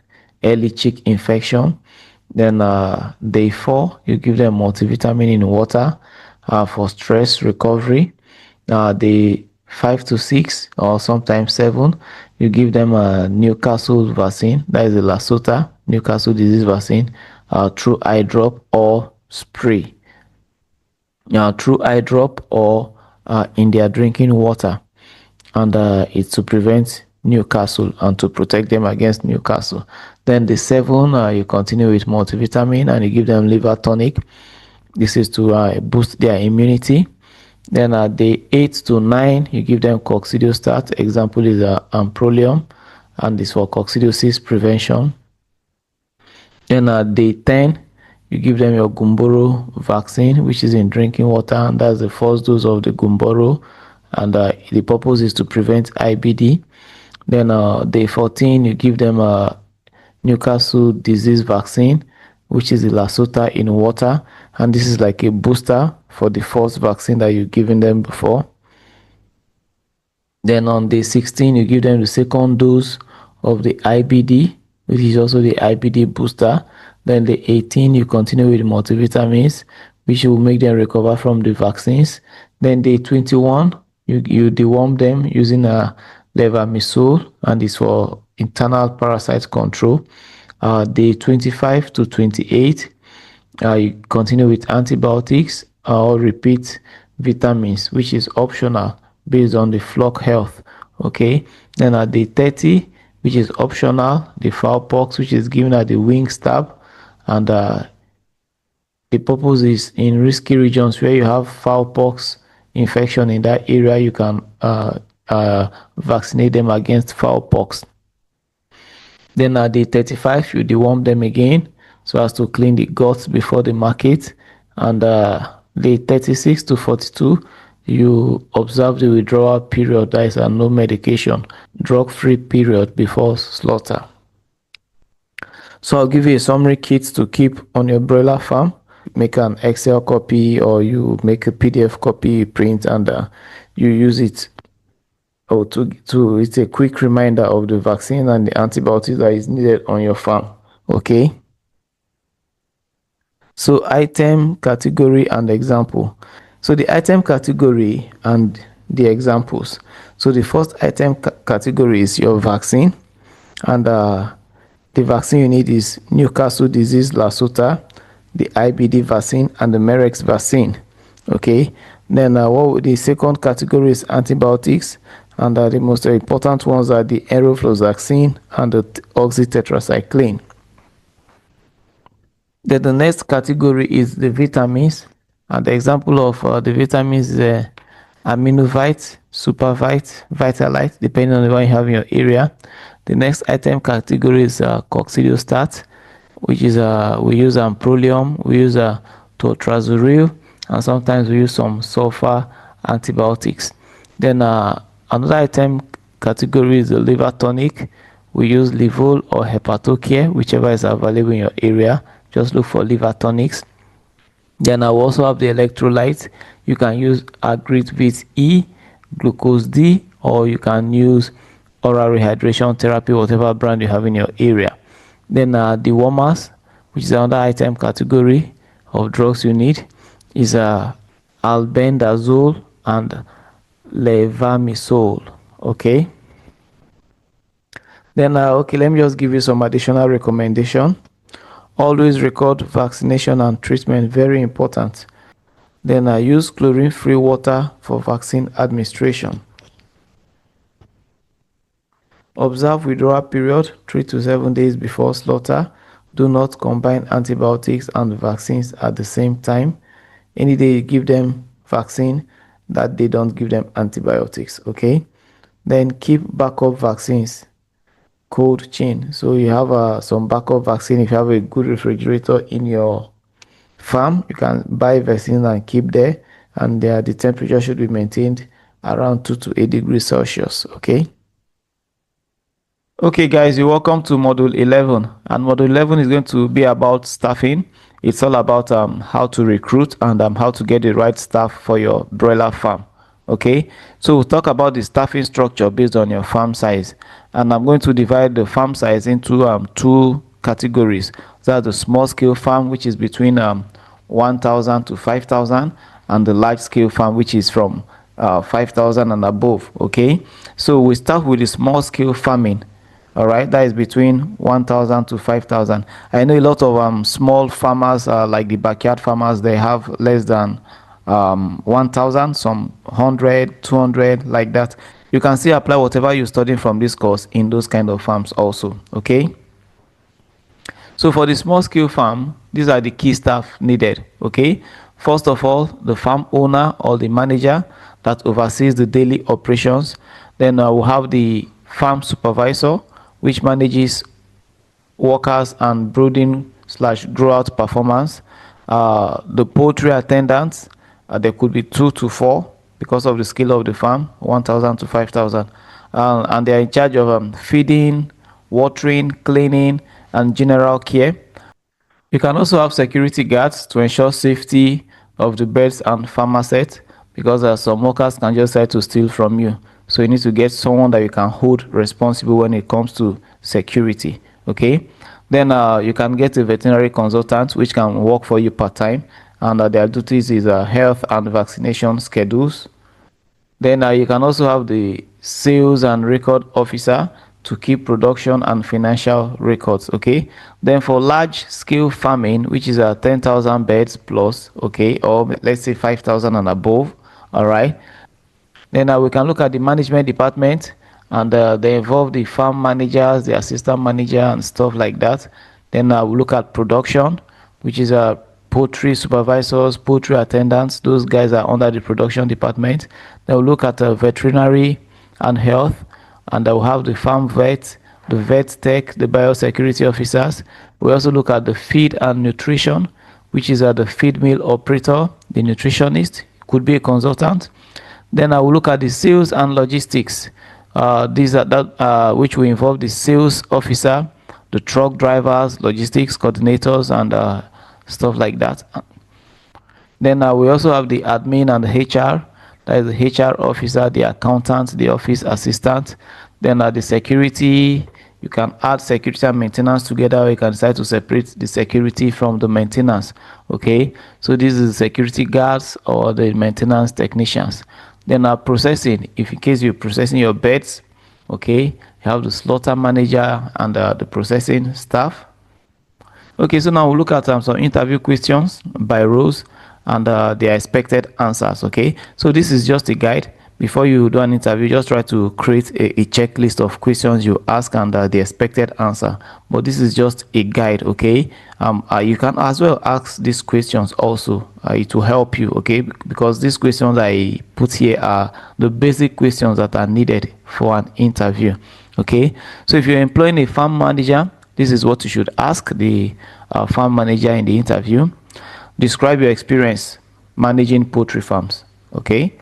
early chick infection. Then day 4, you give them multivitamin in water. for stress recovery. The 5 to 6 or sometimes 7, you give them a Newcastle vaccine, that is the Lassa Newcastle disease vaccine, through eye drop or spray, through eye drop or in their drinking water, and it's to prevent Newcastle and to protect them against Newcastle. Then the 7, you continue with multivitamin and you give them liver tonic. This is to boost their immunity. Then at the 8 to 9, you give them coccidiostat. Example is amprolium, and this for coccidiosis prevention. Then at day 10, you give them your Gumboro vaccine, which is in drinking water, and that's the first dose of the Gumboro, and the purpose is to prevent IBD. Then day 14, you give them a Newcastle disease vaccine, which is the Lassa in water, and this is like a booster for the first vaccine that you've given them before. Then on day 16, you give them the second dose of the IBD, which is also the IBD booster. Then the 18, you continue with multivitamins, which will make them recover from the vaccines. Then day 21, you deworm them using a levamisole, and it's for internal parasite control. Day 25 to 28, you continue with antibiotics or repeat vitamins, which is optional based on the flock health. Okay, then at day 30, which is optional, the fowl pox, which is given at the wing stab, and the purpose is in risky regions where you have fowl pox infection in that area, you can vaccinate them against fowl pox. Then at day 35, you deworm them again so as to clean the guts before the market. And day 36 to 42, you observe the withdrawal period, that is a no medication, drug-free period before slaughter. So I'll give you a summary kit to keep on your broiler farm. Make an Excel copy or you make a PDF copy, print, and you use it to it's a quick reminder of the vaccine and the antibiotics that is needed on your farm. Okay, so item, category, and example. So the item category and the examples. So the first item category is your vaccine, and the vaccine you need is Newcastle disease Lassa, the IBD vaccine, and the Merex vaccine. Okay, then the second category is antibiotics, and the most important ones are the vaccine and the oxytetracycline. Then the next category is the vitamins, and the example of the vitamins is Aminovite, Supervite, Vitalite, depending on the one you have in your area. The next item category is coccidiostat, which is we use amprolium, we use toltrazuril, and sometimes we use some sulfur antibiotics. Then another item category is the liver tonic. We use Livol or Hepatocare, whichever is available in your area. Just look for liver tonics. Then I will also have the electrolytes. You can use Agritvit E, Glucose D, or you can use oral rehydration therapy, whatever brand you have in your area. Then the warmers, which is another item category of drugs you need, is albendazole and levamisole. Okay. Then okay, let me just give you some additional recommendation. Always record vaccination and treatment, very important. Then use chlorine-free water for vaccine administration. Observe withdrawal period 3 to 7 days before slaughter. Do not combine antibiotics and vaccines at the same time. Any day you give them vaccine, that day don't give them antibiotics. Okay. Then keep backup vaccines cold chain. So you have some backup vaccine. If you have a good refrigerator in your farm, you can buy vaccine and keep there, and the temperature should be maintained around 2 to 8 degrees Celsius. Okay guys, you're welcome to module 11, and module 11 is going to be about staffing. It's all about how to recruit and how to get the right staff for your broiler farm. Okay, so we'll talk about the staffing structure based on your farm size, and I'm going to divide the farm size into two categories. That's the small scale farm, which is between 1,000 to 5,000, and the large scale farm, which is from 5,000 and above. Okay, so we start with the small scale farming. All right, that is between 1,000 to 5,000. I know a lot of small farmers, like the backyard farmers, they have less than 1,000, some 100, 200, like that. You can still apply whatever you're studying from this course in those kind of farms also. Okay, so for the small scale farm, these are the key staff needed. Okay, first of all, the farm owner or the manager that oversees the daily operations. Then we'll have the farm supervisor, which manages workers and brooding slash grow out performance. The poultry attendants, there could be 2 to 4 because of the scale of the farm, 1,000 to 5,000, and they are in charge of feeding, watering, cleaning, and general care. You can also have security guards to ensure safety of the birds and farm assets, because some workers can just try to steal from you. So you need to get someone that you can hold responsible when it comes to security. Okay, then you can get a veterinary consultant which can work for you part-time, and their duties is health and vaccination schedules. Then you can also have the sales and record officer to keep production and financial records. Okay, then for large scale farming, which is 10,000 beds plus, okay, or let's say 5,000 and above. All right, then we can look at the management department, and they involve the farm managers, the assistant manager, and stuff like that. Then we'll look at production, which is poultry supervisors, poultry attendants. Those guys are under the production department. Then we'll look at veterinary and health, and we'll have the farm vet, the vet tech, the biosecurity officers. We also look at the feed and nutrition, which is the feed mill operator, the nutritionist, could be a consultant. Then I will look at the sales and logistics. These are that which will involve the sales officer, the truck drivers, logistics coordinators, and stuff like that. Then we also have the admin and the HR. That is the HR officer, the accountant, the office assistant. Then the security. You can add security and maintenance together, or you can decide to separate the security from the maintenance. Okay, so this is the security guards or the maintenance technicians. Then processing, if in case you're processing your birds, okay, you have the slaughter manager and the processing staff. Okay, so now we'll look at some interview questions by rows and their expected answers. Okay, so this is just a guide. Before you do an interview, just try to create a checklist of questions you ask and the expected answer. But this is just a guide. Okay, you can as well ask these questions also. It will help you. Okay, because these questions I put here are the basic questions that are needed for an interview. Okay, so if you're employing a farm manager, this is what you should ask the farm manager in the interview. Describe your experience managing poultry farms. Okay,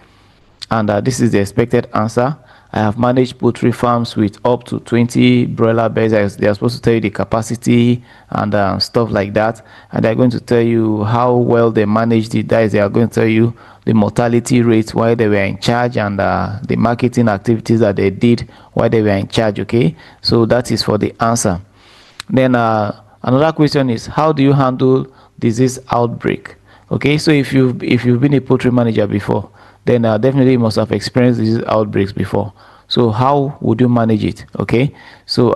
and this is the expected answer. I have managed poultry farms with up to 20 broiler beds. They are supposed to tell you the capacity and stuff like that, and they're going to tell you how well they managed it. That is, they are going to tell you the mortality rate while they were in charge, and the marketing activities that they did while they were in charge. Okay, so that is for the answer. Then another question is, how do you handle disease outbreak? Okay, so if you've been a poultry manager before, then definitely you must have experienced disease outbreaks before. So how would you manage it? Okay, so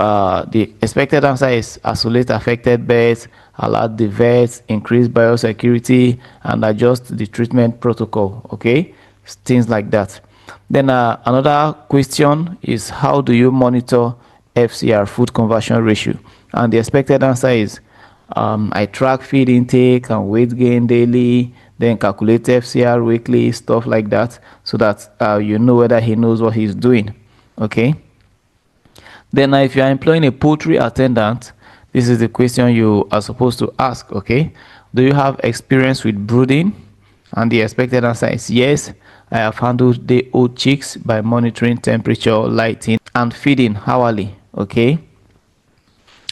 the expected answer is isolate affected birds, alert the vets, increase biosecurity, and adjust the treatment protocol. Okay, things like that. Then another question is, how do you monitor FCR, food conversion ratio? And the expected answer is, I track feed intake and weight gain daily, then calculate FCR weekly, stuff like that, so that you know whether he knows what he's doing. Okay, then if you are employing a poultry attendant, this is the question you are supposed to ask. Okay, do you have experience with brooding? And the expected answer is yes, I have handled day-old chicks by monitoring temperature, lighting, and feeding hourly. Okay,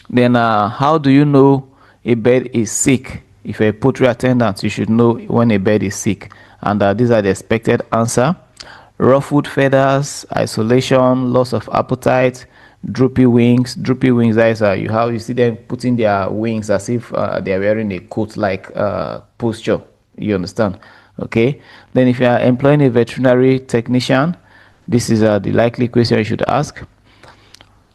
then how do you know a bird is sick? If you're a poultry attendant, you should know when a bird is sick. And these are the expected answer. Ruffled feathers, isolation, loss of appetite, droopy wings. Droopy wings, that is you see them putting their wings as if they are wearing a coat-like posture. You understand? Okay, then if you are employing a veterinary technician, this is the likely question you should ask.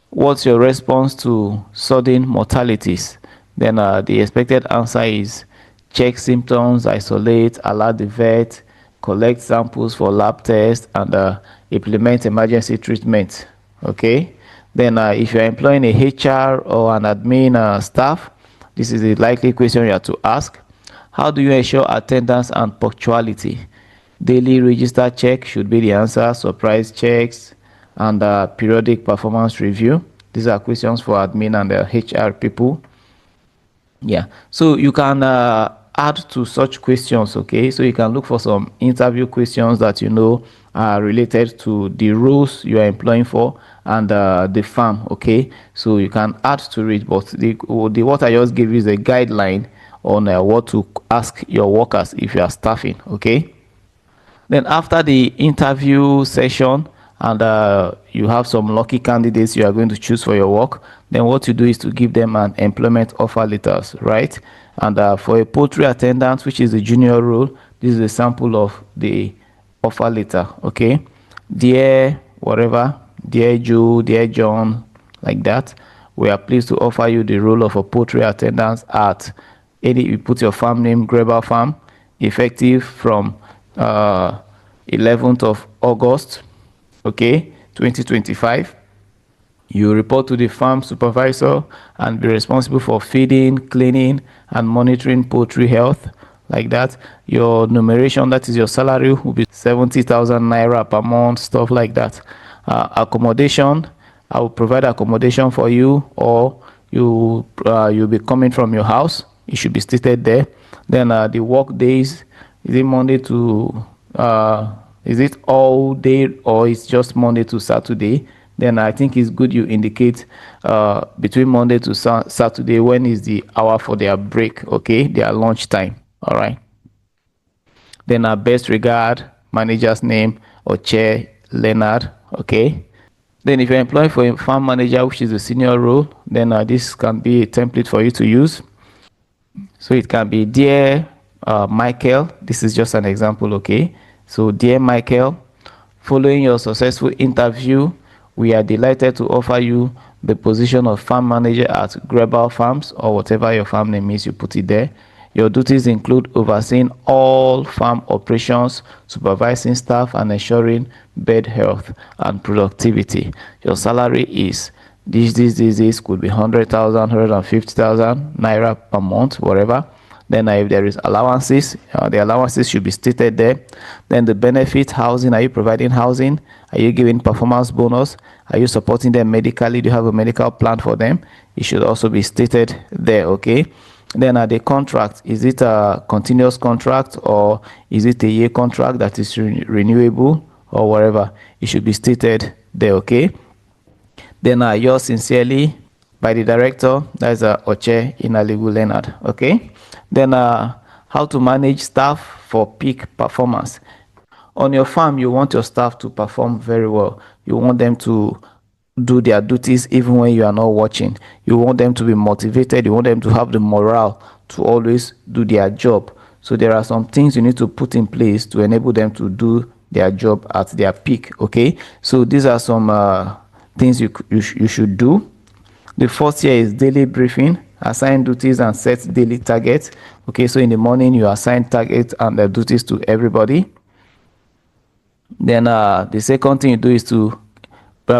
What's your response to sudden mortalities? Then the expected answer is check symptoms, isolate, alert the vet, collect samples for lab tests, and implement emergency treatment. Okay. Then if you're employing a HR or an admin staff, this is the likely question you have to ask. How do you ensure attendance and punctuality? Daily register check should be the answer. Surprise checks and periodic performance review. These are questions for admin and HR people. Yeah, so you can add to such questions. Okay, so you can look for some interview questions that you know are related to the roles you are employing for and the farm. Okay, so you can add to it, but the what I just gave you is a guideline on what to ask your workers if you are staffing. Okay, then after the interview session and you have some lucky candidates you are going to choose for your work, then what you do is to give them an employment offer letters, right? And for a poultry attendant, which is a junior role, this is a sample of the offer letter. Okay, dear whatever, dear Joe, dear John, like that, we are pleased to offer you the role of a poultry attendant at any, you put your farm name, Greber Farm, effective from 11th of August, okay, 2025. You report to the farm supervisor and be responsible for feeding, cleaning, and monitoring poultry health, like that. Your numeration, that is your salary, will be 70,000 naira per month, stuff like that. Accommodation, I will provide accommodation for you, or you'll be coming from your house. It should be stated there. Then the work days, is it Monday to is it all day or it's just Monday to Saturday? Then I think it's good you indicate between Monday to Saturday when is the hour for their break, okay, their lunch time. All right. Then best regard, manager's name or chair, Leonard. Okay. Then if you're employed for a farm manager, which is a senior role, then this can be a template for you to use. So it can be dear Michael. This is just an example. Okay, so dear Michael, following your successful interview, we are delighted to offer you the position of farm manager at Greber Farms, or whatever your farm name is, you put it there. Your duties include overseeing all farm operations, supervising staff, and ensuring bird health and productivity. Your salary is this could be 100,000, 150,000 naira per month, whatever. Then if there is allowances, the allowances should be stated there. Then the benefit, housing, are you providing housing? Are you giving performance bonus? Are you supporting them medically? Do you have a medical plan for them? It should also be stated there. Okay. Then the contract, is it a continuous contract or is it a year contract that is renewable or whatever? It should be stated there. Okay. Then yours sincerely, by the director, that's Oche Inaligu Leonard. Okay. Then how to manage staff for peak performance. On your farm, you want your staff to perform very well. You want them to do their duties even when you are not watching. You want them to be motivated. You want them to have the morale to always do their job. So there are some things you need to put in place to enable them to do their job at their peak. Okay, so these are some things you should do. The first here is daily briefing. Assign duties and set daily targets. Okay, so in the morning you assign targets and the duties to everybody. Then the second thing you do is to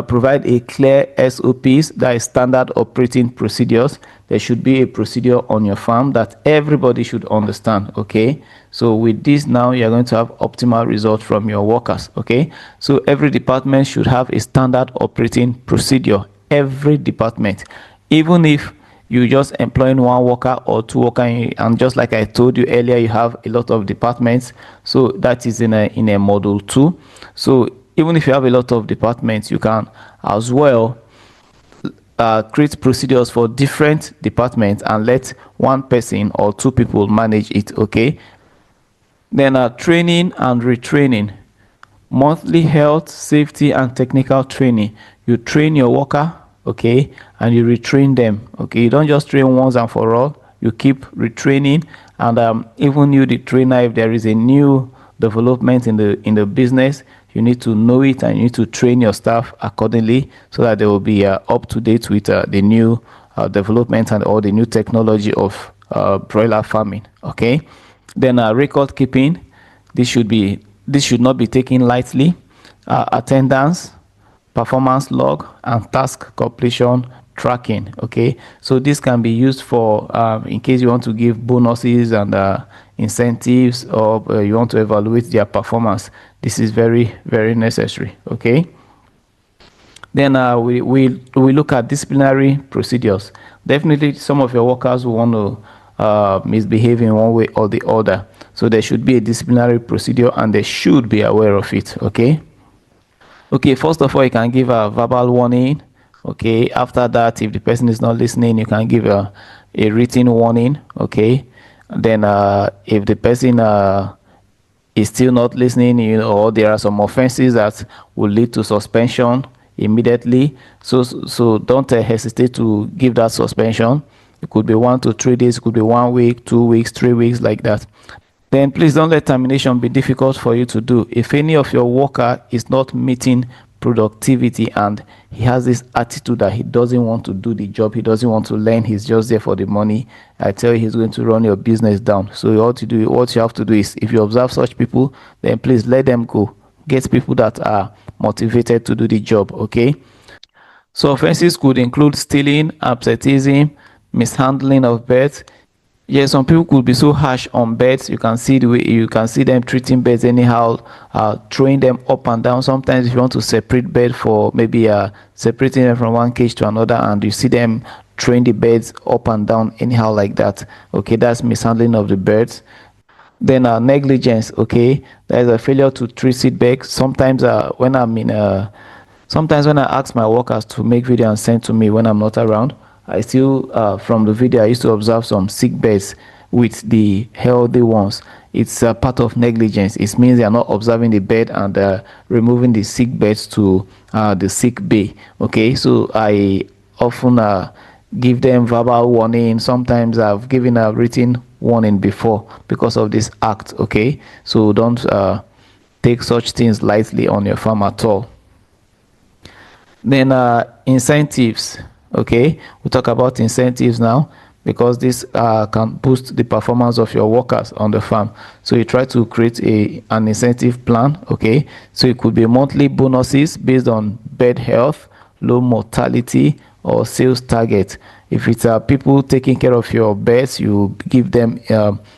provide a clear SOPs, that is standard operating procedures. There should be a procedure on your farm that everybody should understand. Okay, so with this now you're going to have optimal results from your workers. Okay, so every department should have a standard operating procedure. Every department, even if you just employing one worker or two workers, and just like I told you earlier, you have a lot of departments, so that is in a module 2. So even if you have a lot of departments, you can as well create procedures for different departments and let one person or two people manage it. Okay, then training and retraining, monthly health, safety, and technical training. You train your worker, okay, and you retrain them. Okay, you don't just train once and for all. you keep retraining, and even you, the trainer, if there is a new development in the business, you need to know it, and you need to train your staff accordingly so that they will be up to date with the new development and all the new technology of broiler farming. Okay, then record keeping. This should not be taken lightly. Attendance, performance log, and task completion tracking. Okay, so this can be used for in case you want to give bonuses and incentives, or you want to evaluate their performance. This is very, very necessary. Okay, then we look at disciplinary procedures. Definitely some of your workers will want to misbehave in one way or the other, so there should be a disciplinary procedure and they should be aware of it. Okay, first of all, you can give a verbal warning. Okay, after that, if the person is not listening, you can give a written warning. Okay, then if the person is still not listening, or there are some offenses that will lead to suspension immediately, so don't hesitate to give that suspension. It could be 1 to 3 days, it could be 1 week, 2 weeks, 3 weeks, like that. Then please don't let termination be difficult for you to do. If any of your worker is not meeting productivity and he has this attitude that he doesn't want to do the job, he doesn't want to learn, he's just there for the money, I tell you, he's going to run your business down. So what you have to do is, if you observe such people, then please let them go. Get people that are motivated to do the job. Okay, so offenses could include stealing, absenteeism, mishandling of birds. Yes, some people could be so harsh on birds. You can see them treating birds anyhow, throwing them up and down. Sometimes if you want to separate birds, for maybe separating them from one cage to another, and you see them throwing the birds up and down anyhow like that. Okay, that's mishandling of the birds. Then negligence. Okay, there is a failure to treat seed bags. Sometimes when I ask my workers to make video and send to me when I'm not around, I still, from the video, I used to observe some sick birds with the healthy ones. It's a part of negligence. It means they are not observing the bird and removing the sick birds to the sick bay. Okay, so I often give them verbal warning. Sometimes I've given a written warning before because of this act. Okay, so don't take such things lightly on your farm at all. Then incentives. Okay, we'll talk about incentives now, because this can boost the performance of your workers on the farm. So you try to create an incentive plan. Okay, so it could be monthly bonuses based on bird health, low mortality, or sales target. If it's people taking care of your birds, you give them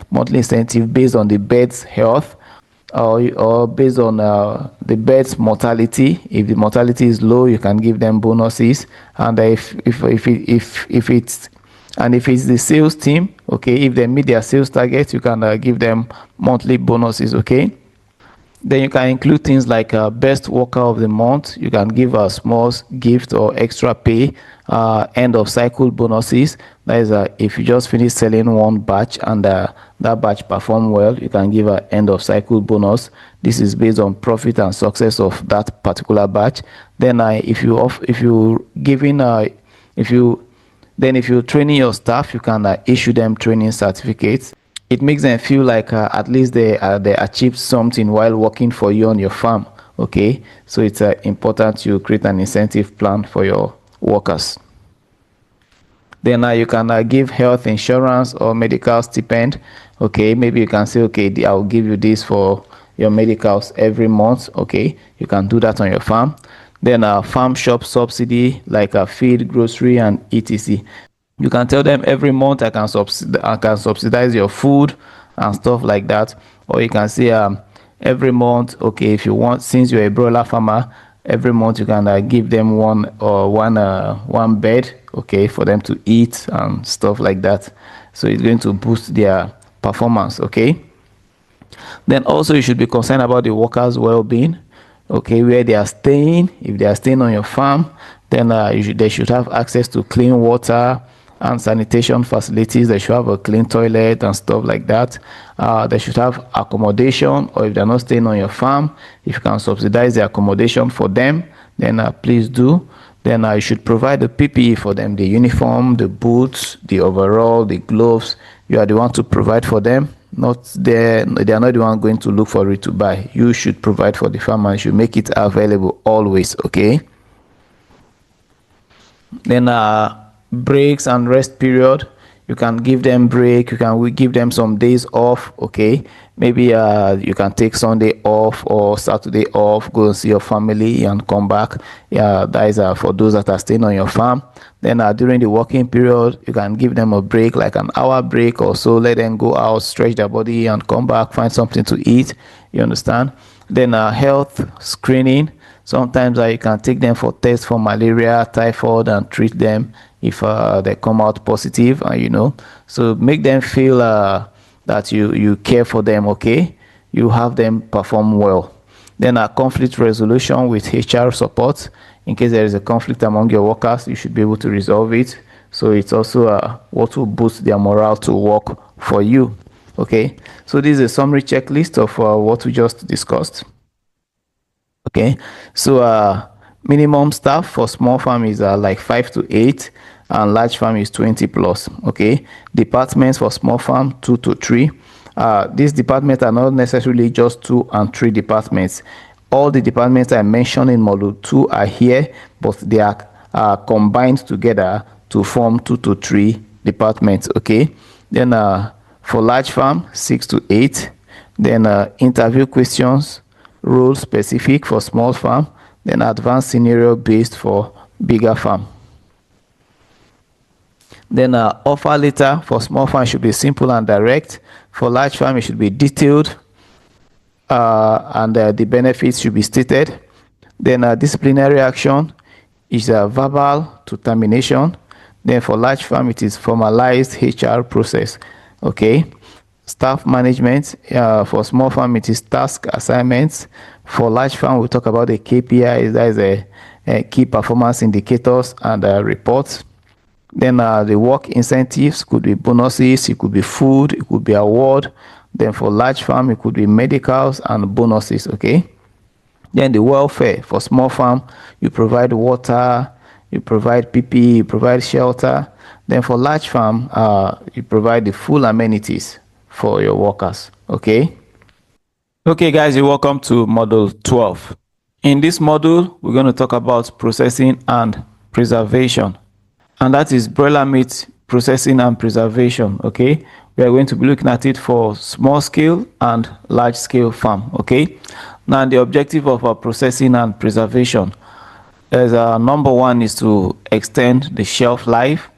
monthly incentive based on the bird's health, or based on the bird's mortality. If the mortality is low, you can give them bonuses. And if it's the sales team, okay, if they meet their sales target, you can give them monthly bonuses. Okay, then you can include things like best worker of the month. You can give a small gift or extra pay, end of cycle bonuses. That is, if you just finish selling one batch and that batch perform well, you can give an end of cycle bonus. This is based on profit and success of that particular batch. Then if you're training your staff, you can issue them training certificates. It makes them feel like at least they achieved something while working for you on your farm. Okay, so it's important to create an incentive plan for your workers. Then you can give health insurance or medical stipend. Okay, maybe you can say, okay, I'll give you this for your medicals every month. Okay, you can do that on your farm. Then farm shop subsidy, like feed, grocery, and etc. You can tell them every month I can subsidize your food and stuff like that. Or you can say every month, okay, if you want, since you're a broiler farmer, every month you can give them one bed, okay, for them to eat and stuff like that. So it's going to boost their performance. Okay, then also you should be concerned about the workers' well-being. Okay, where they are staying. If they are staying on your farm, then they should have access to clean water and sanitation facilities. They should have a clean toilet and stuff like that. They should have accommodation, or if they're not staying on your farm, if you can subsidize the accommodation for them, then please do. Then you should provide the PPE for them, the uniform, the boots, the overall, the gloves. You are the one to provide for them. Not they are not the one going to look for it to buy. You should provide for the farmer. You should make it available always. Okay. Then breaks and rest period, you can give them break, you can give them some days off. Okay, maybe you can take Sunday off or Saturday off, go and see your family and come back. Yeah, that is for those that are staying on your farm. Then during the working period, you can give them a break, like an hour break or so. Let them go out, stretch their body and come back, find something to eat. You understand? Then health screening, sometimes you can take them for tests for malaria, typhoid, and treat them if they come out positive. So make them feel that you care for them. Okay, you have them perform well. Then conflict resolution with HR support. In case there is a conflict among your workers, you should be able to resolve it. So it's also what will boost their morale to work for you. Okay, so this is a summary checklist of what we just discussed. Okay, so minimum staff for small farm is like 5 to 8, and large farm is 20 plus. Okay, departments for small farm 2 to 3. These departments are not necessarily just 2 and 3 departments. All the departments I mentioned in module 2 are here, but they are combined together to form 2 to 3 departments. Okay, then for large farm 6 to 8. Then interview questions, role specific for small farm, then advanced scenario based for bigger farm. Then offer letter for small farm should be simple and direct. For large farm, it should be detailed, and the benefits should be stated. Then disciplinary action is verbal to termination. Then for large farm, it is formalized HR process. Okay. Staff management, for small farm, it is task assignments. For large farm, we talk about the KPIs, that is a key performance indicators and reports. Then the work incentives could be bonuses, it could be food, it could be award. Then for large farm, it could be medicals and bonuses. Okay. Then the welfare for small farm, you provide water, you provide PPE, you provide shelter. Then for large farm, you provide the full amenities for your workers. Okay. Okay, guys, you're welcome to module 12. In this module, we're going to talk about processing and preservation, and that is broiler meat processing and preservation. Okay, we are going to be looking at it for small scale and large scale farm. Okay, now the objective of our processing and preservation is number one is to extend the shelf life,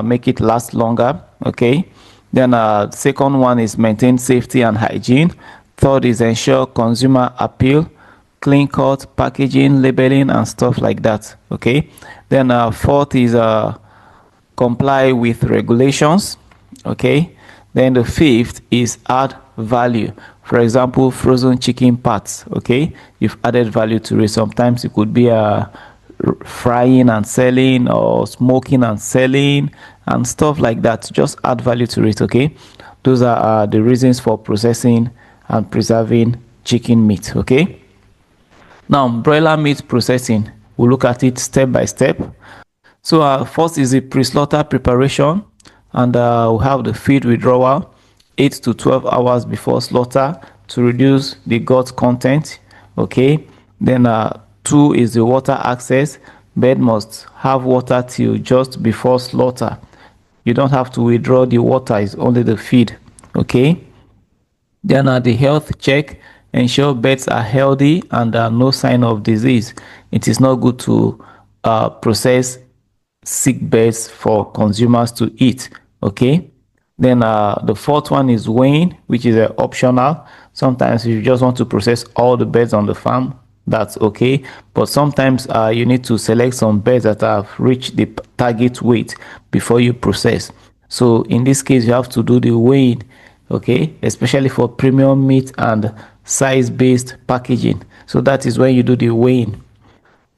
make it last longer. Okay, then second one is maintain safety and hygiene. Third is ensure consumer appeal, clean cut, packaging, labeling, and stuff like that. Okay. Then fourth is comply with regulations. Okay. Then the fifth is add value. For example, frozen chicken parts. Okay. You've added value to it. Sometimes it could be frying and selling, or smoking and selling, and stuff like that. Just add value to it. Okay. Those are the reasons for processing and preserving chicken meat. Okay. Now, broiler meat processing, we'll look at it step by step. So first is the pre-slaughter preparation, and we'll have the feed withdrawal 8 to 12 hours before slaughter to reduce the gut content. Okay. Then 2 is the water access. Bird must have water till just before slaughter. You don't have to withdraw the water, it's only the feed. Okay. Then the health check, ensure birds are healthy and no sign of disease. It is not good to process sick birds for consumers to eat. Okay. Then the fourth one is weighing, which is optional. Sometimes if you just want to process all the birds on the farm, that's okay. But sometimes you need to select some birds that have reached the target weight before you process. So in this case, you have to do the weighing. Okay, especially for premium meat and size-based packaging. So that is when you do the weighing.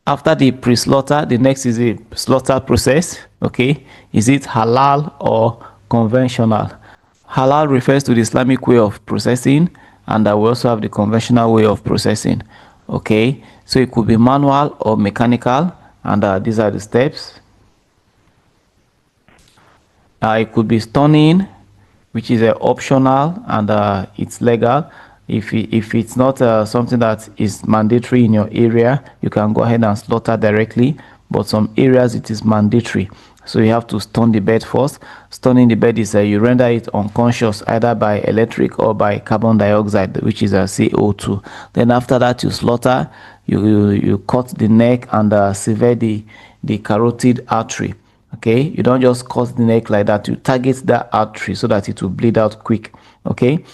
After the pre-slaughter, the next is the slaughter process. Okay, is it halal or conventional? Halal refers to the Islamic way of processing, and we also have the conventional way of processing. Okay, so it could be manual or mechanical, and these are the steps. It could be stunning, which is optional, and it's legal. If it's not something that is mandatory in your area, you can go ahead and slaughter directly, but some areas it is mandatory, so you have to stun the bird first. Stunning the bird is you render it unconscious either by electric or by carbon dioxide, which is a CO2. Then after that you slaughter, you cut the neck and sever the carotid artery. Okay, you don't just cut the neck like that, you target that artery so that it will bleed out quick. Okay,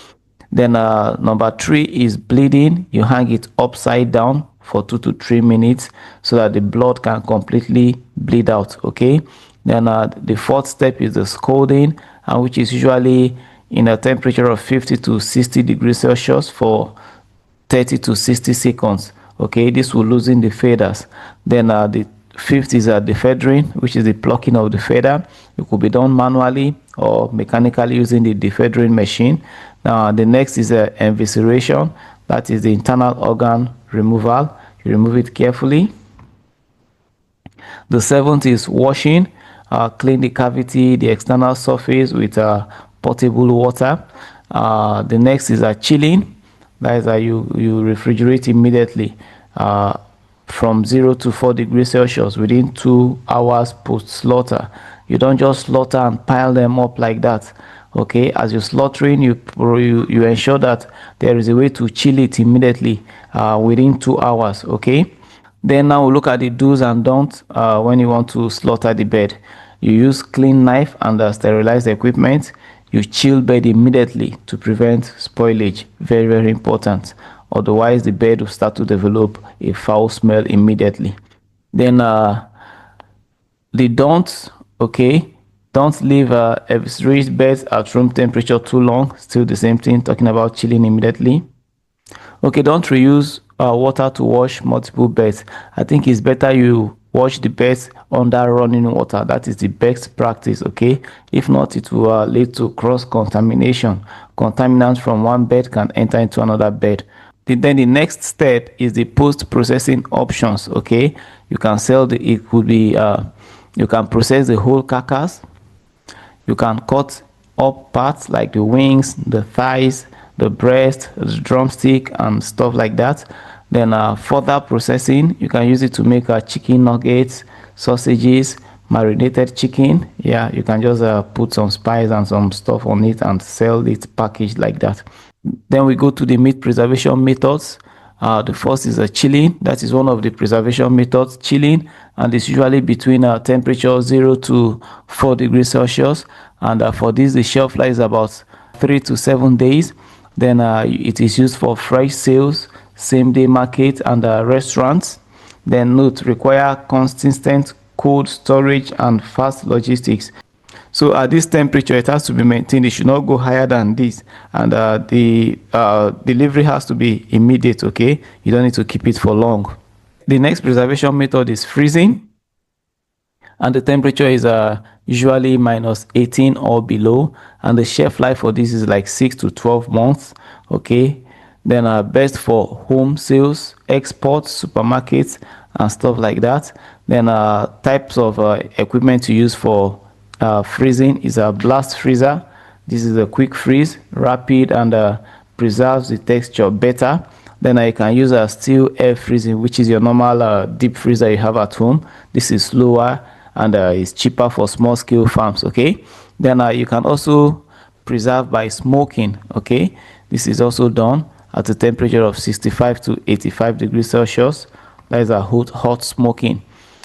then number 3 is bleeding. You hang it upside down for 2 to 3 minutes so that the blood can completely bleed out. Okay, then the 4th step is the scalding, which is usually in a temperature of 50 to 60 degrees Celsius for 30 to 60 seconds. Okay, this will loosen the feathers. Then the 5th is the feathering, which is the plucking of the feather. It could be done manually or mechanically using the defeathering machine. Now the next is evisceration, that is the internal organ removal. You remove it carefully. The 7th is washing. Clean the cavity, the external surface with potable water. The next is chilling. That is you refrigerate immediately from 0 to 4 degrees Celsius within 2 hours post slaughter. You don't just slaughter and pile them up like that. Okay, as you're slaughtering, you ensure that there is a way to chill it immediately within 2 hours. Okay, then now we'll look at the do's and don'ts when you want to slaughter the bird. You use clean knife and sterilized equipment. You chill bird immediately to prevent spoilage. Very, very important. Otherwise, the bird will start to develop a foul smell immediately. Then the don'ts, okay, don't leave eviscerated birds at room temperature too long. Still the same thing, talking about chilling immediately. Okay, don't reuse water to wash multiple birds. I think it's better you wash the birds under running water. That is the best practice. Okay, if not, it will lead to cross contamination. Contaminants from one bird can enter into another bird. Then the next step is the post-processing options. Okay, you can sell it could be you can process the whole carcass. You can cut up parts like the wings, the thighs, the breast, the drumstick, and stuff like that. Then further processing, you can use it to make chicken nuggets, sausages, marinated chicken. Yeah, you can just put some spice and some stuff on it and sell it packaged like that. Then we go to the meat preservation methods. The first is chilling. That is one of the preservation methods, chilling, and it's usually between temperature 0 to 4 degrees Celsius. And for this, the shelf life is about 3 to 7 days. Then it is used for fresh sales, same-day market, and restaurants. Then note, require consistent cold storage and fast logistics. So at this temperature, it has to be maintained. It should not go higher than this. And the delivery has to be immediate, okay? You don't need to keep it for long. The next preservation method is freezing. And the temperature is usually minus 18 or below. And the shelf life for this is like 6 to 12 months, okay? Then best for home sales, exports, supermarkets, and stuff like that. Then types of equipment to use for freezing is a blast freezer. This is a quick freeze, rapid, and preserves the texture better. Then you can use a steel air freezing, which is your normal deep freezer you have at home. This is slower and is cheaper for small scale farms. Okay, then you can also preserve by smoking. Okay, this is also done at a temperature of 65 to 85 degrees Celsius. That is a hot smoking.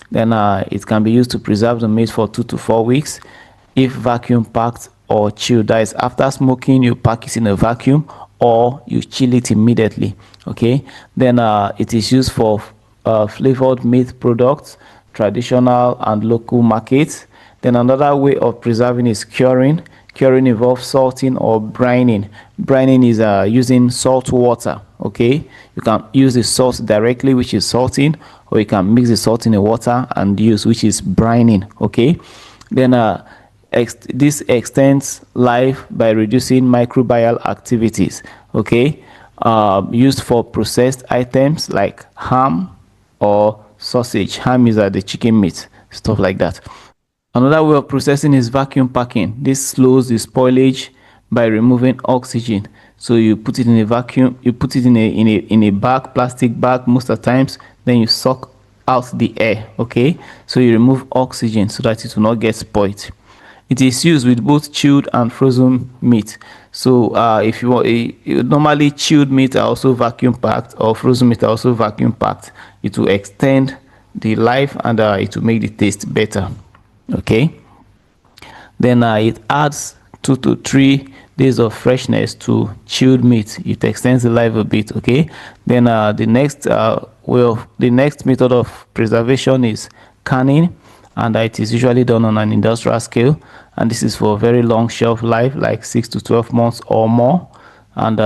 Then it can be used to preserve the meat for 2 to 4 weeks if vacuum packed or chilled. That is, after smoking, you pack it in a vacuum or you chill it immediately. Okay, then it is used for flavored meat products, traditional and local markets. Then another way of preserving is curing. Curing involves salting or brining. Brining is using salt water. Okay, you can use the salt directly, which is salting, or you can mix the salt in the water and use, which is brining. Okay, then this extends life by reducing microbial activities. Okay, used for processed items like ham or sausage. Ham is the chicken meat, stuff like that. Another way of processing is vacuum packing. This slows the spoilage by removing oxygen. So you put it in a vacuum, you put it in a bag, plastic bag most of the times, then you suck out the air. Okay, so you remove oxygen so that it will not get spoiled. It is used with both chilled and frozen meat. So if you want normally chilled meat are also vacuum packed, or frozen meat are also vacuum packed. It will extend the life, and it will make the taste better. Okay, then it adds 2 to 3 days of freshness to chilled meat. It extends the life a bit. Okay, then the next method of preservation is canning, and it is usually done on an industrial scale, and this is for very long shelf life, like 6 to 12 months or more, and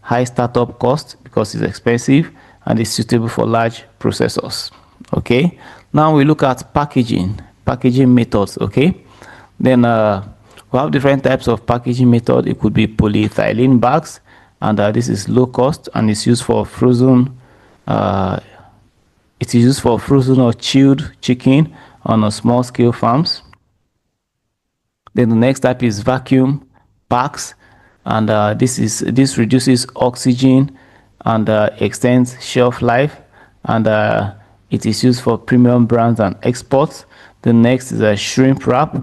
high startup cost because it's expensive, and it's suitable for large processors. Okay, now we look at packaging methods. Okay, then we have different types of packaging method. It could be polyethylene bags, and this is low cost, and it's used for frozen or chilled chicken on a small scale farms. Then the next type is vacuum packs, and this reduces oxygen and extends shelf life, and it is used for premium brands and exports. The next is a shrimp wrap.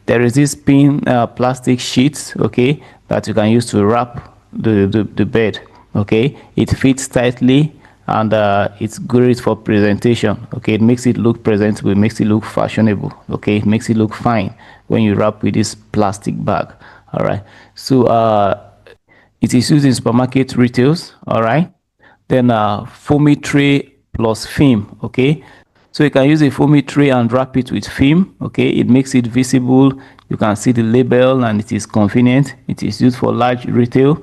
There is this thin plastic sheets, okay, that you can use to wrap the bed. Okay, it fits tightly, and it's great for presentation. Okay, it makes it look presentable, it makes it look fashionable. Okay, it makes it look fine when you wrap with this plastic bag. All right, so it is used in supermarket retails. All right, then foamy tray plus film. Okay, so you can use a foamy tray and wrap it with film. Okay, it makes it visible, you can see the label, and it is convenient. It is used for large retail.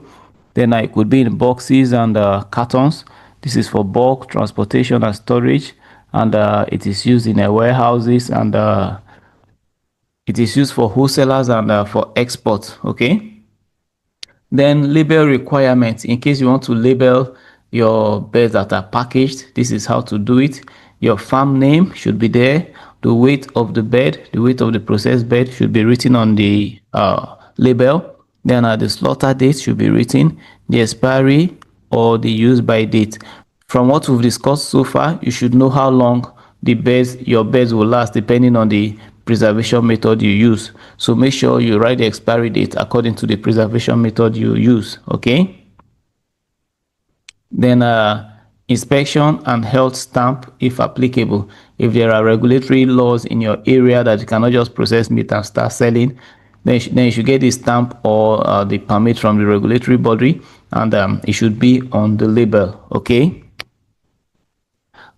Then it could be in boxes and cartons. This is for bulk transportation and storage, and it is used in warehouses, and it is used for wholesalers and for export. Okay, then label requirements. In case you want to label your birds that are packaged, this is how to do it. Your farm name should be there. The weight of the bird, the weight of the processed bird should be written on the label. Then the slaughter date should be written, the expiry or the use by date. From what we've discussed so far, you should know how long your birds will last depending on the preservation method you use. So make sure you write the expiry date according to the preservation method you use. Okay, then inspection and health stamp if applicable. If there are regulatory laws in your area that you cannot just process meat and start selling, then you should get the stamp or the permit from the regulatory body, and it should be on the label. Okay,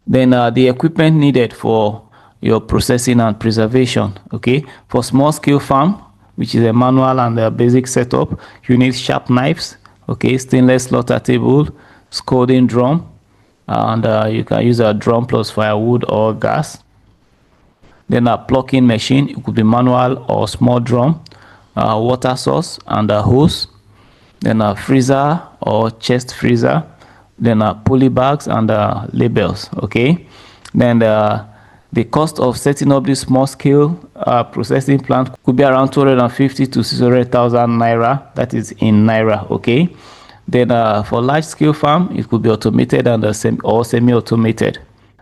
then the equipment needed for your processing and preservation. Okay, for small scale farm, which is a manual and a basic setup, you need sharp knives. Okay, stainless slaughter table, scalding drum, and you can use a drum plus firewood or gas. Then a plucking machine, it could be manual or small drum, water source and a hose. Then a freezer or chest freezer. Then poly bags and labels. Okay, then the cost of setting up this small scale processing plant could be around 250 to 600,000 naira. That is in naira. Okay, then for large scale farm, it could be automated and semi-automated.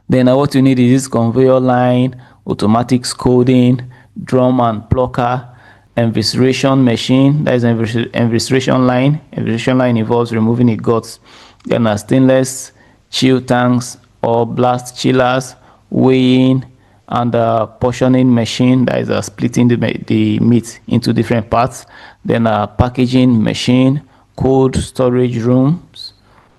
Then what you need is this conveyor line, automatic scalding, drum and plucker, evisceration machine, that is evisceration line. Evisceration line involves removing the guts. Then stainless chill tanks or blast chillers, weighing and portioning machine, that is splitting the meat into different parts. Then packaging machine, cold storage rooms,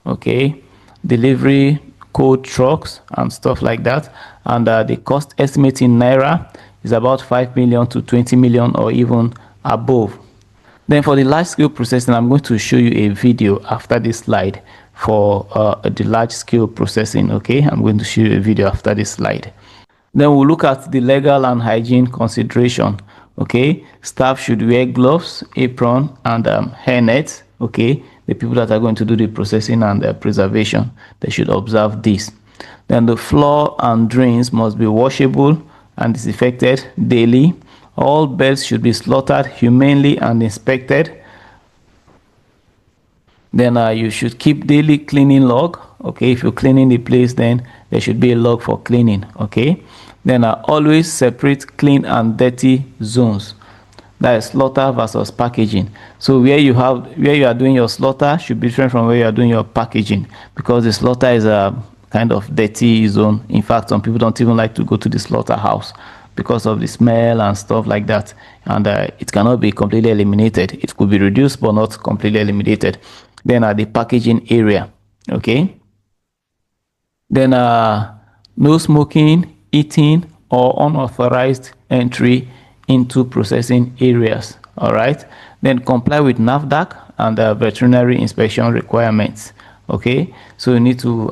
okay, delivery cold trucks and stuff like that. And the cost estimate in naira is about 5 million to 20 million or even above. Then for the large scale processing, I'm going to show you a video after this slide for the large scale processing. Okay, I'm going to show you a video after this slide. Then we'll look at the legal and hygiene consideration. Okay, staff should wear gloves, apron and hairnets. Okay, the people that are going to do the processing and preservation, they should observe this. Then the floor and drains must be washable and disinfected daily. All birds should be slaughtered humanely and inspected. Then you should keep daily cleaning log. Okay, if you're cleaning the place, then there should be a log for cleaning. Okay, then always separate clean and dirty zones. That is slaughter versus packaging. So where you are doing your slaughter should be different from where you are doing your packaging, because the slaughter is a kind of dirty zone. In fact, some people don't even like to go to the slaughterhouse because of the smell and stuff like that. And it cannot be completely eliminated. It could be reduced but not completely eliminated. Then the packaging area. Okay. Then no smoking, eating, or unauthorized entry into processing areas. All right. Then comply with NAFDAC and veterinary inspection requirements. Okay. So you need to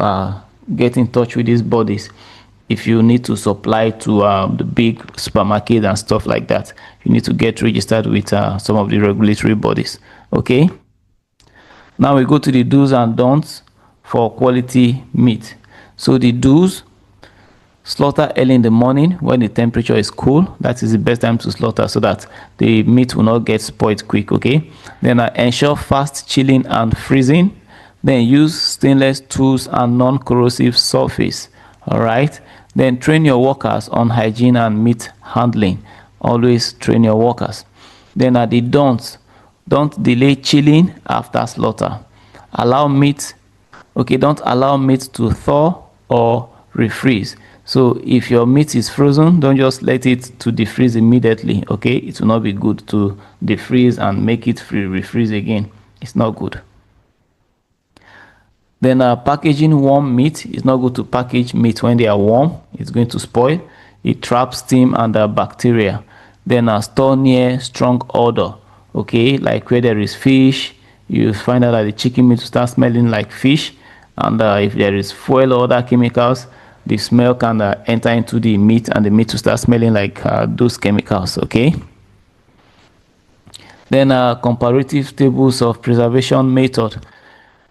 get in touch with these bodies. If you need to supply to the big supermarket and stuff like that, you need to get registered with some of the regulatory bodies. Okay. Now we go to the do's and don'ts for quality meat. So the do's: slaughter early in the morning when the temperature is cool. That is the best time to slaughter so that the meat will not get spoiled quick. Okay. Then ensure fast chilling and freezing. Then use stainless tools and non-corrosive surface. All right. Then train your workers on hygiene and meat handling. Always train your workers. Then the don'ts: don't delay chilling after slaughter. Allow meat, okay, don't allow meat to thaw or refreeze. So if your meat is frozen, don't just let it to defreeze immediately. Okay, it will not be good to defreeze and make it refreeze again. It's not good. Then packaging warm meat. It's not good to package meat when they are warm. It's going to spoil. It traps steam and bacteria. Then store near strong odor. Okay, like where there is fish, you find out that the chicken meat will start smelling like fish. And if there is fuel or other chemicals, the smell can enter into the meat and the meat will start smelling like those chemicals. Okay. Then comparative tables of preservation method.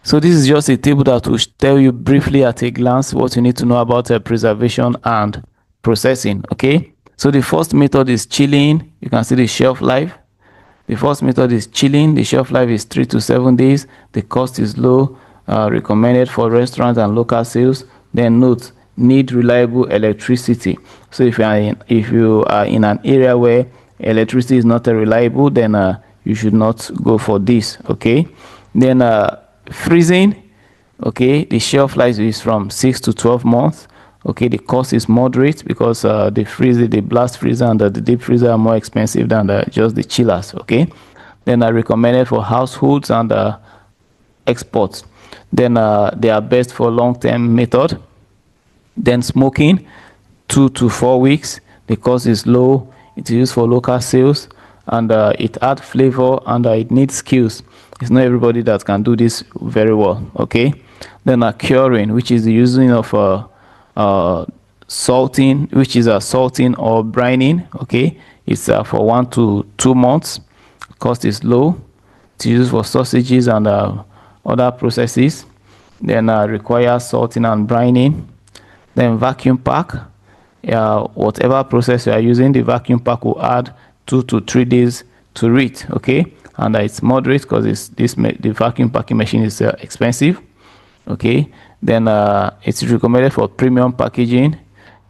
So this is just a table that will tell you briefly at a glance what you need to know about preservation and processing. Okay. So the first method is chilling. You can see the shelf life. The first method is chilling. The shelf life is 3 to 7 days. The cost is low, recommended for restaurants and local sales. Then note: need reliable electricity. So if you are in an area where electricity is not reliable, then you should not go for this. Okay. Then freezing. Okay, the shelf life is from 6 to 12 months. Okay, the cost is moderate because the blast freezer and the deep freezer are more expensive than just the chillers. Okay, then I recommended for households and exports. Then they are best for long-term method. Then smoking, 2 to 4 weeks. The cost is low. It is used for local sales, and it adds flavor, and it needs skills. It's not everybody that can do this very well. Okay, then curing, which is the using of salting, which is salting or brining. Okay, it's for 1 to 2 months. Cost is low. It's used for sausages and other processes. Then requires salting and brining. Then vacuum pack. Whatever process you are using, the vacuum pack will add 2 to 3 days to it. Okay, and it's moderate because the vacuum packing machine is expensive. Okay, then it's recommended for premium packaging,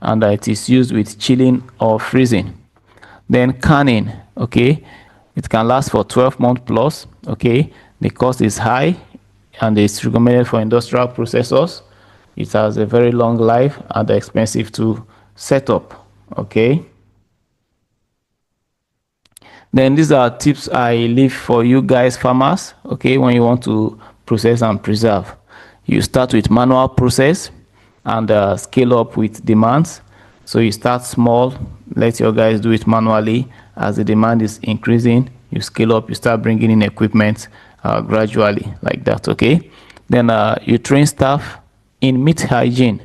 and it is used with chilling or freezing. Then canning. Okay, it can last for 12 months plus. Okay, the cost is high, and it's recommended for industrial processors. It has a very long life and expensive to set up. Okay, then these are tips I leave for you guys, farmers. Okay, when you want to process and preserve, you start with manual process and scale up with demands. So you start small, let your guys do it manually. As the demand is increasing, you scale up, you start bringing in equipment gradually like that. Okay, then you train staff in meat hygiene.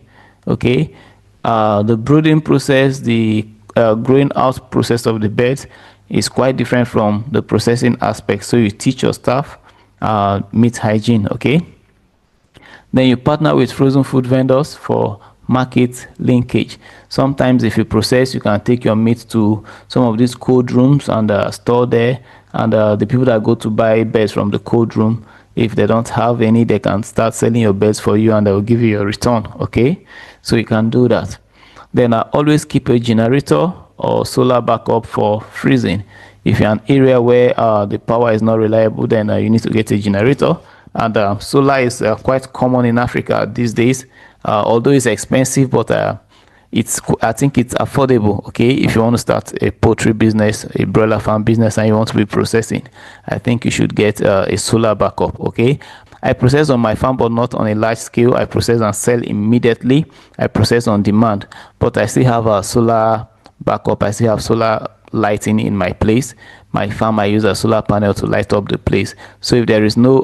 Okay, the brooding process, the growing out process of the birds is quite different from the processing aspect. So you teach your staff meat hygiene. Okay, then you partner with frozen food vendors for market linkage. Sometimes if you process, you can take your meat to some of these cold rooms and store there, and the people that go to buy birds from the cold room, if they don't have any, they can start selling your birds for you and they will give you your return. Okay, so you can do that. Then always keep a generator or solar backup for freezing. If you're an area where the power is not reliable, then you need to get a generator. And solar is quite common in Africa these days, although it's expensive, but I think it's affordable. Okay, if you want to start a poultry business, a broiler farm business, and you want to be processing, I think you should get a solar backup. Okay, I process on my farm, but not on a large scale. I process and sell immediately. I process on demand, but I still have a solar backup. I still have solar lighting in my place. My farm, I use a solar panel to light up the place. So if there is no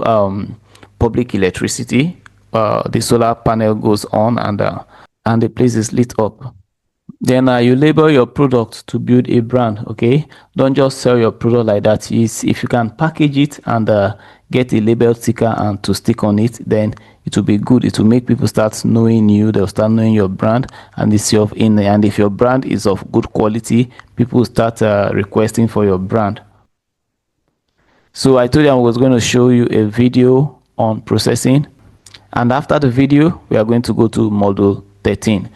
public electricity, the solar panel goes on, and the place is lit up. Then you label your product to build a brand. Okay, don't just sell your product like that. If you can package it and get a label sticker and to stick on it, then it will be good. It will make people start knowing you. They'll start knowing your brand, and if your brand is of good quality, people will start requesting for your brand. So I told you I was going to show you a video on processing, and after the video we are going to go to module 13.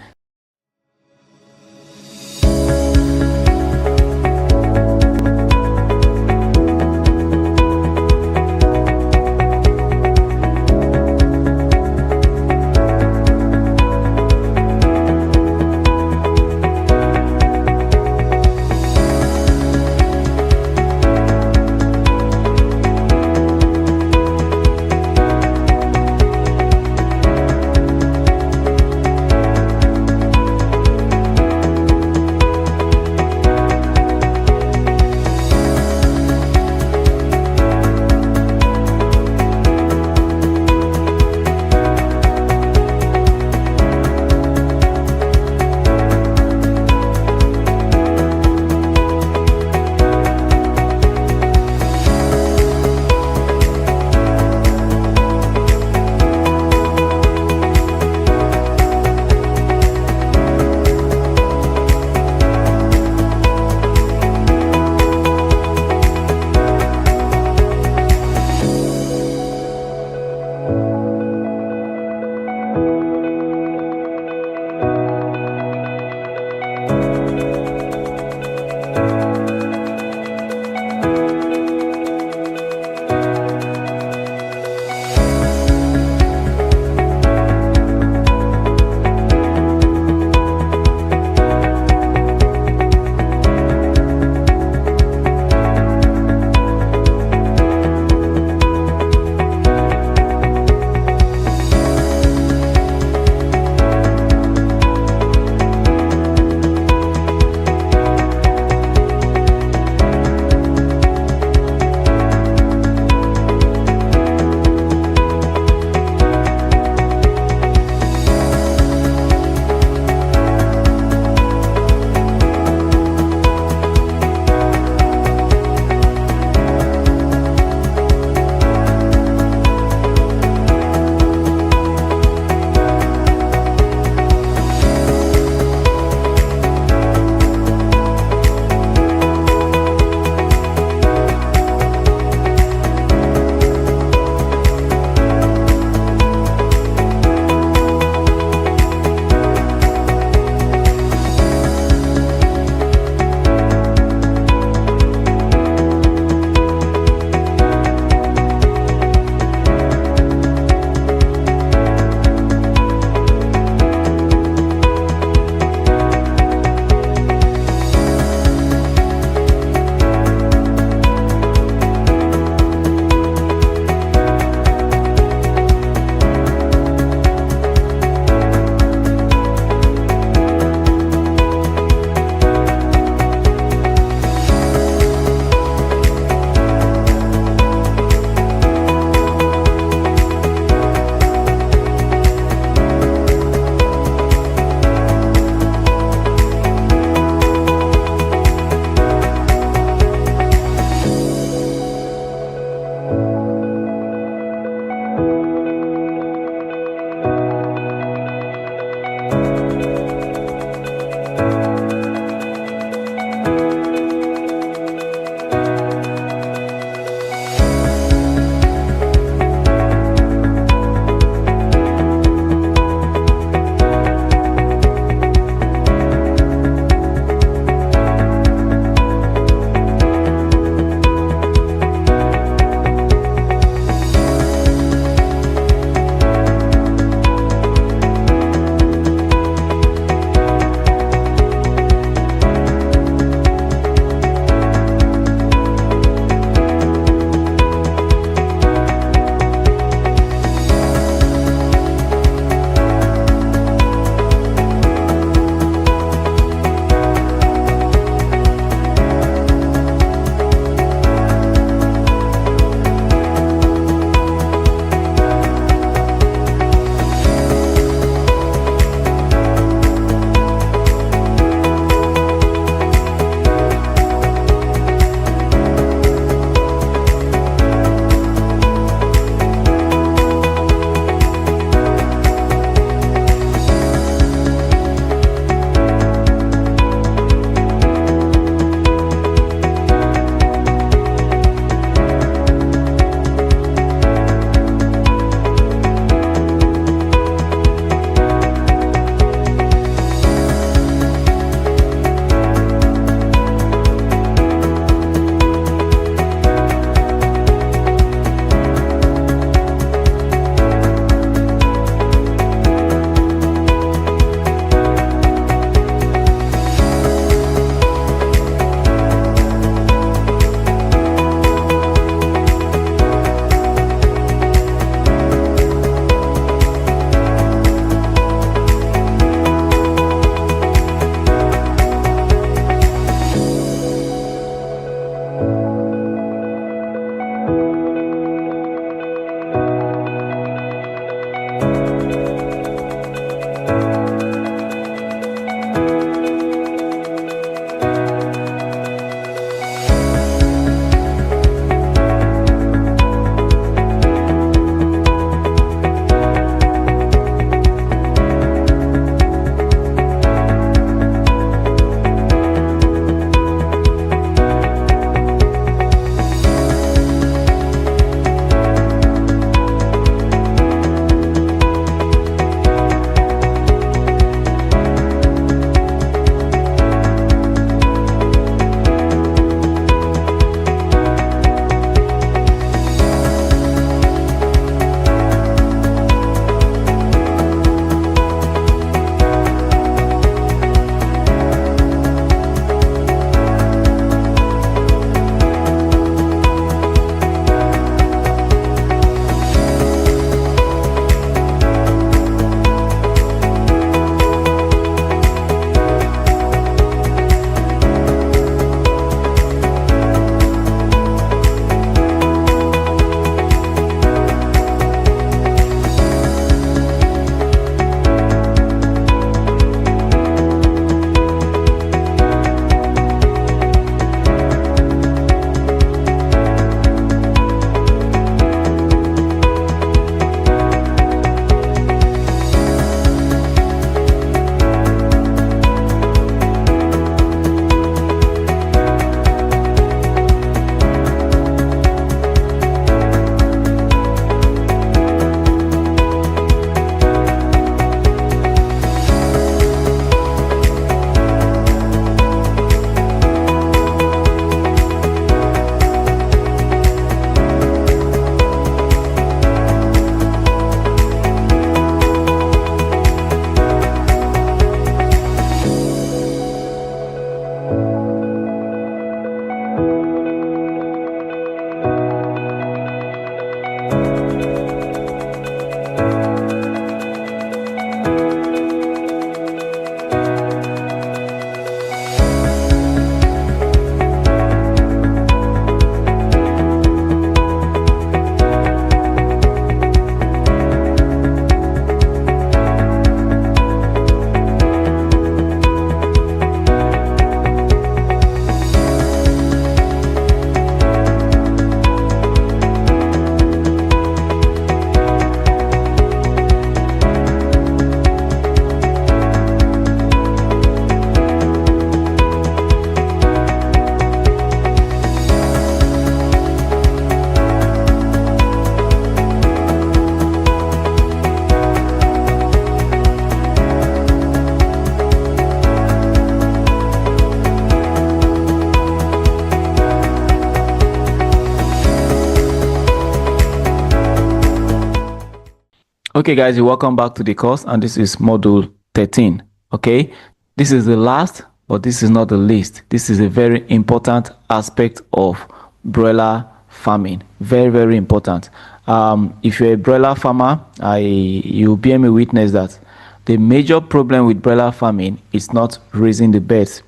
Okay guys, you're welcome back to the course, and this is module 13. Okay, this is the last, but this is not the least. This is a very important aspect of broiler farming. Very, very important. If you're a broiler farmer, you'll bear me witness that the major problem with broiler farming is not raising the birds.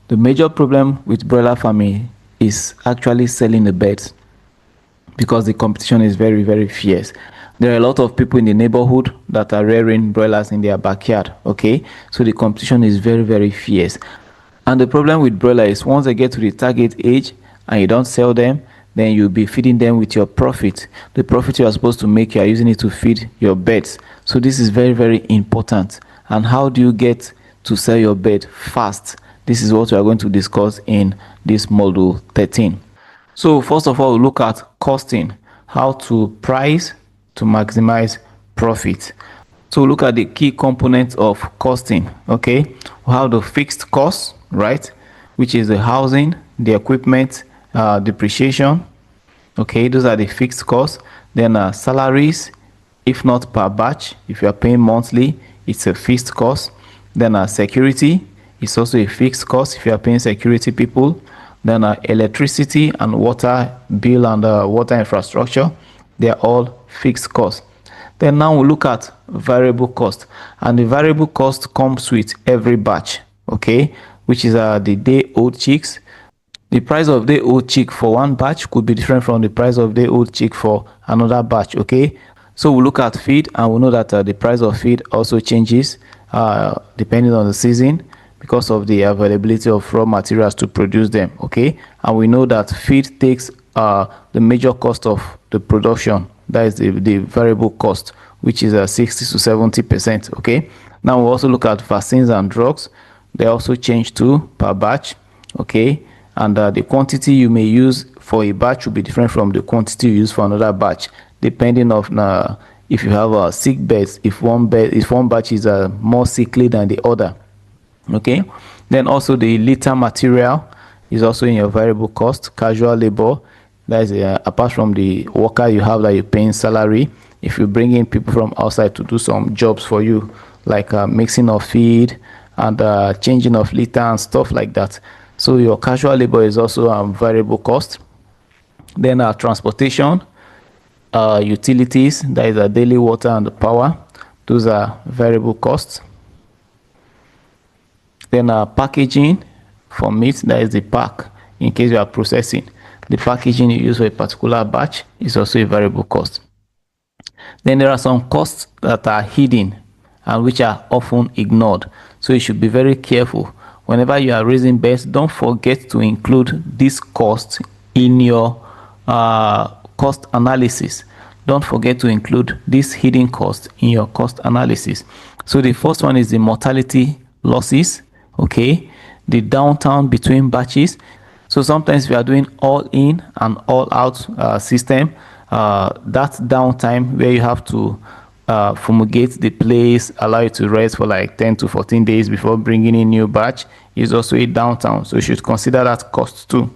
The major problem with broiler farming is actually selling the birds, because the competition is very, very fierce. There are a lot of people in the neighborhood that are rearing broilers in their backyard. Okay, so the competition is very, very fierce. And the problem with broiler is once they get to the target age and you don't sell them, then you'll be feeding them with your profit. The profit you are supposed to make, you are using it to feed your birds. So this is very, very important. And how do you get to sell your bird fast? This is what we are going to discuss in this module 13. So first of all, we'll look at costing, how to price to maximize profit. So look at the key components of costing. Okay, we have the fixed cost, right, which is the housing, the equipment, depreciation. Okay, those are the fixed costs. Then salaries, if not per batch, if you are paying monthly, it's a fixed cost. Then security is also a fixed cost if you are paying security people. Then electricity and water bill and water infrastructure, they are all fixed costs. Then now we look at variable cost, and the variable cost comes with every batch. Okay, which is the day-old chicks. The price of day-old chick for one batch could be different from the price of day-old chick for another batch. Okay, so we look at feed, and we know that the price of feed also changes depending on the season, because of the availability of raw materials to produce them. Okay, and we know that feed takes the major cost of the production. That is the variable cost, which is 60 to 70%. Okay, now we also look at vaccines and drugs. They also change too per batch. Okay, and the quantity you may use for a batch will be different from the quantity you use for another batch, depending on if you have sick birds, if one batch is more sickly than the other. Okay, then also the litter material is also in your variable cost. Casual labor, that is apart from the worker you have that you're paying salary, if you bring in people from outside to do some jobs for you, like mixing of feed and changing of litter and stuff like that, so your casual labor is also variable cost. Then transportation, utilities, that is daily water and the power, those are variable costs. Then packaging for meat, that is the pack, in case you are processing. The packaging you use for a particular batch is also a variable cost. Then there are some costs that are hidden and which are often ignored. So you should be very careful. Whenever you are raising birds, don't forget to include this cost in your cost analysis. Don't forget to include this hidden cost in your cost analysis. So the first one is the mortality losses. Okay, the downtime between batches. So sometimes we are doing all in and all out system. That downtime where you have to fumigate the place, allow it to rest for like 10 to 14 days before bringing in new batch, is also a downtime. So you should consider that cost too.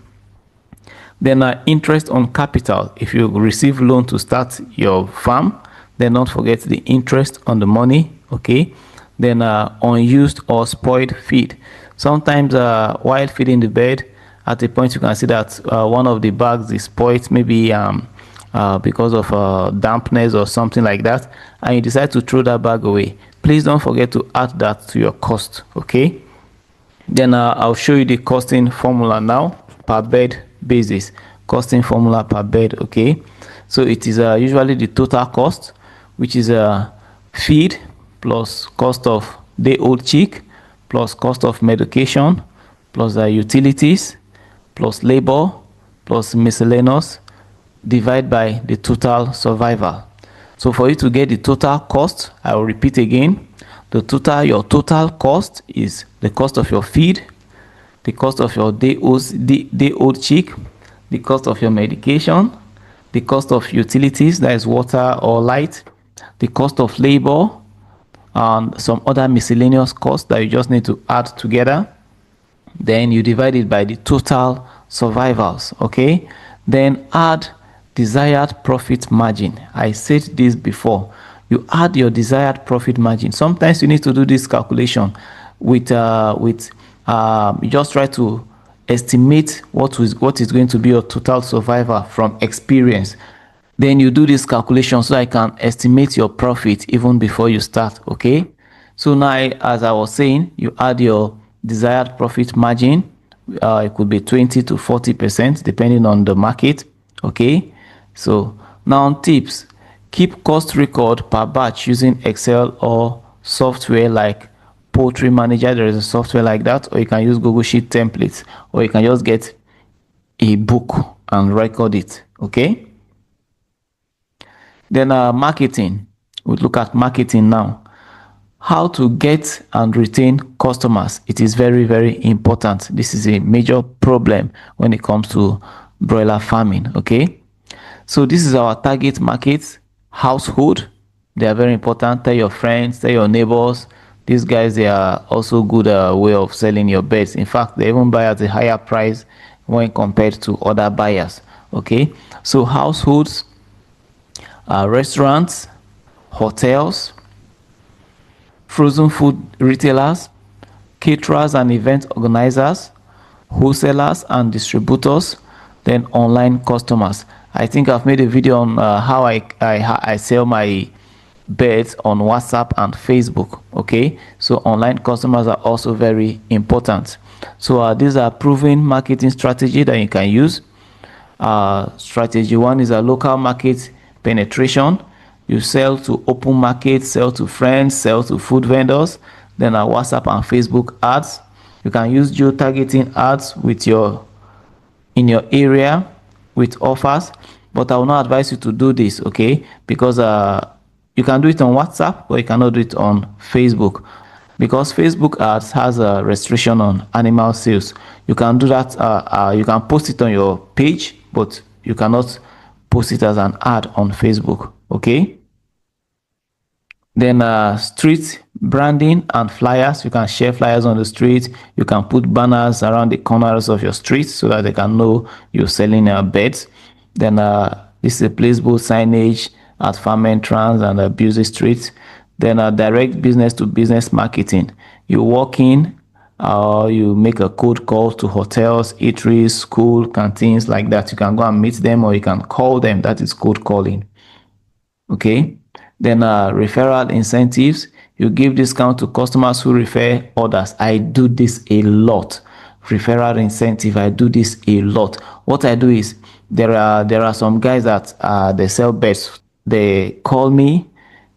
Then interest on capital. If you receive loan to start your farm, then don't forget the interest on the money. Okay. Then unused or spoiled feed. Sometimes while feeding the bird, at a point you can see that one of the bags is spoiled, maybe because of dampness or something like that, and you decide to throw that bag away. Please don't forget to add that to your cost. Okay, then I'll show you the costing formula now per bed basis. Costing formula per bed. Okay, so it is usually the total cost, which is feed plus cost of day-old chick, plus cost of medication, plus utilities, plus labor, plus miscellaneous, divide by the total survival. So for you to get the total cost, I will repeat again, your total cost is the cost of your feed, the cost of your day-old chick, the cost of your medication, the cost of utilities, that is water or light, the cost of labor, and some other miscellaneous costs that you just need to add together. Then you divide it by the total survivals. Okay, then add desired profit margin. I said this before. you add your desired profit margin. Sometimes you need to do this calculation with you just try to estimate what is going to be your total survival from experience. Then you do this calculation so I can estimate your profit even before you start. Okay, so now as I was saying, you add your desired profit margin. It could be 20 to 40% depending on the market. Okay, so now tips: keep cost record per batch using Excel or software like Poultry Manager. There is a software like that, or you can use Google Sheet templates, or you can just get a book and record it. Okay, then marketing. We'll look at marketing now. How to get and retain customers. It is very, very important. This is a major problem when it comes to broiler farming. Okay, so this is our target market: household. They are very important. Tell your friends, tell your neighbors. These guys, they are also good way of selling your birds. In fact, they even buy at a higher price when compared to other buyers. Okay, so households, restaurants, hotels, frozen food retailers, caterers and event organizers, wholesalers and distributors, then online customers. I think I've made a video on how I sell my birds on WhatsApp and Facebook. Okay, so online customers are also very important. So these are proven marketing strategy that you can use. Strategy one is a local market penetration. You sell to open market, sell to friends, sell to food vendors. Then WhatsApp and Facebook ads. You can use geo-targeting ads in your area with offers, but I will not advise you to do this, okay? Because you can do it on WhatsApp, but you cannot do it on Facebook, because Facebook ads has a restriction on animal sales. You can do that. You can post it on your page, but you cannot post it as an ad on Facebook. Okay, then street branding and flyers. You can share flyers on the street. You can put banners around the corners of your street so that they can know you're selling birds. Then this is a placebo signage at farm entrance and busy streets. Then direct business to business marketing. You walk in, you make a cold call to hotels, eateries, school, canteens, like that. You can go and meet them, or you can call them. That is cold calling. Okay, then referral incentives. You give discount to customers who refer others. I do this a lot. Referral incentive, I do this a lot. What I do is, there are some guys that they sell birds. They call me.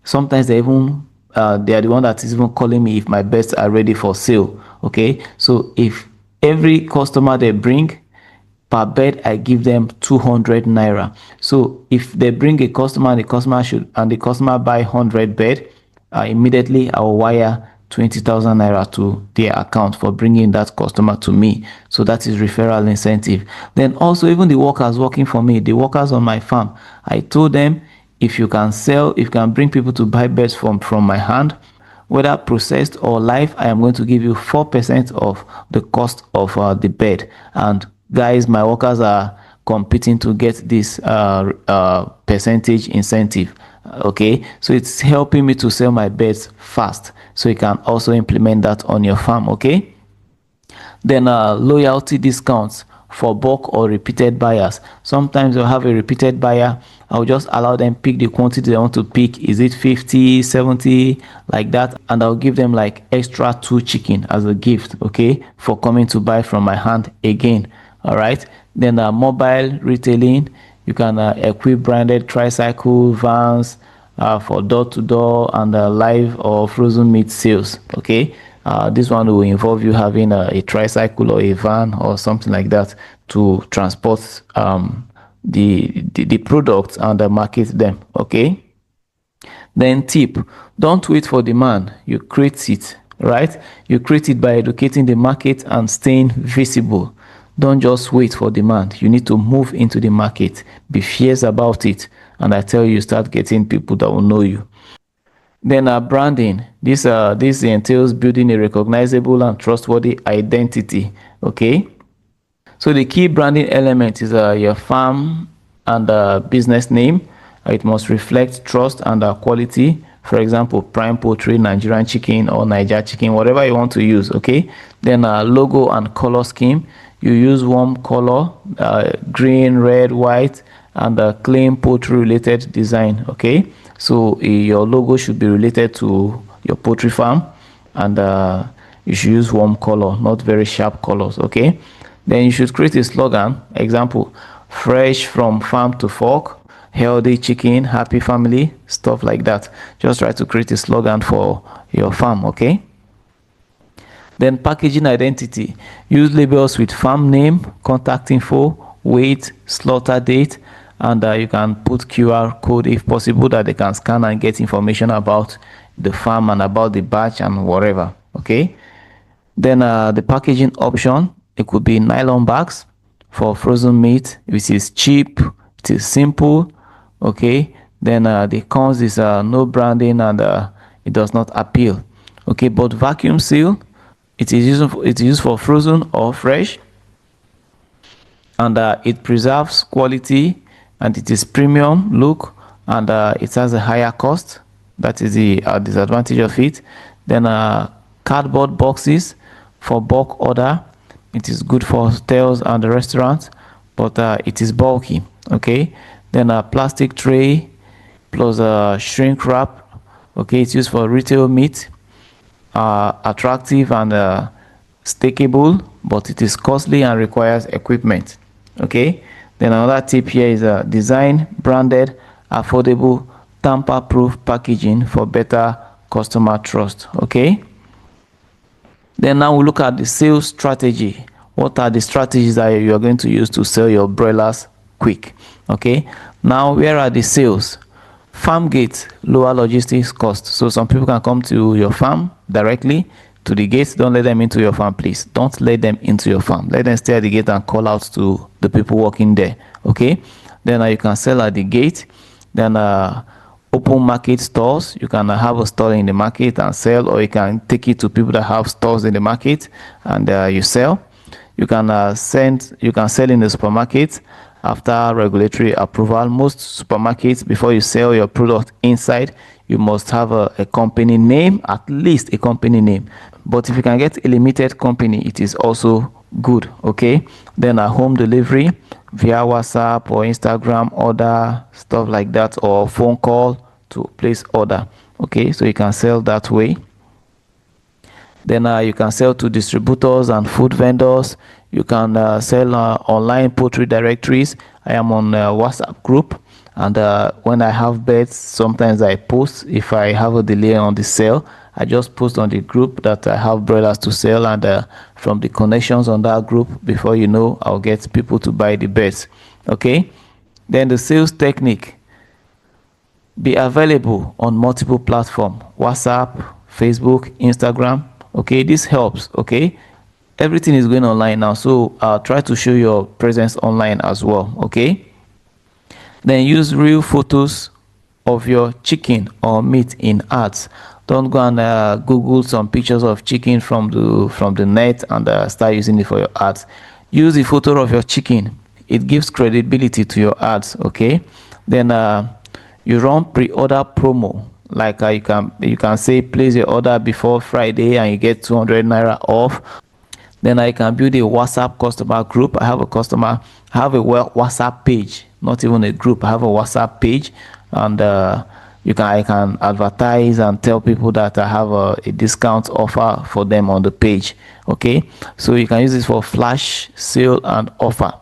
Sometimes they even they are the one that is even calling me if my birds are ready for sale. Okay, so if every customer they bring, per bed I give them 200 naira. So if they bring a customer and the customer buy 100 bed, immediately I will wire 20,000 naira to their account for bringing that customer to me. So that is referral incentive. Then also, even the workers working for me, the workers on my farm, I told them, if you can bring people to buy birds from my hand, whether processed or live, I am going to give you 4% of the cost of the bird. And guys, my workers are competing to get this percentage incentive. Okay, so it's helping me to sell my birds fast. So you can also implement that on your farm. Okay, then loyalty discounts for bulk or repeated buyers. Sometimes you'll have a repeated buyer. I'll just allow them pick the quantity they want to pick. Is it 50, 70, like that? And I'll give them like extra 2 chicken as a gift, okay, for coming to buy from my hand again. All right, then mobile retailing. You can equip branded tricycle vans for door-to-door and live or frozen meat sales. Okay, this one will involve you having a tricycle or a van or something like that to transport the products and market them. Okay, then tip: don't wait for demand, you create it. Right, you create it by educating the market and staying visible. Don't just wait for demand. You need to move into the market, be fierce about it, and I tell you, start getting people that will know you. Then branding. This entails building a recognizable and trustworthy identity. Okay, so the key branding element is your farm and business name. It must reflect trust and quality. For example, Prime Poultry, Nigerian chicken, or Niger chicken, whatever you want to use. Okay. Then logo and color scheme. You use warm color, green, red, white, and clean poultry related design. Okay. So your logo should be related to your poultry farm, and you should use warm color, not very sharp colors. Okay. Then you should create a slogan. Example: fresh from farm to fork, healthy chicken, happy family, stuff like that. Just try to create a slogan for your farm. Okay. Then packaging identity. Use labels with farm name, contact info, weight, slaughter date, and you can put QR code if possible, that they can scan and get information about the farm and about the batch and whatever. Okay. Then the packaging option, it could be nylon bags for frozen meat, which is cheap, it is simple. Okay. Then the cons is no branding, and it does not appeal. Okay. But vacuum seal, it is used for frozen or fresh, and it preserves quality, and it is premium look, and it has a higher cost. That is the disadvantage of it. Then cardboard boxes for bulk order. It is good for hotels and restaurants, but it is bulky. Okay. Then a plastic tray plus shrink wrap. Okay. It's used for retail meat. Attractive and stackable, but it is costly and requires equipment. Okay. Then another tip here is design branded, affordable, tamper-proof packaging for better customer trust. Okay. Then now we look at the sales strategy. What are the strategies that you are going to use to sell your broilers quick? Okay. Now, where are the sales? Farm gate, lower logistics cost. So some people can come to your farm directly to the gate. Don't let them into your farm, please. Don't let them into your farm. Let them stay at the gate and call out to the people working there. Okay. Then you can sell at the gate. Then open market stores. You can have a store in the market and sell, or you can take it to people that have stores in the market and you sell. You can you can sell in the supermarket after regulatory approval. Most supermarkets, before you sell your product inside, you must have a company name, at least a company name. But if you can get a limited company, it is also good. Okay. Then a home delivery via WhatsApp or Instagram order, stuff like that, or phone call to place order. Okay. So you can sell that way. Then you can sell to distributors and food vendors. You can sell online poultry directories. I am on a WhatsApp group, and when I have birds, sometimes I post. If I have a delay on the sale, I just post on the group that I have broilers to sell, and from the connections on that group, before you know, I'll get people to buy the birds. Okay. Then the sales technique: be available on multiple platforms: WhatsApp, Facebook, Instagram. Okay, this helps. Okay, everything is going online now, so try to show your presence online as well. Okay. Then use real photos of your chicken or meat in ads. Don't go and Google some pictures of chicken from the net and start using it for your ads. Use the photo of your chicken. It gives credibility to your ads. Okay. Then you run pre-order promo. Like you can say, place your order before Friday and you get 200 naira off. Then I can build a WhatsApp customer group. I have a WhatsApp page, not even a group. I have a WhatsApp page, and I can advertise and tell people that I have a discount offer for them on the page. Okay, so you can use this for flash sale and offer.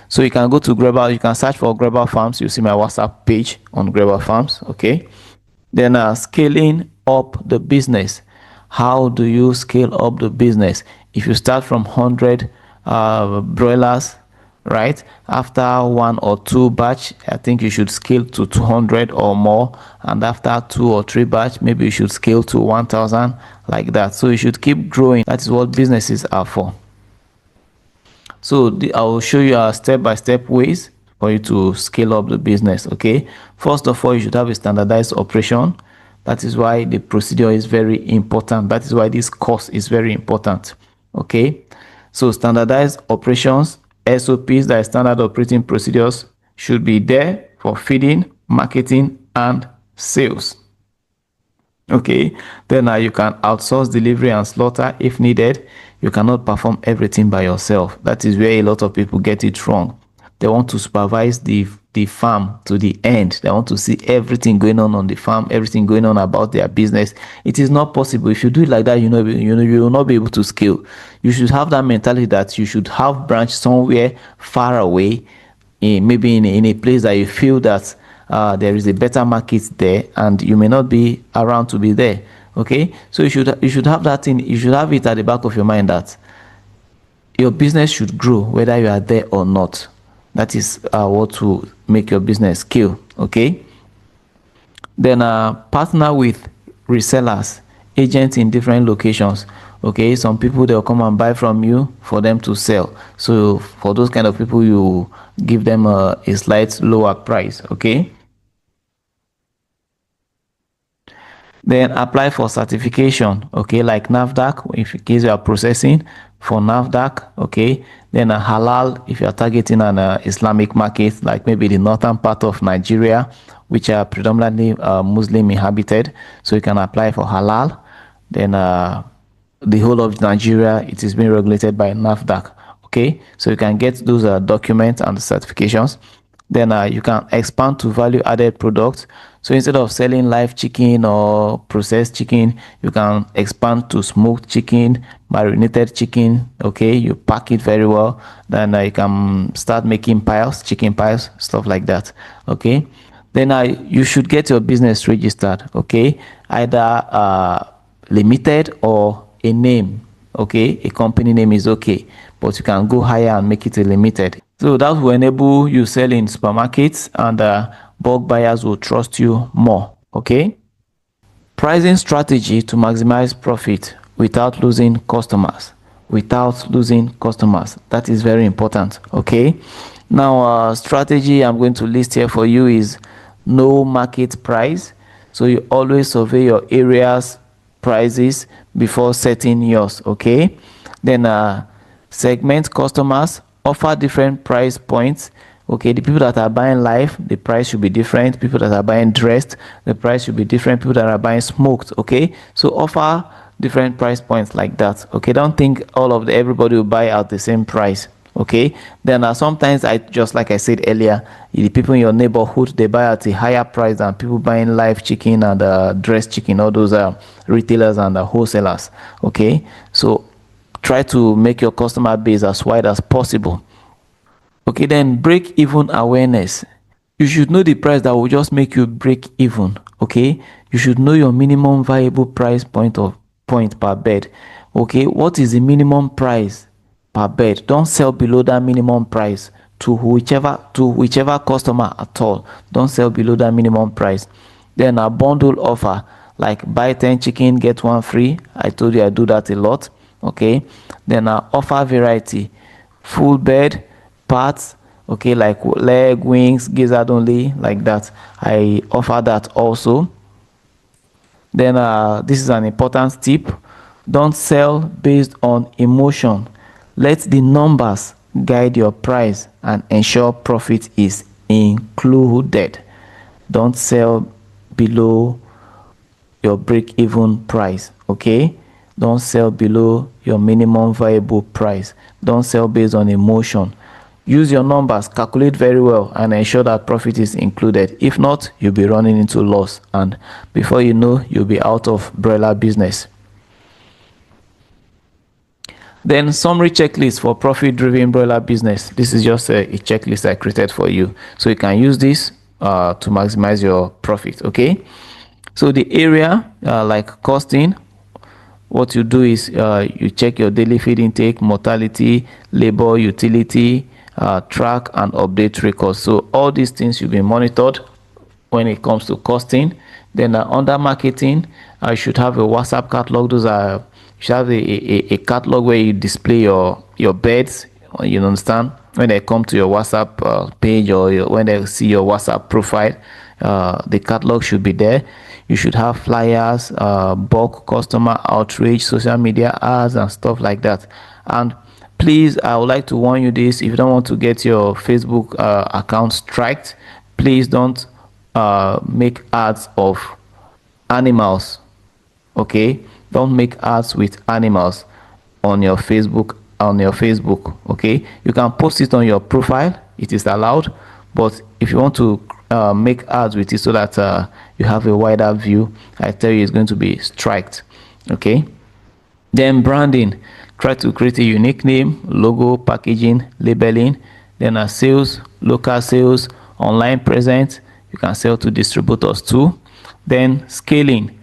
So you can go to Grabber. You can search for Grabber Farms. You see my WhatsApp page on Grabber Farms. Okay. Then scaling up the business. How do you scale up the business? If you start from 100 broilers, right, after one or two batch, I think you should scale to 200 or more, and after 2 or 3 batch, maybe you should scale to 1000, like that. So you should keep growing. That is what businesses are for. So I will show you step-by-step ways for you to scale up the business. Okay, first of all, you should have a standardized operation. That is why the procedure is very important. That is why this course is very important. Okay, so standardized operations, SOPs, that is standard operating procedures, should be there for feeding, marketing, and sales. Okay, then you can outsource delivery and slaughter if needed. You cannot perform everything by yourself. That is where a lot of people get it wrong. They want to supervise the farm to the end. They want to see everything going on the farm, everything going on about their business. It is not possible. If you do it like that, you will not be able to scale. You should have that mentality that you should have branch somewhere far away, maybe in a place that you feel that there is a better market there, and you may not be around to be there. Okay, so you should have that in, you should have it at the back of your mind that your business should grow whether you are there or not. That is what will make your business scale. Okay, then partner with resellers, agents in different locations. Okay, some people, they'll come and buy from you for them to sell. So for those kind of people, you give them a slight lower price. Okay, then apply for certification. Okay, like NAFDAC if in case you are processing for NAFDAC. Okay, then a halal if you are targeting an Islamic market, like maybe the northern part of Nigeria, which are predominantly Muslim inhabited. So you can apply for halal. Then the whole of Nigeria, it is being regulated by NAFDAC. Okay, so you can get those documents and certifications. Then you can expand to value added products. So instead of selling live chicken or processed chicken, you can expand to smoked chicken, marinated chicken. Okay, you pack it very well. Then you can start making pies, chicken pies, stuff like that. Okay, then you should get your business registered. Okay, either limited or a name. Okay, a company name is okay, but you can go higher and make it a limited. So that will enable you sell in supermarkets, and bulk buyers will trust you more. Okay, pricing strategy to maximize profit without losing customers. That is very important. Okay, now strategy I'm going to list here for you is no market price. So you always survey your areas prices before setting yours. Okay, then segment customers, offer different price points. Okay, the people that are buying live, the price should be different. People that are buying dressed, the price should be different. People that are buying smoked. Okay, so offer different price points like that. Okay, don't think everybody will buy at the same price. Okay, then sometimes, just like I said earlier, the people in your neighborhood, they buy at a higher price than people buying live chicken and dressed chicken, all those retailers and wholesalers. Okay, so try to make your customer base as wide as possible. Okay, then break even awareness. You should know the price that will just make you break even. Okay, you should know your minimum viable price point per bed. Okay, what is the minimum price per bed? Don't sell below that minimum price to whichever customer at all. Don't sell below that minimum price. Then a bundle offer, like buy 10 chicken get one free. I told you I do that a lot. Okay, then offer variety, full bed, parts. Okay, like leg, wings, gizzard only, like that. I offer that also. Then this is an important tip. Don't sell based on emotion. Let the numbers guide your price and ensure profit is included. Don't sell below your break-even price. Okay, don't sell below your minimum viable price. Don't sell based on emotion. Use your numbers, calculate very well, and ensure that profit is included. If not, you'll be running into loss, and before you know, you'll be out of broiler business. Then summary checklist for profit-driven broiler business. This is just a checklist I created for you, so you can use this to maximize your profit. Okay, so the area like costing, what you do is you check your daily feed intake, mortality, labor, utility, track and update records. So all these things should be monitored when it comes to costing. Then under marketing, you should have a WhatsApp catalog. You should have a catalog where you display your beds. You understand? When they come to your WhatsApp page, or when they see your WhatsApp profile, the catalog should be there. You should have flyers, bulk customer outreach, social media ads, and stuff like that. And please, I would like to warn you this: if you don't want to get your Facebook account striked, please don't make ads of animals. Okay, don't make ads with animals on your Facebook. Okay, you can post it on your profile, it is allowed, but if you want to make ads with it so that you have a wider view, I tell you it's going to be striked. Okay, then branding, try to create a unique name, logo, packaging, labeling. Then sales, local sales, online presence, you can sell to distributors too. Then scaling,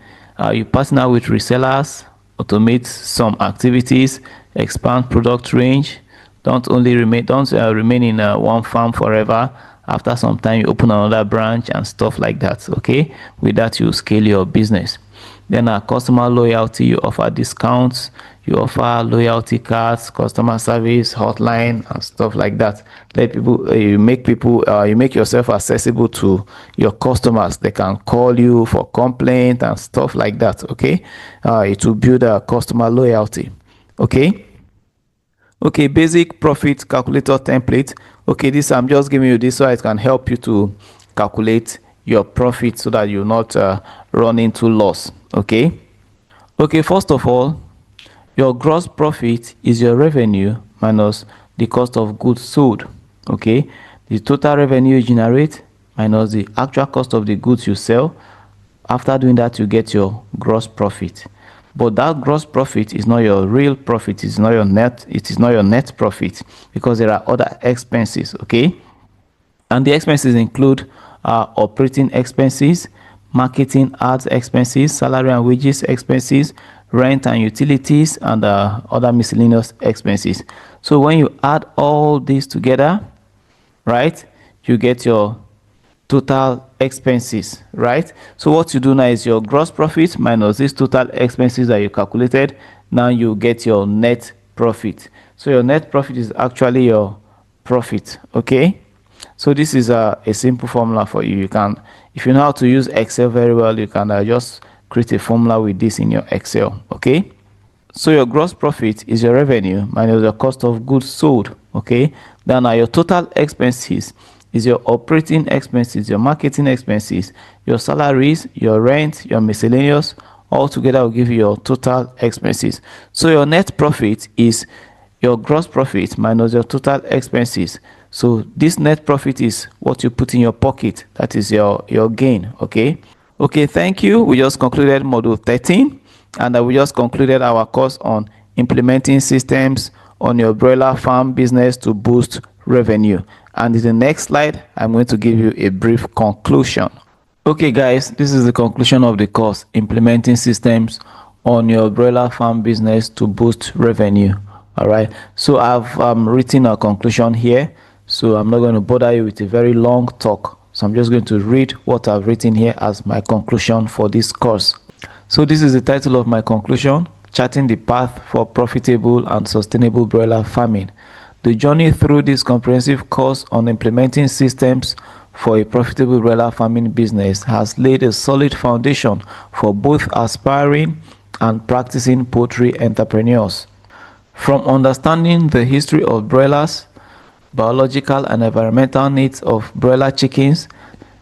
you partner with resellers, automate some activities, expand product range. Don't remain in one farm forever. After some time you open another branch and stuff like that. Okay, with that you scale your business. Then customer loyalty, you offer discounts, you offer loyalty cards, customer service hotline and stuff like that. Let people you make yourself accessible to your customers. They can call you for complaint and stuff like that. Okay, it will build a customer loyalty. Okay, basic profit calculator template. Okay, this I'm just giving you this so it can help you to calculate your profit so that you not run into loss. Okay, first of all, your gross profit is your revenue minus the cost of goods sold. Okay, the total revenue you generate minus the actual cost of the goods you sell. After doing that, you get your gross profit. But that gross profit is not your real profit, it is not your net profit, because there are other expenses. Okay, and the expenses include operating expenses, marketing ads expenses, salary and wages expenses, rent and utilities, and other miscellaneous expenses. So when you add all these together, right, you get your total expenses, right? So what you do now is your gross profit minus these total expenses that you calculated. Now you get your net profit. So your net profit is actually your profit. Okay, so this is a simple formula for you. You can, if you know how to use Excel very well, you can just create a formula with this in your Excel. Okay, so your gross profit is your revenue minus the cost of goods sold. Okay, then your total expenses is your operating expenses, your marketing expenses, your salaries, your rent, your miscellaneous. All together will give you your total expenses. So your net profit is your gross profit minus your total expenses. So this net profit is what you put in your pocket. That is your gain. Okay, thank you. We just concluded module 13, and we just concluded our course on implementing systems on your broiler farm business to boost revenue. And in the next slide, I'm going to give you a brief conclusion. Okay guys, this is the conclusion of the course, implementing systems on your broiler farm business to boost revenue. All right, so I've written a conclusion here, so I'm not going to bother you with a very long talk. So I'm just going to read what I've written here as my conclusion for this course. So this is the title of my conclusion: charting the path for profitable and sustainable broiler farming. The journey through this comprehensive course on implementing systems for a profitable broiler farming business has laid a solid foundation for both aspiring and practicing poultry entrepreneurs. From understanding the history of broilers, biological and environmental needs of broiler chickens,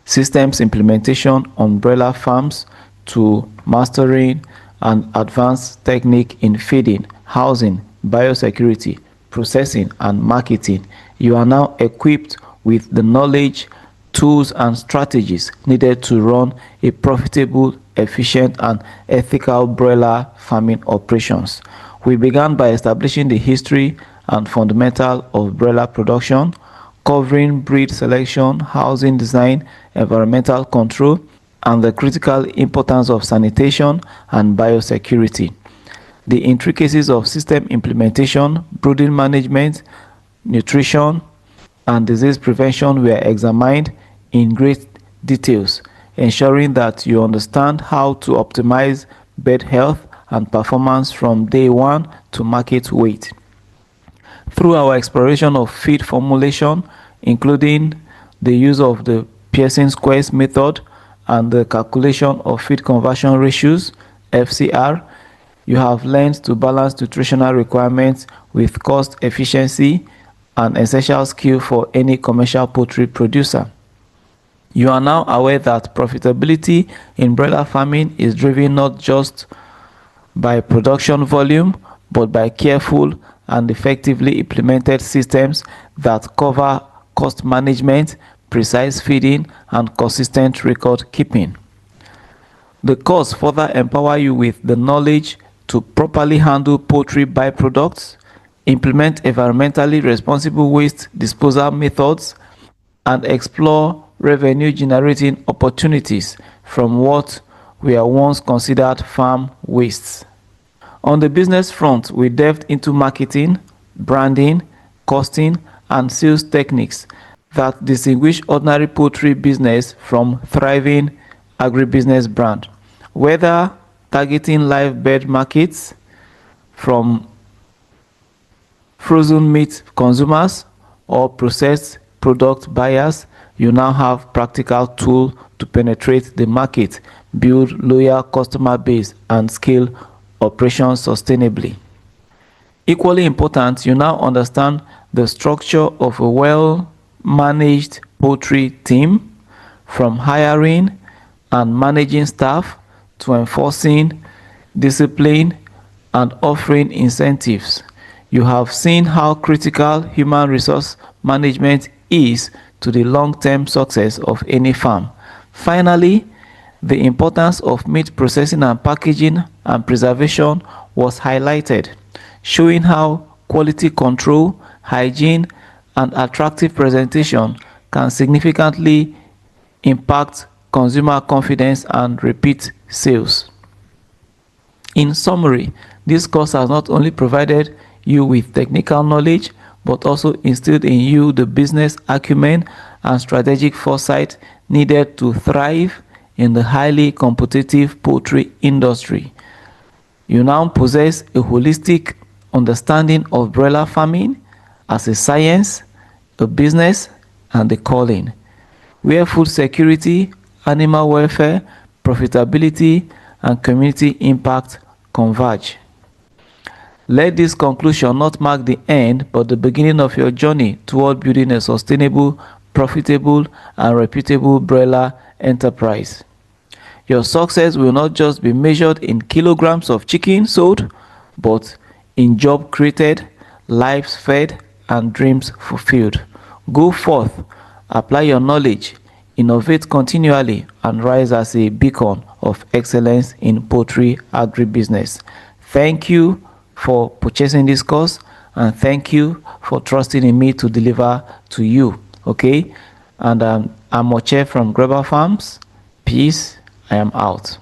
systems implementation on broiler farms, to mastering an advanced technique in feeding, housing, biosecurity, processing, and marketing, you are now equipped with the knowledge, tools, and strategies needed to run a profitable, efficient, and ethical broiler farming operations. We began by establishing the history and fundamental of broiler production, covering breed selection, housing design, environmental control, and the critical importance of sanitation and biosecurity. The intricacies of system implementation, brooding management, nutrition, and disease prevention were examined in great details, ensuring that you understand how to optimize bird health and performance from day one to market weight. Through our exploration of feed formulation, including the use of the Pearson squares method and the calculation of feed conversion ratios, FCR, you have learned to balance nutritional requirements with cost efficiency, an essential skill for any commercial poultry producer. You are now aware that profitability in broiler farming is driven not just by production volume, but by careful and effectively implemented systems that cover cost management, precise feeding, and consistent record keeping. The course further empower you with the knowledge to properly handle poultry byproducts, implement environmentally responsible waste disposal methods, and explore revenue generating opportunities from what were once considered farm wastes. On the business front, we delved into marketing, branding, costing, and sales techniques that distinguish ordinary poultry business from thriving agribusiness brand. Whether targeting live bird markets from frozen meat consumers or processed product buyers, you now have practical tools to penetrate the market, build loyal customer base, and scale operations sustainably. Equally important, you now understand the structure of a well-managed poultry team, from hiring and managing staff to enforcing discipline and offering incentives. You have seen how critical human resource management is to the long-term success of any farm. Finally, the importance of meat processing and packaging and preservation was highlighted, showing how quality control, hygiene, and attractive presentation can significantly impact consumer confidence and repeat sales. In summary, this course has not only provided you with technical knowledge, but also instilled in you the business acumen and strategic foresight needed to thrive in the highly competitive poultry industry. You now possess a holistic understanding of broiler farming as a science, a business, and a calling, where food security, animal welfare, profitability, and community impact converge. Let this conclusion not mark the end, but the beginning of your journey toward building a sustainable, profitable, and reputable broiler enterprise. Your success will not just be measured in kilograms of chicken sold, but in job created, lives fed, and dreams fulfilled. Go forth, apply your knowledge, innovate continually, and rise as a beacon of excellence in poultry agribusiness. Thank you for purchasing this course, and thank you for trusting in me to deliver to you. Okay, and I'm Moche from Global Farms. Peace. I am out.